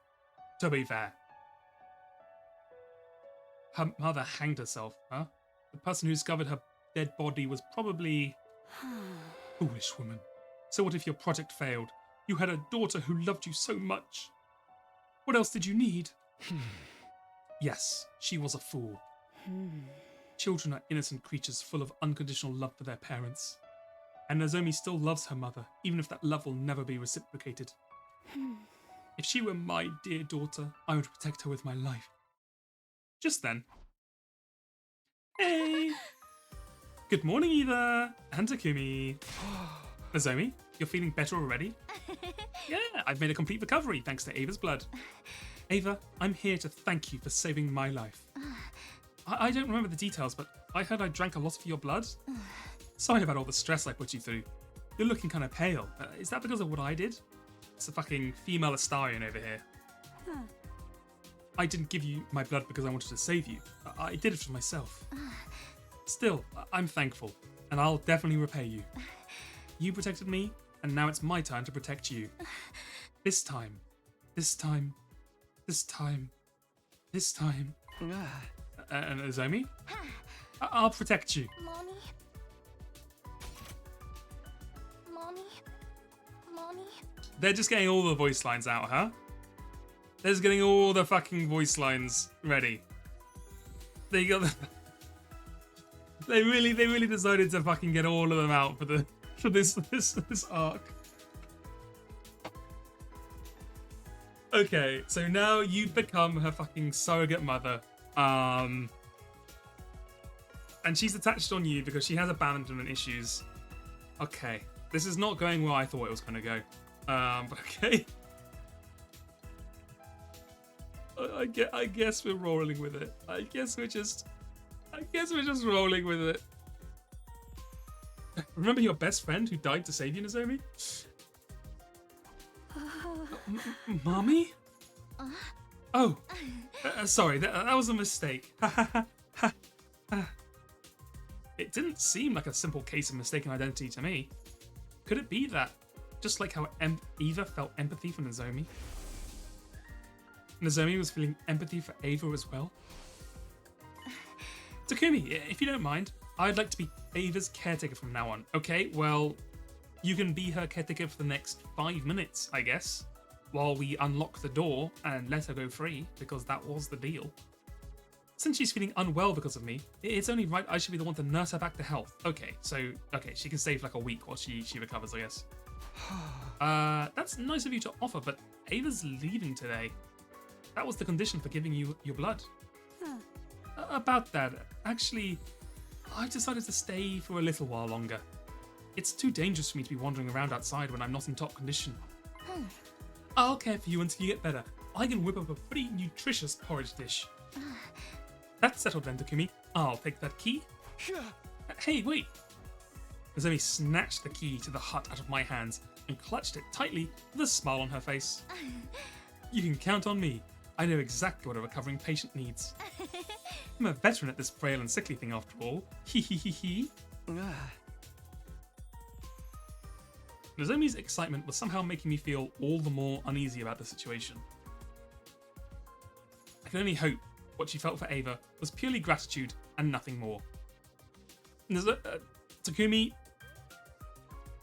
to be fair. Her mother hanged herself, huh? The person who discovered her dead body was probably... Foolish woman. So what if your project failed? You had a daughter who loved you so much. What else did you need? Yes, she was a fool. Children are innocent creatures full of unconditional love for their parents. And Nozomi still loves her mother, even if that love will never be reciprocated. If she were my dear daughter, I would protect her with my life. Just then. Hey! Good morning, Eva and Takumi. Nozomi, you're feeling better already? Yeah, I've made a complete recovery thanks to Ava's blood. Ava, I'm here to thank you for saving my life. I don't remember the details, but I heard I drank a lot of your blood. Sorry about all the stress I put you through. You're looking kind of pale. Is that because of what I did? It's a fucking female Astarion over here. I didn't give you my blood because I wanted to save you. I did it for myself. Still, I'm thankful, and I'll definitely repay you. You protected me, and now it's my turn to protect you. This time. And Nozomi? I'll protect you. Mommy. They're just getting all the voice lines out, huh? They're just getting all the fucking voice lines ready. They got the... They really decided to fucking get all of them out for this arc. Okay, so now you've become her fucking surrogate mother. And she's attached on you because she has abandonment issues. Okay, this is not going where I thought it was gonna go. But okay. I guess we're rolling with it. I guess we're just rolling with it. Remember your best friend who died to save you, Nozomi? Mommy? Oh, sorry, that was a mistake. It didn't seem like a simple case of mistaken identity to me. Could it be that, just like how Eva felt empathy for Nozomi, Nozomi was feeling empathy for Ava as well? Takumi, if you don't mind, I'd like to be Ava's caretaker from now on. Okay, well, you can be her caretaker for the next 5 minutes, I guess, while we unlock the door and let her go free, because that was the deal. Since she's feeling unwell because of me, it's only right I should be the one to nurse her back to health. Okay, she can save like a week while she recovers, I guess. That's nice of you to offer, but Ava's leaving today. That was the condition for giving you your blood. About that, actually, I decided to stay for a little while longer. It's too dangerous for me to be wandering around outside when I'm not in top condition. I'll care for you until you get better. I can whip up a pretty nutritious porridge dish. That's settled then, Takumi. I'll take that key. Hey, wait. Nozomi snatched the key to the hut out of my hands and clutched it tightly with a smile on her face. You can count on me. I know exactly what a recovering patient needs. I'm a veteran at this frail and sickly thing after all. Hee hee hee hee. Nozomi's excitement was somehow making me feel all the more uneasy about the situation. I can only hope what she felt for Ava was purely gratitude and nothing more. Takumi,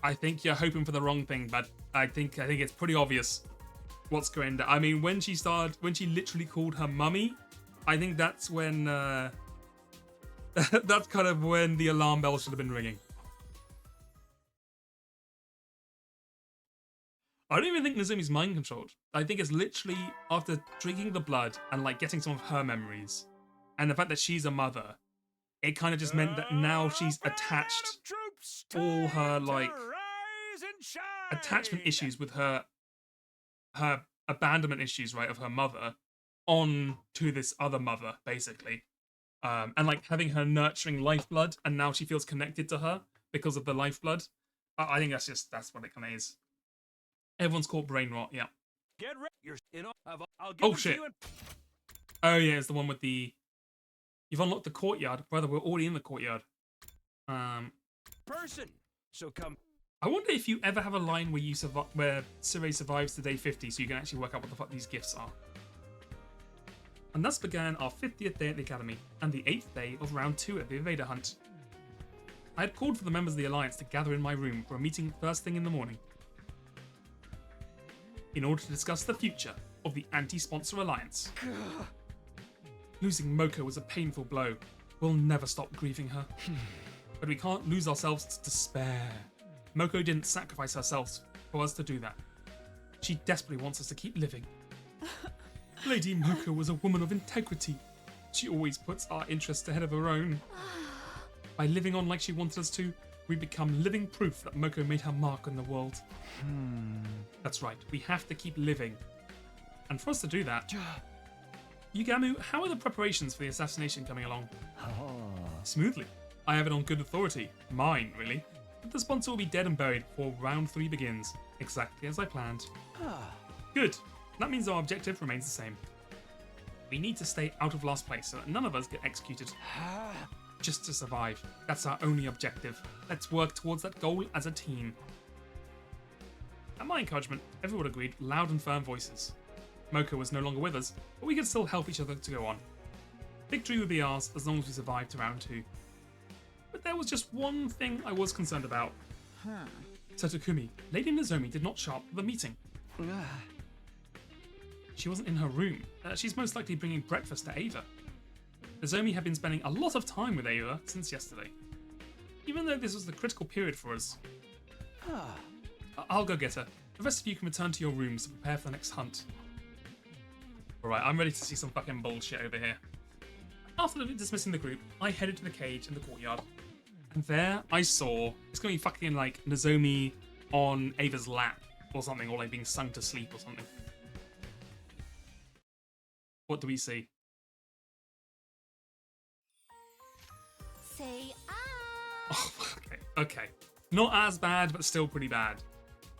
I think you're hoping for the wrong thing, but I think it's pretty obvious what's going down. I mean, when she literally called her mummy, I think that's when that's kind of when the alarm bell should have been ringing. I don't even think Nozomi's mind controlled. I think it's literally after drinking the blood and like getting some of her memories, and the fact that she's a mother, it kind of just meant that now she's attached all her like attachment issues with her abandonment issues, right, of her mother on to this other mother, basically. And like having her nurturing lifeblood, and now she feels connected to her because of the lifeblood. I think that's what it kind of is. Everyone's caught brain rot, yeah. Get ready. You're in. I'll give Oh it shit. to you. Oh yeah, it's the one with the. You've unlocked the courtyard, brother. We're already in the courtyard. Person. So come. I wonder if you ever have a line where where Sirei survives to day 50, so you can actually work out what the fuck these gifts are. And thus began our 50th day at the academy, and the 8th day of round 2 at the Evader Hunt. I had called for the members of the Alliance to gather in my room for a meeting first thing in the morning, in order to discuss the future of the anti-sponsor alliance. Losing Moko was a painful blow. We'll never stop grieving her. But we can't lose ourselves to despair. Moko didn't sacrifice herself for us to do that. She desperately wants us to keep living. Lady Moko was a woman of integrity. She always puts our interests ahead of her own. By living on like she wanted us to, we become living proof that Moko made her mark on the world. That's right, we have to keep living. And for us to do that, Yugamu, how are the preparations for the assassination coming along? Smoothly. I have it on good authority. Mine, really. But the sponsor will be dead and buried before round 3 begins, exactly as I planned. Good. That means our objective remains the same. We need to stay out of last place so that none of us get executed. Just to survive. That's our only objective. Let's work towards that goal as a team. At my encouragement, everyone agreed with loud and firm voices. Moko was no longer with us, but we could still help each other to go on. Victory would be ours as long as we survived to round 2. But there was just one thing I was concerned about. So Takumi, Lady Nozomi did not show up for the meeting. She wasn't in her room. She's most likely bringing breakfast to Ava. Nozomi had been spending a lot of time with Ava since yesterday. Even though this was the critical period for us. I'll go get her. The rest of you can return to your rooms to prepare for the next hunt. Alright, I'm ready to see some fucking bullshit over here. After dismissing the group, I headed to the cage in the courtyard. And there I saw, it's gonna be fucking like Nozomi on Ava's lap or something, or like being sung to sleep or something. What do we see? Say Oh, okay. Not as bad, but still pretty bad.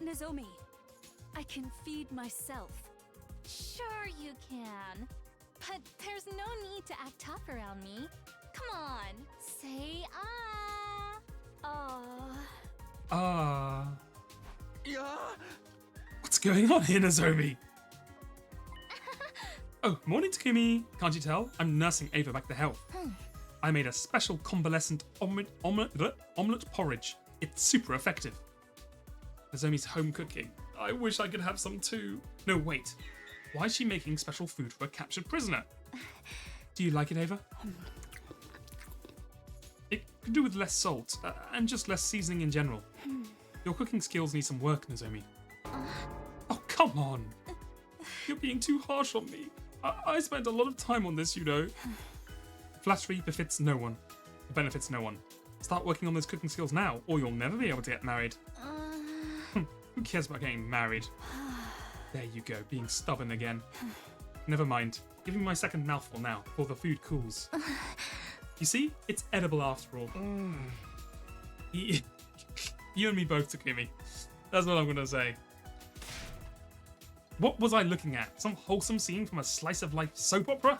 Nozomi, I can feed myself. Sure you can. But there's no need to act tough around me. Come on, say What's going on here, Nozomi? Oh, morning, Takumi. Can't you tell? I'm nursing Ava back to health. I made a special convalescent omelette porridge. It's super effective. Nozomi's home cooking. I wish I could have some too. No, wait. Why is she making special food for a captured prisoner? Do you like it, Ava? It could do with less salt, and just less seasoning in general. Your cooking skills need some work, Nozomi. Oh, come on. You're being too harsh on me. I spent a lot of time on this, you know. Flattery befits no one. It benefits no one. Start working on those cooking skills now, or you'll never be able to get married. Who cares about getting married? There you go, being stubborn again. Never mind. Give me my second mouthful now, before the food cools. You see? It's edible after all. You and me both, Takumi. That's what I'm gonna say. What was I looking at? Some wholesome scene from a slice of life soap opera?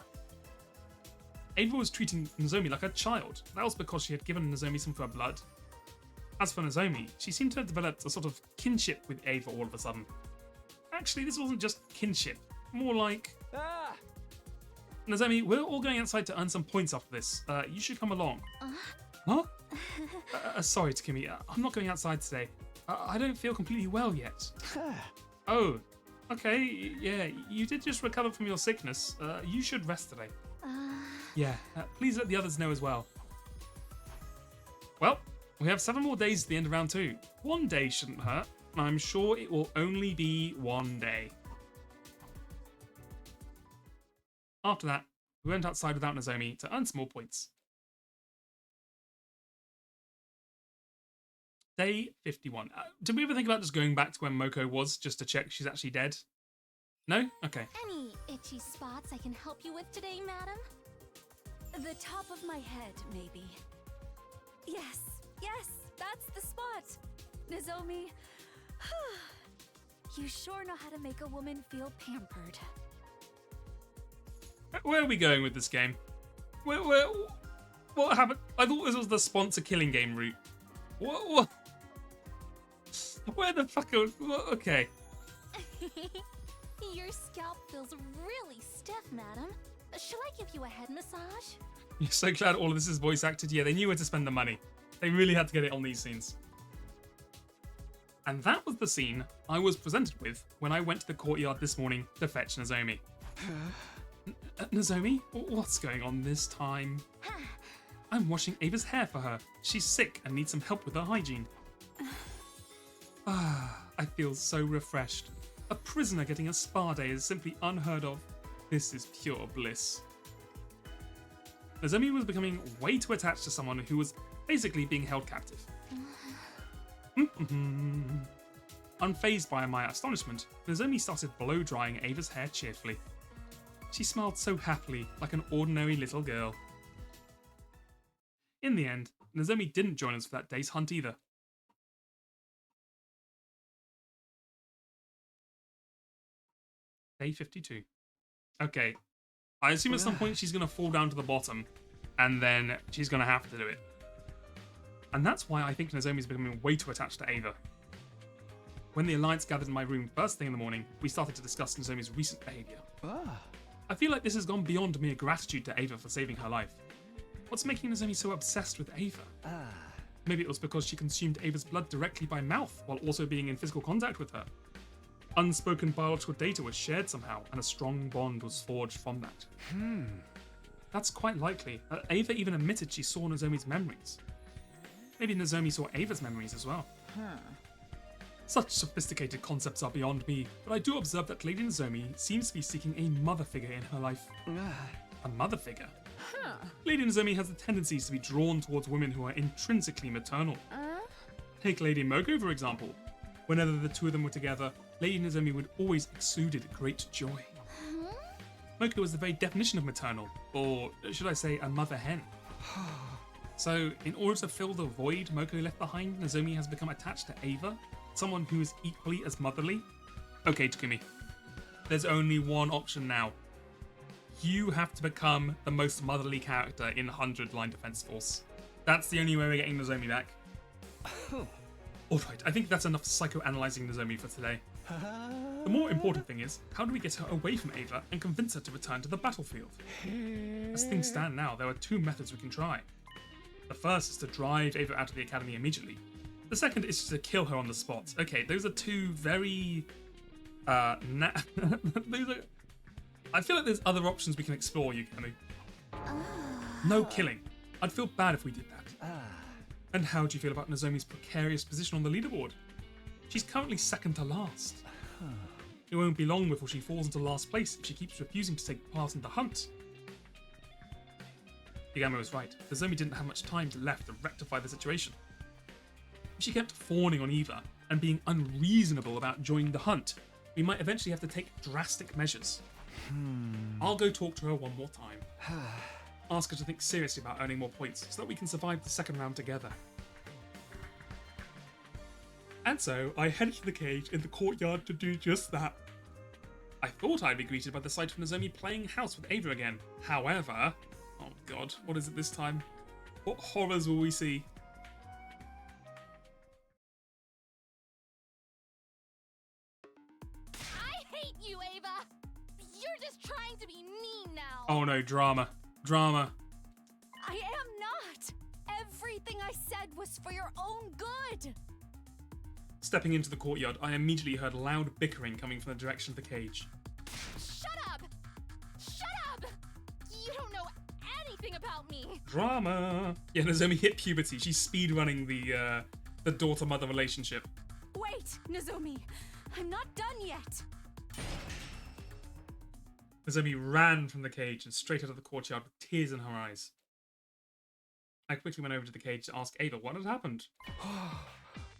Ava was treating Nozomi like a child. That was because she had given Nozomi some of her blood. As for Nozomi, she seemed to have developed a sort of kinship with Ava all of a sudden. Actually, this wasn't just kinship. More like... Nozomi, we're all going outside to earn some points after this. You should come along. Huh? Sorry, Takumi. I'm not going outside today. I don't feel completely well yet. Oh, okay. Yeah, you did just recover from your sickness. You should rest today. Yeah, please let the others know as well. Well, we have 7 more days to the end of round 2. 1 day shouldn't hurt. I'm sure it will only be 1 day. After that, we went outside without Nozomi to earn some more points. Day 51. Did we ever think about just going back to when Moko was, just to check she's actually dead? No? Okay. Any itchy spots I can help you with today, madam? The top of my head, maybe. Yes, that's the spot. Nozomi, you sure know how to make a woman feel pampered. Where are we going with this game? What happened? I thought this was the sponsor killing game route. What? Where the fuck are we? Okay. Your scalp feels really stiff, madam. Shall I give you a head massage? You're so glad all of this is voice acted. Yeah, they knew where to spend the money. They really had to get it on these scenes. And that was the scene I was presented with when I went to the courtyard this morning to fetch Nozomi. Nozomi? What's going on this time? I'm washing Ava's hair for her. She's sick and needs some help with her hygiene. I feel so refreshed. A prisoner getting a spa day is simply unheard of. This is pure bliss. Nozomi was becoming way too attached to someone who was basically being held captive. Unfazed by my astonishment, Nozomi started blow-drying Ava's hair cheerfully. She smiled so happily, like an ordinary little girl. In the end, Nozomi didn't join us for that day's hunt either. Day 52. Okay, I assume at some point she's going to fall down to the bottom, and then she's going to have to do it. And that's why I think Nozomi's becoming way too attached to Ava. When the Alliance gathered in my room first thing in the morning, we started to discuss Nozomi's recent behaviour. I feel like this has gone beyond mere gratitude to Ava for saving her life. What's making Nozomi so obsessed with Ava? Maybe it was because she consumed Ava's blood directly by mouth while also being in physical contact with her. Unspoken biological data was shared somehow, and a strong bond was forged from that. That's quite likely. Ava even admitted she saw Nozomi's memories. Maybe Nozomi saw Ava's memories as well. Such sophisticated concepts are beyond me, but I do observe that Lady Nozomi seems to be seeking a mother figure in her life. A mother figure? Lady Nozomi has the tendencies to be drawn towards women who are intrinsically maternal. Take Lady Moko, for example. Whenever the two of them were together, Lady Nozomi would always exuded great joy. Moko was the very definition of maternal, or should I say a mother hen. So, in order to fill the void Moko left behind, Nozomi has become attached to Ava, someone who is equally as motherly. Okay, Takumi, there's only one option now. You have to become the most motherly character in 100 Line Defense Force. That's the only way we're getting Nozomi back. Alright, I think that's enough psychoanalyzing Nozomi for today. The more important thing is, how do we get her away from Ava and convince her to return to the battlefield? As things stand now, there are 2 methods we can try. The first is to drive Ava out of the academy immediately. The second is to kill her on the spot. Okay, those are 2 very... I feel like there's other options we can explore, Yukami. No killing. I'd feel bad if we did that. And how do you feel about Nozomi's precarious position on the leaderboard? She's currently second to last. It won't be long before she falls into last place if she keeps refusing to take part in the hunt. Yagami was right. Nozomi didn't have much time left to rectify the situation. If she kept fawning on Eva and being unreasonable about joining the hunt, we might eventually have to take drastic measures. I'll go talk to her one more time. Ask her to think seriously about earning more points so that we can survive the second round together. And so I headed to the cage in the courtyard to do just that. I thought I'd be greeted by the sight of Nozomi playing house with Ava again. However, oh god, what is it this time? What horrors will we see? I hate you, Ava! You're just trying to be mean now! Oh no, drama. Drama. I am not! Everything I said was for your own good! Stepping into the courtyard, I immediately heard loud bickering coming from the direction of the cage. Shut up! Shut up! You don't know anything about me! Drama! Yeah, Nozomi hit puberty. She's speedrunning the daughter-mother relationship. Wait, Nozomi! I'm not done yet! Nozomi ran from the cage and straight out of the courtyard with tears in her eyes. I quickly went over to the cage to ask Ava what had happened.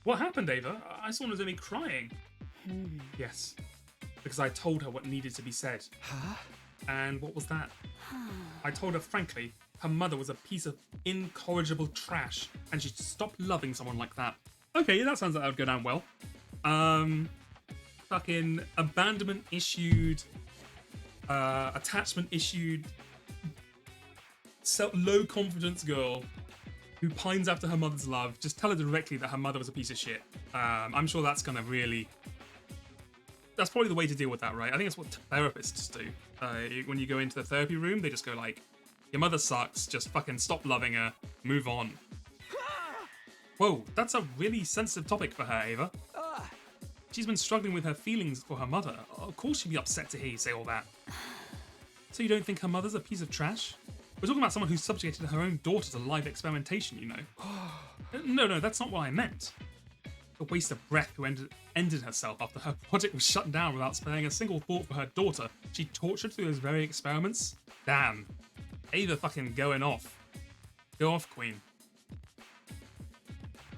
What happened, Ava? I saw Nozomi crying. Yes, because I told her what needed to be said. Huh? And what was that? I told her frankly, her mother was a piece of incorrigible trash, and she'd stop loving someone like that. Okay, that sounds like that would go down well. Fucking abandonment issued, attachment issued, low confidence girl who pines after her mother's love. Just tell her directly that her mother was a piece of shit. I'm sure that's gonna really... That's probably the way to deal with that, right? I think that's what therapists do. When you go into the therapy room, they just go like, your mother sucks, just fucking stop loving her, move on. Whoa, that's a really sensitive topic for her, Ava. She's been struggling with her feelings for her mother. Of course she'd be upset to hear you say all that. So you don't think her mother's a piece of trash? We're talking about someone who subjugated her own daughter to live experimentation, you know. No, that's not what I meant. A waste of breath who ended herself after her project was shut down without sparing a single thought for her daughter. She tortured through those very experiments? Damn. Ava fucking going off. Go off, queen.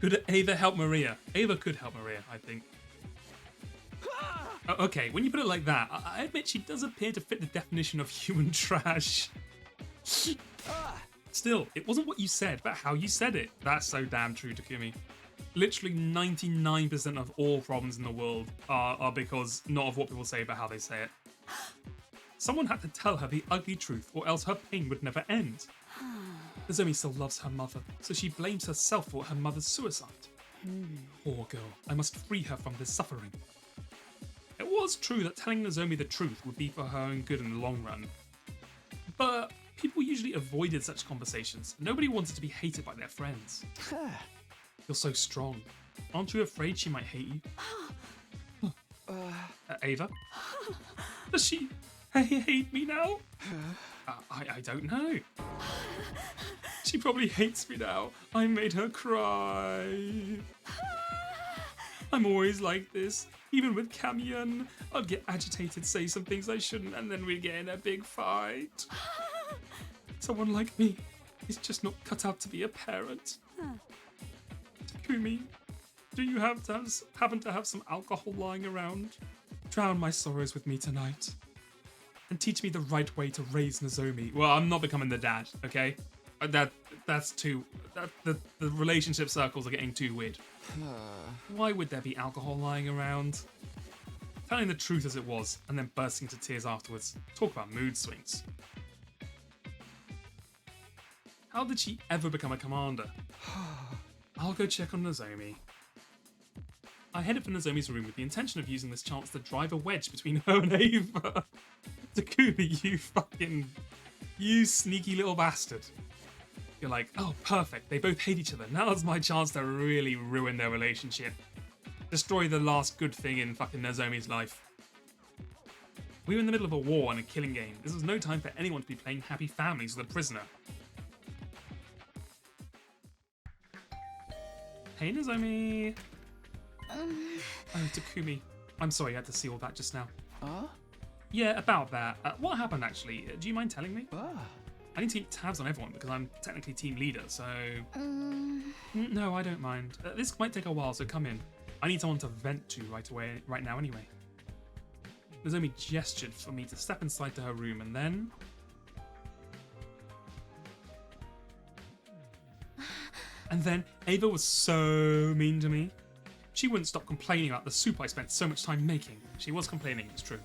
Could Ava help Maria? Ava could help Maria, I think. Okay, when you put it like that, I admit she does appear to fit the definition of human trash. Still, it wasn't what you said, but how you said it. That's so damn true, Takumi. Literally 99% of all problems in the world are because not of what people say, but how they say it. Someone had to tell her the ugly truth, or else her pain would never end. Nozomi still loves her mother, so she blames herself for her mother's suicide. Poor girl, I must free her from this suffering. It was true that telling Nozomi the truth would be for her own good in the long run. But people usually avoided such conversations. Nobody wanted to be hated by their friends. You're so strong. Aren't you afraid she might hate you? Ava? Does she hate me now? I don't know. She probably hates me now. I made her cry. I'm always like this. Even with Kamyan, I'd get agitated, say some things I shouldn't, and then we'd get in a big fight. Someone like me is just not cut out to be a parent. Takumi, do you happen to have some alcohol lying around? Drown my sorrows with me tonight. And teach me the right way to raise Nozomi. Well, I'm not becoming the dad, okay? That's too... The relationship circles are getting too weird. Why would there be alcohol lying around? Telling the truth as it was, and then bursting into tears afterwards. Talk about mood swings. How did she ever become a commander? I'll go check on Nozomi. I headed for Nozomi's room with the intention of using this chance to drive a wedge between her and Ava. Takumi, you sneaky little bastard. You're like, oh, perfect, they both hate each other. Now's my chance to really ruin their relationship. Destroy the last good thing in fucking Nozomi's life. We were in the middle of a war and a killing game. This was no time for anyone to be playing happy families with a prisoner. Hey, Nozomi. Oh, Takumi. I'm sorry you had to see all that just now. Yeah, about that. What happened, actually? Do you mind telling me? I need to keep tabs on everyone because I'm technically team leader, so... No, I don't mind. This might take a while, so come in. I need someone to vent to right now anyway. Nozomi gestured for me to step inside to her room, and then... And then Ava was so mean to me. She wouldn't stop complaining about the soup I spent so much time making. She was complaining, it's true.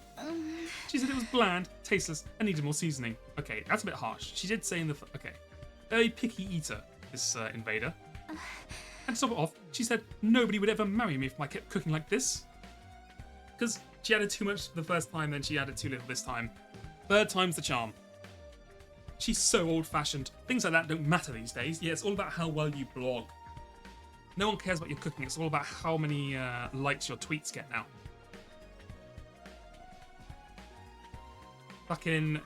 She said it was bland, tasteless, and needed more seasoning. Okay, that's a bit harsh. She did say in the... Okay. Very picky eater, this invader. And to top it off, she said nobody would ever marry me if I kept cooking like this. Because she added too much the first time, then she added too little this time. Third time's the charm. She's so old-fashioned. Things like that don't matter these days. Yeah, it's all about how well you blog. No one cares about your cooking. It's all about how many likes your tweets get now. Fucking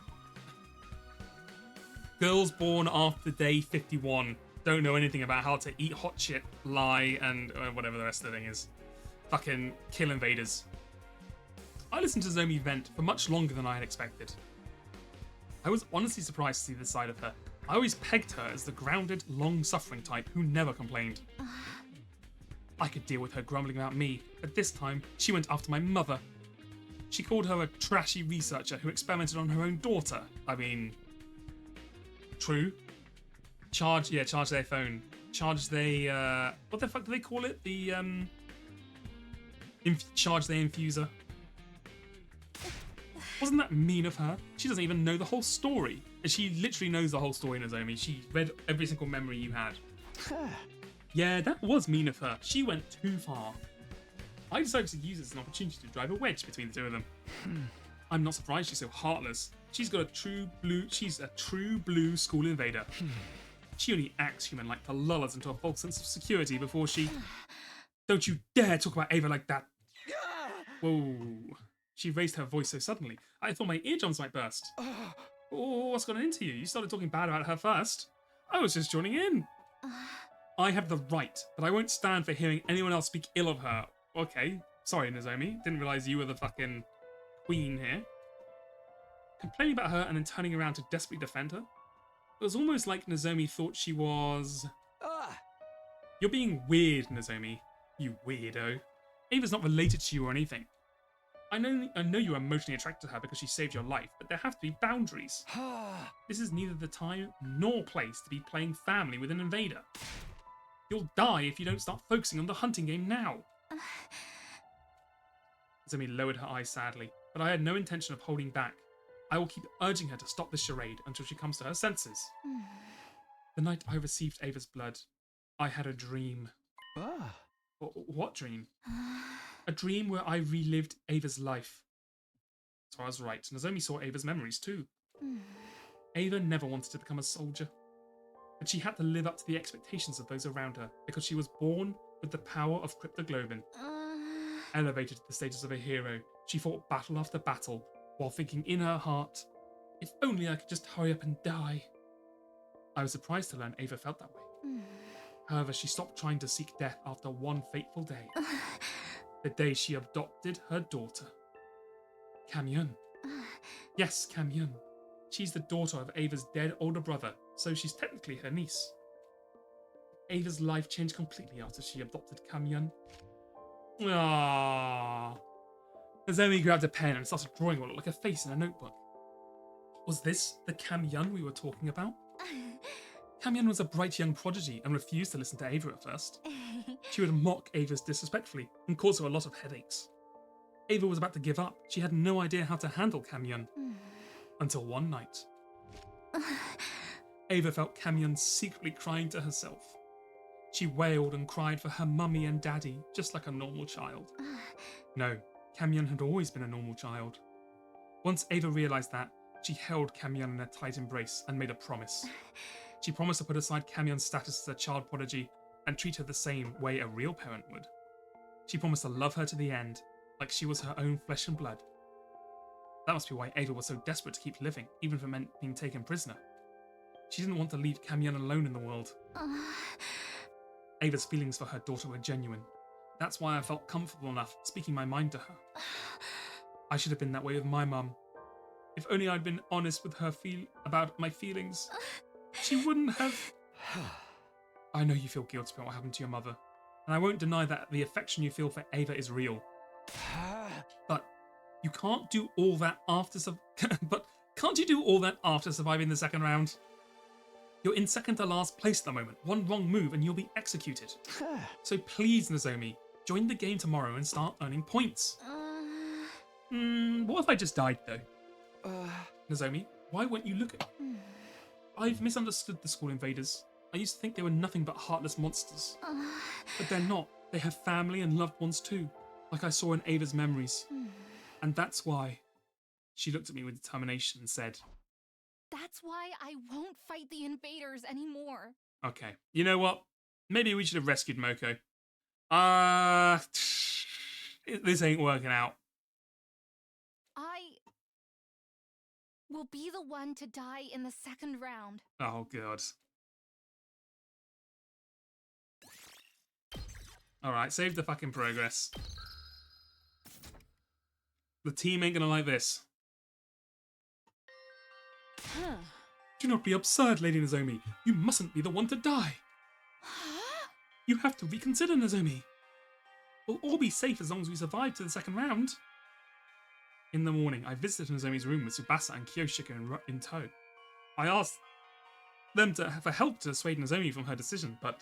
girls born after day 51 don't know anything about how to eat hot shit, lie, and whatever the rest of the thing is. Fucking kill invaders. I listened to Zomi vent for much longer than I had expected. I was honestly surprised to see this side of her. I always pegged her as the grounded, long-suffering type who never complained. I could deal with her grumbling about me, but this time she went after my mother. She called her a trashy researcher who experimented on her own daughter. I mean, true. Charge their phone. Charge they, what the fuck do they call it? The, charge their infuser. Wasn't that mean of her? She doesn't even know the whole story. And she literally knows the whole story, Nozomi. She read every single memory you had. Yeah, that was mean of her. She went too far. I decided to use it as an opportunity to drive a wedge between the two of them. I'm not surprised she's so heartless. She's a true blue school invader. She only acts human-like to lull us into a false sense of security before she... Don't you dare talk about Ava like that! Whoa. She raised her voice so suddenly, I thought my eardrums might burst. Oh, what's gone into you? You started talking bad about her first. I was just joining in. I have the right, but I won't stand for hearing anyone else speak ill of her. Okay, sorry, Nozomi. Didn't realize you were the fucking queen here. Complaining about her and then turning around to desperately defend her? It was almost like Nozomi thought she was... You're being weird, Nozomi. You weirdo. Ava's not related to you or anything. I know you're emotionally attracted to her because she saved your life, but there have to be boundaries. This is neither the time nor place to be playing family with an invader. You'll die if you don't start focusing on the hunting game now. Zomi lowered her eyes sadly, but I had no intention of holding back. I will keep urging her to stop this charade until she comes to her senses. The night I received Ava's blood, I had a dream. What dream? A dream where I relived Ava's life. So I was right. Nozomi saw Ava's memories too. Ava never wanted to become a soldier, but she had to live up to the expectations of those around her because she was born with the power of cryptoglobin. Elevated to the status of a hero, she fought battle after battle while thinking in her heart, if only I could just hurry up and die. I was surprised to learn Ava felt that way. However, she stopped trying to seek death after one fateful day. The day she adopted her daughter. Kamyun. Yes, Kamyun. She's the daughter of Ava's dead older brother, so she's technically her niece. Ava's life changed completely after she adopted Kamyun. Aww. Nozomi grabbed a pen and started drawing what looked like a face in a notebook. Was this the Kamyun we were talking about? Kamyun was a bright young prodigy and refused to listen to Ava at first. She would mock Ava's disrespectfully and cause her a lot of headaches. Ava was about to give up. She had no idea how to handle Kamyun. Until one night. Ava felt Kamyun secretly crying to herself. She wailed and cried for her mummy and daddy, just like a normal child. No, Kamyun had always been a normal child. Once Ava realised that, she held Kamyun in a tight embrace and made a promise. She promised to put aside Kamyun's status as a child prodigy and treat her the same way a real parent would. She promised to love her to the end, like she was her own flesh and blood. That must be why Ava was so desperate to keep living, even if it meant being taken prisoner. She didn't want to leave Kamyun alone in the world. Ava's feelings for her daughter were genuine. That's why I felt comfortable enough speaking my mind to her. I should have been that way with my mum. If only I'd been honest with her about my feelings, she wouldn't have... I know you feel guilty about what happened to your mother, and I won't deny that the affection you feel for Ava is real. But you can't do all that after surviving the second round? You're in second to last place at the moment. One wrong move and you'll be executed. So please, Nozomi, Join the game tomorrow and start earning points. What if I just died, though? Nozomi, why won't you look at... I've misunderstood the school invaders. I used to think they were nothing but heartless monsters. But they're not. They have family and loved ones too, like I saw in Ava's memories. And that's why... She looked at me with determination and said... That's why I won't fight the invaders anymore. Okay, you know what? Maybe we should have rescued Moko. This ain't working out. I will be the one to die in the second round. Oh, God. Alright, save the fucking progress. The team ain't gonna like this. Do not be absurd, Lady Nozomi. You mustn't be the one to die. You have to reconsider, Nozomi. We'll all be safe as long as we survive to the second round. In the morning, I visited Nozomi's room with Tsubasa and Kyoshika in tow. I asked them for help to dissuade Nozomi from her decision, but...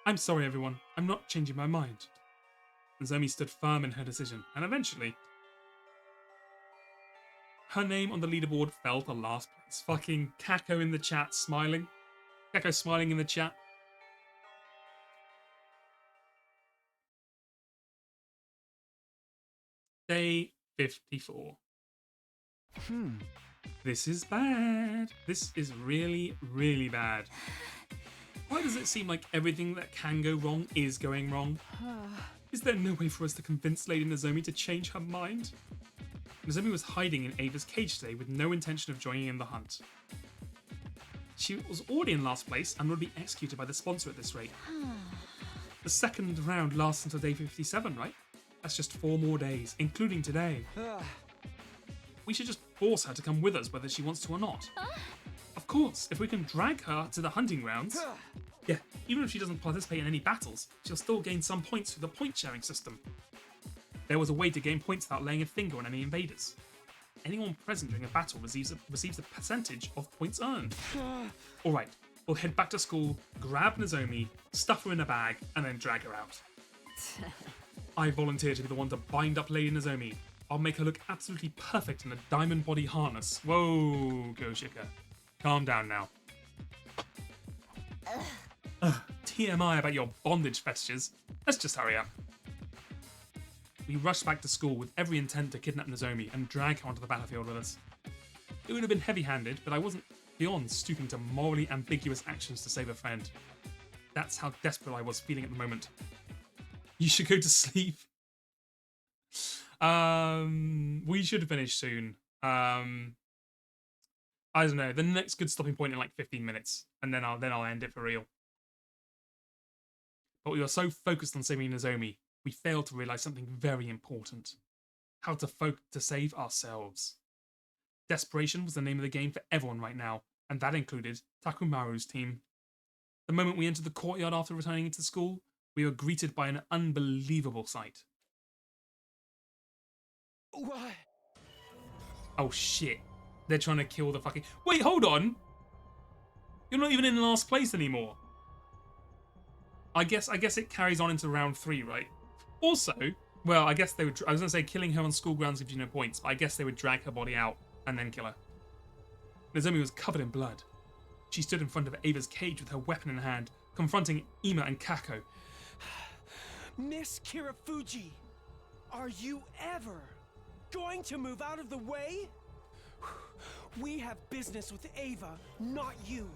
I'm sorry, everyone. I'm not changing my mind. Nozomi stood firm in her decision, and eventually... her name on the leaderboard fell to last place. Fucking Kako in the chat smiling. Kako smiling in the chat. Day 54. This is bad. This is really, really bad. Why does it seem like everything that can go wrong is going wrong? Is there no way for us to convince Lady Nozomi to change her mind? Nozomi was hiding in Ava's cage today with no intention of joining in the hunt. She was already in last place and would be executed by the sponsor at this rate. The second round lasts until day 57, right? That's just 4 more days, including today. We should just force her to come with us whether she wants to or not. Of course, if we can drag her to the hunting grounds, yeah, even if she doesn't participate in any battles, she'll still gain some points through the point sharing system. There was a way to gain points without laying a finger on any invaders. Anyone present during a battle receives a percentage of points earned. Alright, we'll head back to school, grab Nozomi, stuff her in a bag, and then drag her out. I volunteer to be the one to bind up Lady Nozomi. I'll make her look absolutely perfect in a diamond body harness. Whoa, Kyoshika. Calm down now. TMI about your bondage fetishes. Let's just hurry up. We rushed back to school with every intent to kidnap Nozomi and drag her onto the battlefield with us. It would have been heavy-handed, but I wasn't beyond stooping to morally ambiguous actions to save a friend. That's how desperate I was feeling at the moment. You should go to sleep. We should finish soon. I don't know. The next good stopping point in like 15 minutes, and then I'll end it for real. But we were so focused on saving Nozomi, we failed to realize something very important: how to save ourselves. Desperation was the name of the game for everyone right now, and that included Takumaru's team. The moment we entered the courtyard after returning to school, we were greeted by an unbelievable sight. What? Oh shit. They're trying to kill the fucking... Wait, hold on! You're not even in last place anymore. I guess it carries on into round 3, right? Also, well, I guess they would... I was going to say killing her on school grounds gives you no points, but I guess they would drag her body out and then kill her. Nozomi was covered in blood. She stood in front of Ava's cage with her weapon in hand, confronting Ima and Kako. Miss Kirafuji, are you ever going to move out of the way? We have business with Ava, not you.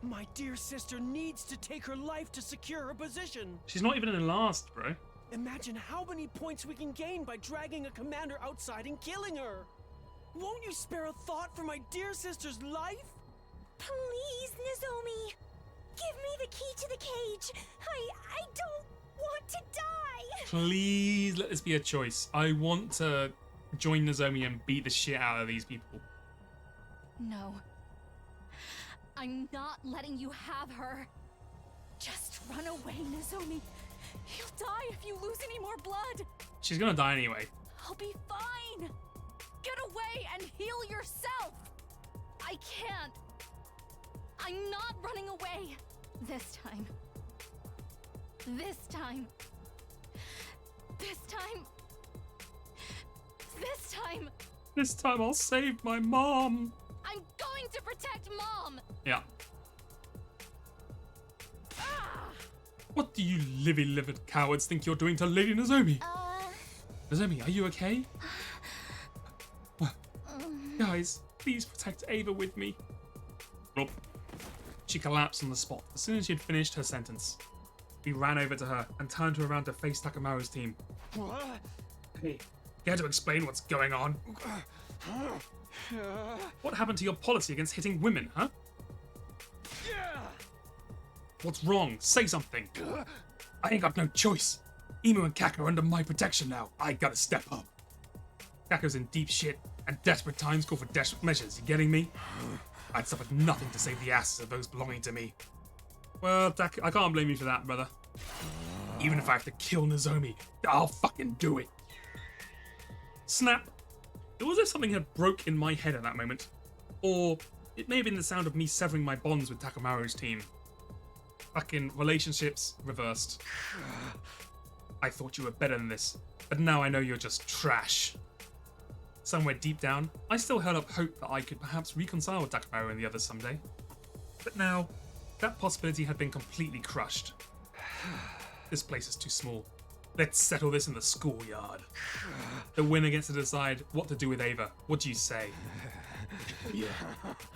My dear sister needs to take her life to secure her position. She's not even in last, bro. Imagine how many points we can gain by dragging a commander outside and killing her. Won't you spare a thought for my dear sister's life? Please, Nozomi. Give me the key to the cage. I don't want to die. Please let this be a choice. I want to join Nozomi and beat the shit out of these people. No. I'm not letting you have her. Just run away, Nozomi. You'll die if you lose any more blood. She's gonna die anyway. I'll be fine. Get away and heal yourself. I can't. I'm not running away this time. This time. This time. This time. This time I'll save my mom. I'm going to protect Mom. Yeah. What do you livy-livered cowards think you're doing to Lady Nozomi? Nozomi, are you okay? Guys, please protect Ava with me. Nope. She collapsed on the spot as soon as she had finished her sentence. We ran over to her and turned her around to face Takamaru's team. Hey, care to explain what's going on? What happened to your policy against hitting women, huh? What's wrong? Say something. I ain't got no choice. Emu and Kako are under my protection now. I gotta step up. Kako's in deep shit, and desperate times call for desperate measures. You getting me? I'd stop at nothing to save the asses of those belonging to me. Well, I can't blame you for that, brother. Even if I have to kill Nozomi, I'll fucking do it. Snap. It was as if something had broke in my head at that moment. Or it may have been the sound of me severing my bonds with Takamaru's team. Fucking relationships reversed. I thought you were better than this, but now I know you're just trash. Somewhere deep down, I still held up hope that I could perhaps reconcile with Takamaru and the others someday. But now, that possibility had been completely crushed. This place is too small. Let's settle this in the schoolyard. The winner gets to decide what to do with Ava. What do you say? Yeah.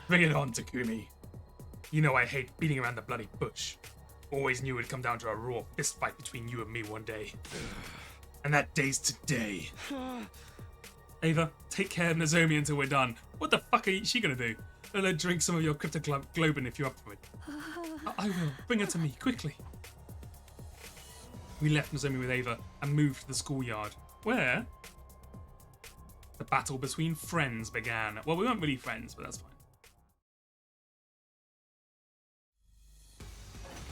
Bring it on, Takumi. You know I hate beating around the bloody bush. Always knew it'd come down to a raw fist fight between you and me one day. And that day's today. Ava, take care of Nozomi until we're done. What the fuck is she gonna do? Let her drink some of your cryptoglobin if you're up for it. I will. Bring her to me, quickly. We left Nozomi with Ava and moved to the schoolyard, where the battle between friends began. Well, we weren't really friends, but that's fine.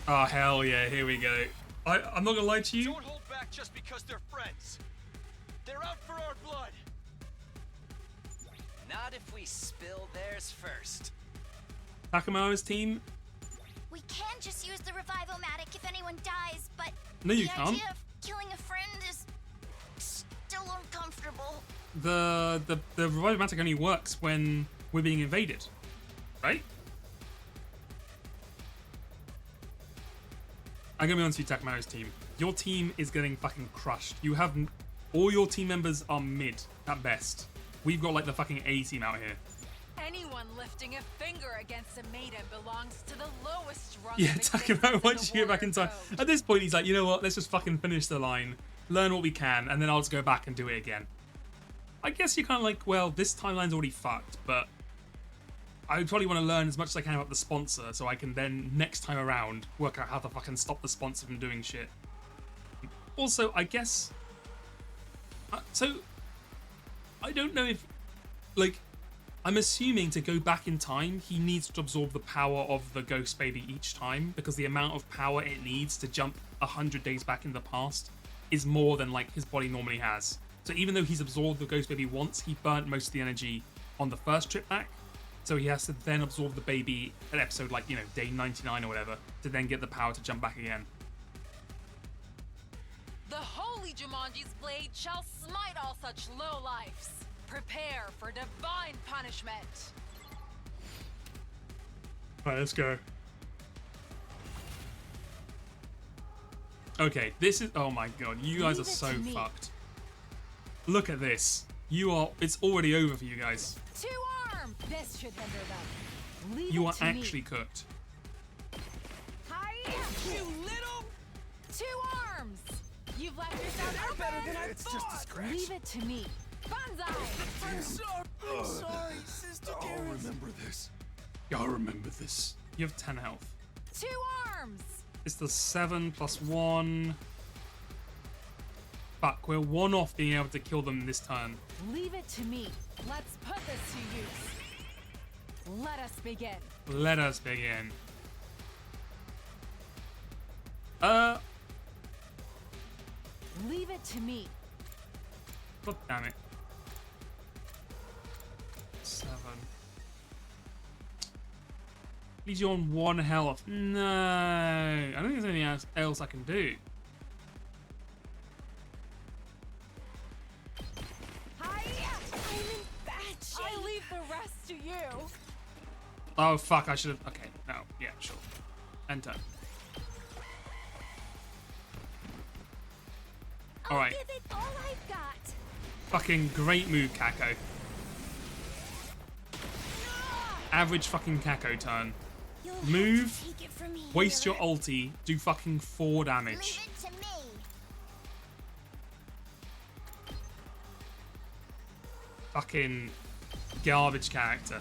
Oh, hell yeah, here we go. I'm not gonna lie to you. Don't hold back just because they're friends. They're out for our blood. Not if we spill theirs first. Takamaru's team. We can just use the revival-matic if anyone dies, but No, you the can't. idea of killing a friend is still uncomfortable. The revival-matic only works when we're being invaded, right? I'm gonna be honest with you, Takamaru's team. Your team is getting fucking crushed. You have all your team members are mid at best. We've got like the fucking A team out here. Anyone lifting a finger against a maiden belongs to the lowest rung. Yeah, Takamaru, once you get back in time. At this point, he's like, you know what? Let's just fucking finish the line, learn what we can, and then I'll just go back and do it again. I guess you're kind of like, well, this timeline's already fucked, but I probably want to learn as much as I can about the sponsor, so I can then, next time around, work out how to fucking stop the sponsor from doing shit. Also, I guess... so, I don't know if... like, I'm assuming to go back in time, he needs to absorb the power of the Ghost Baby each time, because the amount of power it needs to jump 100 days back in the past is more than, like, his body normally has. So even though he's absorbed the Ghost Baby once, he burnt most of the energy on the first trip back. So he has to then absorb the baby at episode, like, you know, day 99 or whatever, to then get the power to jump back again. The holy Jumanji's blade shall smite all such lowlifes. Prepare for divine punishment. Alright, let's go. Okay, this is... oh my god, you guys are so fucked. Look at this. It's already over for you guys. 2 arms! This should hinder them. Leave You it are to actually me. cooked. Hi, you little... 2 arms! You've left yourself open. better than I It's thought. just a scratch. Leave it to me. Banzai! I'm sorry, Sister I'll Dearest. remember this. I'll remember this. You have 10 health. 2 arms! It's the 7 plus 1. Fuck, we're 1 off being able to kill them this turn. Leave it to me. Let's put this to use. Let us begin. Let us begin. Leave it to me. God damn it. 7. Leaves you on 1 health. No. I don't think there's anything else I can do. best to you. Oh fuck! I should have. Okay, no, yeah, sure. Enter. All right. Give it all I've got. Fucking great move, Kako. Average fucking Kako turn. Move. Waste your ulti. Do fucking 4 damage. Fucking garbage character.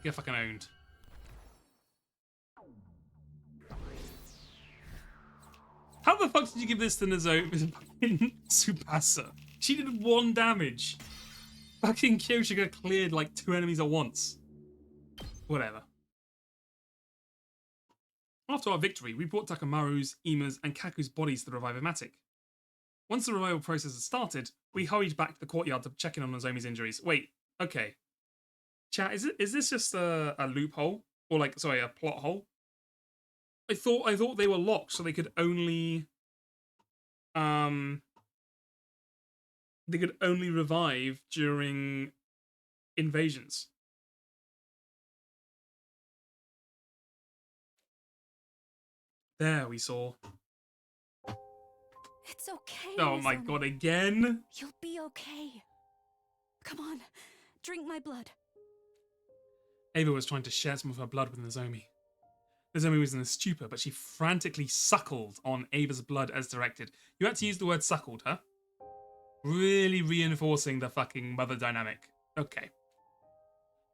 Get fucking owned. How the fuck did you give this to Nozomi? Fucking Tsubasa. She did 1 damage. Fucking Kyoshika cleared like 2 enemies at once. Whatever. After our victory, we brought Takamaru's, Ima's, and Kaku's bodies to the Revivomatic. Once the revival process had started, we hurried back to the courtyard to check in on Nozomi's injuries. Wait, okay. Chat, is this just a loophole? Or like, sorry, a plot hole? I thought they were locked, so they could only revive during invasions. There we saw. It's okay. Oh my god, again? You'll be okay. Come on, drink my blood. Ava was trying to share some of her blood with Nozomi. Nozomi was in a stupor, but she frantically suckled on Ava's blood as directed. You had to use the word suckled, huh? Really reinforcing the fucking mother dynamic. Okay.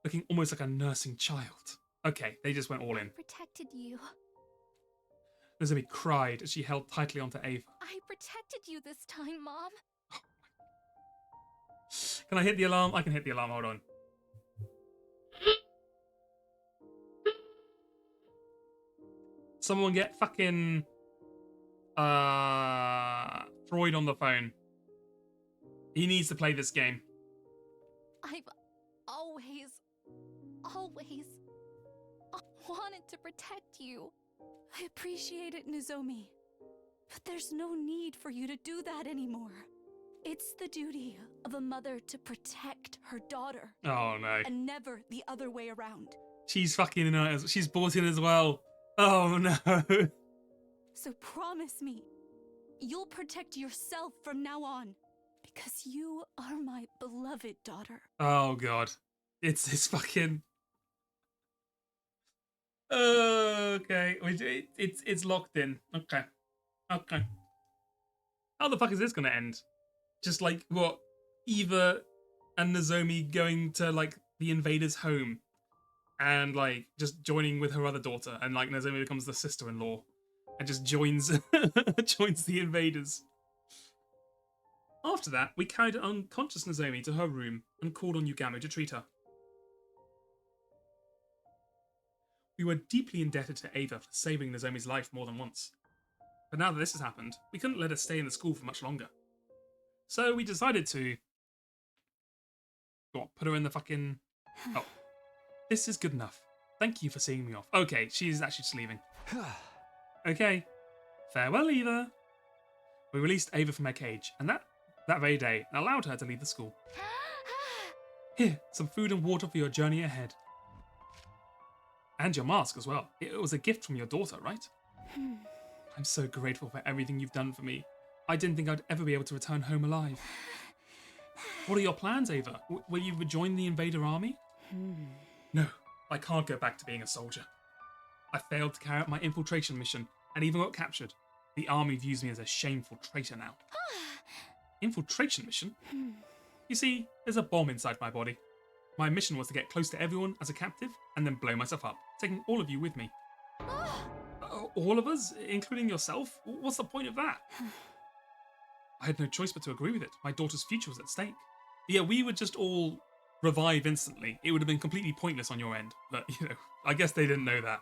Looking almost like a nursing child. Okay, they just went all in. Protected you. Nozomi cried as she held tightly onto Ava. I protected you this time, Mom. Can I hit the alarm? I can hit the alarm, hold on. Someone get fucking Freud on the phone. He needs to play this game. I've always wanted to protect you. I appreciate it, Nozomi. But there's no need for you to do that anymore. It's the duty of a mother to protect her daughter. Oh no. And never the other way around. She's fucking in it. She's bought in as well. Oh no. So promise me, you'll protect yourself from now on. Because you are my beloved daughter. Oh god. It's fucking... Okay. It's locked in. Okay. Okay. How the fuck is this gonna end? Just like, what? Eva and Nozomi going to, like, the invader's home. And, like, just joining with her other daughter. And, like, Nozomi becomes the sister-in-law. And just joins joins the invaders. After that, we carried an unconscious Nozomi to her room and called on Yugamo to treat her. We were deeply indebted to Ava for saving Nozomi's life more than once. But now that this has happened, we couldn't let her stay in the school for much longer. So we decided to... What, put her in the fucking... Oh. This is good enough. Thank you for seeing me off. Okay, she's actually just leaving. Okay. Farewell, Eva. We released Ava from her cage, and that very day, and allowed her to leave the school. Here, some food and water for your journey ahead. And your mask as well. It was a gift from your daughter, right? I'm so grateful for everything you've done for me. I didn't think I'd ever be able to return home alive. What are your plans, Ava? Will you rejoin the invader army? No, I can't go back to being a soldier. I failed to carry out my infiltration mission and even got captured. The army views me as a shameful traitor now. Infiltration mission? You see, there's a bomb inside my body. My mission was to get close to everyone as a captive and then blow myself up, taking all of you with me. All of us? Including yourself? What's the point of that? I had no choice but to agree with it. My daughter's future was at stake. Yeah, we would just all revive instantly. It would have been completely pointless on your end. But, you know, I guess they didn't know that.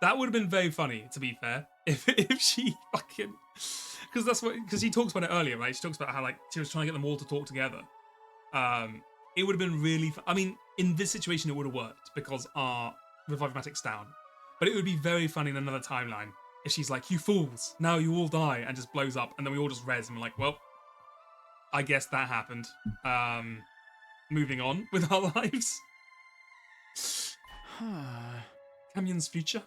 That would have been very funny, to be fair, if she fucking... Because he talks about it earlier, right? She talks about how, like, she was trying to get them all to talk together. It would have been really... I mean, in this situation, it would have worked because our Revivomatic's down. But it would be very funny in another timeline if she's like, you fools, now you all die, and just blows up, and then we all just res, and we're like, well, I guess that happened. moving on with our lives. Camion's future?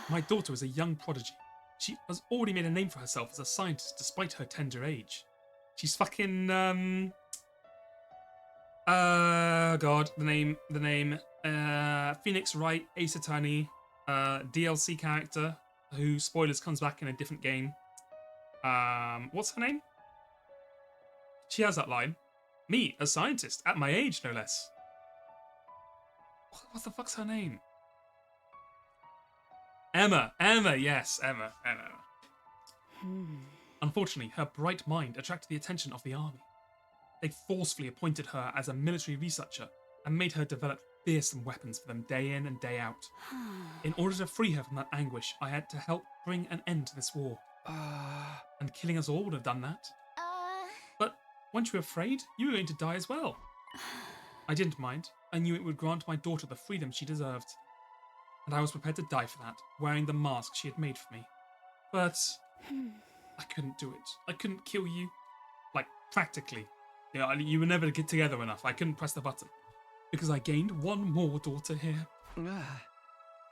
My daughter is a young prodigy. She has already made a name for herself as a scientist despite her tender age. She's fucking, God, the name, Phoenix Wright, Ace Attorney, DLC character, who, spoilers, comes back in a different game. What's her name? She has that line. Me, a scientist, at my age, no less. What the fuck's her name? Emma, yes, Emma. Unfortunately, her bright mind attracted the attention of the army. They forcefully appointed her as a military researcher and made her develop fearsome weapons for them day in and day out. In order to free her from that anguish, I had to help bring an end to this war. And killing us all would have done that. But weren't you afraid? You were going to die as well. I didn't mind. I knew it would grant my daughter the freedom she deserved. And I was prepared to die for that, wearing the mask she had made for me. But I couldn't do it. I couldn't kill you. Like, practically. You know, you were never get together enough. I couldn't press the button. Because I gained one more daughter here.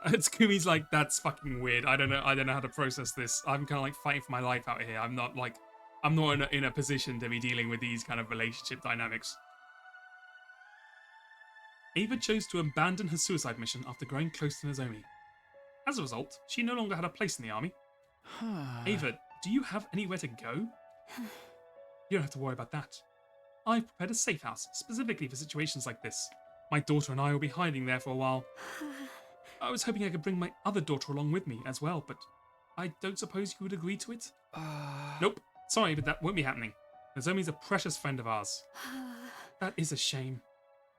Tsukumi's like, that's fucking weird. I don't know how to process this. I'm kind of like fighting for my life out here. I'm not in a position to be dealing with these kind of relationship dynamics. Ava chose to abandon her suicide mission after growing close to Nozomi. As a result, she no longer had a place in the army. Ava, do you have anywhere to go? You don't have to worry about that. I've prepared a safe house, specifically for situations like this. My daughter and I will be hiding there for a while. I was hoping I could bring my other daughter along with me as well, but I don't suppose you would agree to it? Nope. Sorry, but that won't be happening. Nozomi's a precious friend of ours. That is a shame.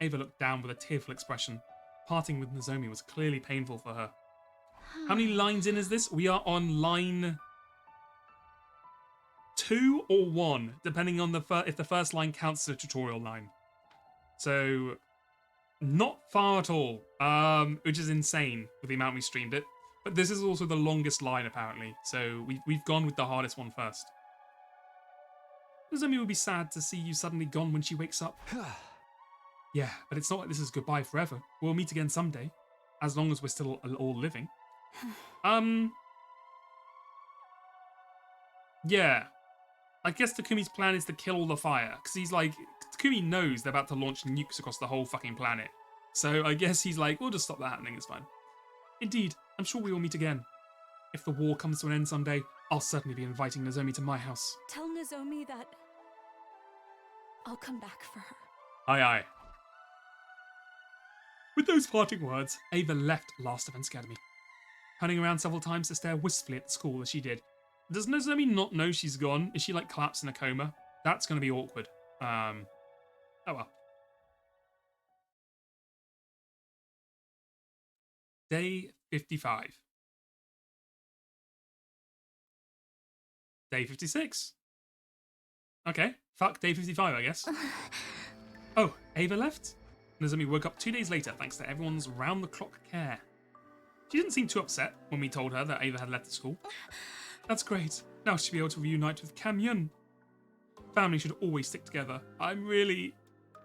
Ava looked down with a tearful expression. Parting with Nozomi was clearly painful for her. How many lines in is this? We are on line 2 or 1, depending on if the first line counts as a tutorial line. So, not far at all, which is insane with the amount we streamed it. But this is also the longest line, apparently, so we've gone with the hardest one first. Nozomi will be sad to see you suddenly gone when she wakes up. Yeah, but it's not like this is goodbye forever. We'll meet again someday, as long as we're still all living. Yeah. I guess Takumi's plan is to kill all the fire, because he's like, Takumi knows they're about to launch nukes across the whole fucking planet. So I guess he's like, we'll just stop that happening, it's fine. Indeed, I'm sure we will meet again. If the war comes to an end someday, I'll certainly be inviting Nozomi to my house. Tell Nozomi that I'll come back for her. Aye aye. With those parting words, Ava left Last Defense Academy, turning around several times to stare wistfully at the school as she did. Does Nozomi not know she's gone? Is she like collapsed in a coma? That's going to be awkward. Oh well. Day 55. Day 56. Okay, fuck day 55, I guess. Oh, Ava left? Nozomi woke up 2 days later thanks to everyone's round-the-clock care. She didn't seem too upset when we told her that Ava had left the school. That's great. Now she'll be able to reunite with Kamyun. Family should always stick together. I'm really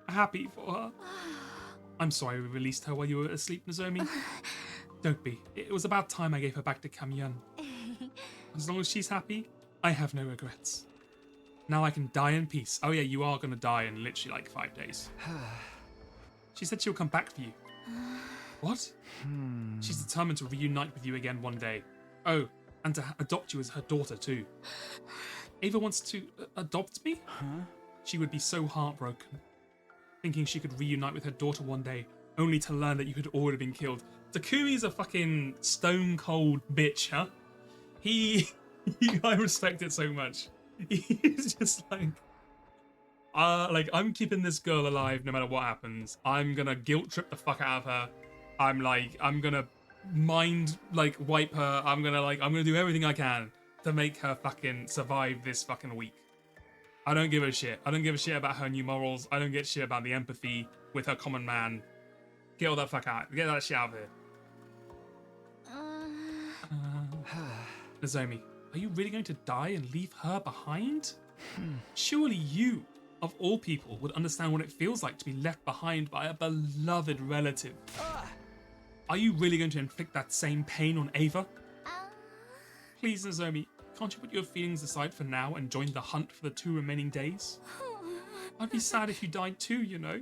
happy for her. I'm sorry we released her while you were asleep, Nozomi. Don't be. It was about time I gave her back to Kamyun. As long as she's happy, I have no regrets. Now I can die in peace. Oh yeah, you are going to die in literally like 5 days. She said she'll come back for you. What? She's determined to reunite with you again one day. Oh, and to adopt you as her daughter too. Ava wants to adopt me? She would be so heartbroken, thinking she could reunite with her daughter one day, only to learn that you had already been killed. Takumi's a fucking stone cold bitch, huh? I respect it so much. He's just like, I'm keeping this girl alive no matter what happens. I'm gonna guilt trip the fuck out of her. I'm gonna mind wipe her. I'm gonna do everything I can to make her fucking survive this fucking week. I don't give a shit. I don't give a shit about her new morals. I don't give a shit about the empathy with her common man. Get all that fuck out. Get that shit out of here. Nozomi, are you really going to die and leave her behind? Surely you of all people, would understand what it feels like to be left behind by a beloved relative. Are you really going to inflict that same pain on Ava? Please, Nozomi, can't you put your feelings aside for now and join the hunt for the 2 remaining days? I'd be sad if you died too, you know.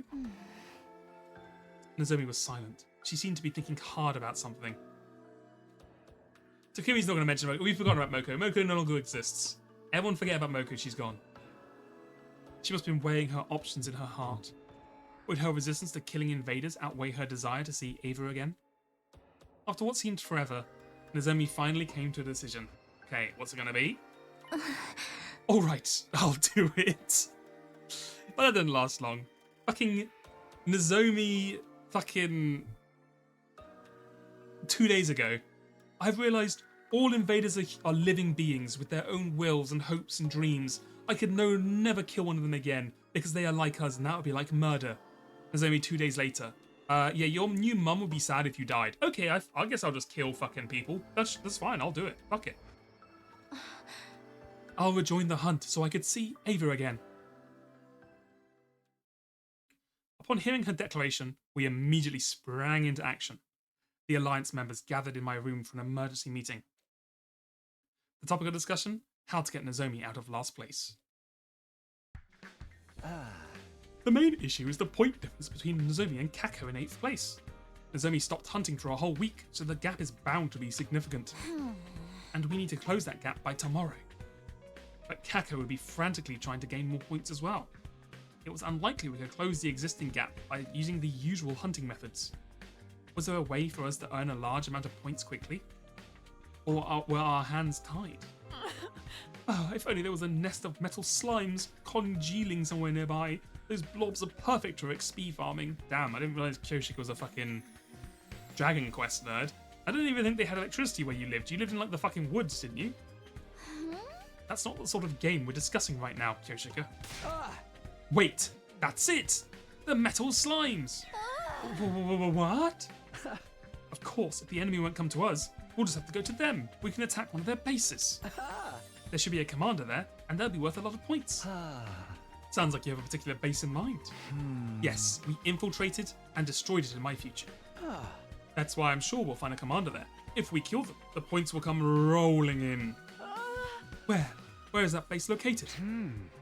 Nozomi was silent. She seemed to be thinking hard about something. Takumi's not going to mention Moko. We've forgotten about Moko. Moko no longer exists. Everyone forget about Moko, she's gone. She must have been weighing her options in her heart. Would her resistance to killing invaders outweigh her desire to see Ava again? After what seemed forever, Nozomi finally came to a decision. Okay, what's it gonna be? Alright, I'll do it. But that didn't last long. Fucking Nozomi fucking 2 days ago, I've realised all invaders are living beings with their own wills and hopes and dreams. I could never kill one of them again because they are like us and that would be like murder. Nozomi 2 days later. Yeah, your new mum would be sad if you died. Okay, I guess I'll just kill fucking people. That's fine, I'll do it. Fuck it. I'll rejoin the hunt so I could see Ava again. Upon hearing her declaration, we immediately sprang into action. The Alliance members gathered in my room for an emergency meeting. The topic of discussion? How to get Nozomi out of last place. The main issue is the point difference between Nozomi and Kako in 8th place. Nozomi stopped hunting for a whole week, so the gap is bound to be significant. And we need to close that gap by tomorrow. But Kako would be frantically trying to gain more points as well. It was unlikely we could close the existing gap by using the usual hunting methods. Was there a way for us to earn a large amount of points quickly? Or were our hands tied? Oh, if only there was a nest of metal slimes congealing somewhere nearby. Those blobs are perfect for XP farming. Damn, I didn't realise Kyoshika was a fucking Dragon Quest nerd. I didn't even think they had electricity where you lived. You lived in like the fucking woods, didn't you? That's not the sort of game we're discussing right now, Kyoshika. Wait, that's it! The metal slimes! What? Of course, if the enemy won't come to us, we'll just have to go to them. We can attack one of their bases. There should be a commander there, and they'll be worth a lot of points. Sounds like you have a particular base in mind. Yes, we infiltrated and destroyed it in my future. That's why I'm sure we'll find a commander there. If we kill them, the points will come rolling in. Where is that base located?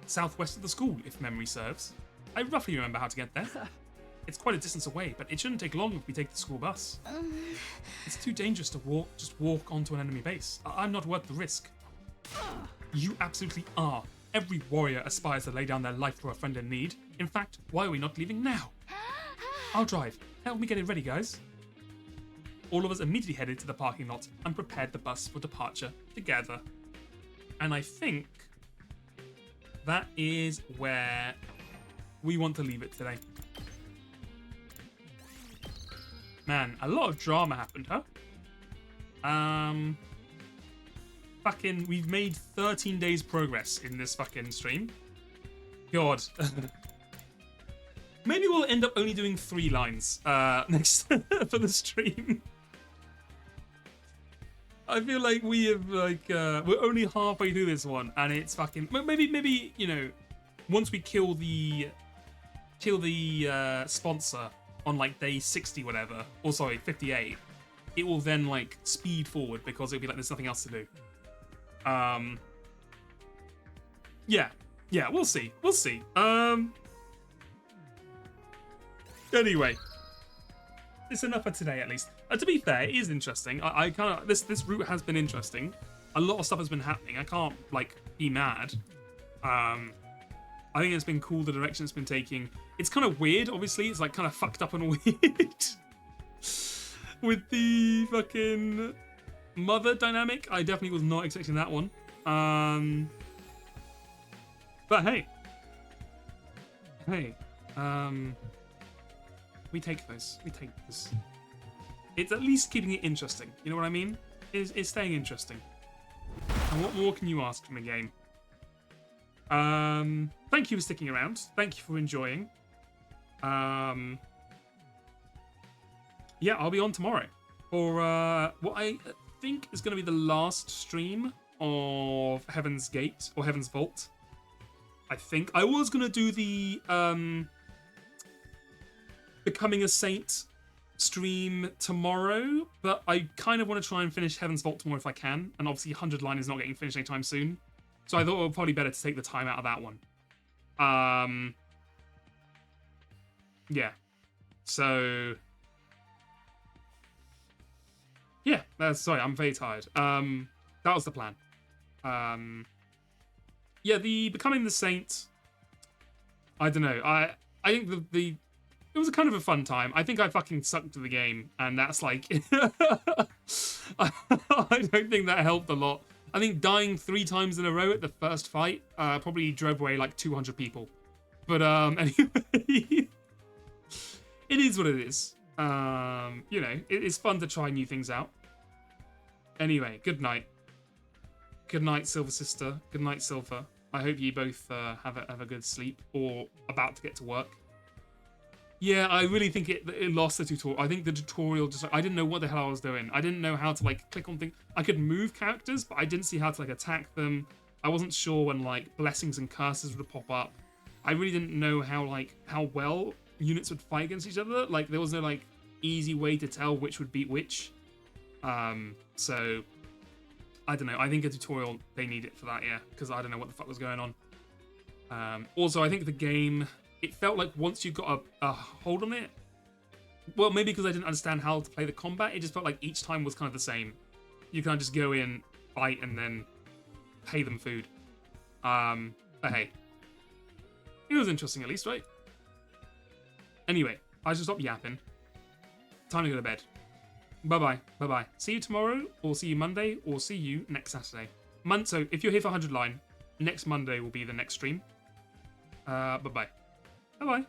Southwest of the school, if memory serves. I roughly remember how to get there. It's quite a distance away, but it shouldn't take long if we take the school bus. It's too dangerous to just walk onto an enemy base. I'm not worth the risk. You absolutely are. Every warrior aspires to lay down their life for a friend in need. In fact, why are we not leaving now? I'll drive. Help me get it ready, guys. All of us immediately headed to the parking lot and prepared the bus for departure together. And I think that is where we want to leave it today. Man, a lot of drama happened, huh? Fucking, we've made 13 days progress in this fucking stream. God. Maybe we'll end up only doing 3 lines next for the stream. I feel like we have we're only halfway through this one, and it's fucking maybe you know, once we kill the sponsor on like day 60 whatever, or sorry 58, it will then like speed forward because it'll be like there's nothing else to do. Yeah, we'll see. Anyway, it's enough for today at least. To be fair, it is interesting. I kind of this route has been interesting. A lot of stuff has been happening. I can't like be mad. I think it's been cool the direction it's been taking. It's kind of weird, obviously. It's like kind of fucked up and weird with the fucking mother dynamic. I definitely was not expecting that one. But hey, we take this. It's at least keeping it interesting. You know what I mean? It's staying interesting. And what more can you ask from a game? Thank you for sticking around. Thank you for enjoying. Yeah, I'll be on tomorrow for what I think is going to be the last stream of Heaven's Gate or Heaven's Vault. I think I was gonna do the Becoming a Saint stream tomorrow, but I kind of want to try and finish Heaven's Vault tomorrow if I can, and obviously 100 Line is not getting finished anytime soon, so I thought it would probably better to take the time out of that one. Yeah. So yeah, sorry, I'm very tired. That was the plan. Yeah, the Becoming the Saint, I don't know. I think the it was a kind of a fun time. I think I fucking sucked at the game, and that's like I don't think that helped a lot. I think dying 3 times in a row at the first fight probably drove away like 200 people. But anyway, it is what it is. You know, it's fun to try new things out. Anyway, good night. Good night, Silver Sister. Good night, Silver. I hope you both have a good sleep or about to get to work. Yeah, I really think it lost the tutorial. I think the tutorial just, I didn't know what the hell I was doing. I didn't know how to like click on things. I could move characters, but I didn't see how to like attack them. I wasn't sure when like blessings and curses would pop up. I really didn't know how well units would fight against each other. Like there was no like easy way to tell which would beat which. So I don't know. I think a tutorial, they need it for that, yeah, because I don't know what the fuck was going on. Also, I think the game, it felt like once you got a hold on it, well, maybe because I didn't understand how to play the combat, it just felt like each time was kind of the same. You kind of just go in, fight, and then pay them food. But hey, it was interesting at least, right? Anyway, I should stop yapping. Time to go to bed. Bye-bye. Bye-bye. See you tomorrow, or see you Monday, or see you next Saturday. So, if you're here for 100 Line, next Monday will be the next stream. Bye-bye. Bye-bye.